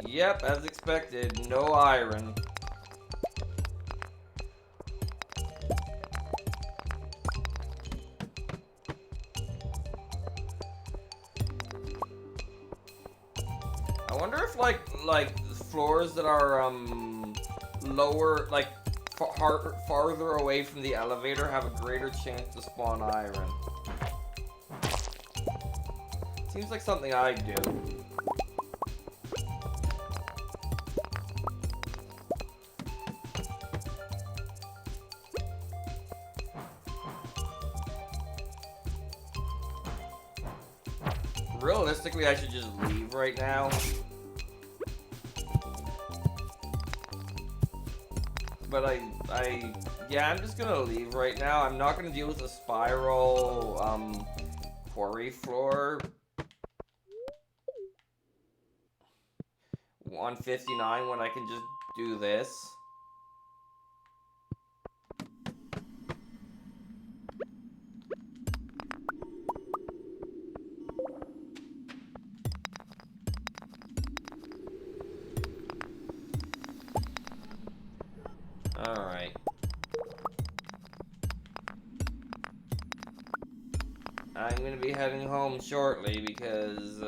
Yep, as expected, no iron. I wonder if like floors that are lower, like farther away from the elevator have a greater chance to spawn iron. Seems like something I'd do. Realistically, I should just leave right now. But yeah, I'm just gonna leave right now. I'm not gonna deal with the spiral, quarry floor. On 59 when I can just do this. Alright. I'm gonna be heading home shortly because,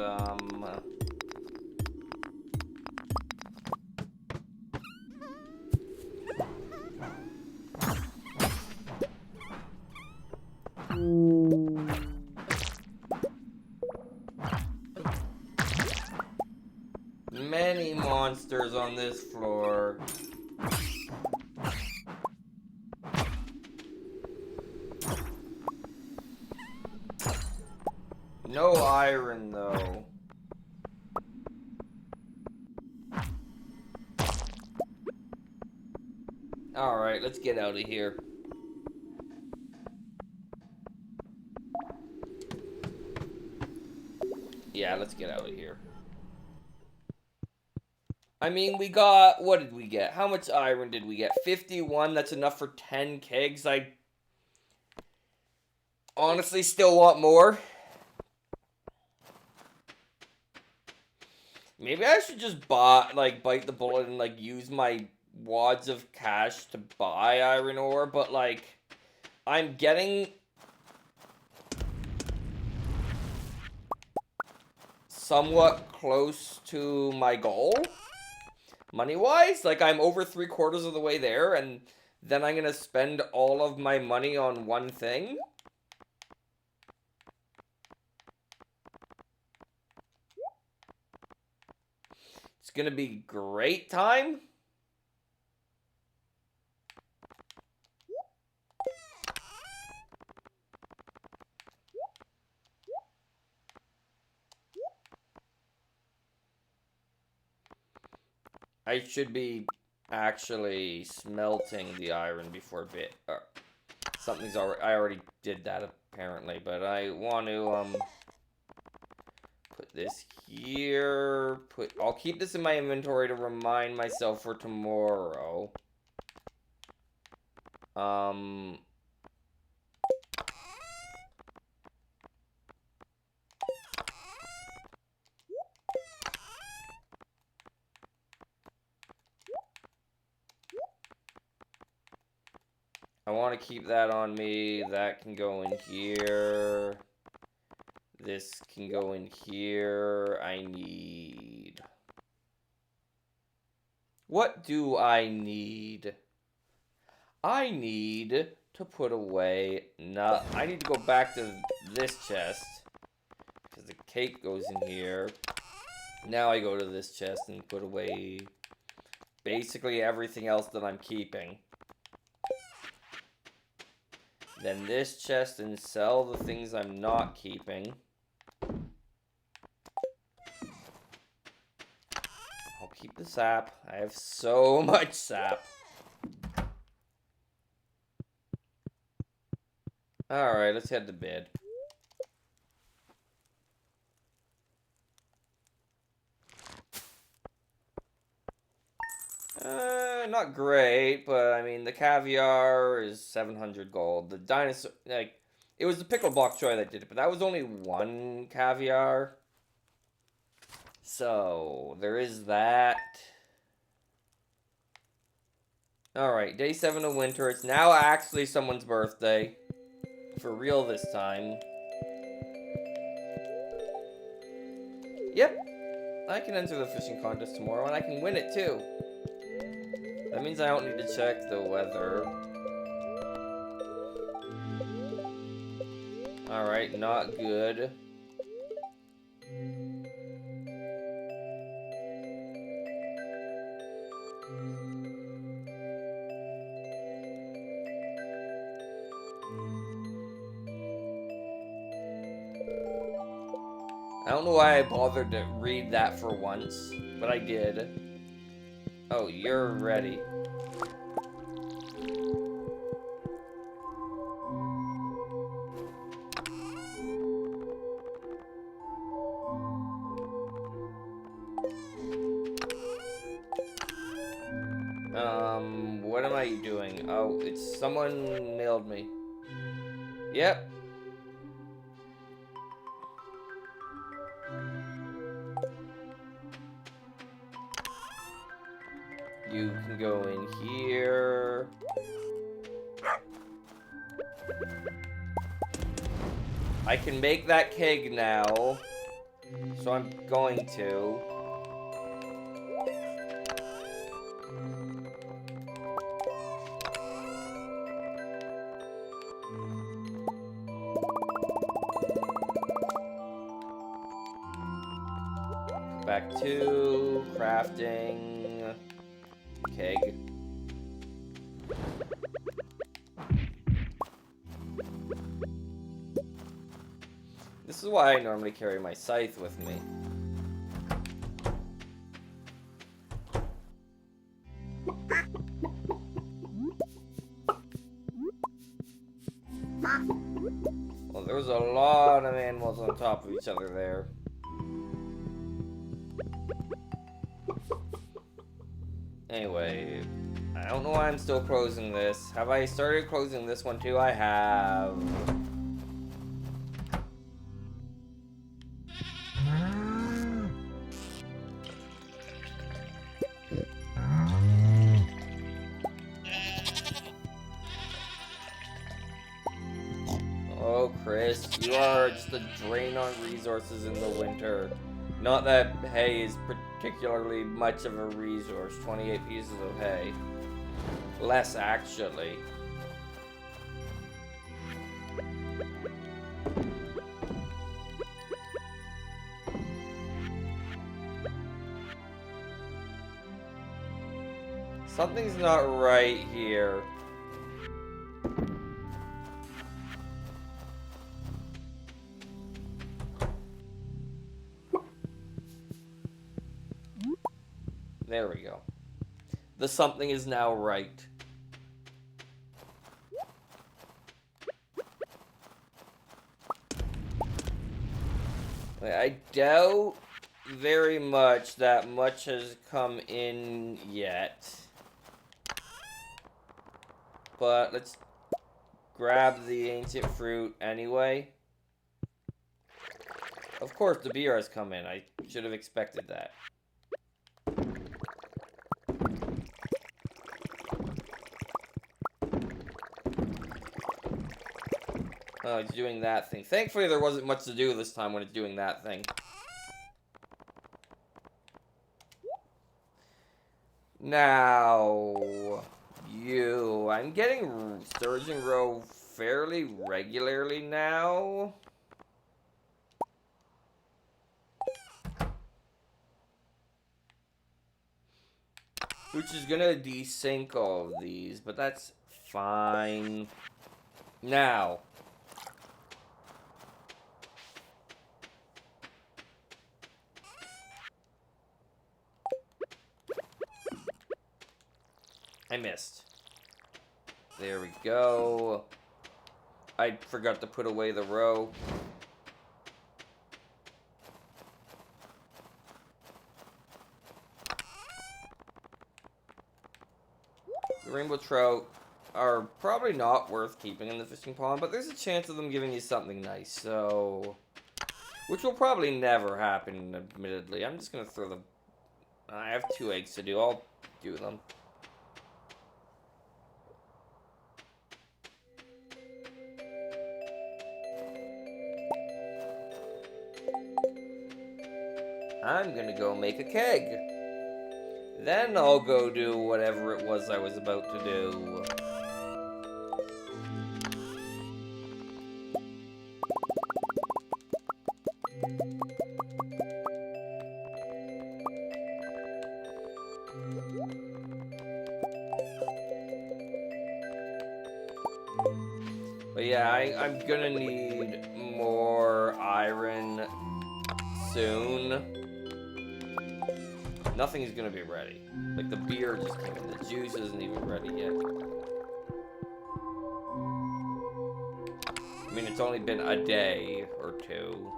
many monsters on this floor. No iron, though. Alright, let's get out of here. Yeah, let's get out of here. I mean, we got... What did we get? How much iron did we get? 51. That's enough for 10 kegs. I honestly still want more. Maybe I should just bite the bullet and, like, use my wads of cash to buy iron ore. But, like, I'm getting... somewhat close to my goal, money-wise. Like, I'm over 3/4 of the way there, and then I'm gonna spend all of my money on one thing. It's gonna be great time. I should be actually smelting the iron before something's already... I already did that apparently, but I want to put this here. I'll keep this in my inventory to remind myself for tomorrow. I want to keep that on me. That can go in here. This can go in here. What do I need? I need to put away... No, I need to go back to this chest. Because the cake goes in here. Now I go to this chest and put away basically everything else that I'm keeping. Then this chest and sell the things I'm not keeping. I'll keep the sap. I have so much sap. Alright, let's head to bed. Not great, but I mean, the caviar is 700 gold. The dinosaur, like, it was the pickle block joy that did it, but that was only one caviar. So, there is that. Alright, day 7 of winter. It's now actually someone's birthday. For real this time. Yep. I can enter the fishing contest tomorrow, and I can win it too. That means I don't need to check the weather. Alright, not good. I don't know why I bothered to read that for once, but I did. Oh, you're ready. What am I doing? Oh, it's someone mailed me. Yep. You can go in here. I can make that keg now. So I'm going to. Back to crafting keg. This is why I normally carry my scythe with me. Well, there's a lot of animals on top of each other there. Anyway, I don't know why I'm still closing this. Have I started closing this one too? I have. Oh, Chris, you are just a drain on resources in the winter. Not that hay is particularly much of a resource. 28 pieces of hay. Less, actually. Something's not right here. There we go. The something is now right. I doubt very much that much has come in yet. But let's grab the ancient fruit anyway. Of course, the beer has come in. I should have expected that. Oh, it's doing that thing. Thankfully, there wasn't much to do this time when it's doing that thing. Now, I'm getting Sturgeon Row fairly regularly now. Which is gonna desync all of these, but that's fine. Now, I missed. There we go. I forgot to put away the row. The rainbow trout are probably not worth keeping in the fishing pond, but there's a chance of them giving you something nice, so... Which will probably never happen, admittedly. I'm just gonna throw them... I have 2 eggs to do. I'll do them. I'm gonna go make a keg. Then I'll go do whatever it was I was about to do. But yeah, I'm gonna need more iron soon. Nothing's gonna be ready. Like, the beer just came in. The juice isn't even ready yet. I mean, it's only been a day or 2.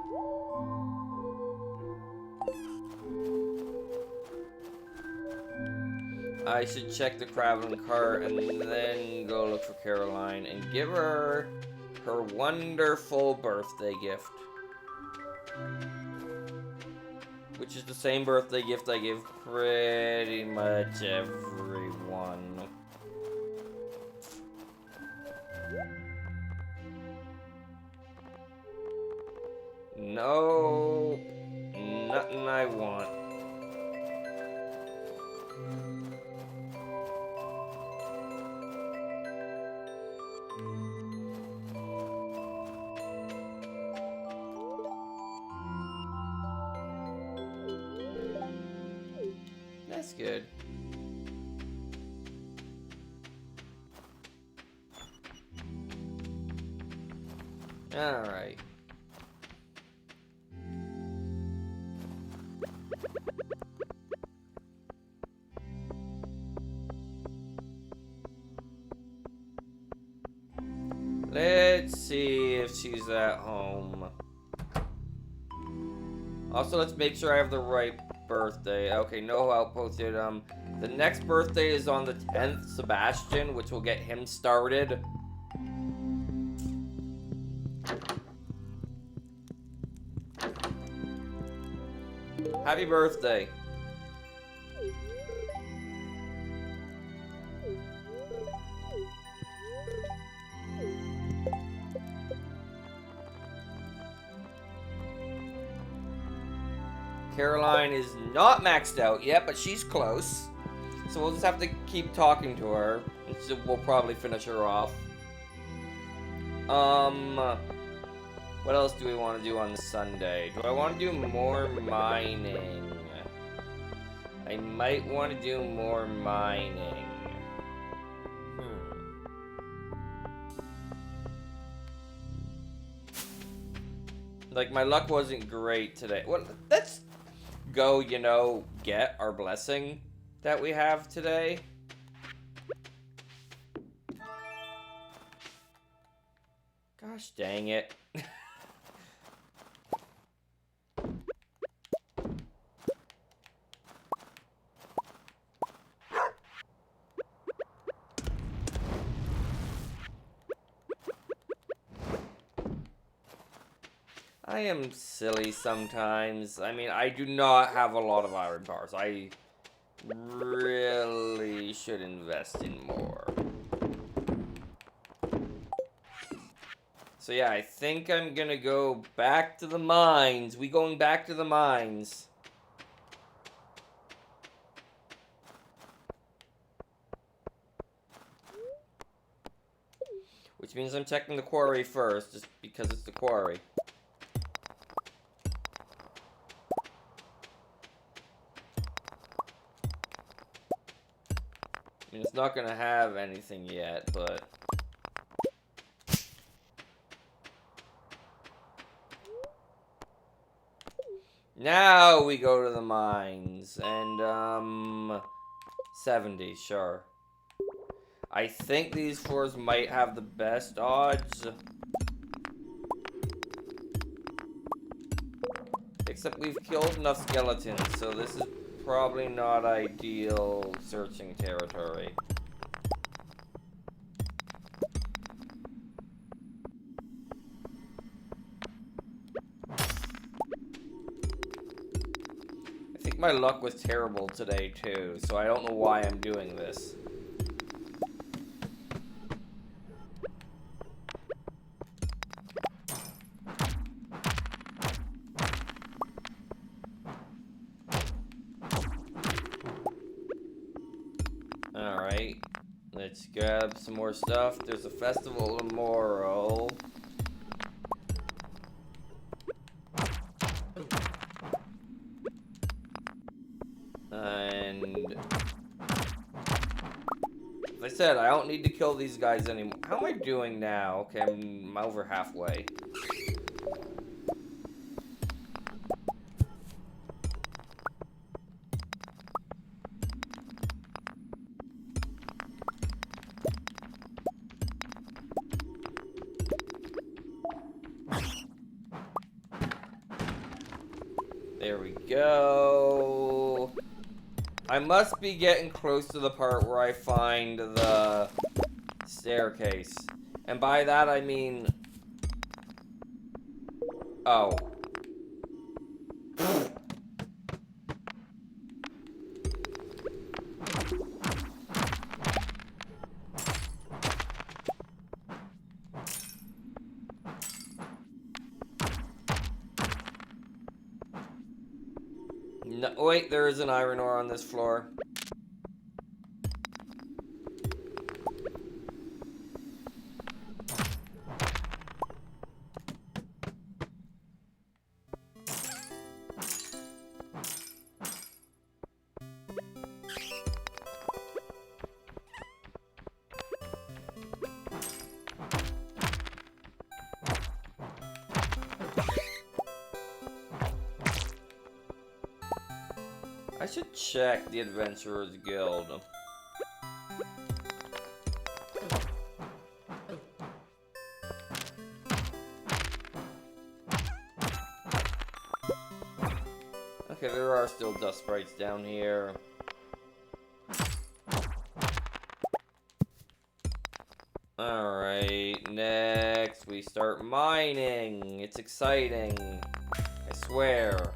I should check the Craveling cart and then go look for Caroline and give her her wonderful birthday gift. Which is the same birthday gift I give pretty much everyone. No, nothing I want. That's good. Alright. Let's see if she's at home. Also, let's make sure I have the right birthday. Okay, no outpost yet. The next birthday is on the 10th, Sebastian, which will get him started. Happy birthday. Caroline is not maxed out yet, but she's close. So we'll just have to keep talking to her. So we'll probably finish her off. What else do we want to do on Sunday? Do I want to do more mining? I might want to do more mining. Like, my luck wasn't great today. Well, let's go, you know, get our blessing that we have today. Gosh dang it. I am silly sometimes. I mean, I do not have a lot of iron bars. I really should invest in more. So yeah, I think I'm gonna go back to the mines. We going back to the mines. Which means I'm checking the quarry first, just because it's the quarry. I mean, it's not gonna have anything yet, but... Now we go to the mines, and, 70, sure. I think these floors might have the best odds. Except we've killed enough skeletons, so this is probably not ideal searching territory. I think my luck was terrible today too, so I don't know why I'm doing this. Alright, let's grab some more stuff. There's a festival tomorrow. And... as I said, I don't need to kill these guys anymore. How am I doing now? Okay, I'm over halfway. There we go. I must be getting close to the part where I find the staircase. And by that I mean... oh. No, wait, there is an iron ore on this floor. I should check the Adventurers Guild. Okay, there are still dust sprites down here. Alright, next we start mining. It's exciting. I swear.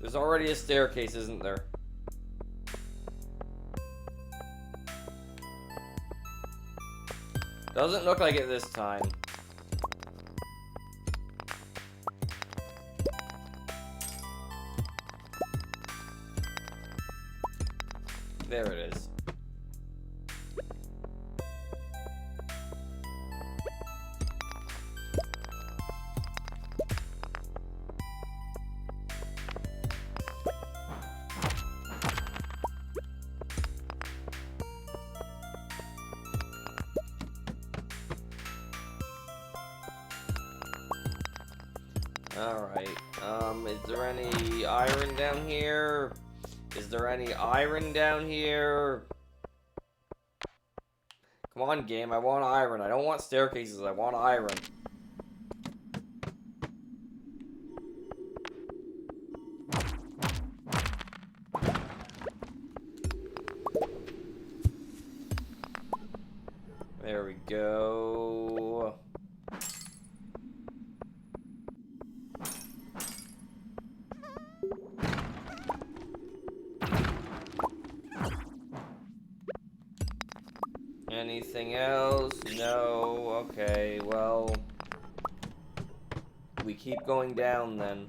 There's already a staircase, isn't there? Doesn't look like it this time. There it is. Alright, is there any iron down here? Is there any iron down here? Come on, game, I want iron. I don't want staircases, I want iron. There we go. Anything else? No. Okay, well, we keep going down then.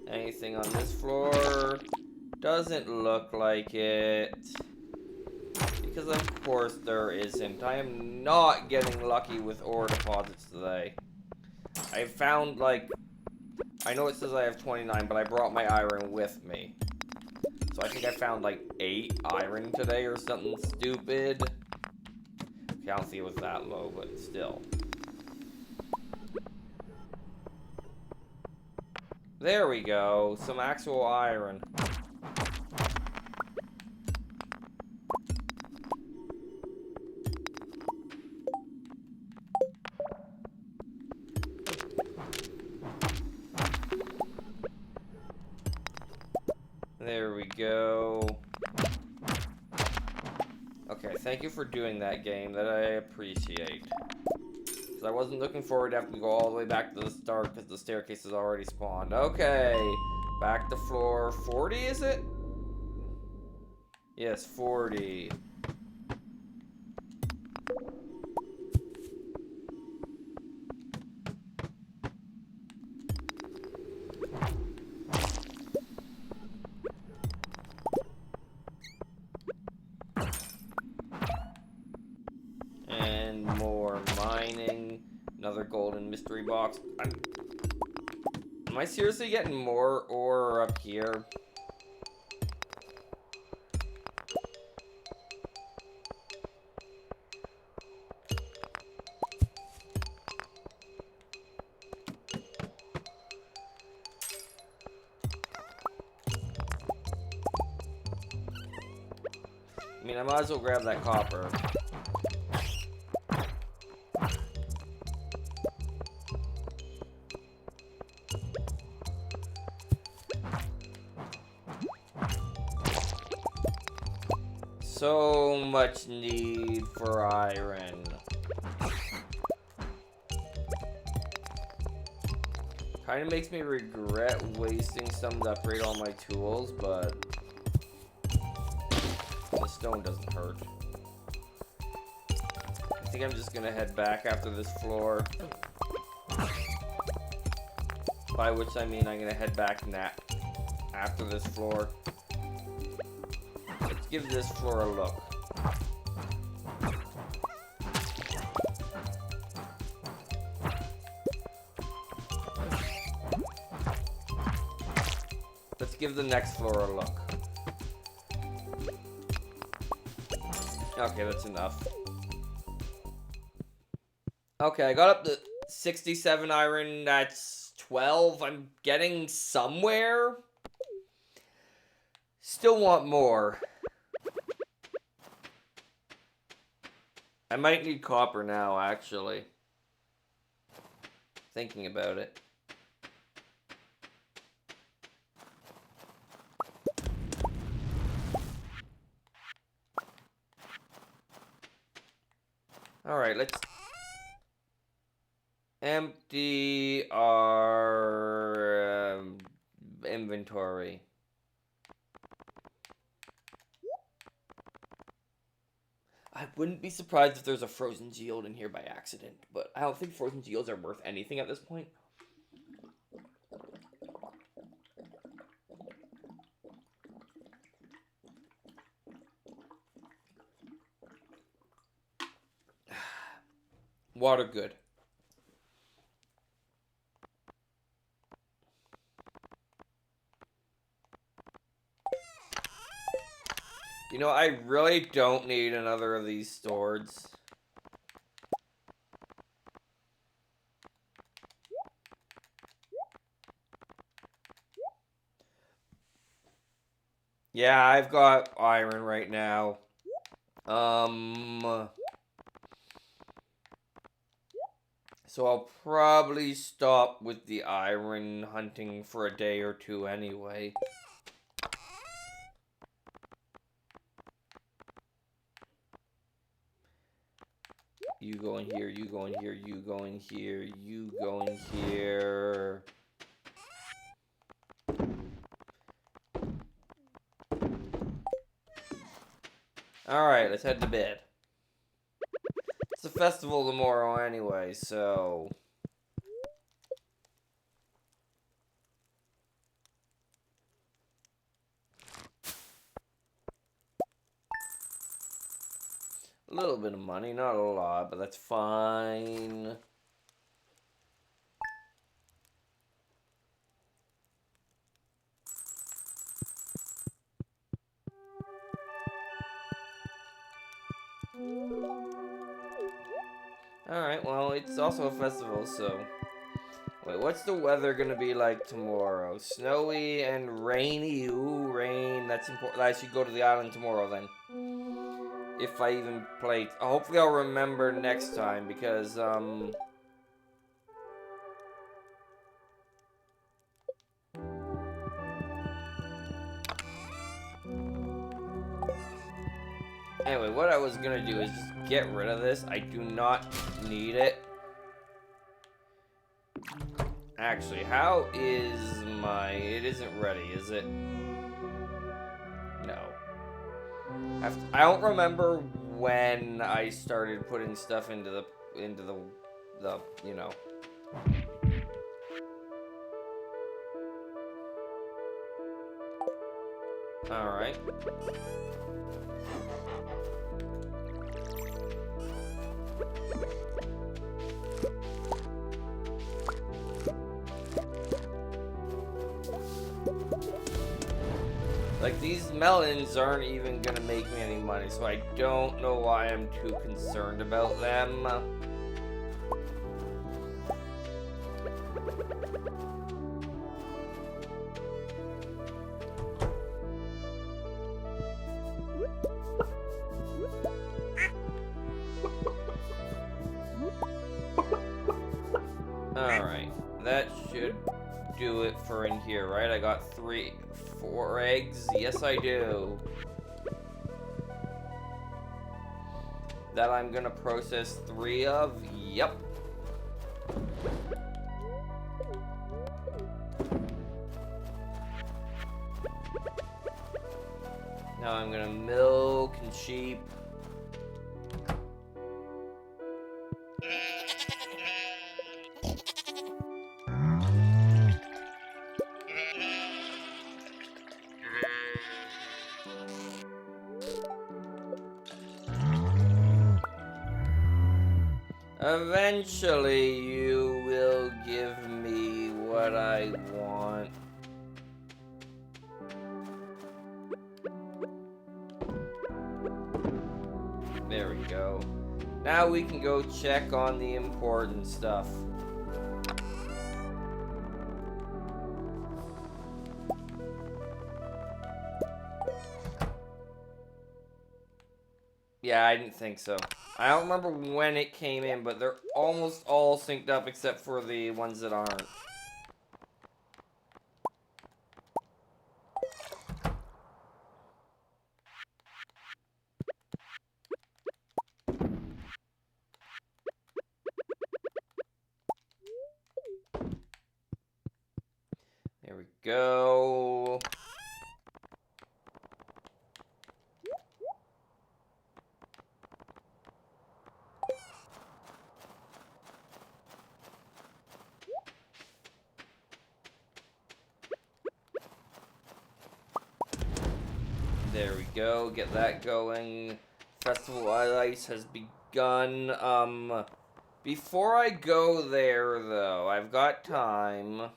Anything on this floor? Doesn't look like it. Because of course there isn't. I am not getting lucky with ore deposits today. I found, like, I know it says I have 29, but I brought my iron with me. So I think I found like 8 iron today or something stupid. Okay, I don't think it was that low, but still. There we go, some actual iron. There we go. Okay, thank you for doing that, game. That I appreciate. Because I wasn't looking forward to having to go all the way back to the start because the staircase is already spawned. Okay, back to floor 40, is it? Yes, 40. And more mining. Another golden mystery box. Am I seriously getting more ore up here? I mean, I might as well grab that copper. So much need for iron. Kind of makes me regret wasting some to upgrade all my tools, but the stone doesn't hurt. I think I'm just gonna head back after this floor. By which I mean I'm gonna head back after this floor. Let's give this floor a look. Let's give the next floor a look. Okay, that's enough. Okay, I got up to 67 iron. That's 12. I'm getting somewhere. Still want more. I might need copper now, actually. Thinking about it. Alright, let's empty our inventory. I wouldn't be surprised if there's a frozen geode in here by accident, but I don't think frozen geodes are worth anything at this point. Water good. You know, I really don't need another of these swords. Yeah, I've got iron right now. So I'll probably stop with the iron hunting for a day or two anyway. You go in here, you go in here, you go in here, you go in here. Alright, let's head to bed. It's a festival tomorrow anyway, so... A little bit of money, not a lot, but that's fine. Alright, well, it's also a festival, so... Wait, what's the weather gonna be like tomorrow? Snowy and rainy. Ooh, rain. That's important. I should go to the island tomorrow then. If I even play. Hopefully I'll remember next time because, Anyway, what I was gonna do is just get rid of this. I do not need it. Actually, how is my... It isn't ready, is it? No. I don't remember when I started putting stuff into the you know. Alright. Like, these melons aren't even gonna make me any money, so I don't know why I'm too concerned about them. Alright, that should do it for in here, right? I got 4 eggs. Yes, I do. That I'm gonna process 3 of. Yep. Now I'm gonna milk and sheep. Eventually, you will give me what I want. There we go. Now we can go check on the important stuff. Yeah, I didn't think so. I don't remember when it came in, but they're almost all synced up except for the ones that aren't. There we go. There we go. Get that going. Festival Ice has begun. Before I go there, though, I've got time.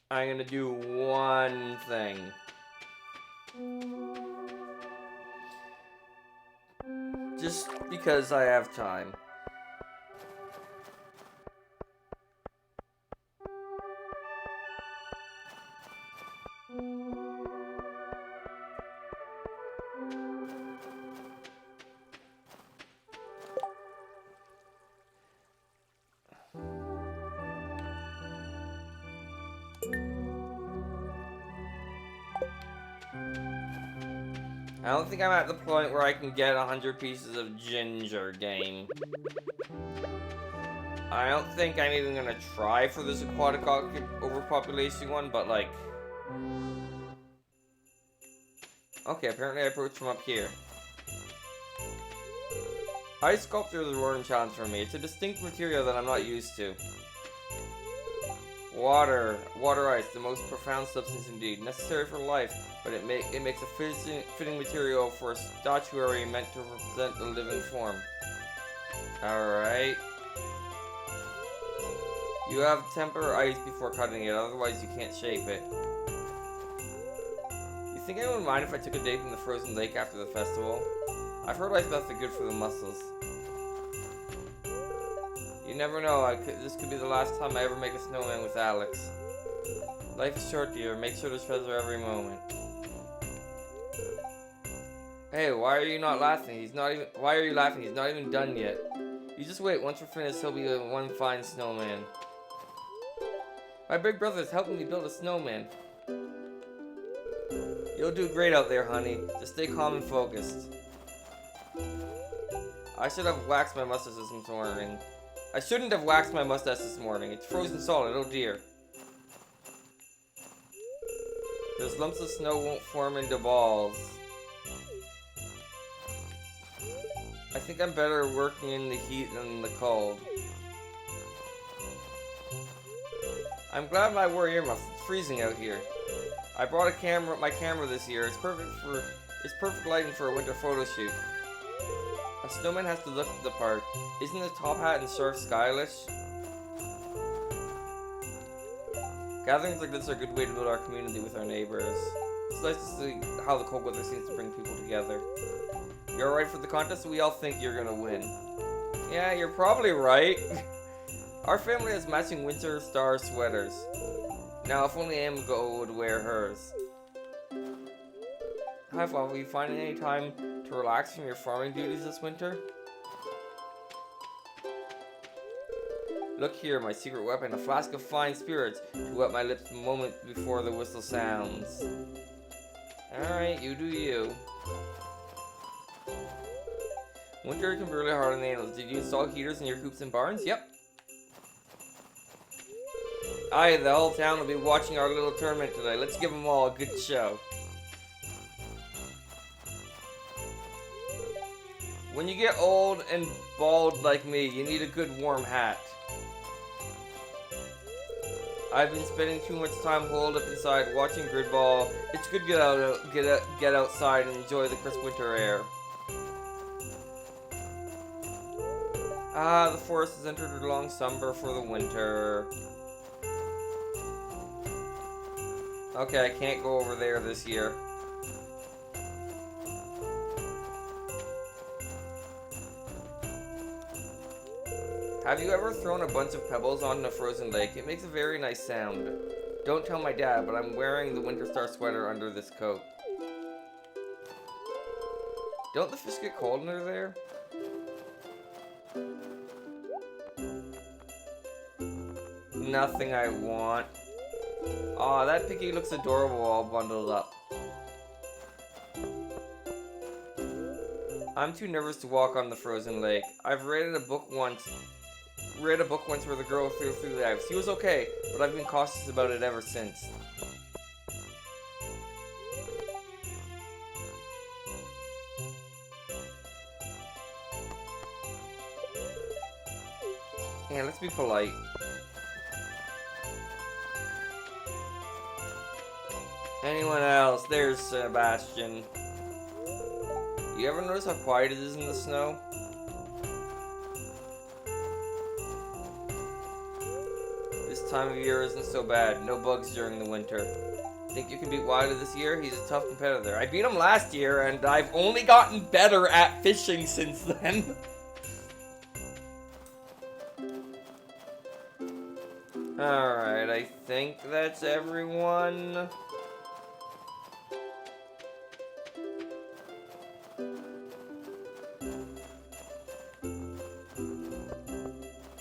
I'm gonna do one thing. Just because I have time. I don't think I'm at the point where I can get 100 pieces of ginger game. I don't think I'm even gonna try for this aquatic overpopulation one, but like... Okay, apparently I approach from up here. Ice sculpture is a rewarding challenge for me. It's a distinct material that I'm not used to. Water ice, the most profound substance indeed, necessary for life, but it makes a fitting material for a statuary meant to represent the living form. Alright. You have to temper ice before cutting it, otherwise you can't shape it. You think anyone would mind if I took a dip in the frozen lake after the festival? I've heard ice baths are good for the muscles. You never know, this could be the last time I ever make a snowman with Alex. Life is short, dear. Make sure to treasure every moment. Hey, why are you not laughing? Why are you laughing? He's not even done yet. You just wait. Once we're finished, he'll be one fine snowman. My big brother's helping me build a snowman. You'll do great out there, honey. Just stay calm and focused. I should have waxed my mustache this morning. I shouldn't have waxed my mustache this morning. It's frozen solid, oh dear. Those lumps of snow won't form into balls. I think I'm better working in the heat than the cold. I'm glad I wore earmuffs. It's freezing out here. I brought my camera this year. It's perfect lighting for a winter photo shoot. A snowman has to look the part. Isn't a top hat and scarf stylish? Gatherings like this are a good way to build our community with our neighbors. It's nice to see how the cold weather seems to bring people together. You're alright for the contest? We all think you're gonna win. Yeah, you're probably right. Our family has matching winter star sweaters. Now, if only Amigo would wear hers. Hi, Fluff. Will you find any time to relax from your farming duties this winter? Look here, my secret weapon, a flask of fine spirits to wet my lips a moment before the whistle sounds. Alright, you do you. Winter can be really hard on the animals. Did you install heaters in your coops and barns? Yep. Aye, the whole town will be watching our little tournament today. Let's give them all a good show. When you get old and bald like me, you need a good warm hat. I've been spending too much time holed up inside watching grid ball. It's good to get outside and enjoy the crisp winter air. Ah, the forest has entered a long slumber for the winter. Okay, I can't go over there this year. Have you ever thrown a bunch of pebbles on a frozen lake? It makes a very nice sound. Don't tell my dad, but I'm wearing the Winter Star sweater under this coat. Don't the fish get cold under there? Nothing I want. Aw, that piggy looks adorable all bundled up. I'm too nervous to walk on the frozen lake. I've read a book once where the girl threw through the ice. She was okay, but I've been cautious about it ever since. Yeah, let's be polite. Anyone else? There's Sebastian. You ever notice how quiet it is in the snow? This time of year isn't so bad. No bugs during the winter. Think you can beat Wilder this year? He's a tough competitor. I beat him last year, and I've only gotten better at fishing since then. Alright, I think that's everyone.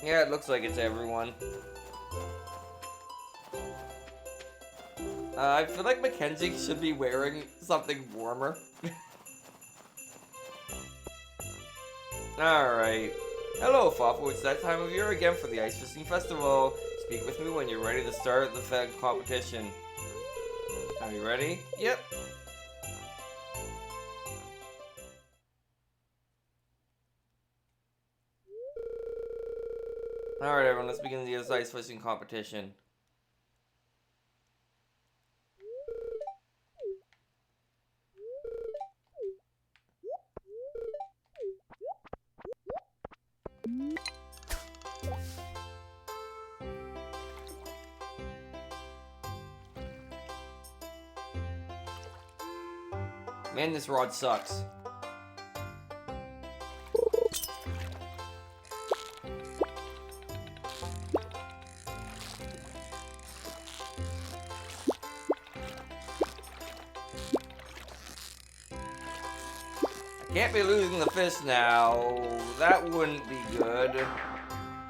Yeah, it looks like it's everyone. I feel like Mackenzie should be wearing something warmer. Alright. Hello, Fawful. It's that time of year again for the Ice Fishing Festival. Speak with me when you're ready to start the competition. Are you ready? Yep. Alright, everyone, let's begin the ice fishing competition. Man, this rod sucks. Can't be losing the fish now. That wouldn't be good.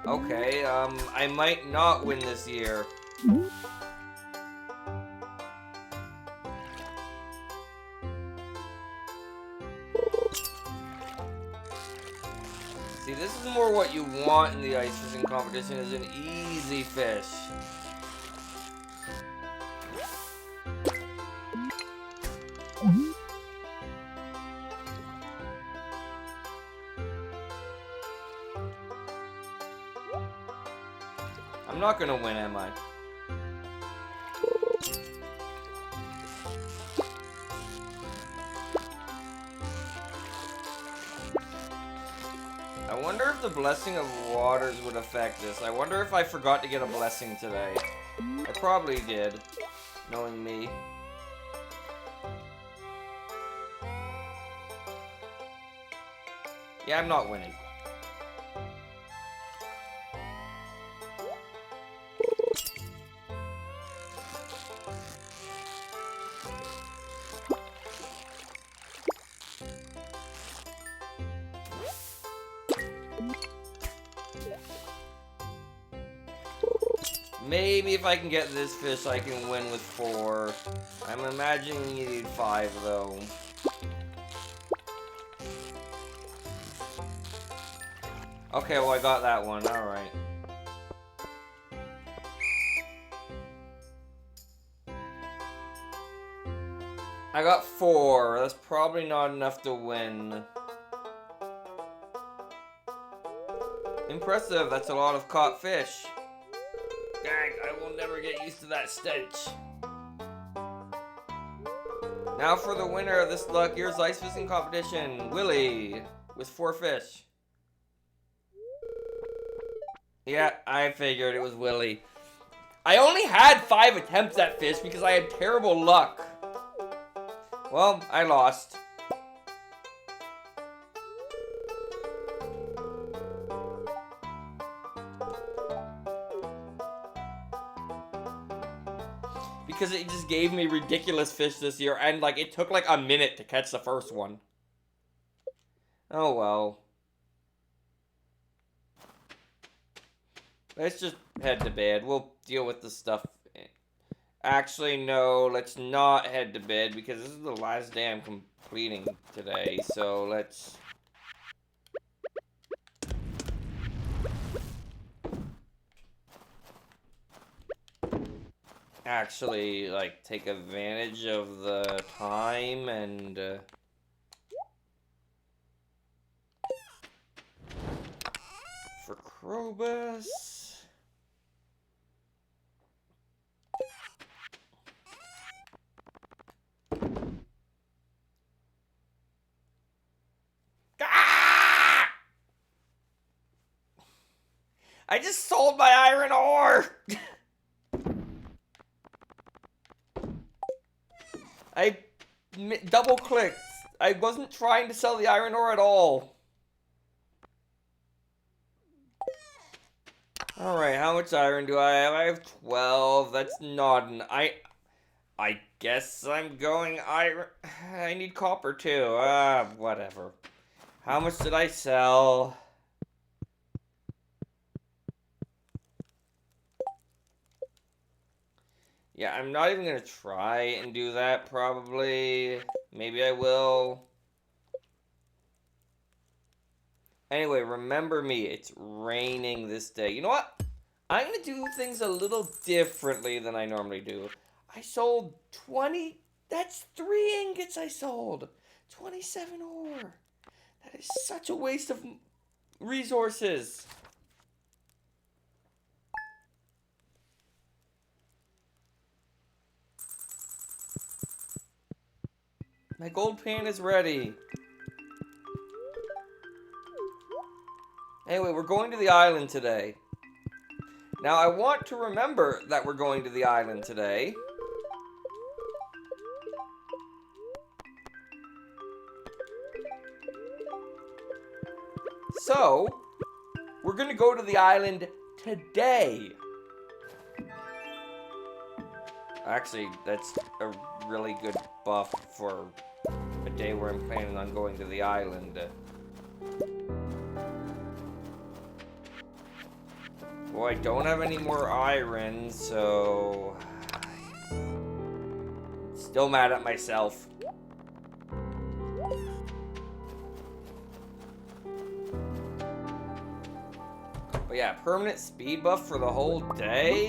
Okay, I might not win this year. See, this is more what you want in the ice fishing competition, is an easy fish. I'm not gonna win, am I? I wonder if the blessing of waters would affect this. I wonder if I forgot to get a blessing today. I probably did, knowing me. Yeah, I'm not winning. Maybe if I can get this fish, I can win with 4. I'm imagining you need 5, though. Okay, well, I got that one. Alright. I got 4. That's probably not enough to win. Impressive. That's a lot of caught fish. Dang, I will never get used to that stench. Now for the winner of this luck year's ice fishing competition, Willie, with 4 fish. Yeah, I figured it was Willie. I only had 5 attempts at fish because I had terrible luck. Well, I lost. Because it just gave me ridiculous fish this year, and like it took like a minute to catch the first one. Oh well. Let's just head to bed. We'll deal with the stuff. Actually, no, let's not head to bed because this is the last day I'm completing today. So let's... actually, like, take advantage of the time and... for Krobus... I just sold my iron ore! I double clicked. I wasn't trying to sell the iron ore at all. Alright, how much iron do I have? I have 12. That's not an... I guess I'm going iron... I need copper too. Whatever. How much did I sell? Yeah, I'm not even gonna try and do that, probably. Maybe I will. Anyway, remember me, it's raining this day. You know what? I'm gonna do things a little differently than I normally do. I sold 20... That's 3 ingots I sold. 27 ore. That is such a waste of resources. My gold pan is ready. Anyway, we're going to the island today. Now, I want to remember that we're going to the island today. So, we're going to go to the island today. Actually, that's a really good buff for a day where I'm planning on going to the island. Well, I don't have any more iron, so... Still mad at myself. But yeah, permanent speed buff for the whole day?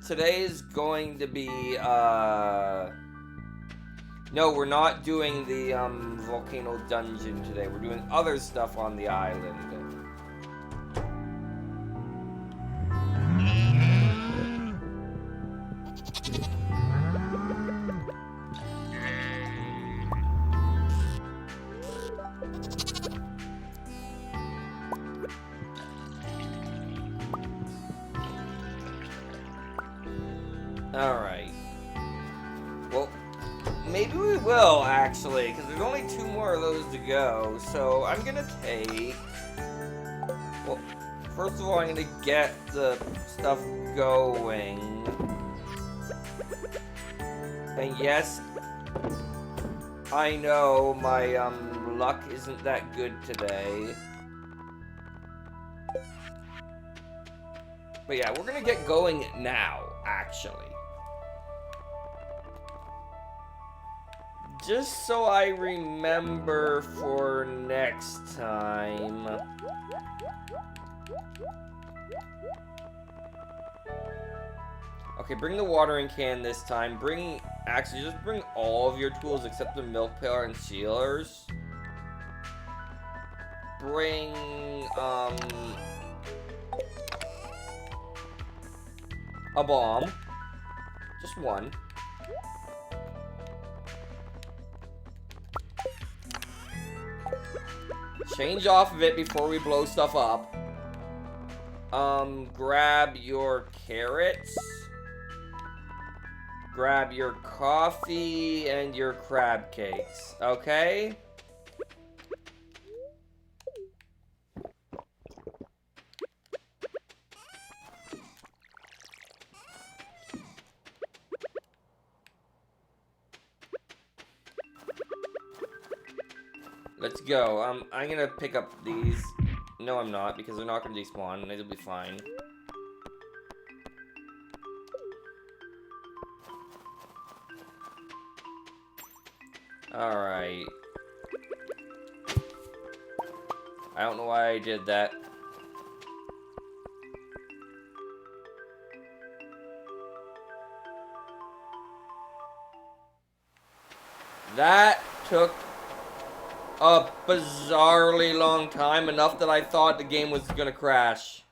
Today is going to be, no, we're not doing the, volcano dungeon today. We're doing other stuff on the island. Alright. Well, maybe we will, actually, because there's only 2 more of those to go. So, I'm gonna take... Well, first of all, I'm gonna get the stuff going. And yes, I know my, luck isn't that good today. But yeah, we're gonna get going now, actually. Just so I remember for next time. Okay, bring the watering can this time. Actually, just bring all of your tools except the milk pail and sealers. Bring, a bomb. Just one. change off of it before we blow stuff up. Grab your carrots. Grab your coffee and your crab cakes, okay? Let's go. I'm gonna pick up these. No, I'm not, because they're not gonna despawn, and it'll be fine. Alright. I don't know why I did that. That took a bizarrely long time, enough that I thought the game was gonna crash.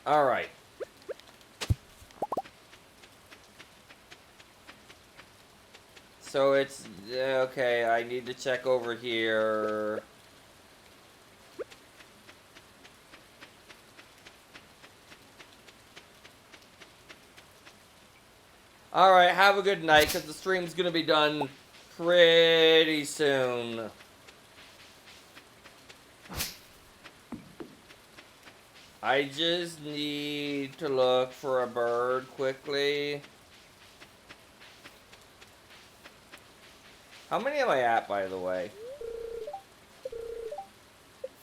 Alright. So it's, okay, I need to check over here. Alright, have a good night, because the stream's gonna be done pretty soon. I just need to look for a bird quickly. How many am I at, by the way?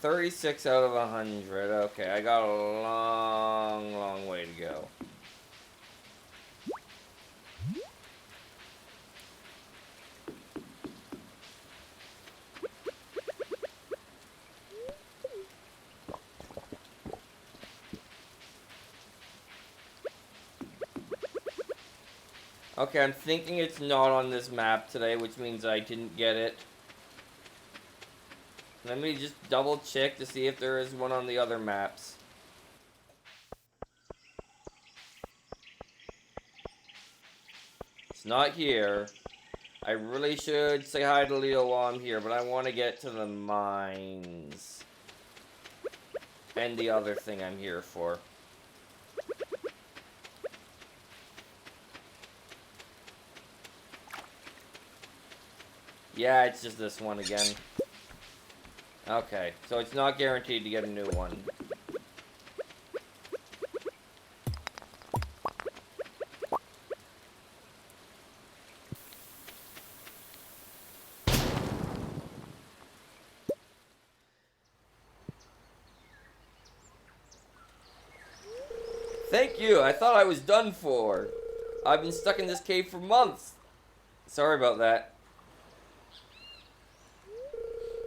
36 out of 100. Okay, I got a long, long way to go. Okay, I'm thinking it's not on this map today, which means I didn't get it. Let me just double check to see if there is one on the other maps. It's not here. I really should say hi to Leo while I'm here, but I want to get to the mines. And the other thing I'm here for. Yeah, it's just this one again. Okay, so it's not guaranteed to get a new one. Thank you, I thought I was done for. I've been stuck in this cave for months. Sorry about that.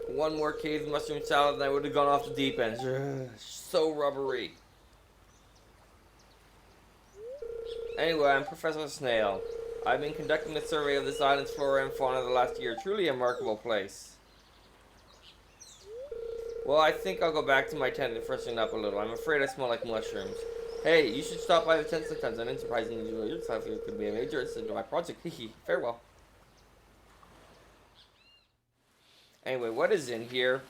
One more cave mushroom salad and I would have gone off the deep end. So rubbery. Anyway, I'm Professor Snail. I've been conducting a survey of this island's flora and fauna the last year. Truly a remarkable place. Well, I think I'll go back to my tent and freshen up a little. I'm afraid I smell like mushrooms. Hey, you should stop by the tent sometimes. I'm unsurprisingly enjoy yourself. It could be a major assistant to my project. Hehe. Farewell. Anyway, what is in here?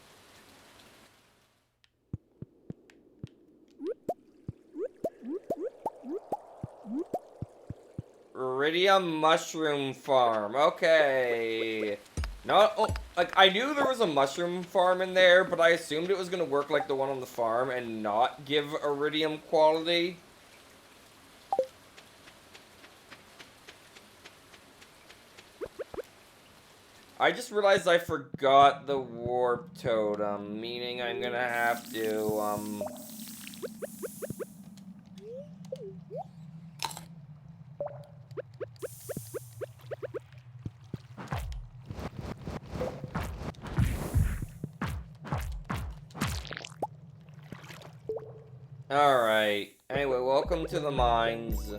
Iridium mushroom farm. Okay. Not, oh, like, I knew there was a mushroom farm in there, but I assumed it was gonna work like the one on the farm and not give iridium quality. I just realized I forgot the warp totem, meaning I'm gonna have to, Alright. Anyway, welcome to the mines.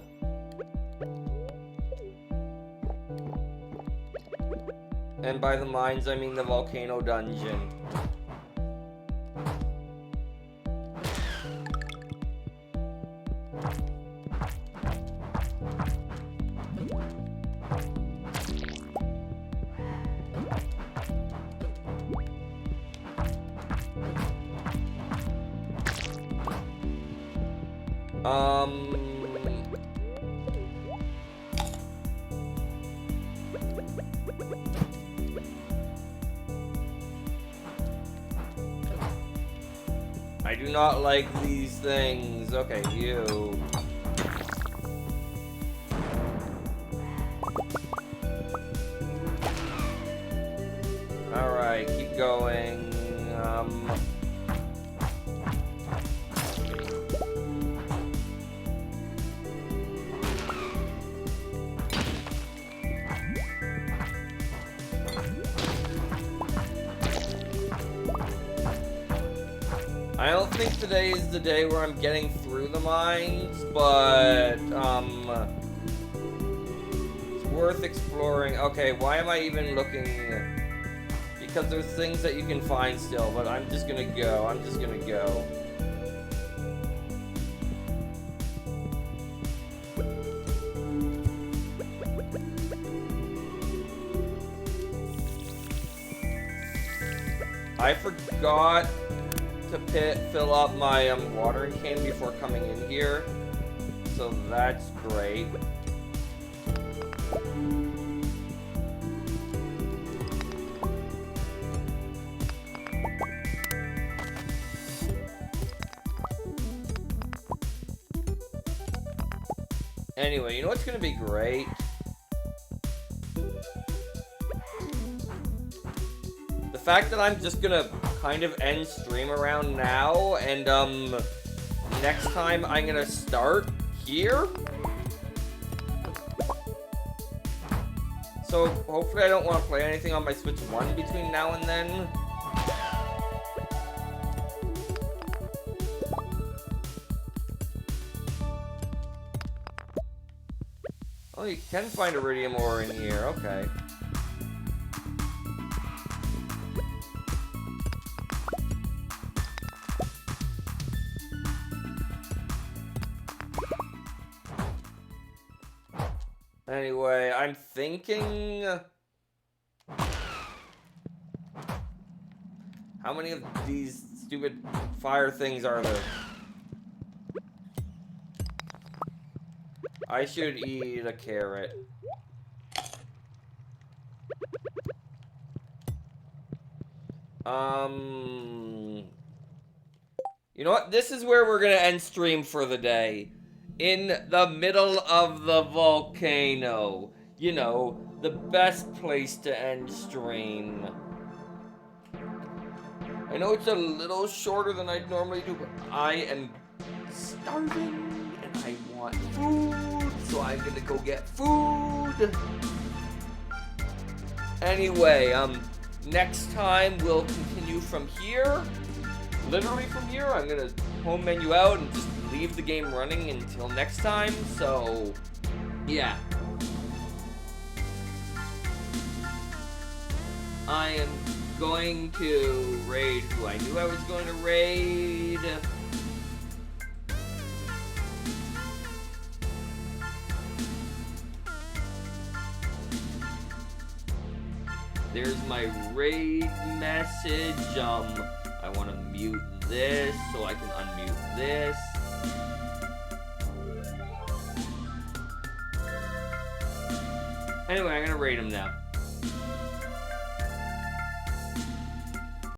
And by the mines, I mean the volcano dungeon. I do not like these things. Okay, you. Alright, keep going. I don't think today is the day where I'm getting through the mines, but, it's worth exploring. Okay, why am I even looking? Because there's things that you can find still, but I'm just gonna go. I'm just gonna go. I forgot to fill up my watering can before coming in here, so that's great. Anyway, you know what's gonna be great? The fact that I'm just gonna kind of end stream around now, and next time I'm gonna start here. So hopefully I don't want to play anything on my Switch 1 between now and then. Oh, you can find iridium ore in here, okay. Anyway, I'm thinking... How many of these stupid fire things are there? I should eat a carrot. You know what? This is where we're gonna end stream for the day. In the middle of the volcano. You know, the best place to end stream. I know it's a little shorter than I'd normally do, but I am starving and I want food, so I'm gonna go get food. Anyway, next time we'll continue from here. Literally from here. I'm gonna home menu out and just leave the game running until next time, so yeah. I am going to raid who I knew I was going to raid. There's my raid message. I want to mute this so I can unmute this. Anyway, I'm gonna raid him now.